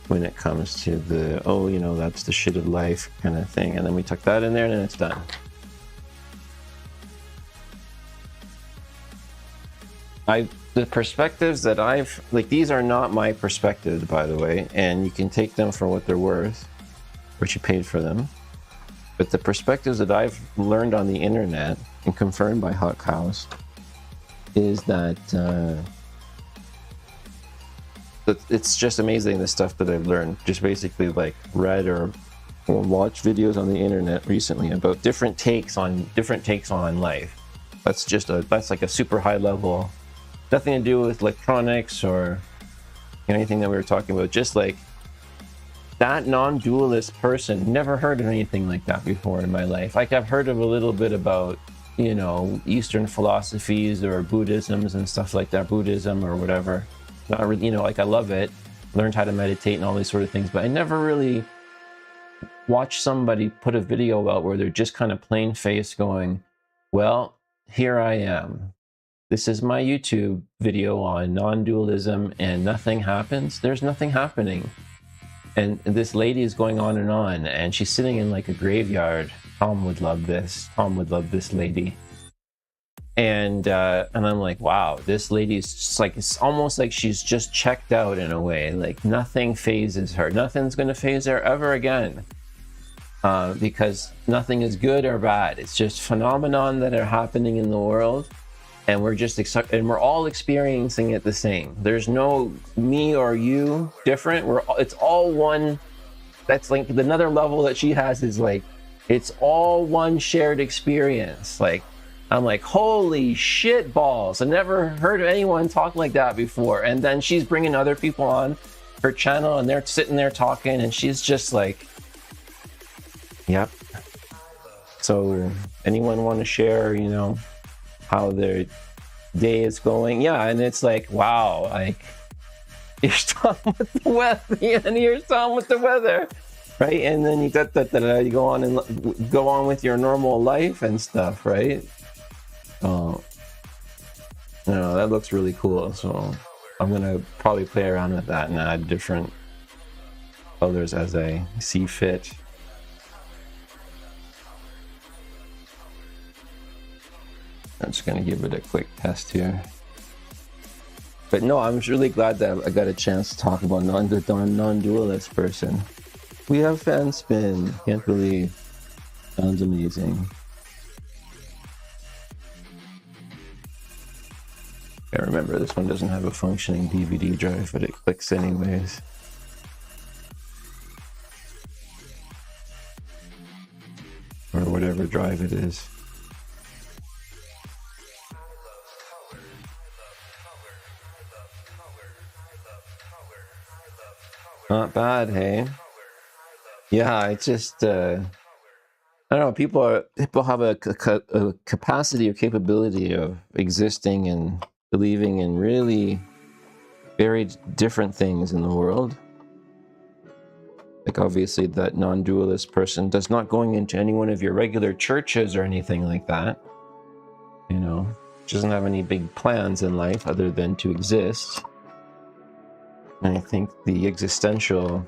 when it comes to the, oh, you know, that's the shit of life kind of thing, and then we tuck that in there and then it's done. The perspectives that I've, like, these are not my perspectives, by the way, and you can take them for what they're worth, what you paid for them. But the perspectives that I've learned on the internet and confirmed by Hotcows is that it's just amazing the stuff that I've learned. Just basically like read or watched videos on the internet recently about different takes on life. That's like a super high level. Nothing to do with electronics or anything that we were talking about. Just like that non-dualist person, never heard of anything like that before in my life. Like I've heard of a little bit about, you know, Eastern philosophies or Buddhisms and stuff like that, Buddhism or whatever. Not really, you know, like I love it. Learned how to meditate and all these sort of things, but I never really watched somebody put a video out where they're just kind of plain faced going, well, here I am. This is my YouTube video on non-dualism and nothing happens. There's nothing happening. And this lady is going on, and she's sitting in like a graveyard. Tom would love this. Tom would love this lady. And I'm like, wow, this lady's just like, it's almost like she's just checked out in a way. Like nothing phases her. Nothing's going to phase her ever again. Because nothing is good or bad. It's just phenomenon that are happening in the world. And we're just and we're all experiencing it the same. There's no me or you different. It's all one. That's like another level that she has is like, it's all one shared experience. Like, I'm like, holy shit balls. I never heard anyone talk like that before. And then she's bringing other people on her channel and they're sitting there talking and she's just like, yep. So anyone want to share, you know, how their day is going? Yeah, and it's like, wow, like here's Tom with the weather, and here's Tom with the weather, right? And then you got that you go on with your normal life and stuff, right? Oh, no, that looks really cool. So I'm gonna probably play around with that and add different colors as I see fit. I'm just going to give it a quick test here. But no, I'm really glad that I got a chance to talk about the non-dualist person. We have fan spin. Can't believe. Sounds amazing. I remember this one doesn't have a functioning DVD drive, but it clicks anyways. drive it is. Not bad, hey? Yeah, it's just, I don't know, people have a capacity or capability of existing and believing in really very different things in the world. Like obviously that non-dualist person does not going into any one of your regular churches or anything like that. You know, she doesn't have any big plans in life other than to exist. And I think the existential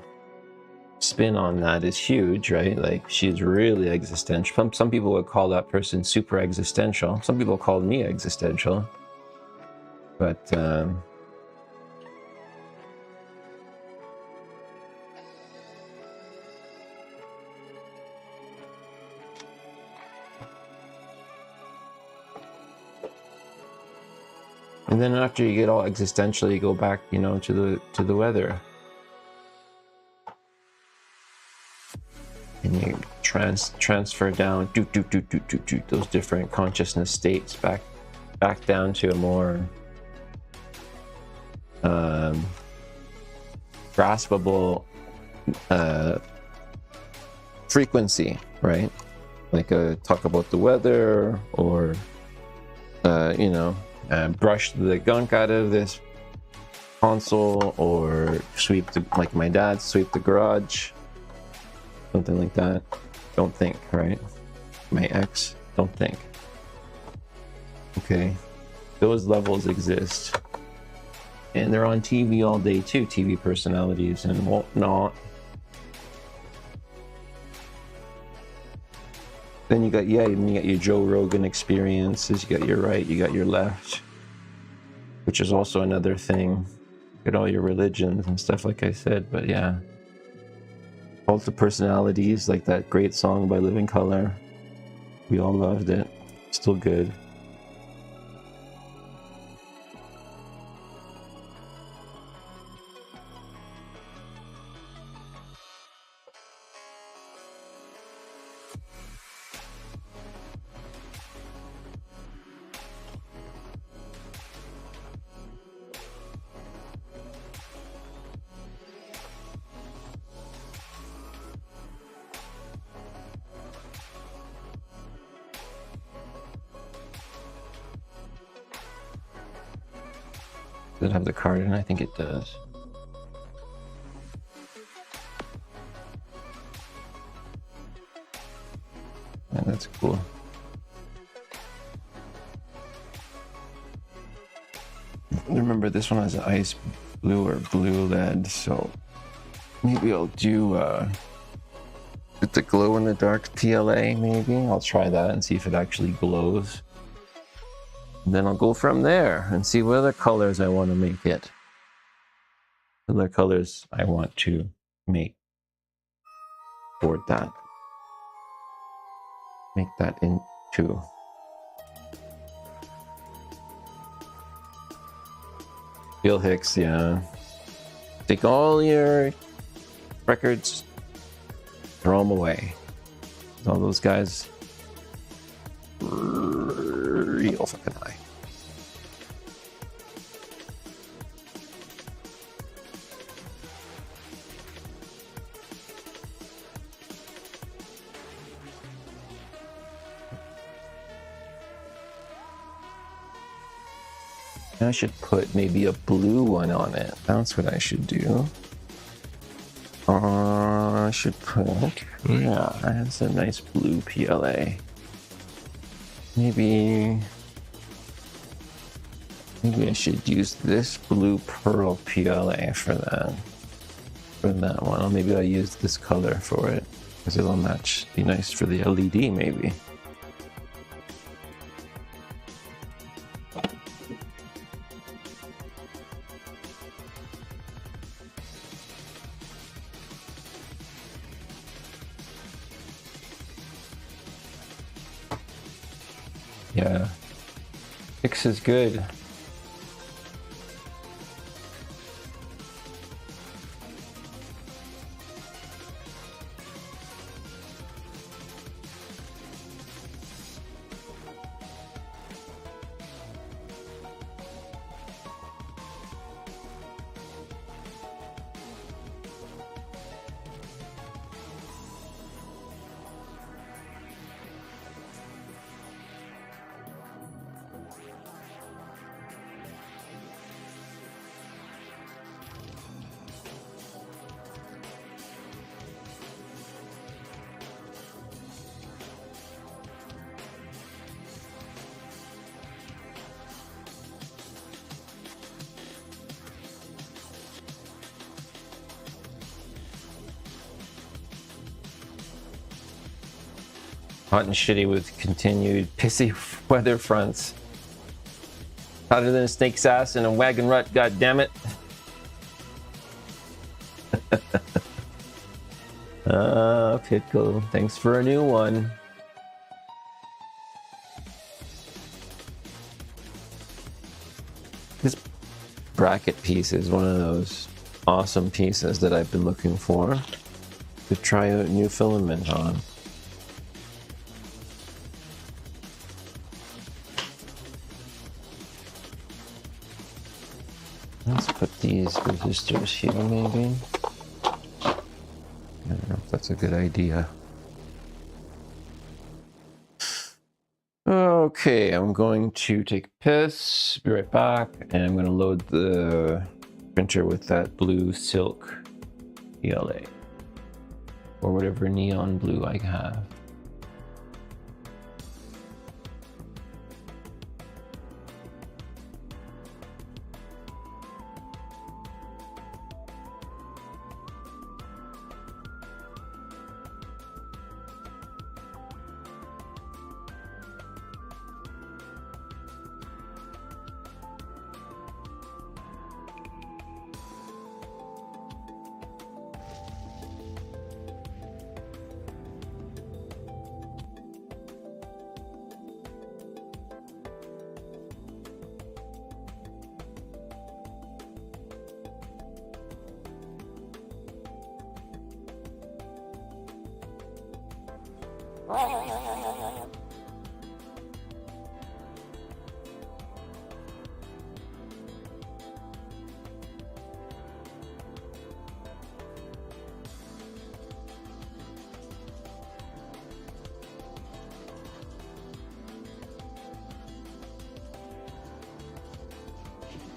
spin on that is huge, right? Like she's really existential. Some people would call that person super existential. Some people call me existential. But and then after you get all existential, you go back, you know, to the weather. And you transfer down those different consciousness states back down to a more graspable frequency, right? Like talk about the weather, or you know, brush the gunk out of this console, or sweep the, like my dad, sweep the garage. Something like that. Don't think, right? My ex, don't think. Okay. Those levels exist. And they're on TV all day too, TV personalities and whatnot. Then you got, yeah, you got your Joe Rogan experiences, you got your right, you got your left, which is also another thing. You got all your religions and stuff, like I said, but yeah. Cult of personalities, like that great song by Living Colour. We all loved it. Still good. Does it have the card in? I think it does. Yeah, that's cool. Remember, this one has an ice blue or blue lead, so maybe I'll do with the glow in the dark PLA. Maybe I'll try that and see if it actually glows. Then I'll go from there and see what other colors I want to make it. What other colors I want to make for that. Make that into. JFIXX, yeah. Take all your records, throw them away. All those guys. Real fucking high. I should put maybe a blue one on it. That's what I should do. I should put, yeah, that's a nice blue PLA. Maybe I should use this blue pearl PLA for that. For that one, or maybe I'll use this color for it because it'll match. Be nice for the LED, maybe. Yeah, JFIXX is good. Hot and shitty with continued pissy weather fronts. Hotter than a snake's ass in a wagon rut, god damn it. PITCO, thanks for a new one. This bracket piece is one of those awesome pieces that I've been looking for to try out new filament on. Let's put these resistors here maybe. I don't know if that's a good idea. Okay, I'm going to take a piss, be right back, and I'm going to load the printer with that blue silk PLA. Or whatever neon blue I have.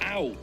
Ow!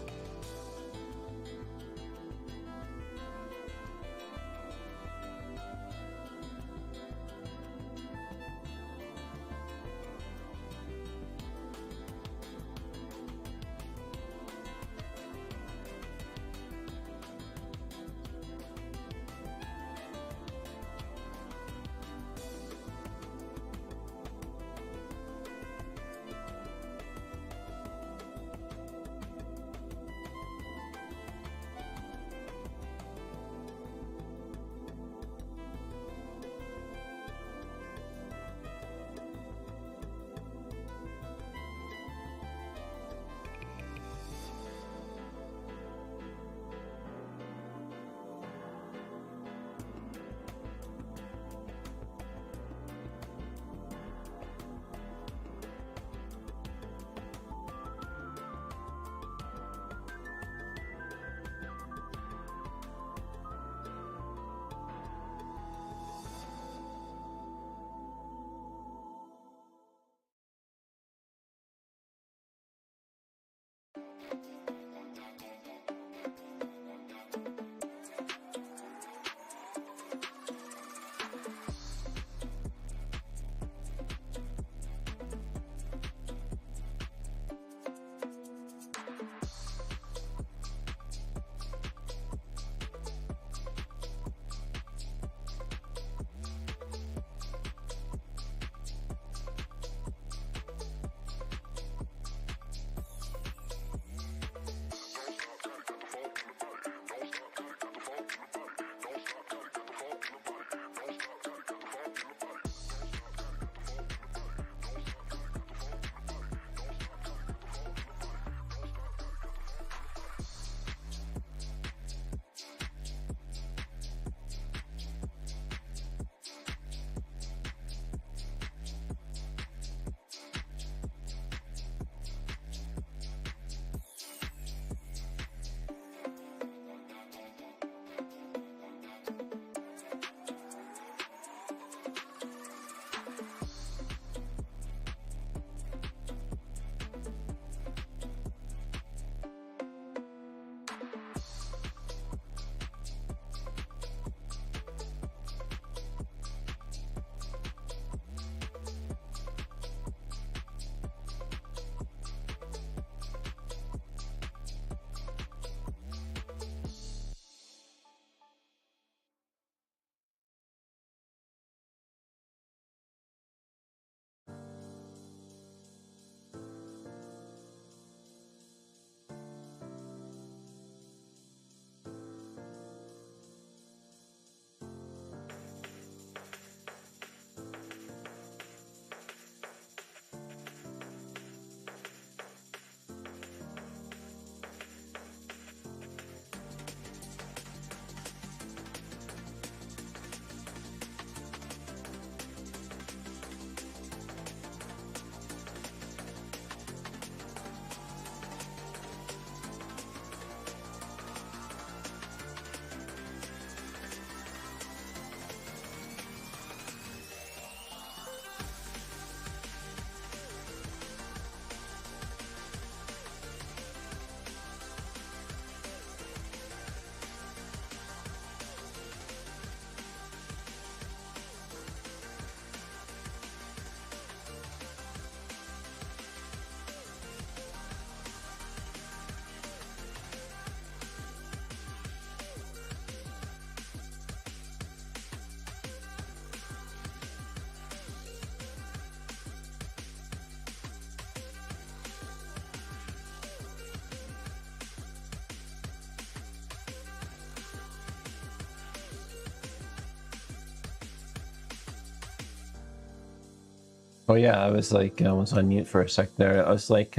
Oh yeah, I was like, I was on mute for a sec there. I was like,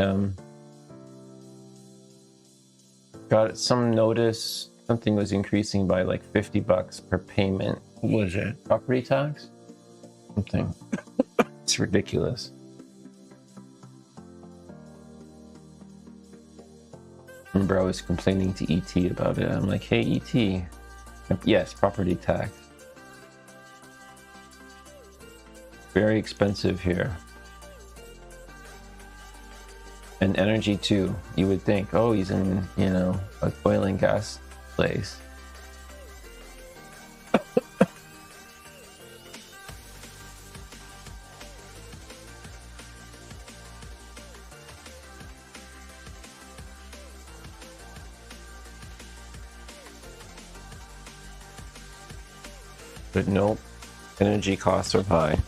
got some notice something was increasing by like $50 per payment. What was it? Property tax? Something. It's ridiculous. Remember I was complaining to ET about it. I'm like, hey ET. Yes, property tax. Very expensive here. And energy too. You would think, oh, he's in, you know, a oil and gas place. But nope, energy costs are high.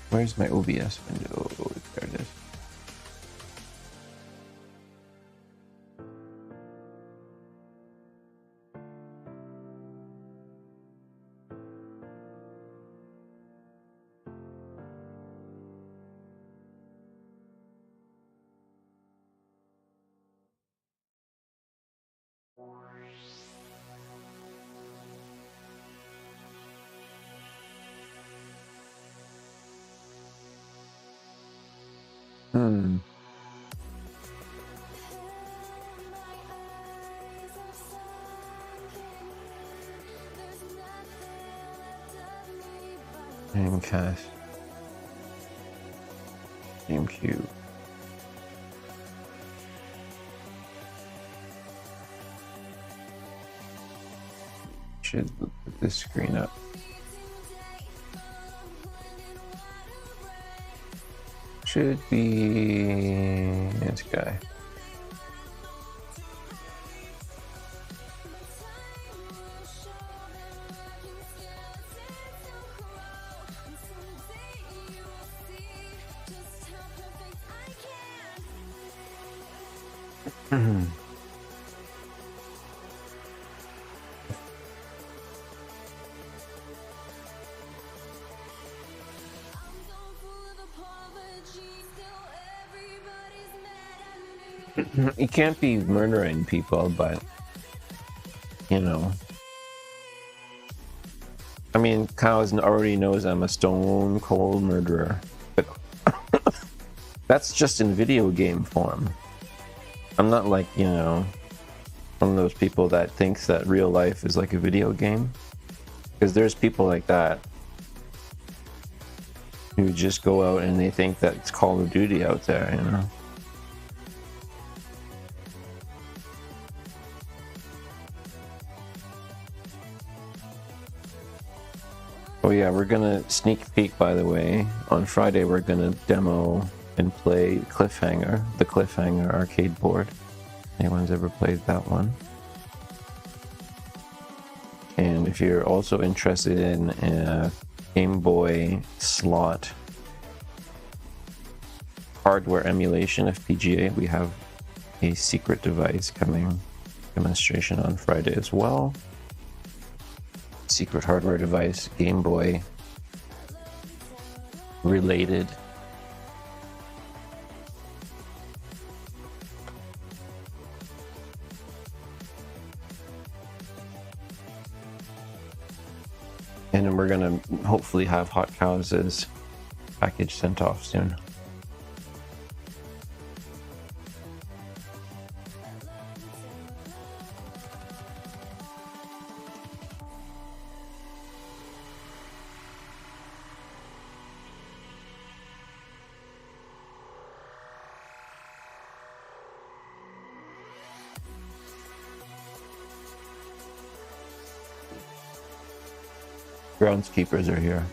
Where's my OBS window? There it is. Cash. GameCube. Should put this screen up. Should be this guy. You can't be murdering people, but you know, I mean, Cows already knows I'm a stone cold murderer, but that's just in video game form. I'm not like, you know, one of those people that thinks that real life is like a video game, because there's people like that who just go out and they think that it's Call of Duty out there, you know. Oh yeah, we're gonna sneak peek, by the way. On Friday we're gonna demo and play Cliffhanger, the Cliffhanger arcade board. Anyone's ever played that one? And if you're also interested in a Game Boy slot hardware emulation FPGA, we have a secret device coming demonstration on Friday as well. Secret hardware device, Game Boy related. And then we're gonna hopefully have Hotcows' package sent off soon. Groundskeepers are here.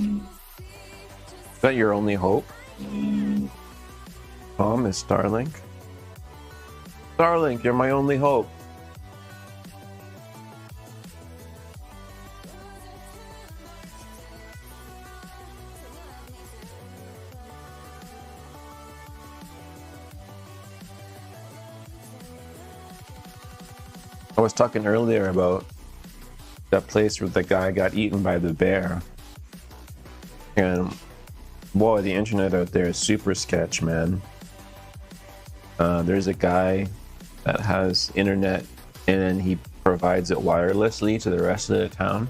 Is that your only hope? Tom is Starlink. Starlink, you're my only hope. I was talking earlier about that place where the guy got eaten by the bear. And boy, the internet out there is super sketch, man. There's a guy that has internet and he provides it wirelessly to the rest of the town.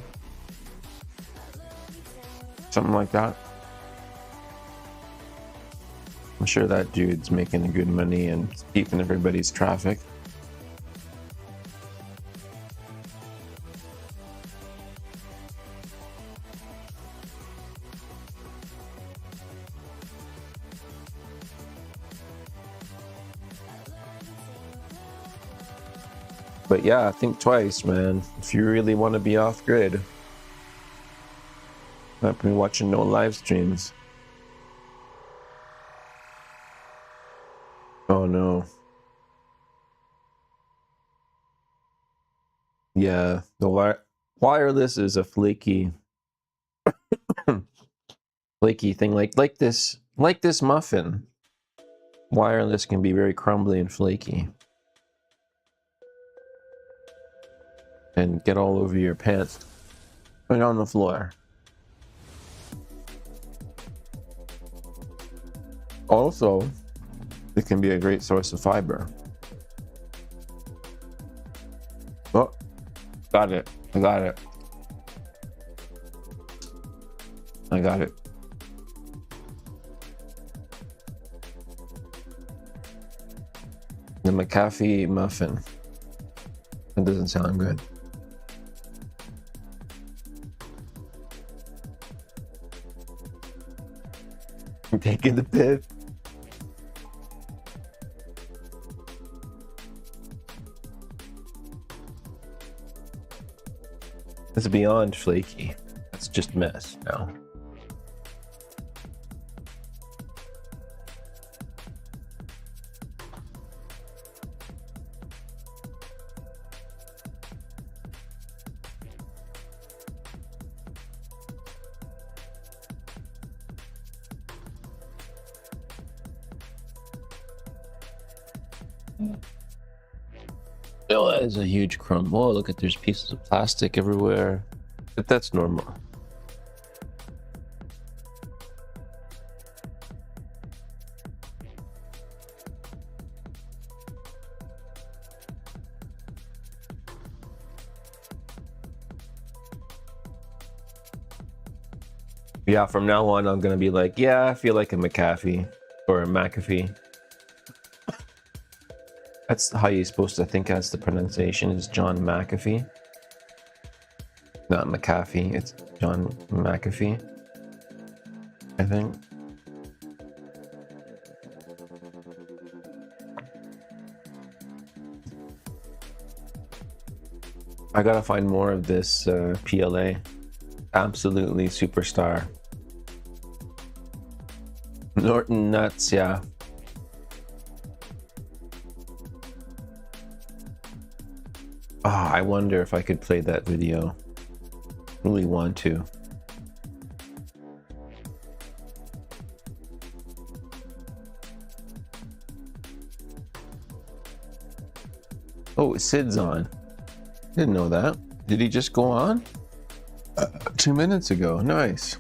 Something like that. I'm sure that dude's making good money and keeping everybody's traffic. But yeah, think twice, man. If you really want to be off grid, I've been watching no live streams. Oh no. Yeah, the wireless is a flaky, flaky thing. Like this muffin. Wireless can be very crumbly and flaky. And get all over your pants and on the floor. Also, it can be a great source of fiber. Oh, got it. I got it. I got it. The McAfee muffin. That doesn't sound good. I'm taking the piss. It's beyond flaky. It's just mess now. Oh, that is a huge crumb. Oh, look at there's pieces of plastic everywhere. But that's normal. Yeah, from now on, I'm gonna be like, yeah, I feel like a McAfee or a McAfee. That's how you're supposed to think. That's the pronunciation. Is John McAfee, not McAfee. It's John McAfee, I think. I gotta find more of this PLA. Absolutely superstar. Norton nuts, yeah. I wonder if I could play that video. Really want to. Oh, Syd's on. Didn't know that. Did he just go on? 2 minutes ago. Nice.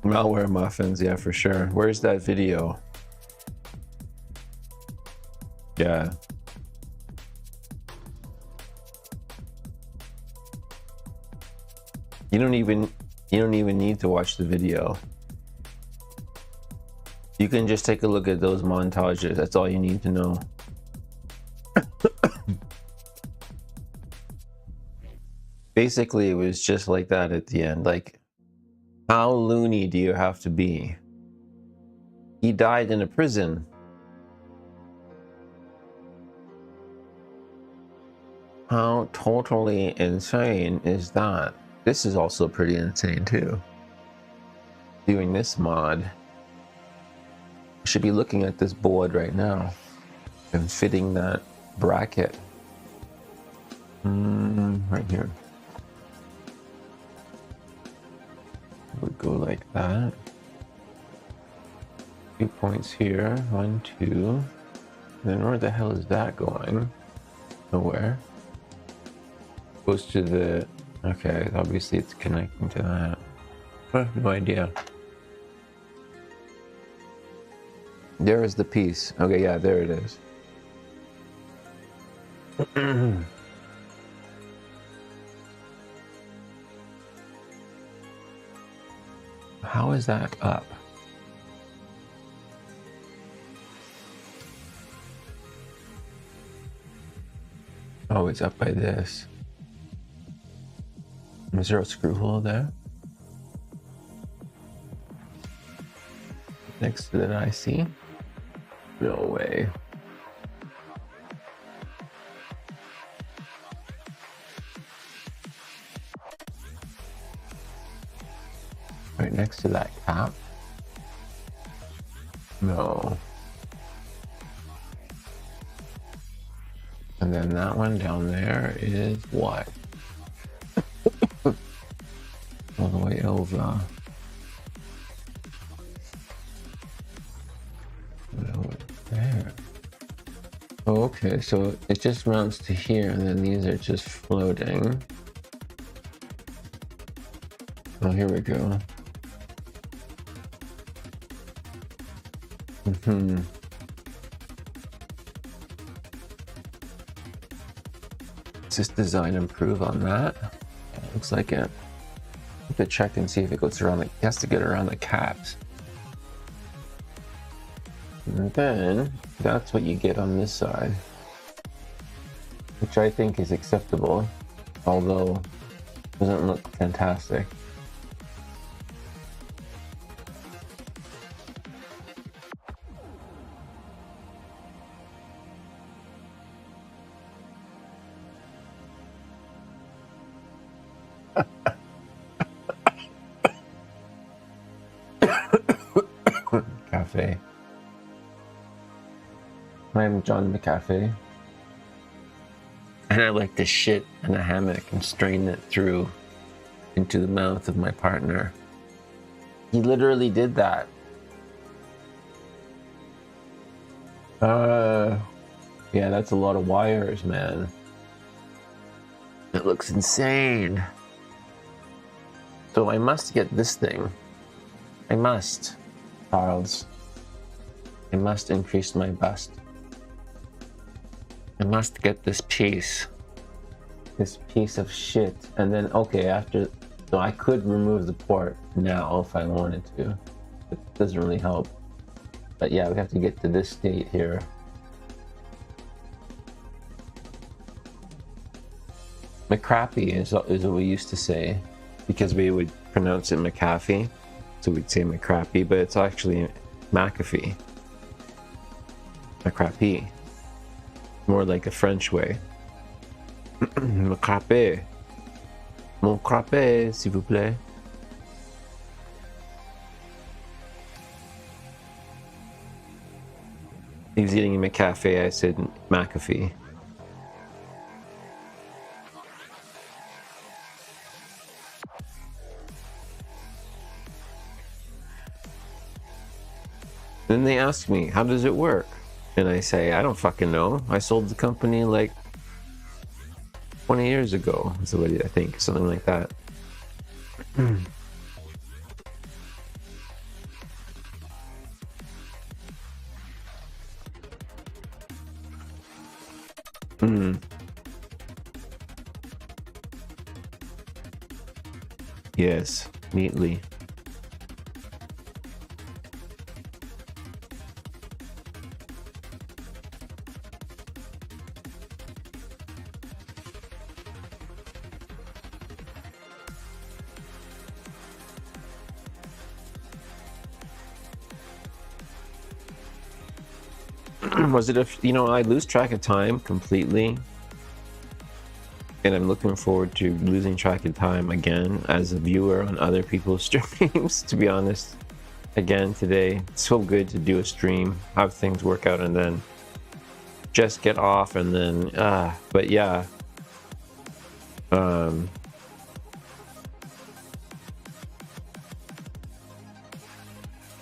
Malware muffins, yeah, for sure. Where's that video? Yeah. You don't even need to watch the video. You can just take a look at those montages. That's all you need to know. Basically, it was just like that at the end. Like, how loony do you have to be? He died in a prison. How totally insane is that? This is also pretty insane too. Doing this mod. I should be looking at this board right now and fitting that bracket. Right here. Would go like that. 2 points here. 1, 2. Then where the hell is that going? Nowhere. Goes to the... Okay, obviously it's connecting to that. No idea. There is the piece. Okay, yeah, there it is. How is that up? Oh, it's up by this. Is there a screw hole there? Next to that IC? No way. Right next to that cap? No. And then that one down there is what? All the way over. There. Oh, okay, so it just mounts to here, and then these are just floating. Oh, here we go. Does this design improve on that? Yeah, looks like it. I have to check and see if it goes around. It has to get around the caps. And then that's what you get on this side, which I think is acceptable, although doesn't look fantastic. Cafe. I'm John McCafe, and I like to shit in a hammock and strain it through into the mouth of my partner. He literally did that. Yeah, that's a lot of wires, man. It looks insane. So I must get this thing. I must, Charles. I must increase my bust. I must get this piece of shit, and then okay, after, so I could remove the port now if I wanted to. It doesn't really help, but yeah, we have to get to this state here. McCrappy is what we used to say, because we would pronounce it McAfee, so we'd say McCrappy, but it's actually McAfee. McCrappy. More like a French way. McCrappé. Mon crappé, s'il vous plaît. He was eating a McCafe, I said McAfee. Then they ask me, how does it work? And I say, I don't fucking know. I sold the company like 20 years ago. So I think, something like that. Yes, neatly. Was it I lose track of time completely. And I'm looking forward to losing track of time again as a viewer on other people's streams, to be honest. Again today, it's so good to do a stream, have things work out, and then just get off, and then but yeah,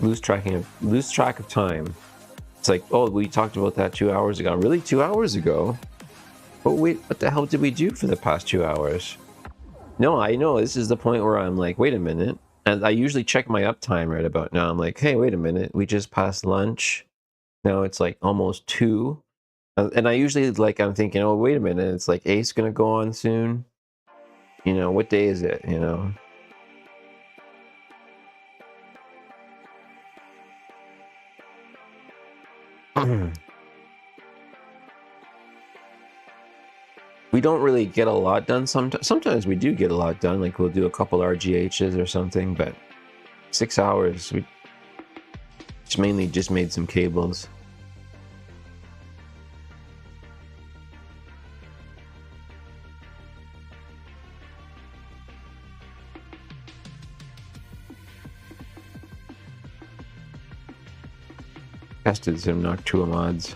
lose track of time. It's like, oh, we talked about that 2 hours ago. Really, 2 hours ago? Oh wait, what the hell did we do for the past 2 hours? No, I know this is the point where I'm like, wait a minute. And I usually check my uptime right about now. I'm like, hey, wait a minute. We just passed lunch. Now it's like almost 2. And I usually, like, I'm thinking, oh, wait a minute. It's like Ace gonna go on soon. You know, what day is it, you know? We don't really get a lot done. Sometimes we do get a lot done, like we'll do a couple RGHs or something, but 6 hours, we mainly just made some cables. Tested some Noctua mods.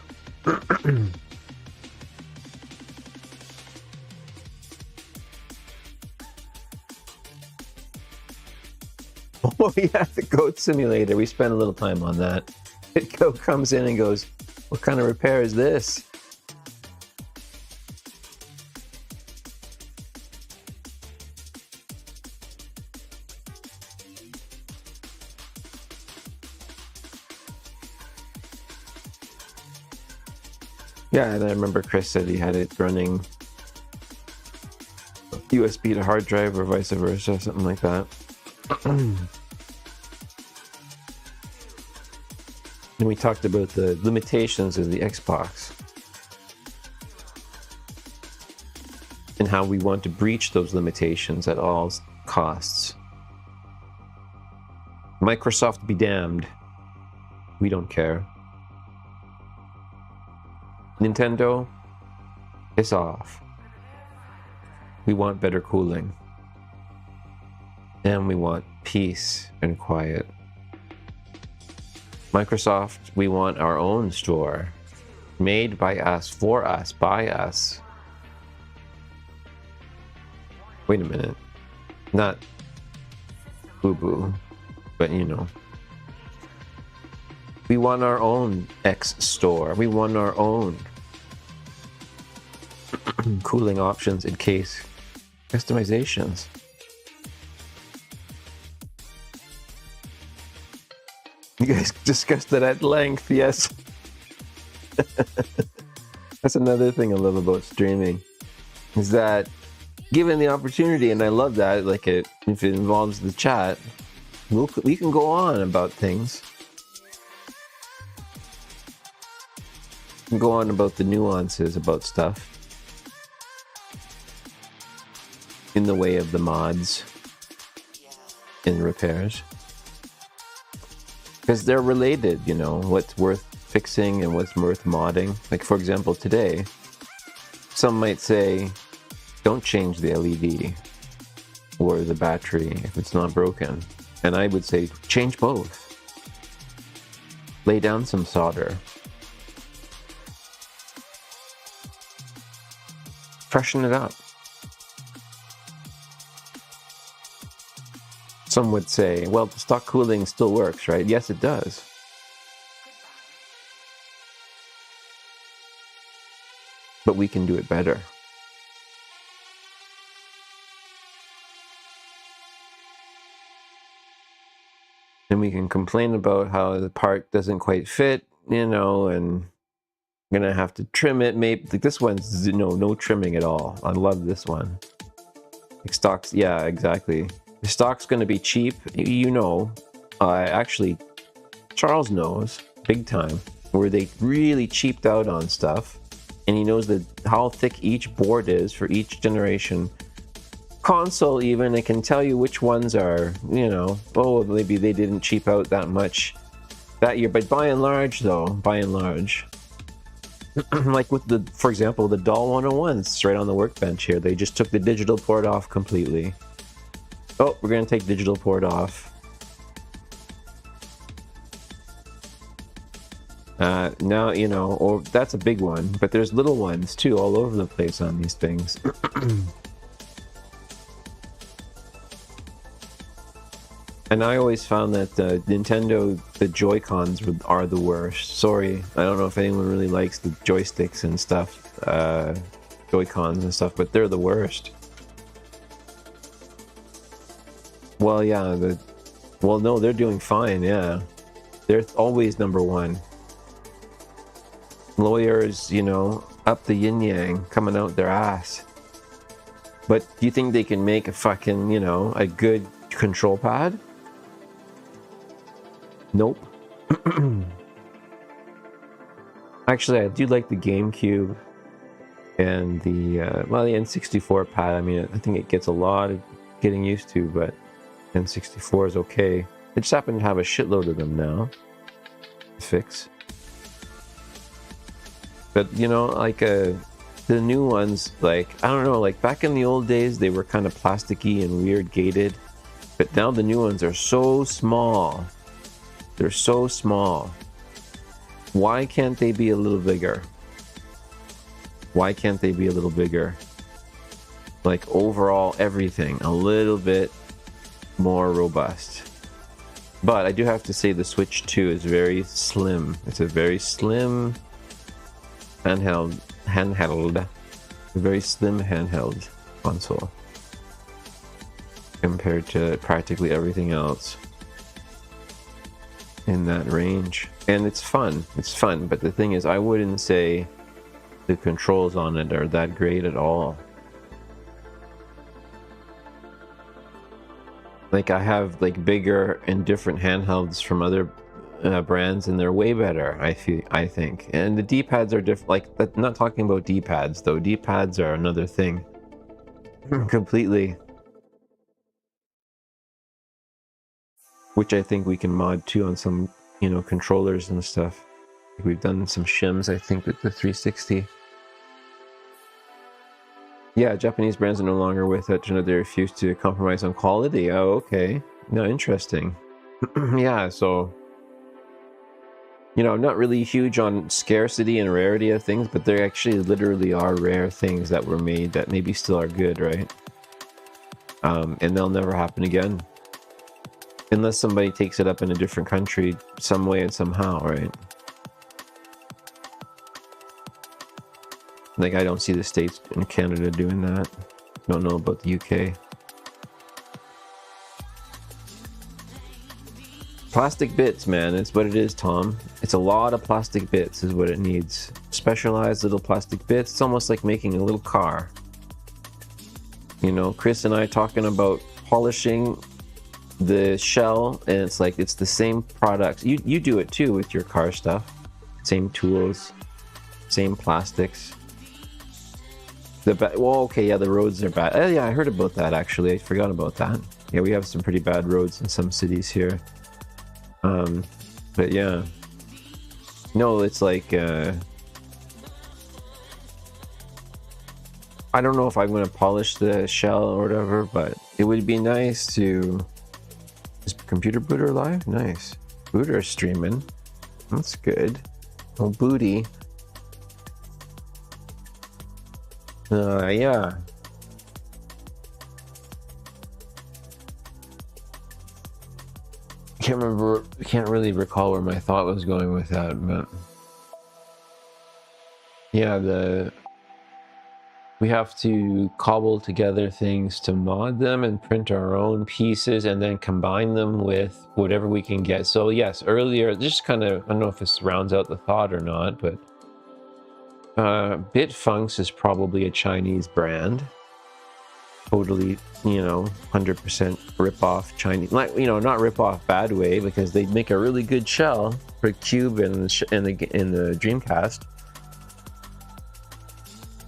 Oh yeah, the goat simulator. We spent a little time on that. PITCO comes in and goes, what kind of repair is this? Yeah, and I remember Chris said he had it running USB to hard drive or vice versa, something like that. And we talked about the limitations of the Xbox and how we want to breach those limitations at all costs. Microsoft be damned. We don't care. Nintendo, piss off. We want better cooling. And we want peace and quiet. Microsoft, we want our own store. Made by us, for us, by us. Wait a minute. Not boo-boo, but you know. We want our own X store. We want our own cooling options in case customizations. You guys discussed that at length, yes. That's another thing I love about streaming, is that given the opportunity, and I love that, like if it involves the chat, we can go on about things. We can go on about the nuances about stuff in the way of the mods in repairs. Because they're related, you know, what's worth fixing and what's worth modding. Like, for example, today, some might say, don't change the LED or the battery if it's not broken. And I would say, change both. Lay down some solder. Freshen it up. Some would say, well, stock cooling still works, right? Yes, it does. But we can do it better. And we can complain about how the part doesn't quite fit, you know, and I'm gonna have to trim it. Maybe like this one's no trimming at all. I love this one. Like stocks, yeah, exactly. The stock's going to be cheap, you know. Actually, Charles knows, big time, where they really cheaped out on stuff. And he knows that how thick each board is for each generation. Console even, it can tell you which ones are, you know, oh, maybe they didn't cheap out that much that year. But by and large, though, by and large, Like with the, for example, the Doll 101s right on the workbench here. They just took the digital port off completely. Oh, we're gonna take digital port off. Now, you know, or that's a big one, but there's little ones too all over the place on these things. And I always found that Nintendo, the Joy-Cons are the worst. Sorry, I don't know if anyone really likes the joysticks and stuff, Joy-Cons and stuff, but they're the worst. Well, yeah, well, no, they're doing fine, yeah. They're always number one. Lawyers, you know, up the yin-yang, coming out their ass. But do you think they can make a fucking, you know, a good control pad? Nope. Actually, I do like the GameCube and the well, the N64 pad. I mean, I think it gets a lot of getting used to, but N64 is okay. I just happen to have a shitload of them now to fix. But you know, like the new ones, like I don't know, like back in the old days, they were kind of plasticky and weird gated, but now the new ones are so small. They're so small. Why can't they be a little bigger? Why can't they be a little bigger? Like overall everything a little bit more robust. But I do have to say the Switch 2 is very slim. It's a very slim handheld, a very slim handheld console compared to practically everything else in that range. And it's fun, but the thing is, I wouldn't say the controls on it are that great at all. Like I have like bigger and different handhelds from other brands, and they're way better, I think. And the D-pads are different. Like, I'm not talking about D-pads though. D-pads are another thing completely, which I think we can mod too on some, you know, controllers and stuff. We've done some shims, I think, with the 360. Yeah, Japanese brands are no longer with it. They refuse to compromise on quality. Oh, okay. No, interesting. Yeah, so, you know, I'm not really huge on scarcity and rarity of things, but there actually literally are rare things that were made that maybe still are good, right? And they'll never happen again. Unless somebody takes it up in a different country some way and somehow, right? Like, I don't see the States and Canada doing that. Don't know about the UK. Plastic bits, man. It's what it is, Tom. It's a lot of plastic bits is what it needs. Specialized little plastic bits. It's almost like making a little car. You know, Chris and I talking about polishing the shell, and it's like it's the same products. You do it too with your car stuff. Same tools, same plastics. Well, okay, yeah, the roads are bad. Yeah, I heard about that actually. I forgot about that. Yeah, we have some pretty bad roads in some cities here. But yeah, no, it's like I don't know if I'm going to polish the shell or whatever, but it would be nice to. Is computer booter live? Nice. Booter streaming. That's good. Oh, booty. Yeah. Can't really recall where my thought was going with that, but yeah, we have to cobble together things to mod them and print our own pieces and then combine them with whatever we can get. So yes, earlier, just kind of, I don't know if this rounds out the thought or not, but BitFunks is probably a Chinese brand. Totally, you know, 100% rip-off Chinese, like, you know, not rip-off bad way, because they make a really good shell for Cube and in the Dreamcast.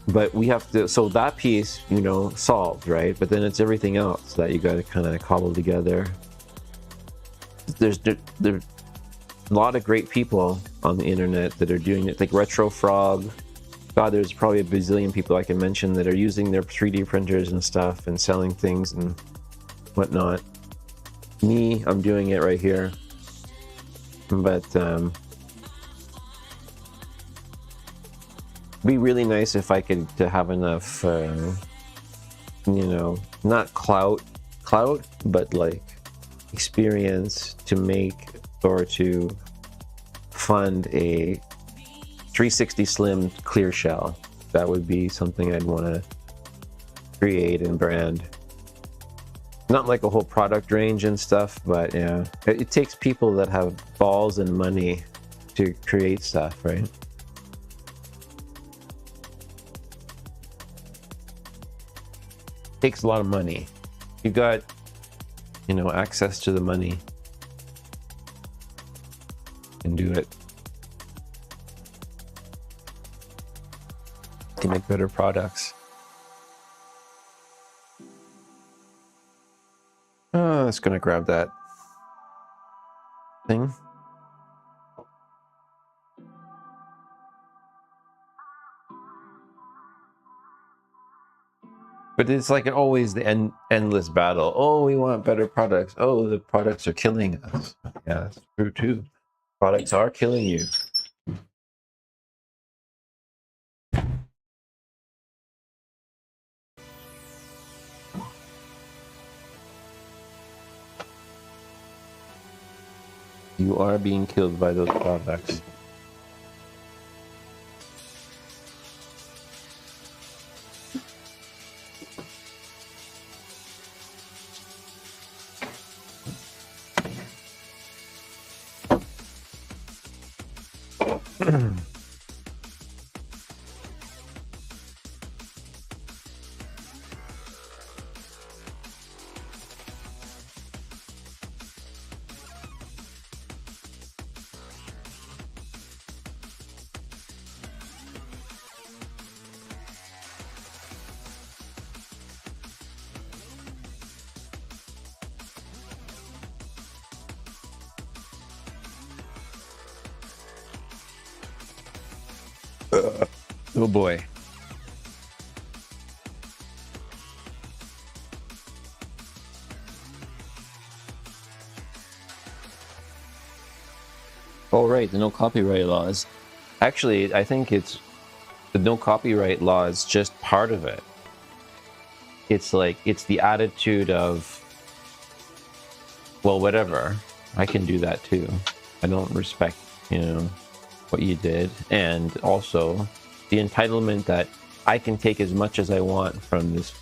But we have to, so that piece, you know, solved, right? But then it's everything else that you got to kind of cobble together. a lot of great people on the internet that are doing it, like Retro Frog. God, there's probably a bazillion people I can mention that are using their 3D printers and stuff and selling things and whatnot. Me, I'm doing it right here. But be really nice if I could to have enough, you know, not clout, but like experience to make or to fund a 360 slim clear shell. That would be something I'd want to create and brand. Not like a whole product range and stuff, but yeah, it takes people that have balls and money to create stuff, right? Takes a lot of money. You got, you know, access to the money and do it. To make better products. Oh, that's gonna grab that thing. But it's like always the endless battle. Oh, we want better products. Oh, the products are killing us. Yeah, that's true too. Products are killing you. You are being killed by those products. Oh boy. Oh right, the no copyright laws. Actually, I think it's the no copyright law is just part of it. It's like, it's the attitude of, well, whatever, I can do that too. I don't respect, you know, what you did. And also the entitlement that I can take as much as I want from this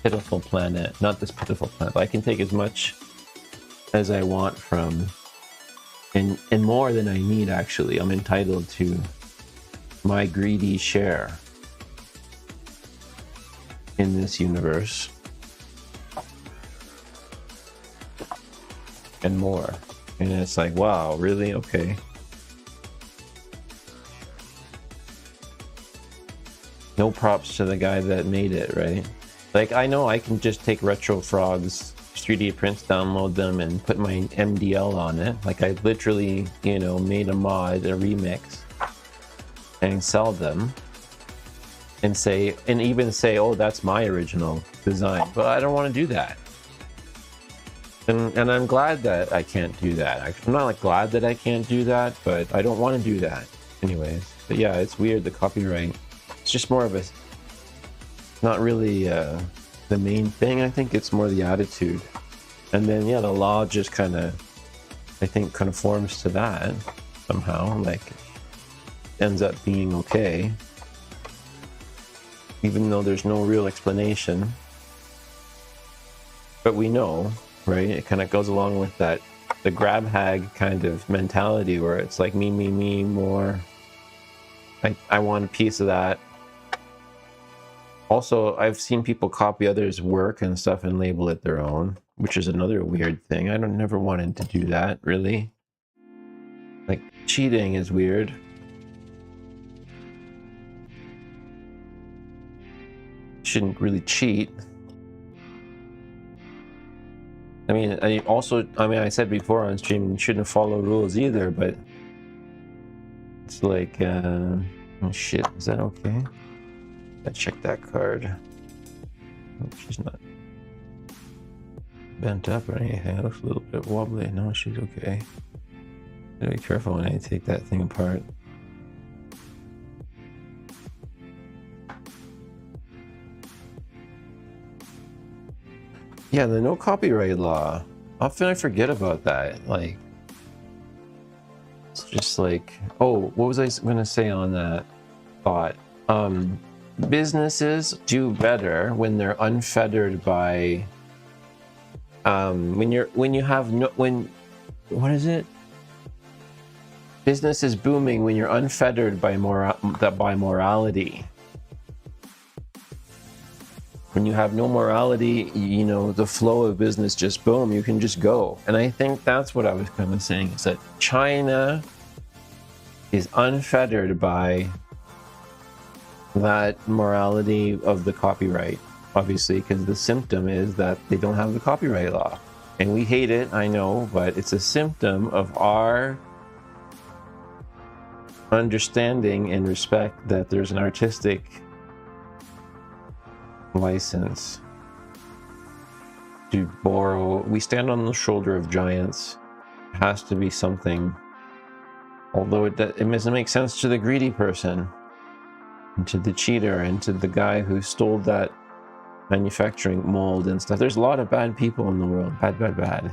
pitiful planet. Not this pitiful planet, but I can take as much as I want from, and more than I need, actually. I'm entitled to my greedy share in this universe. And more. And it's like, wow, really? Okay. No props to the guy that made it, right? Like, I know I can just take Retro Frog's 3D prints, download them, and put my MDL on it. Like, I literally, you know, made a mod, a remix, and sell them. And say, and even say, oh, that's my original design. But I don't want to do that. And I'm glad that I can't do that. I'm not like glad that I can't do that, but I don't want to do that anyways. But yeah, it's weird, the copyright. It's just more of a, not really the main thing. I think it's more the attitude. And then, yeah, the law just kind of, I think, conforms to that somehow. Like, ends up being okay. Even though there's no real explanation. But we know, right? It kind of goes along with that, the grab hag kind of mentality where it's like me, more. I want a piece of that. Also, I've seen people copy others' work and stuff and label it their own, which is another weird thing. I never wanted to do that, really. Like, cheating is weird. Shouldn't really cheat. I mean, I said before on stream, you shouldn't follow rules either, but it's like, oh shit, is that okay? Let's check that card. Oh, she's not bent up or anything. It looks a little bit wobbly. No, she's okay. Gotta be careful when I take that thing apart. Yeah, the no copyright law. Often I forget about that. Like, it's just like, oh, what was I gonna say on that thought? Businesses do better when they're unfettered by, what is it? Business is booming when you're unfettered by morality. When you have no morality, you know, the flow of business just boom, you can just go. And I think that's what I was kind of saying, is that China is unfettered by that morality of the copyright, obviously, because the symptom is that they don't have the copyright law. And we hate it, I know, but it's a symptom of our understanding and respect that there's an artistic license to borrow. We stand on the shoulder of giants. It has to be something, although it doesn't make sense to the greedy person and to the cheater and to the guy who stole that manufacturing mold and stuff. There's a lot of bad people in the world, bad,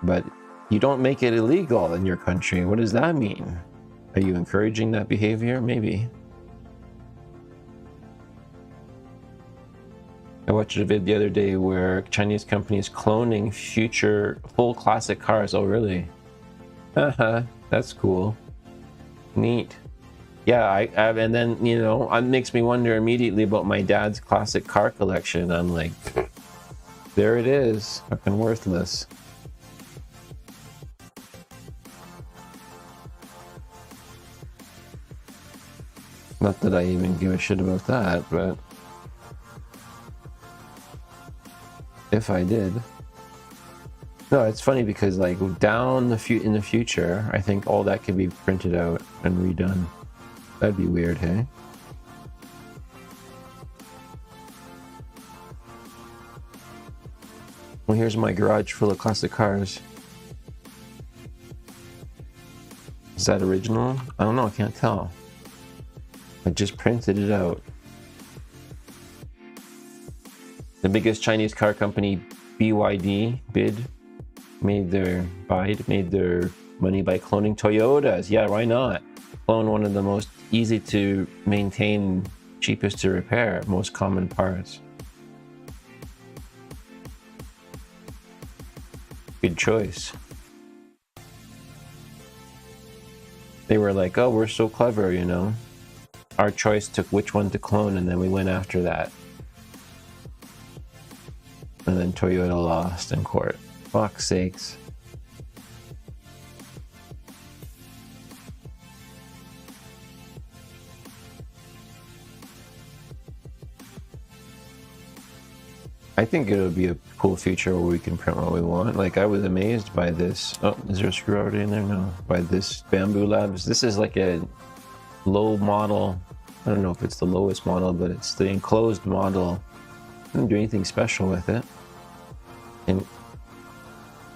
but you don't make it illegal in your country. What does that mean? Are you encouraging that behavior? Maybe. I watched a vid the other day where Chinese companies cloning future full classic cars. Oh, really? That's cool. Neat. Yeah, and then, you know, it makes me wonder immediately about my dad's classic car collection. I'm like, there it is, fucking worthless. Not that I even give a shit about that, but if I did. No, it's funny because like down in the future, I think all that could be printed out and redone. That'd be weird, hey? Well, here's my garage full of classic cars. Is that original? I don't know, I can't tell. I just printed it out. The biggest Chinese car company, BYD, made their money by cloning Toyotas. Yeah, why not? Clone one of the most easy to maintain, cheapest to repair, most common parts. Good choice. They were like, oh, we're so clever, you know. Our choice took which one to clone, and then we went after that. And then Toyota lost in court. Fuck's sakes. I think it'll be a cool feature where we can print what we want. Like, I was amazed by this. Oh, is there a screw already in there? No. By this Bamboo Labs. This is like a low model. I don't know if it's the lowest model, but it's the enclosed model. I didn't do anything special with it. And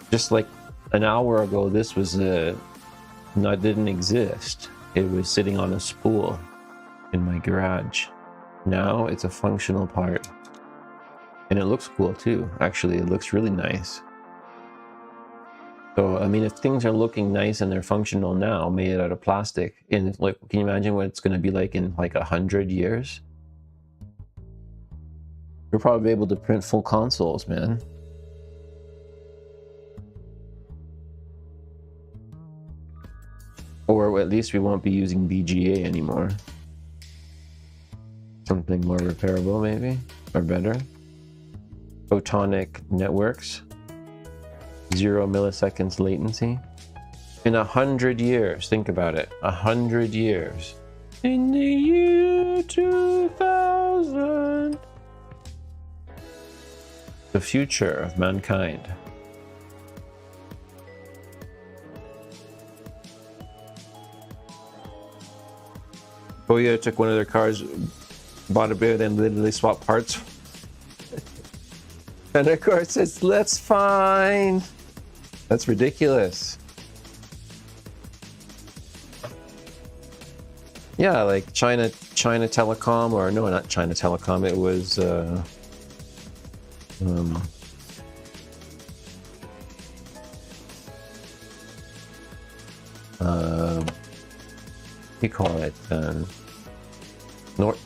just like an hour ago, this was didn't exist. It was sitting on a spool in my garage. Now it's a functional part. And it looks cool too. Actually, it looks really nice. So, I mean, if things are looking nice and they're functional now, made out of plastic, and like, can you imagine what it's going to be like in like 100 years? We'll probably be able to print full consoles, man. Or at least we won't be using BGA anymore. Something more repairable, maybe, or better. Photonic networks, 0 milliseconds latency. In 100 years, think about it, 100 years. In the year 2000. the future of mankind. Hellyeah took one of their cars, bought a bit, and literally swapped parts. And of course it's, that's fine. That's ridiculous. Yeah, like China Telecom, or no, not China Telecom, it was what do you call it?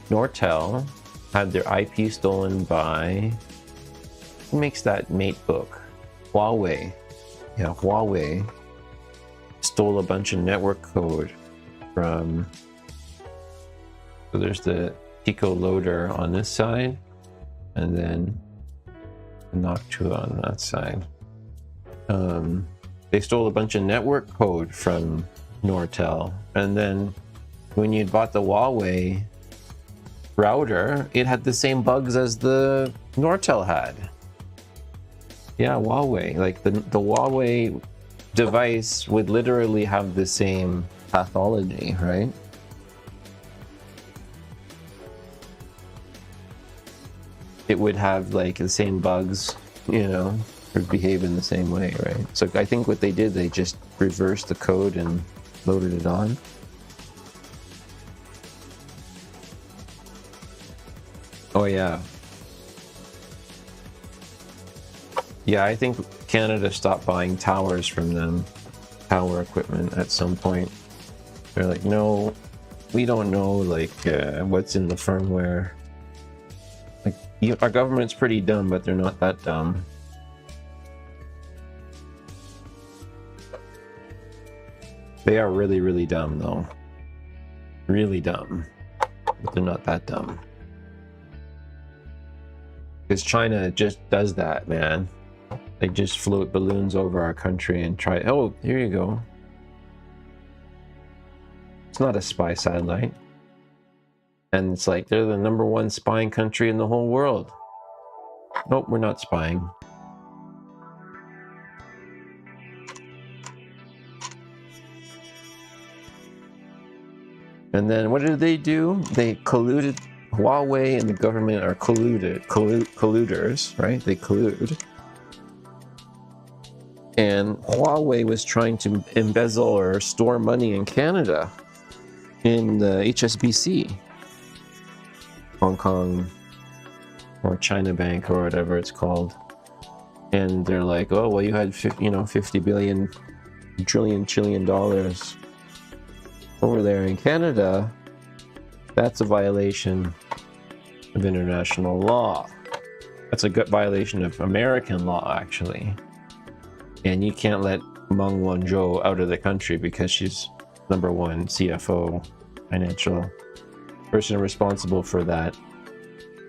Nortel had their IP stolen by, who makes that mate book? Huawei. Yeah, Huawei stole a bunch of network code from, so there's the PITCO loader on this side, and then the Noctua on that side. They stole a bunch of network code from Nortel, and then when you bought the Huawei router, it had the same bugs as the Nortel had. Yeah, Huawei, like the Huawei device would literally have the same pathology, right? It would have like the same bugs, you know, or behave in the same way, right? So I think what they did, they just reversed the code and loaded it on. Oh yeah. Yeah, I think Canada stopped buying towers from them, tower equipment at some point. They're like, no, we don't know like what's in the firmware. Like, our government's pretty dumb, but they're not that dumb. They are really, really dumb though. Really dumb, but they're not that dumb. Because China just does that, man. They just float balloons over our country and try, oh, here you go. It's not a spy satellite. And it's like, they're the #1 spying country in the whole world. Nope, we're not spying. And then what did they do? They colluded. Huawei and the government are colluders, right? They collude. And Huawei was trying to embezzle or store money in Canada, in the HSBC, Hong Kong or China Bank or whatever it's called. And they're like, oh, well, you had, $50 billion, trillion dollars over there in Canada. That's a violation of international law. That's a good violation of American law, actually. And you can't let Meng Wanzhou out of the country because she's #1 CFO, financial person responsible for that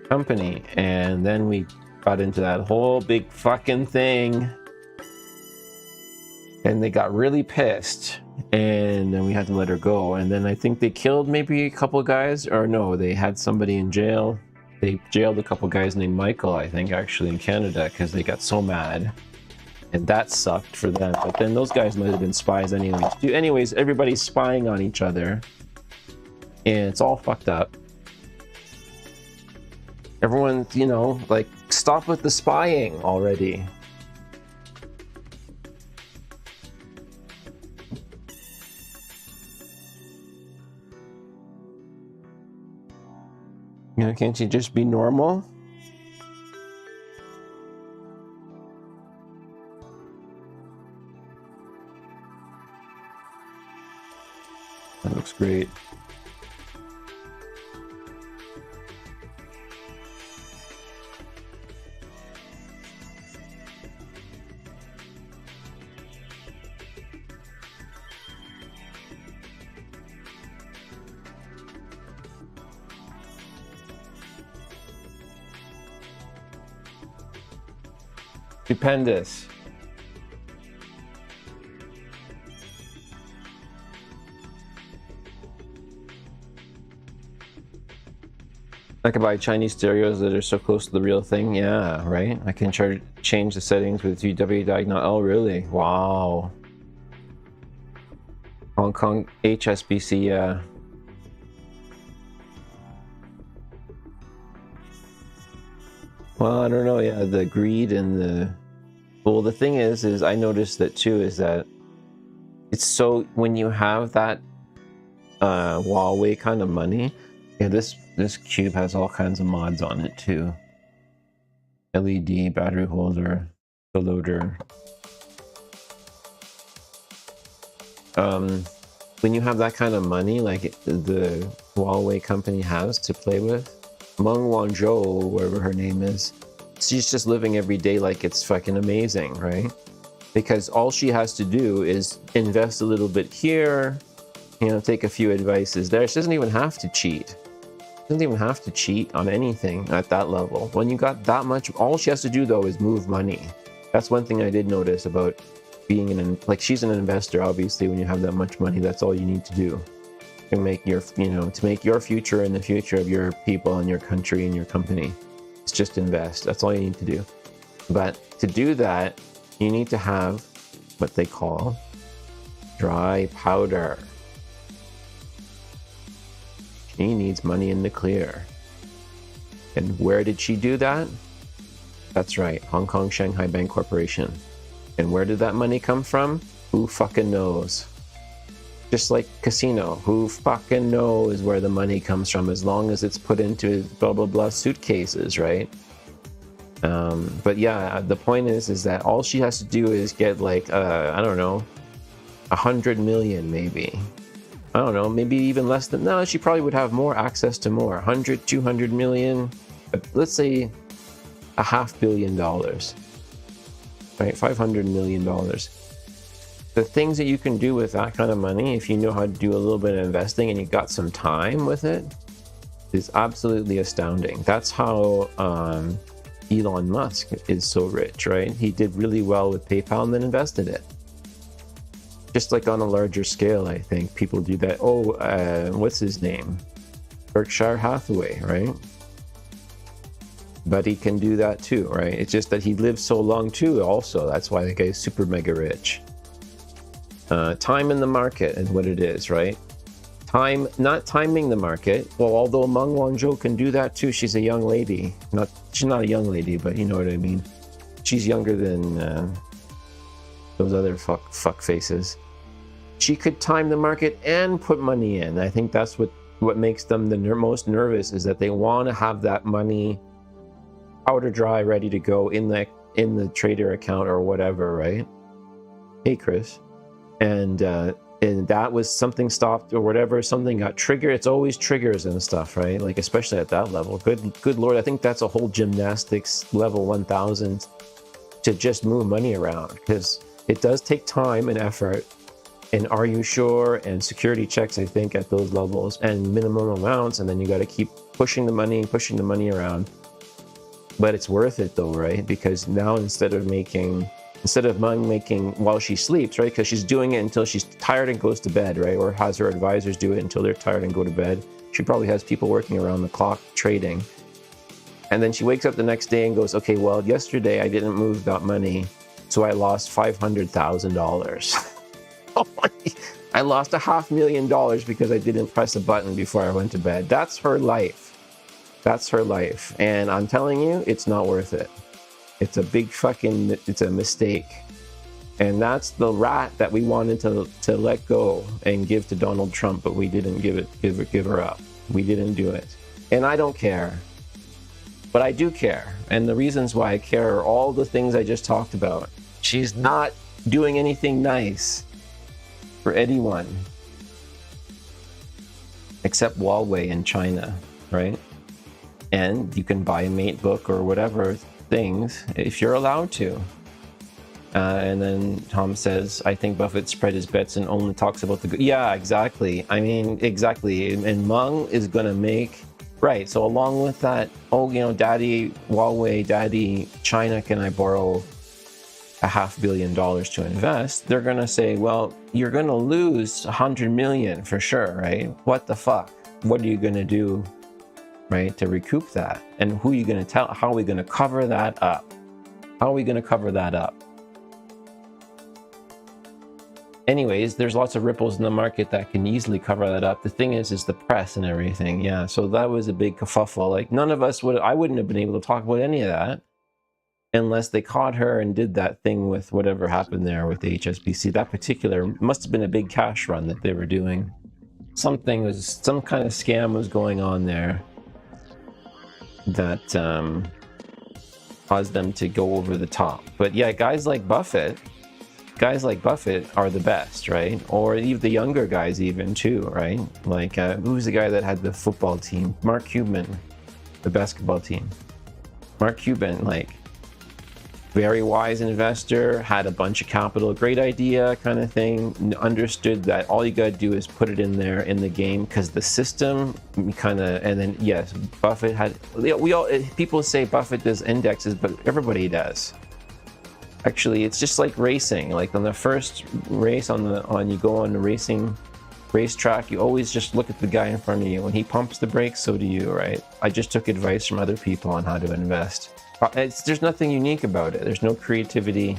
company. And then we got into that whole big fucking thing. And they got really pissed. And then we had to let her go. And then I think they killed maybe a couple guys, or no, they had somebody in jail. They jailed a couple guys named Michael, I think, actually in Canada, because they got so mad. And that sucked for them. But then those guys might have been spies anyways. Anyways, everybody's spying on each other. And it's all fucked up. Everyone, like, stop with the spying already. Can't you just be normal? That looks great. Stupendous. I can buy Chinese stereos that are so close to the real thing. Yeah, right? I can change the settings with VW Diagnostics. Oh, really? Wow. Hong Kong HSBC, yeah. Well, I don't know. Yeah, the greed and the... Well, the thing is I noticed that too, is that it's so... When you have that Huawei kind of money, yeah, this cube has all kinds of mods on it too. LED, battery holder, the loader. When you have that kind of money, like the Huawei company has to play with, Meng Wanzhou, whatever her name is, she's just living every day like it's fucking amazing, right? Because all she has to do is invest a little bit here, you know, take a few advices there. She doesn't even have to cheat. Doesn't even have to cheat on anything at that level. When you got that much, all she has to do though is move money. That's one thing I did notice about being like, she's an investor. Obviously, when you have that much money, that's all you need to do to make your, you know, to make your future and the future of your people and your country and your company. It's just invest. That's all you need to do. But to do that, you need to have what they call dry powder. She needs money in the clear. And where did she do that? That's right, Hong Kong Shanghai Bank Corporation. And where did that money come from? Who fucking knows? Just like casino, who fucking knows where the money comes from, as long as it's put into blah blah blah suitcases, right? But yeah, the point is that all she has to do is get like I don't know, 100 million maybe. I don't know, maybe even less than, no, she probably would have more access to more, 100, 200 million, let's say $500 million, right? $500 million. The things that you can do with that kind of money, if you know how to do a little bit of investing and you got some time with it, is absolutely astounding. That's how Elon Musk is so rich, right? He did really well with PayPal and then invested it. Just like on a larger scale, I think people do that. Oh, what's his name? Berkshire Hathaway, right? But he can do that too, right? It's just that he lives so long too also. That's why the guy is super mega rich. Time in the market is what it is, right? Time, not timing the market. Well, although Meng Wanzhou can do that too. She's a young lady. She's not a young lady, but you know what I mean. She's younger than those other fuck faces. She could time the market and put money in. I think that's what makes them the most nervous, is that they want to have that money powder dry, ready to go in the trader account or whatever, right? Hey, Chris. And that was something stopped or whatever, something got triggered. It's always triggers and stuff, right? Like, especially at that level. Good Lord, I think that's a whole gymnastics level 1000 to just move money around, because it does take time and effort, and are you sure, and security checks, I think, at those levels, and minimum amounts, and then you got to keep pushing the money around. But it's worth it though, right? Because now instead of Meng making while she sleeps, right? Because she's doing it until she's tired and goes to bed, right? Or has her advisors do it until they're tired and go to bed. She probably has people working around the clock trading. And then she wakes up the next day and goes, okay, well, yesterday I didn't move that money, so I lost $500,000. I lost $500,000 because I didn't press a button before I went to bed. That's her life. That's her life. And I'm telling you, it's not worth it. It's a big fucking, it's a mistake. And that's the rat that we wanted to let go and give to Donald Trump, but we didn't give her up. We didn't do it. And I don't care. But I do care. And the reasons why I care are all the things I just talked about. She's not doing anything nice for anyone except Huawei in China, right? And you can buy a MateBook or whatever things if you're allowed to. And then Tom says, I think Buffett spread his bets and only talks about the... Yeah, exactly. I mean, exactly. And Meng is going to make... Right, so along with that, oh, you know, daddy, Huawei, daddy, China, can I borrow $500 million to invest? They're going to say, well, you're going to lose 100 million for sure, right? What the fuck? What are you going to do right, to recoup that. And who are you going to tell? How are we going to cover that up? How are we going to cover that up? Anyways, there's lots of ripples in the market that can easily cover that up. The thing is the press and everything. Yeah, so that was a big kerfuffle. Like none of us would, I wouldn't have been able to talk about any of that unless they caught her and did that thing with whatever happened there with the HSBC. That particular must have been a big cash run that they were doing. Something was, some kind of scam was going on there that caused them to go over the top. But yeah, guys like Buffett are the best, right? Or even the younger guys even too, right? Like who's the guy that had the football team? Mark Cuban, the basketball team. Mark Cuban, like very wise investor, had a bunch of capital, great idea kind of thing, understood that all you got to do is put it in there in the game because the system kind of, and then yes, Buffett had, we all, people say Buffett does indexes, but everybody does. Actually, it's just like racing. Like on the first race you go on the racetrack, you always just look at the guy in front of you. When he pumps the brakes, so do you, right? I just took advice from other people on how to invest. There's nothing unique about it. There's no creativity.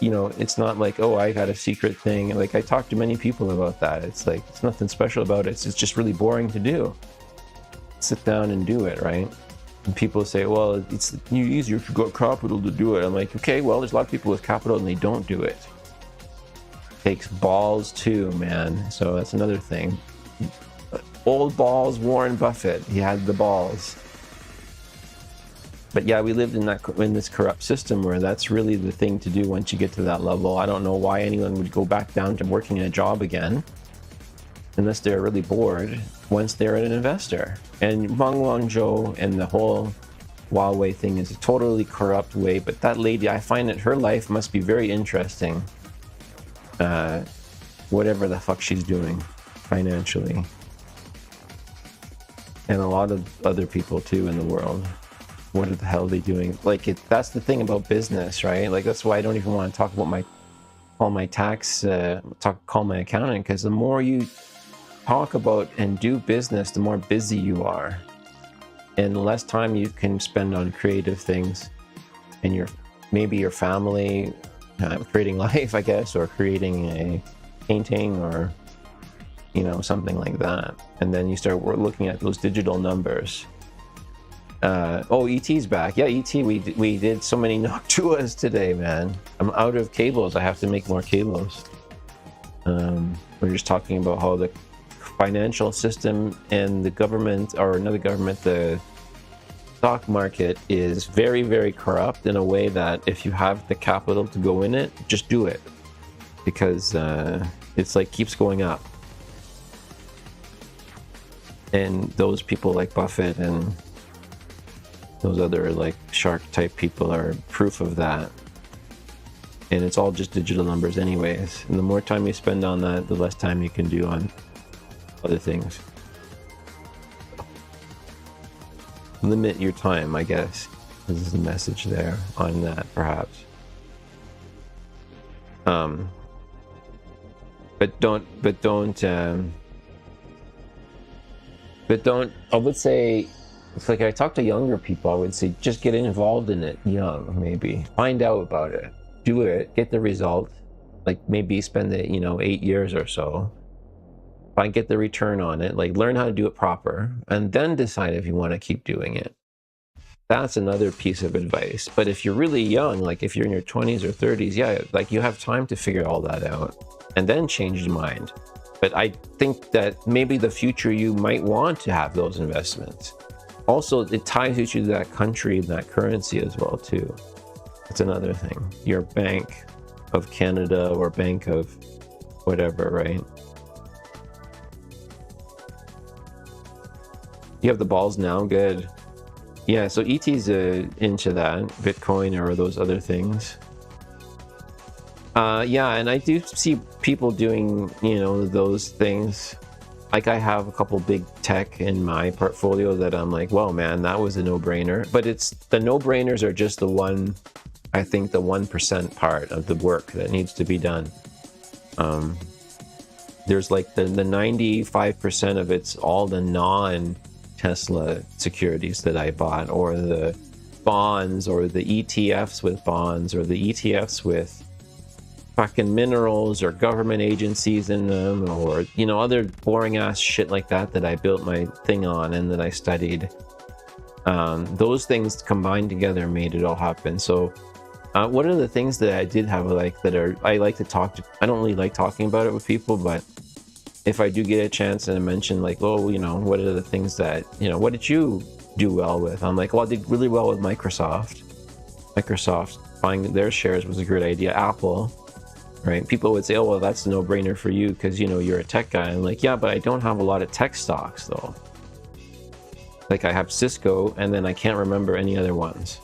You know, it's not like, oh, I got a secret thing. Like I talked to many people about that. It's like, it's nothing special about it. It's just really boring to do. Sit down and do it, right? And people say, well, it's easier if you got capital to do it. I'm like, okay, well, there's a lot of people with capital and they don't do it. Takes balls too, man. So that's another thing. Old balls, Warren Buffett. He had the balls. But yeah, we lived in this corrupt system where that's really the thing to do once you get to that level. I don't know why anyone would go back down to working a job again unless they're really bored once they're an investor. And Meng Wanzhou and the whole Huawei thing is a totally corrupt way. But that lady, I find that her life must be very interesting. Whatever the fuck she's doing financially. And a lot of other people too in the world. What the hell are they doing? Like that's the thing about business, right? Like that's why I don't even want to talk about call my accountant, because the more you talk about and do business, the more busy you are, and the less time you can spend on creative things, and maybe your family, creating life, I guess, or creating a painting, or you know, something like that. And then you start looking at those digital numbers. Oh, ET's back. Yeah, ET, we did so many Noctuas today, man. I'm out of cables. I have to make more cables. We're just talking about how the financial system and the government, or another government, the stock market is very, very corrupt in a way that if you have the capital to go in it, just do it. Because it's like keeps going up. And those people like Buffett and those other like shark type people are proof of that. And it's all just digital numbers anyways. And the more time you spend on that, the less time you can do on other things. Limit your time, I guess. This is the message there on that, perhaps. But don't, I would say, it's like I talk to younger people, I would say just get involved in it young, maybe. Find out about it. Do it. Get the result. Like maybe spend it, 8 years or so. Get the return on it. Like learn how to do it proper. And then decide if you want to keep doing it. That's another piece of advice. But if you're really young, like if you're in your 20s or 30s, yeah, like you have time to figure all that out. And then change your mind. But I think that maybe the future you might want to have those investments. Also, it ties you to that country, that currency as well, too. That's another thing. Your Bank of Canada or Bank of whatever, right? You have the balls now? Good. Yeah, so ET's into that. Bitcoin or those other things. Yeah, and I do see people doing, those things. Like I have a couple big tech in my portfolio that I'm like, well, man, that was a no-brainer. But it's the no-brainers are just the 1% part of the work that needs to be done. There's like the 95% of it's all the Tesla securities that I bought, or the bonds, or the ETFs with bonds, or the ETFs with fucking minerals or government agencies in them, or, you know, other boring ass shit like that that I built my thing on and that I studied. Those things combined together made it all happen. So what are the things that I did have, like, that are, I like to talk to, I don't really like talking about it with people, but if I do get a chance and I mention, like, oh, you know, what are the things that, you know, what did you do well with? I'm like, well, I did really well with Microsoft. Microsoft buying their shares was a great idea. Apple, right? People would say, oh, well, that's a no-brainer for you because, you know, you're a tech guy. I'm like, yeah, but I don't have a lot of tech stocks, though. Like, I have Cisco, and then I can't remember any other ones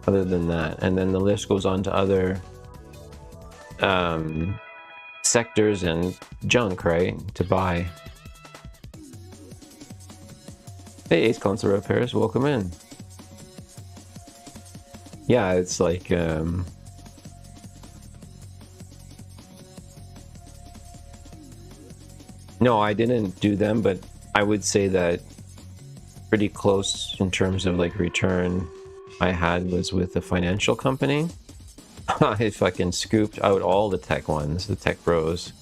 other than that. And then the list goes on to other sectors and junk, right, to buy. Hey, Ace Console Repairs, welcome in. Yeah, it's like no, I didn't do them, but I would say that pretty close in terms of like return I had was with a financial company. I fucking scooped out all the tech ones, the tech bros.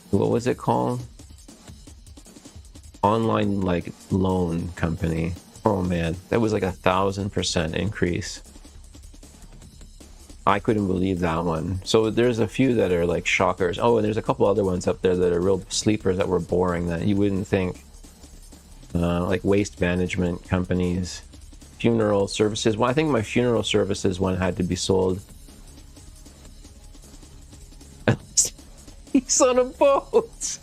What was it called? Online like loan company. Oh man, that was like 1,000% increase. I couldn't believe that one. So there's a few that are like shockers. Oh, and there's a couple other ones up there that are real sleepers that were boring that you wouldn't think. Like waste management companies, funeral services. Well, I think my funeral services one had to be sold. He's on a boat.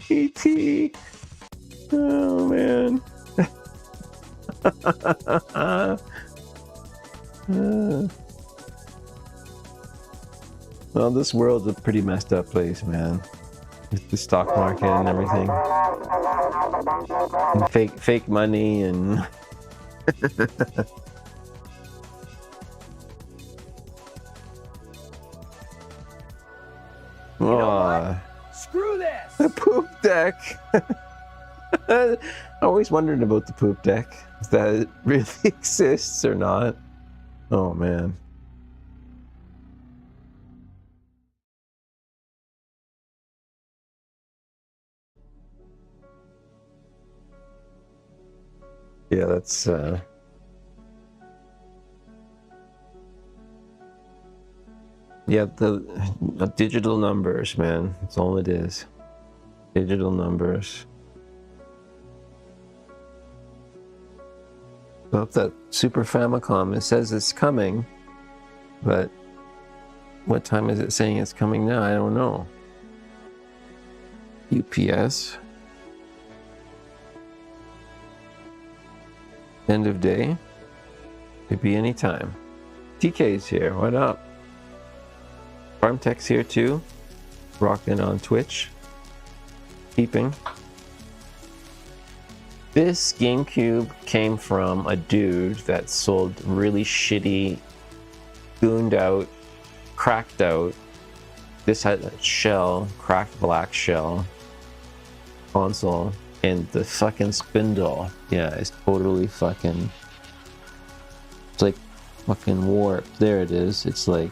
E.T. Oh man. Well, this world's a pretty messed up place, man. With the stock market and everything, and fake money and oh, Screw this! the poop deck. I always wondered about the poop deck, if that really exists or not. Oh man. Yeah, that's yeah, the digital numbers, man. That's all it is. Digital numbers. About that Super Famicom, it says it's coming, but what time is it saying it's coming now? I don't know. UPS. End of day. Could be any time. TK's here. What up? FarmTech's here too. Rocking on Twitch. Peeping. This GameCube came from a dude that sold really shitty, gooned out, cracked out. This had a shell, cracked black shell console. And the fucking spindle, yeah, it's totally fucking, it's like fucking warped. There it is. It's like,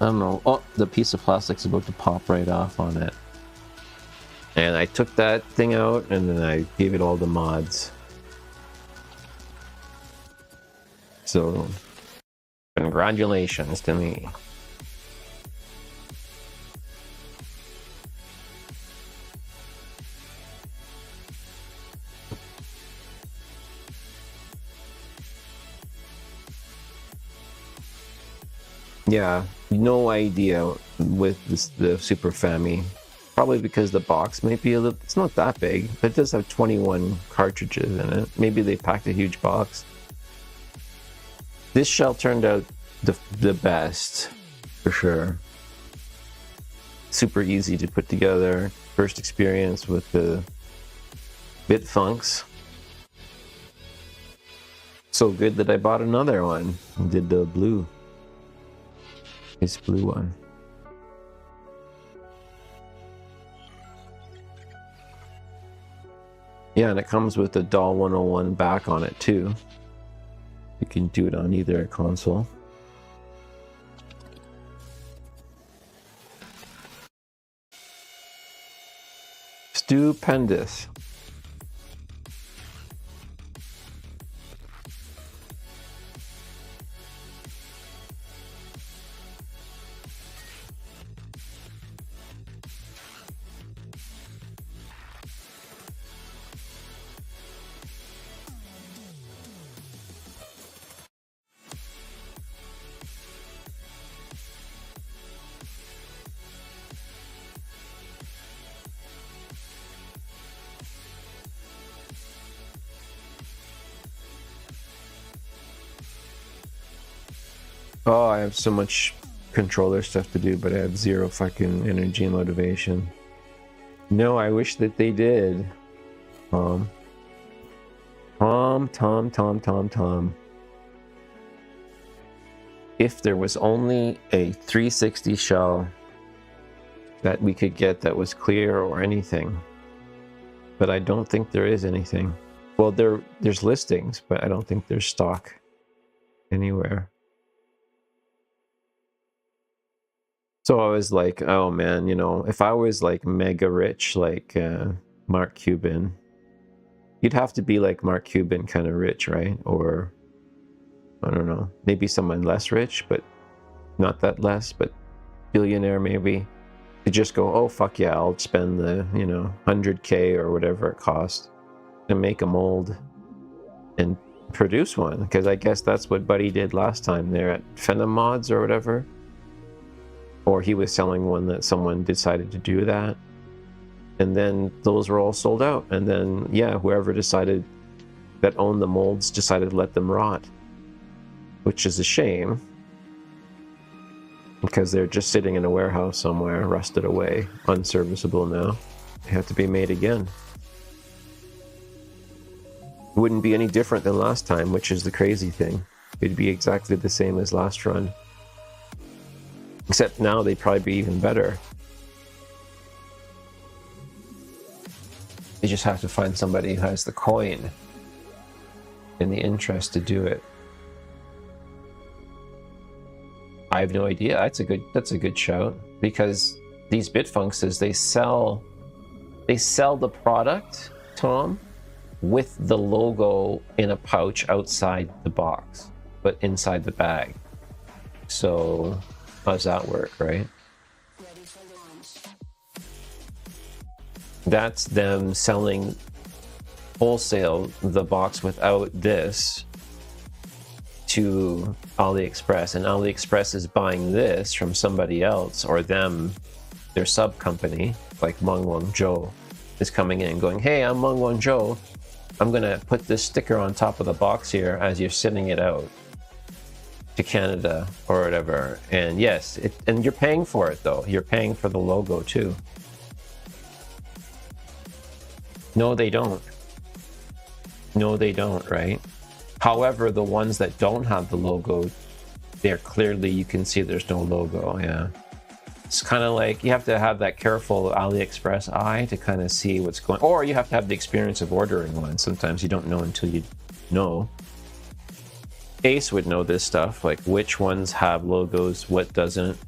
I don't know. Oh, the piece of plastic's about to pop right off on it. And I took that thing out and then I gave it all the mods. So, congratulations to me. Yeah, no idea with this, the Super Fami. Probably because the box may be a little, it's not that big, but it does have 21 cartridges in it. Maybe they packed a huge box. This shell turned out the best, for sure. Super easy to put together. First experience with the BitFunks. So good that I bought another one and did the blue. This blue one. Yeah, and it comes with the DAW 101 back on it too. You can do it on either console. Stupendous. Oh, I have so much controller stuff to do, but I have zero fucking energy and motivation. No, I wish that they did. Tom. If there was only a 360 shell that we could get that was clear or anything. But I don't think there is anything. Well, there's listings, but I don't think there's stock anywhere. So I was like, oh man, you know, if I was like mega rich, like Mark Cuban, you'd have to be like Mark Cuban kind of rich, right? Or, I don't know, maybe someone less rich, but not that less, but billionaire maybe. To just go, oh, fuck yeah, I'll spend the, you know, 100K or whatever it costs to make a mold and produce one. Because I guess that's what Buddy did last time there at Phenom Mods or whatever. Or he was selling one that someone decided to do that. And then those were all sold out. And then, yeah, whoever decided that owned the molds decided to let them rot. Which is a shame. Because they're just sitting in a warehouse somewhere, rusted away, unserviceable now. They have to be made again. It wouldn't be any different than last time, which is the crazy thing. It'd be exactly the same as last run. Except now they'd probably be even better. You just have to find somebody who has the coin and the interest to do it. I have no idea. That's a good shout, because these Bitfunkses, they sell the product, Tom, with the logo in a pouch outside the box, but inside the bag. So how does that work, right? That's them selling wholesale the box without this to AliExpress, and AliExpress is buying this from somebody else, or them, their sub company, like Meng Wanzhou is coming in and going, hey, I'm Meng Wanzhou, I'm gonna put this sticker on top of the box here as you're sending it out to Canada or whatever. And yes, and you're paying for it though. You're paying for the logo too. No, they don't. No, they don't, right? However, the ones that don't have the logo, they're clearly, you can see there's no logo, yeah. It's kind of like, you have to have that careful AliExpress eye to kind of see what's going on. Or you have to have the experience of ordering one. Sometimes you don't know until you know. Ace would know this stuff, like which ones have logos, what doesn't.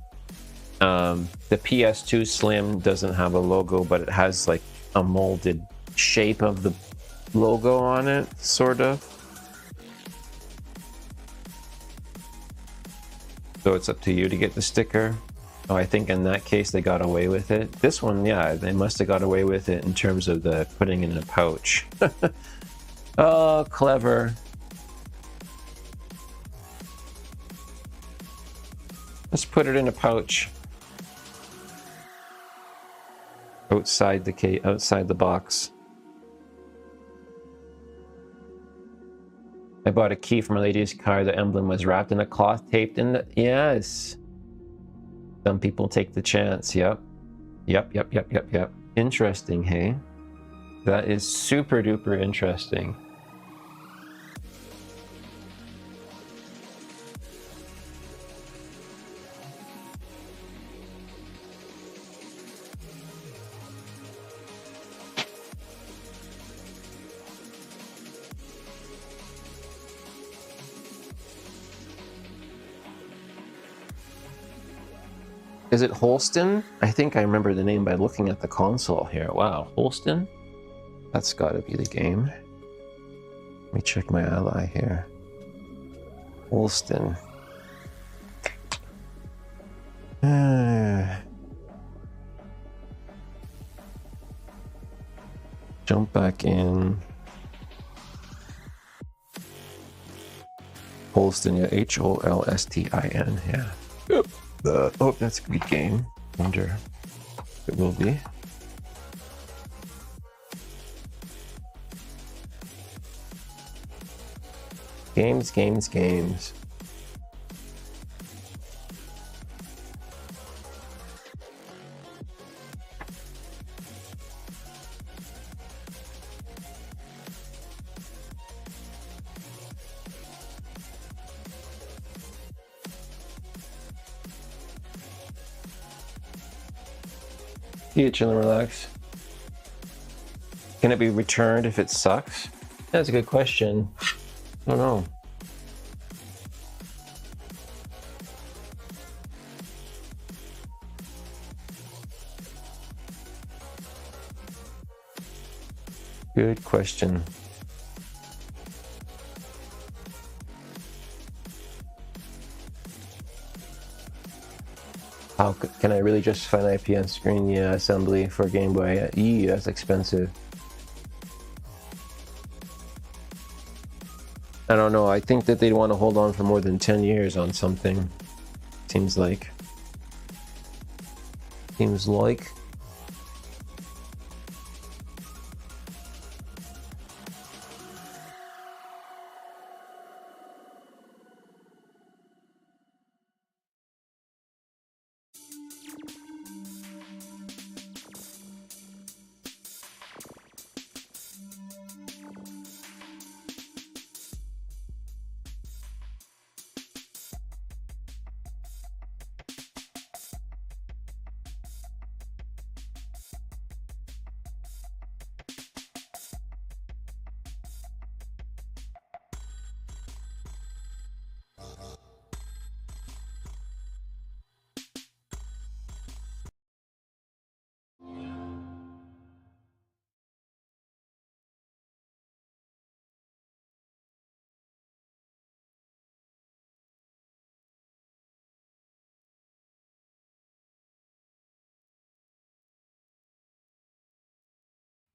The PS2 Slim doesn't have a logo, but it has like a molded shape of the logo on it, sort of. So it's up to you to get the sticker. Oh, I think in that case they got away with it. This one, yeah, they must have got away with it in terms of the putting it in a pouch. Oh, clever. Let's put it in a pouch. Outside the box. I bought a key from a lady's car. The emblem was wrapped in a cloth taped in the... Yes. Some people take the chance. Yep. Yep. Interesting, hey? That is super duper interesting. Is it Holston? I think I remember the name by looking at the console here. Wow, Holston? That's gotta be the game. Let me check my ally here. Holston. Jump back in. Holston, yeah, Holstin, yeah. Yep. Oh, that's a good game. Wonder if it will be. Games. You chill and relax. Can it be returned if it sucks? That's a good question. I don't know. Good question. How can I really justify an IP on screen? Yeah, assembly for Game Boy. Yeah, that's expensive. I don't know. I think that they'd want to hold on for more than 10 years on something. Seems like.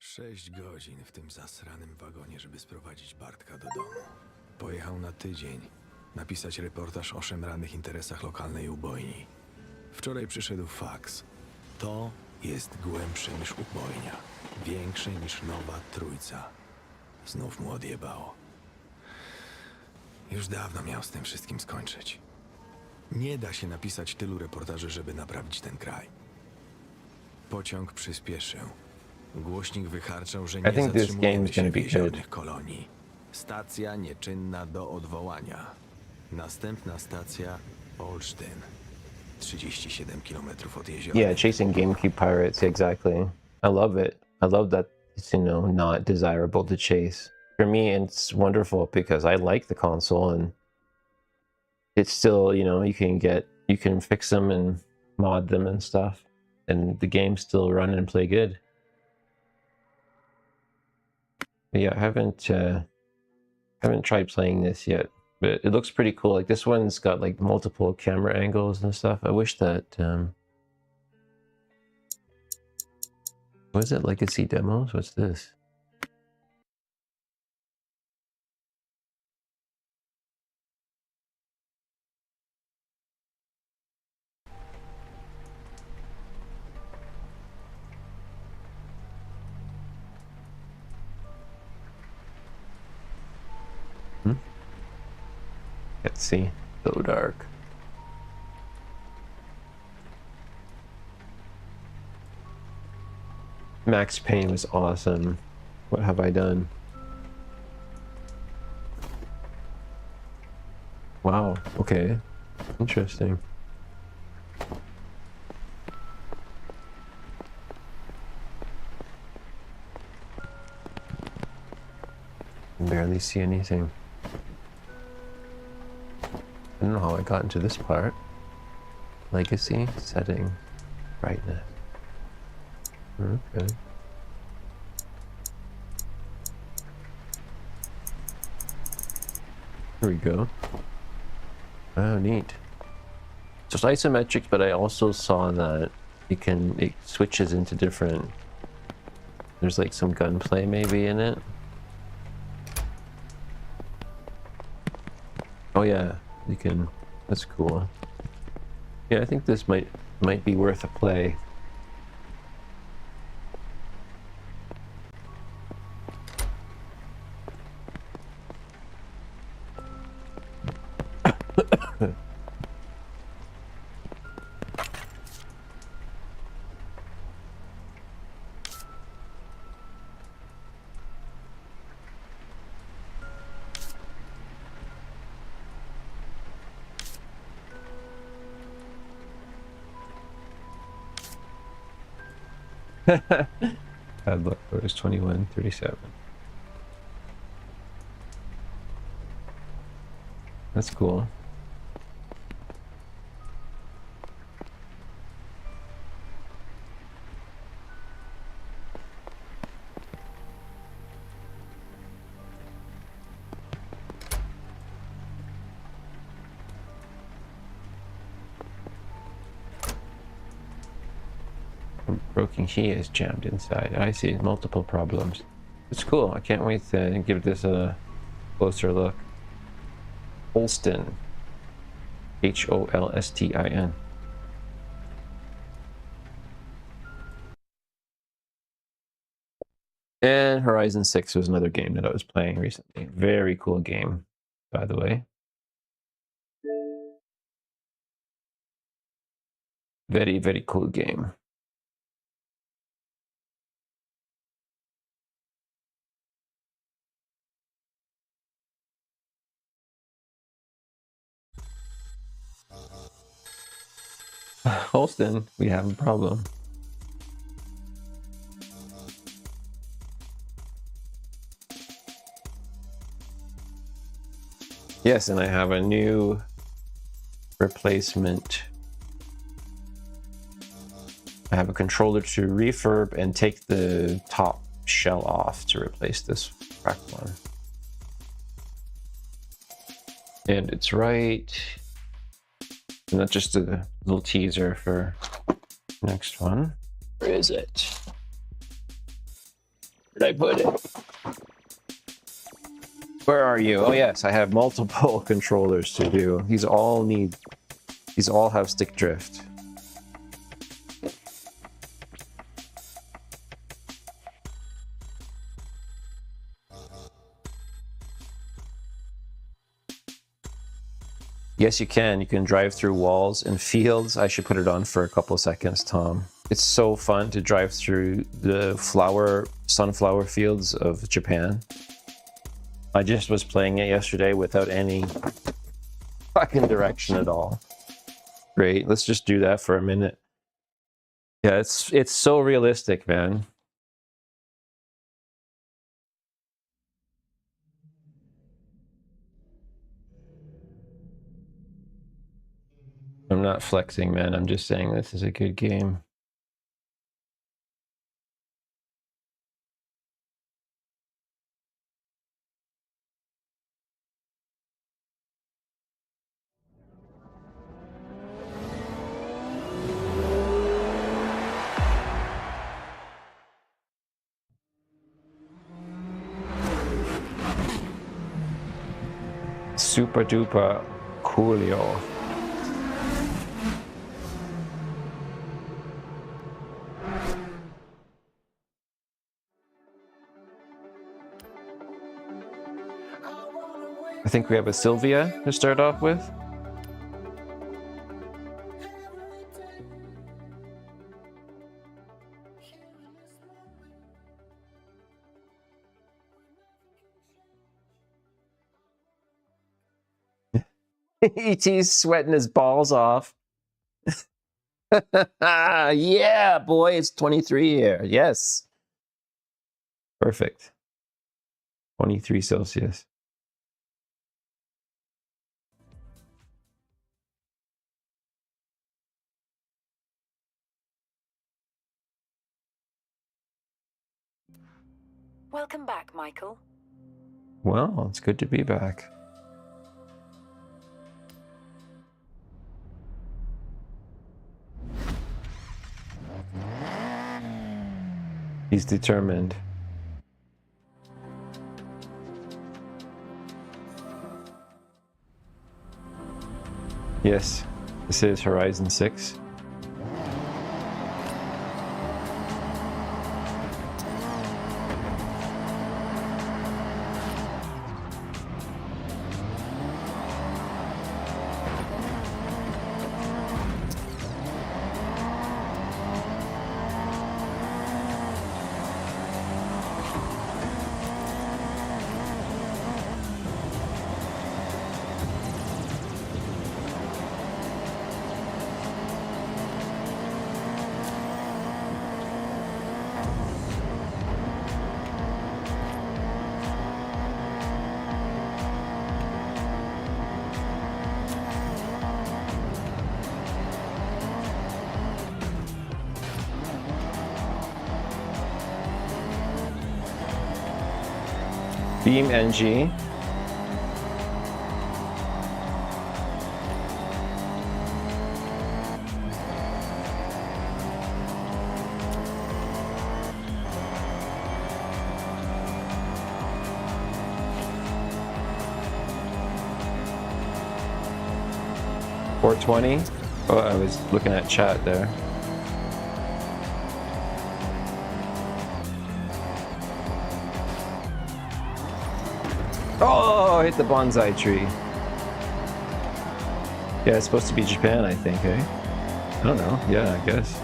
Sześć godzin w tym zasranym wagonie, żeby sprowadzić Bartka do domu. Pojechał na tydzień. Napisać reportaż o szemranych interesach lokalnej ubojni. Wczoraj przyszedł faks. To jest głębsze niż ubojnia. Większe niż Nowa Trójca. Znów mu odjebało. Już dawno miał z tym wszystkim skończyć. Nie da się napisać tylu reportaży, żeby naprawić ten kraj. Pociąg przyspieszył. Głośnik wycharczał, że nie zatrzymujemy się więzionych kolonii. Stacja nieczynna do odwołania. Następna stacja Olsztyn. 37 km od jeziora. Yeah, chasing GameCube pirates, exactly. I love it. I love that it's, you know, not desirable to chase. For me, it's wonderful because I like the console and it's still, you know, you can fix them and mod them and stuff, and the games still run and play good. But yeah, I haven't tried playing this yet, but it looks pretty cool. Like this one's got like multiple camera angles and stuff. I wish that what is it, Legacy Demos? What's this? Let's see. So dark. Max Payne was awesome. What have I done? Wow, okay. Interesting. I can barely see anything. I don't know how I got into this part. Legacy setting brightness. Okay. Here we go. Oh, neat. So it's isometric, but I also saw that it switches into different. There's like some gunplay maybe in it. Oh yeah, you can. That's cool. Yeah, I think this might be worth a play. Padlock code is 2137. That's cool. Broken key is jammed inside. I see multiple problems. It's cool. I can't wait to give this a closer look. Holston. Holstin. And Horizon 6 was another game that I was playing recently. Very cool game, by the way. Very, very cool game. Holston, we have a problem. Yes, and I have a new replacement. I have a controller to refurb and take the top shell off to replace this cracked one. And it's right. And that's just a little teaser for next one. Where is it? Where did I put it? Where are you? Oh yes, I have multiple controllers to do. These all have stick drift. Yes, you can. You can drive through walls and fields. I should put it on for a couple of seconds, Tom. It's so fun to drive through the sunflower fields of Japan. I just was playing it yesterday without any fucking direction at all. Great, let's just do that for a minute. Yeah, it's so realistic, man. I'm not flexing, man. I'm just saying this is a good game. Super duper coolio. I think we have a Sylvia to start off with. E.T.'s sweating his balls off. Yeah, boy, it's 23 here. Yes. Perfect. 23 Celsius. Welcome back, Michael. Well, it's good to be back. He's determined. Yes, this is Horizon 6. Beam NG. $420. Oh, I was looking at chat there. Oh, hit the bonsai tree. Yeah, it's supposed to be Japan, I think, eh? I don't know. Yeah, I guess.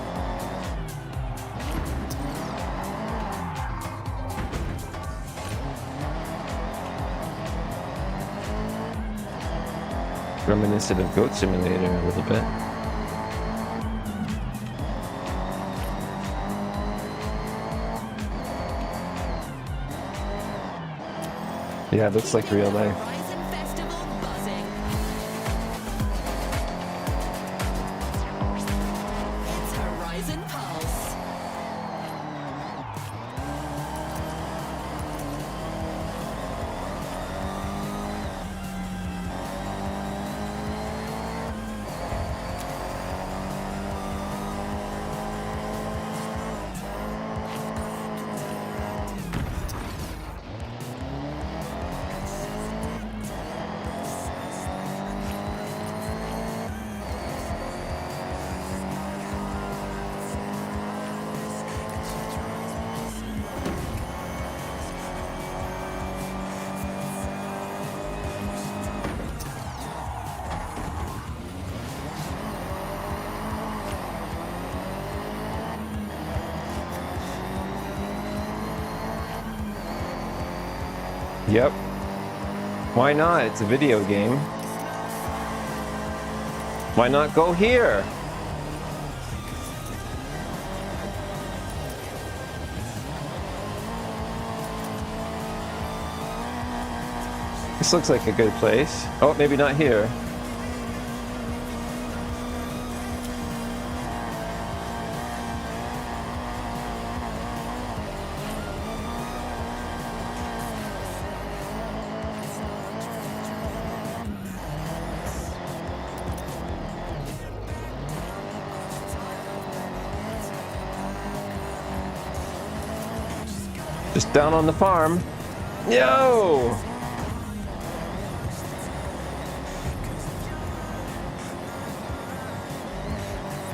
Reminiscent of Goat Simulator a little bit. Yeah, it looks like real life. Horizon Festival buzzing. It's Horizon Pulse. Yep. Why not? It's a video game. Why not go here? This looks like a good place. Oh, maybe not here. Just down on the farm. Yo!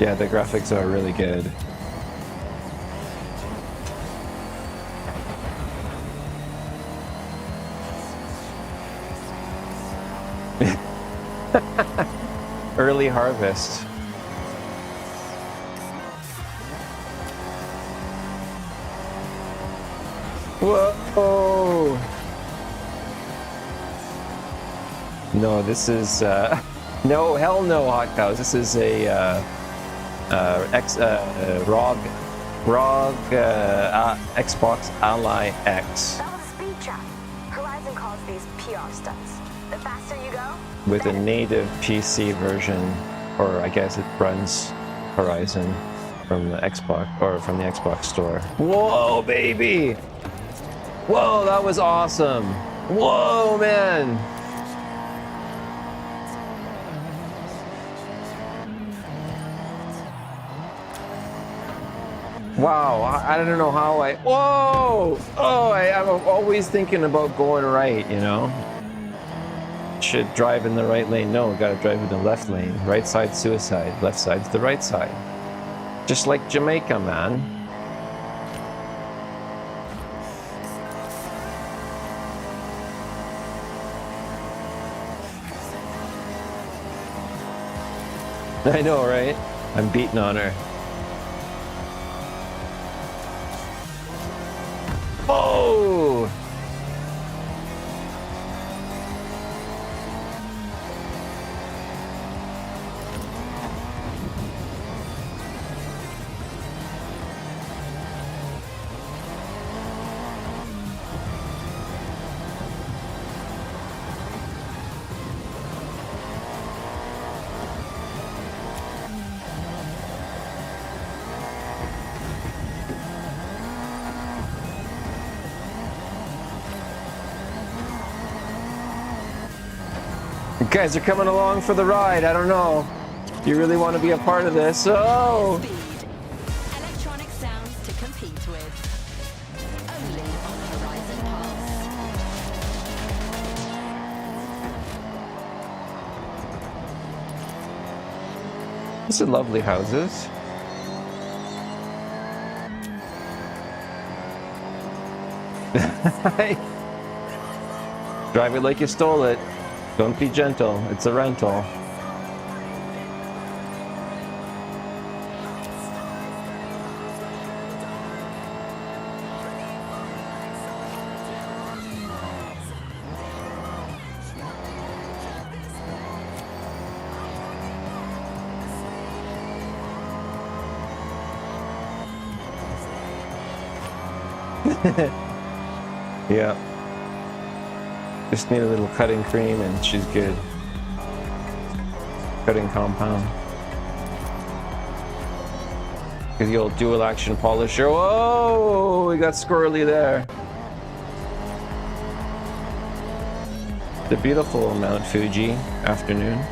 Yeah, the graphics are really good. Early harvest. Whoa! No, this is no, hell no, Hotcows. This is a ROG Xbox Ally X. That was a speed trap. Horizon calls these PR stunts. The faster you go, With a native PC version, or I guess it runs Horizon from the Xbox or from the Xbox store. Whoa, baby! Whoa, that was awesome. Whoa, man. Wow, I don't know how I... Whoa! Oh, I'm always thinking about going right, you know? Should drive in the right lane. No, gotta drive in the left lane. Right side suicide, left side's the right side. Just like Jamaica, man. I know, right? I'm beating on her. Oh! You guys are coming along for the ride. I don't know. You really want to be a part of this? Oh! Speed. Electronic sounds to compete with. Only on Horizon Pulse. These are lovely houses. Drive it like you stole it. Don't be gentle. It's a rental. Yeah. Just need a little cutting cream and she's good. Cutting compound. Get the old dual action polisher. Whoa! We got squirrely there. The beautiful Mount Fuji afternoon.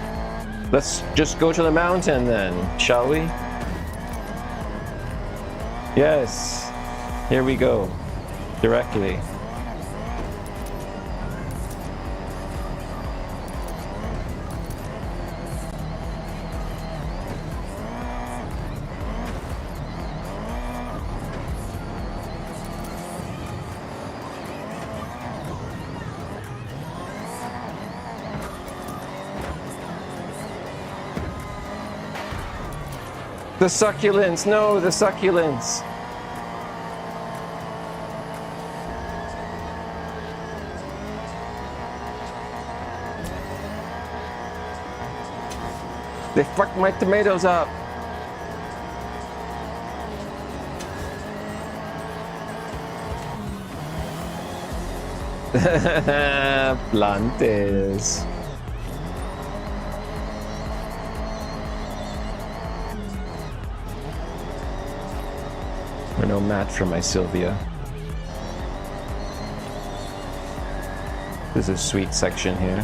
Let's just go to the mountain then, shall we? Yes. Here we go. Directly. The succulents, no, the succulents. They fucked my tomatoes up. Plantes. Or no match for my Sylvia. There's a sweet section here.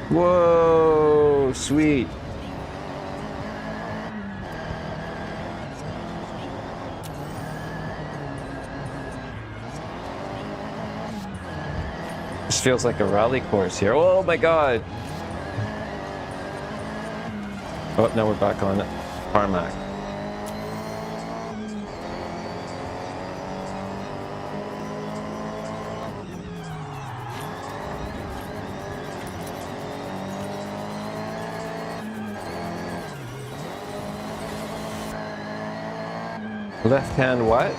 Whoa, sweet. This feels like a rally course here. Oh my god. Oh, now we're back on tarmac. Left hand what?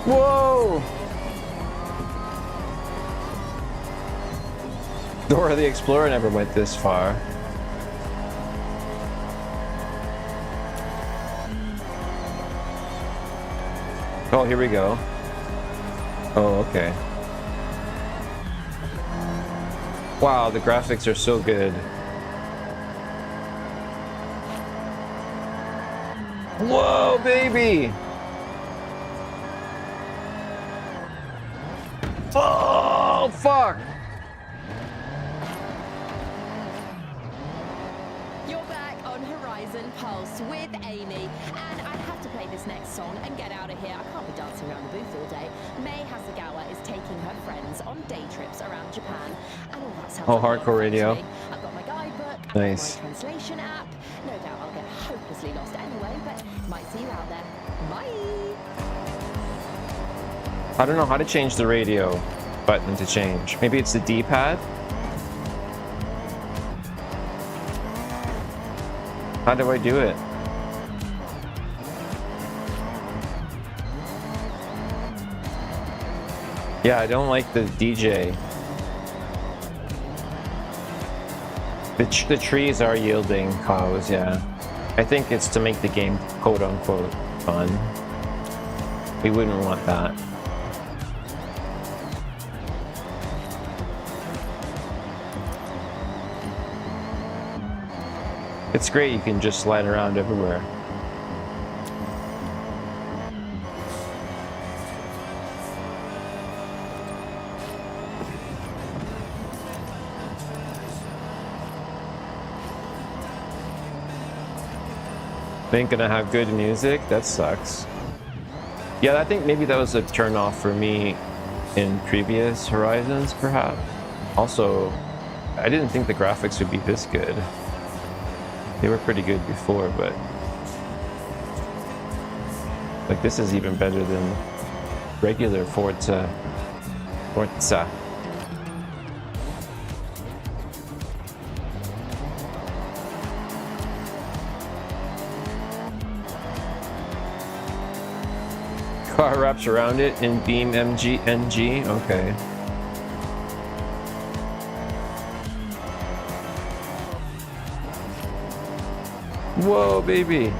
Whoa! Dora the Explorer never went this far. Oh, here we go. Oh, okay. Wow, the graphics are so good. Whoa, baby! Oh, fuck! You're back on Horizon Pulse with Amy, and I have to play this next song and get out of here. I can't be dancing around the booth all day. May Hasegawa is taking her friends on day trips around Japan, and all that sounds Oh, like a lot of hardcore fun to radio. me. I've got my guidebook, I've Nice. got my translation app. No doubt I'll get hopelessly lost anyway, but might see you out there. Bye! I don't know how to change the radio button to change. Maybe it's the D-pad? How do I do it? Yeah, I don't like the DJ. The trees are yielding cows, yeah. I think it's to make the game quote-unquote fun. We wouldn't want that. It's great, you can just slide around everywhere. Ain't gonna have good music? That sucks. Yeah, I think maybe that was a turn off for me in previous Horizons, perhaps. Also, I didn't think the graphics would be this good. They were pretty good before, but like this is even better than regular Forza. Car wraps around it in beam NG. Okay. Whoa, baby.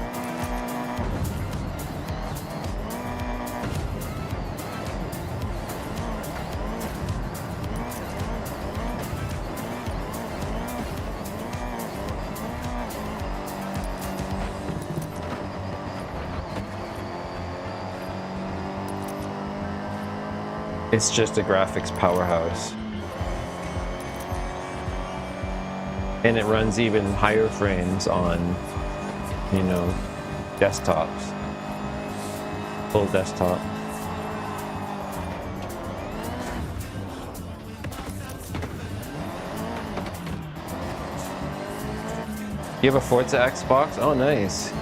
It's just a graphics powerhouse. And it runs even higher frames on, you know, desktops. Full desktop. You have a Forza Xbox? Oh, nice.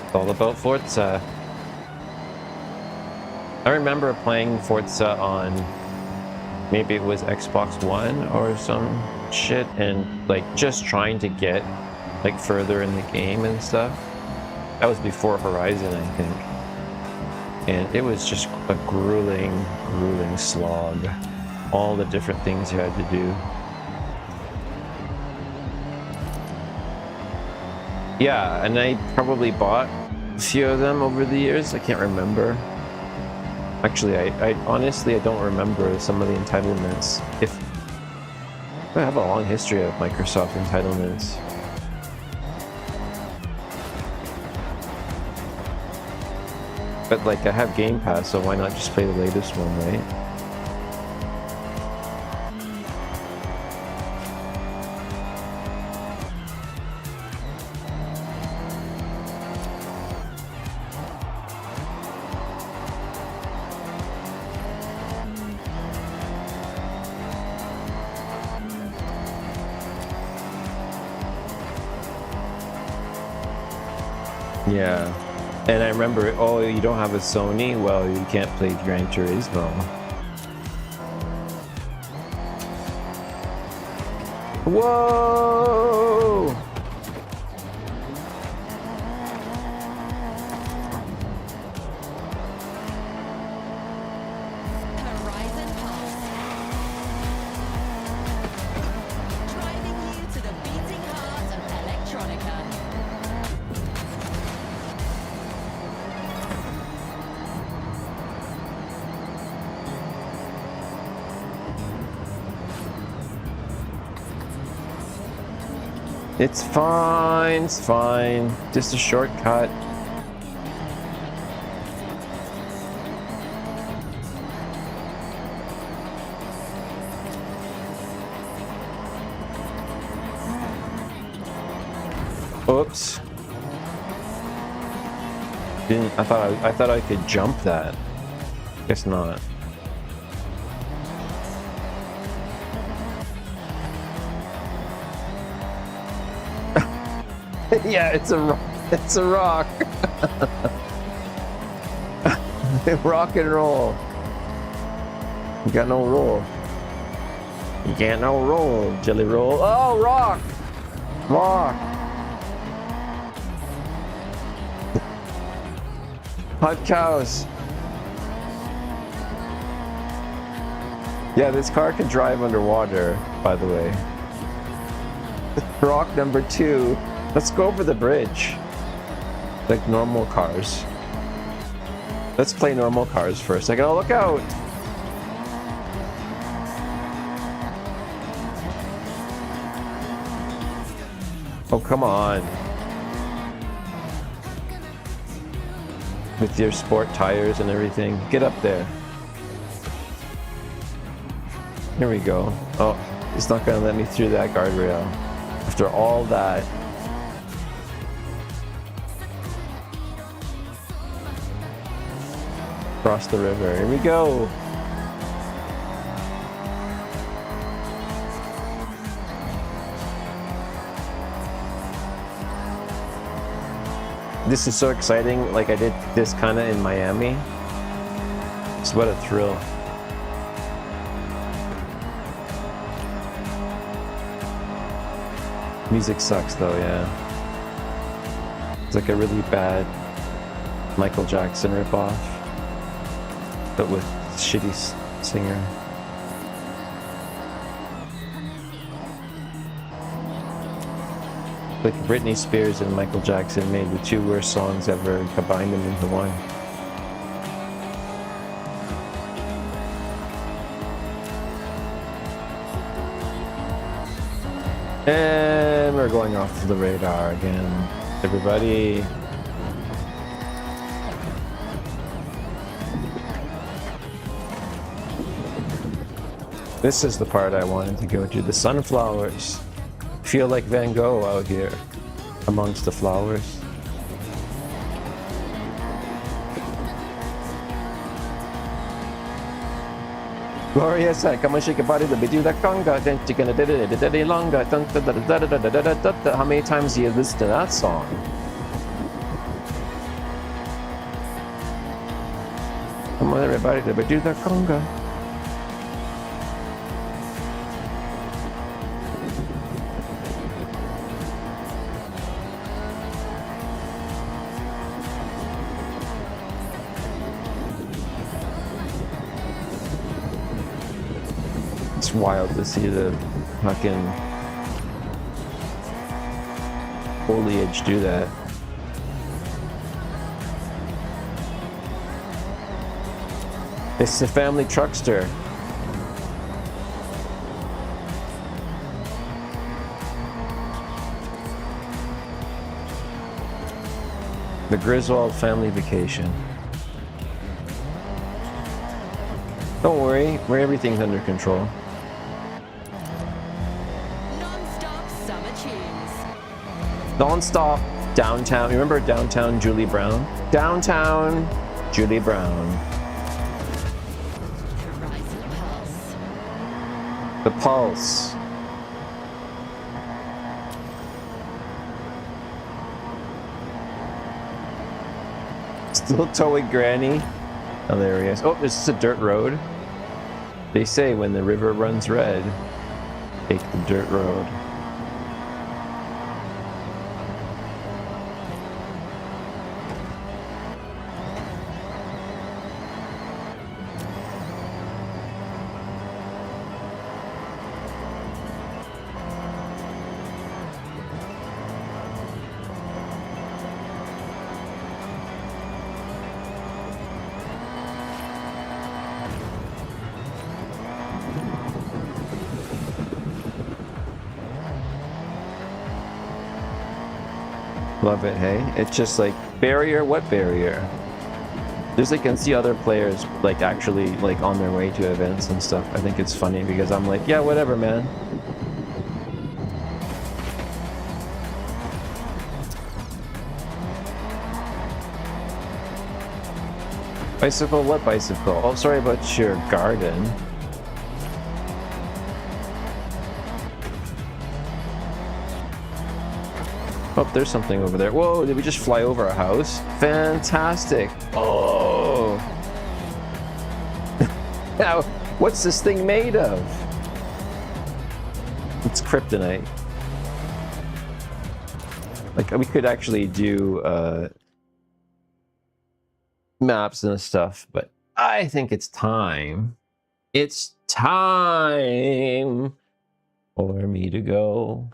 It's all about Forza. I remember playing Forza on, maybe it was Xbox One or some shit, and like just trying to get like further in the game and stuff. That was before Horizon, I think. And it was just a grueling slog. All the different things you had to do. Yeah, and I probably bought a few of them over the years. I can't remember. Actually, I honestly, I don't remember some of the entitlements. I have a long history of Microsoft entitlements. But like, I have Game Pass, so why not just play the latest one, right? Yeah, and I remember, oh, you don't have a Sony? Well, you can't play Gran Turismo. Whoa! It's fine, it's fine. Just a shortcut. Oops. I thought I could jump that. Guess not. Yeah, it's a rock. Rock and roll. You got no roll. You got no roll, jelly roll. Oh, rock! Rock! Hotcows. Yeah, this car can drive underwater, by the way. Rock number 2. Let's go over the bridge. Like normal cars. Let's play normal cars for a second. Oh, look out! Oh, come on. With your sport tires and everything. Get up there. Here we go. Oh, it's not gonna let me through that guardrail. After all that. Across the river. Here we go. This is so exciting. Like I did this kind of in Miami. It's what a thrill. Music sucks though, yeah. It's like a really bad Michael Jackson ripoff, but with shitty singer. Like Britney Spears and Michael Jackson made the 2 worst songs ever and combined them into one. And we're going off the radar again, everybody. This is the part I wanted to go to, the sunflowers. Feel like Van Gogh out here amongst the flowers. Gloria said, come on, shake your body, let me do that conga, then you're gonna da longer. How many times do you listen to that song? Come on, everybody, let me do that conga. It's wild to see the fucking foliage do that. It's the family truckster. The Griswold family vacation. Don't worry, everything's under control. Non-stop downtown. Remember downtown Julie Brown? Downtown Julie Brown. The Pulse. Still towing Granny. Oh, there he is. Oh, this is a dirt road. They say when the river runs red, take the dirt road. Love it, hey? It's just like, barrier, what barrier? Just like, I can see other players like actually like on their way to events and stuff. I think it's funny because I'm like, yeah, whatever, man. Bicycle? What bicycle? Oh, sorry about your garden. Oh, there's something over there. Whoa, did we just fly over a house? Fantastic. Oh. Now, what's this thing made of? It's kryptonite. Like, we could actually do maps and stuff, but I think it's time. It's time for me to go.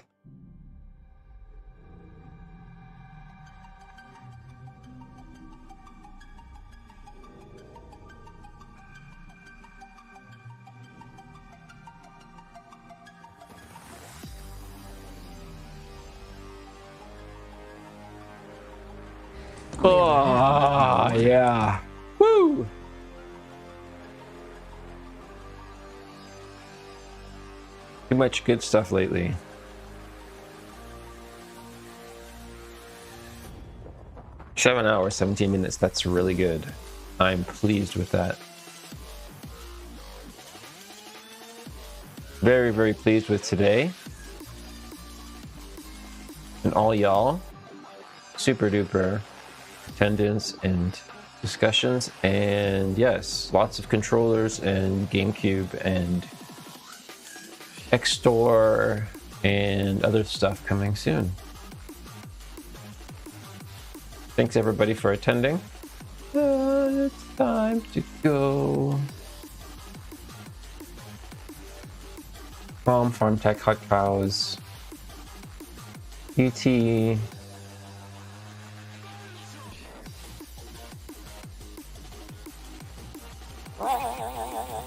Oh, yeah. Woo! Too much good stuff lately. Seven hours, 17 minutes. That's really good. I'm pleased with that. Very, very pleased with today. And all y'all. Super duper attendance and discussions, and yes, lots of controllers and GameCube and X-Store and other stuff coming soon. Thanks everybody for attending. It's time to go. Farm Tech, Hotcows, Yeti,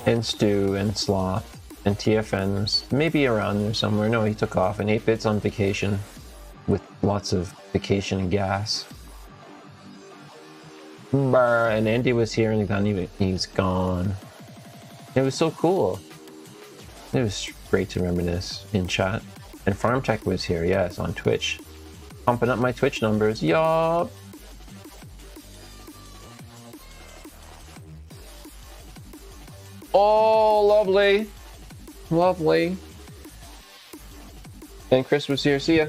and Stu and Sloth and TFNs, maybe around there somewhere. No, he took off. And 8-Bit's on vacation with lots of vacation gas. And Andy was here and then he's gone. It was so cool. It was great to reminisce in chat. And Farm Tech was here, yes, on Twitch. Pumping up my Twitch numbers, yup. Oh, lovely. Lovely. And Chris was here. See ya.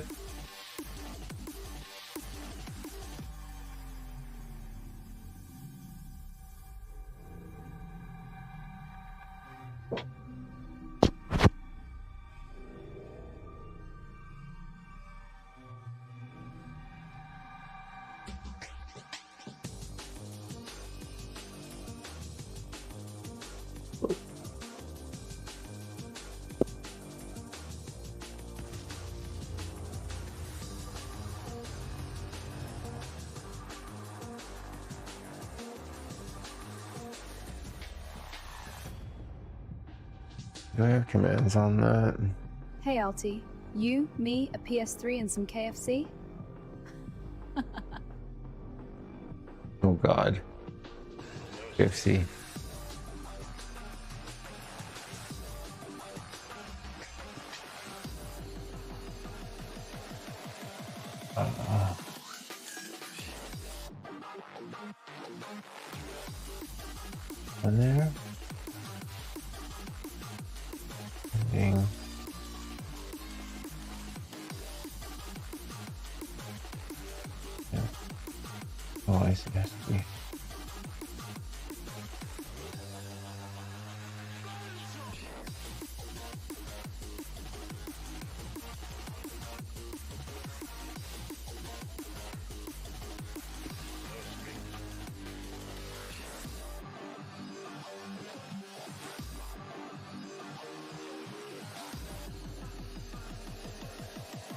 Do I have commands on that? Hey, Alti. You, me, a PS3, and some KFC? Oh god. KFC. On there. Ending. Yeah. Oh, I see. I see.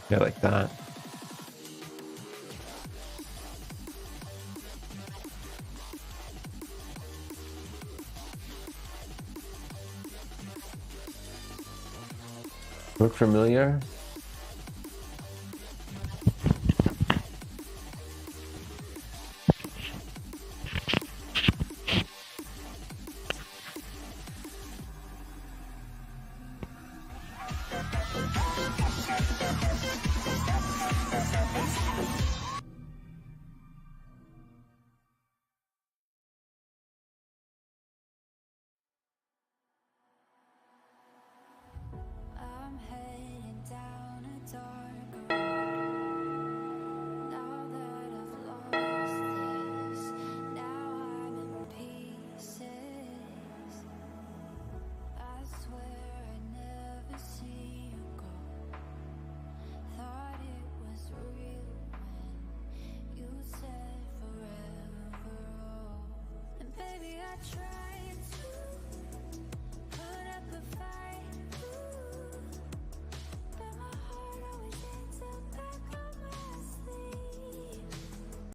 Yeah, like that. Look familiar? try.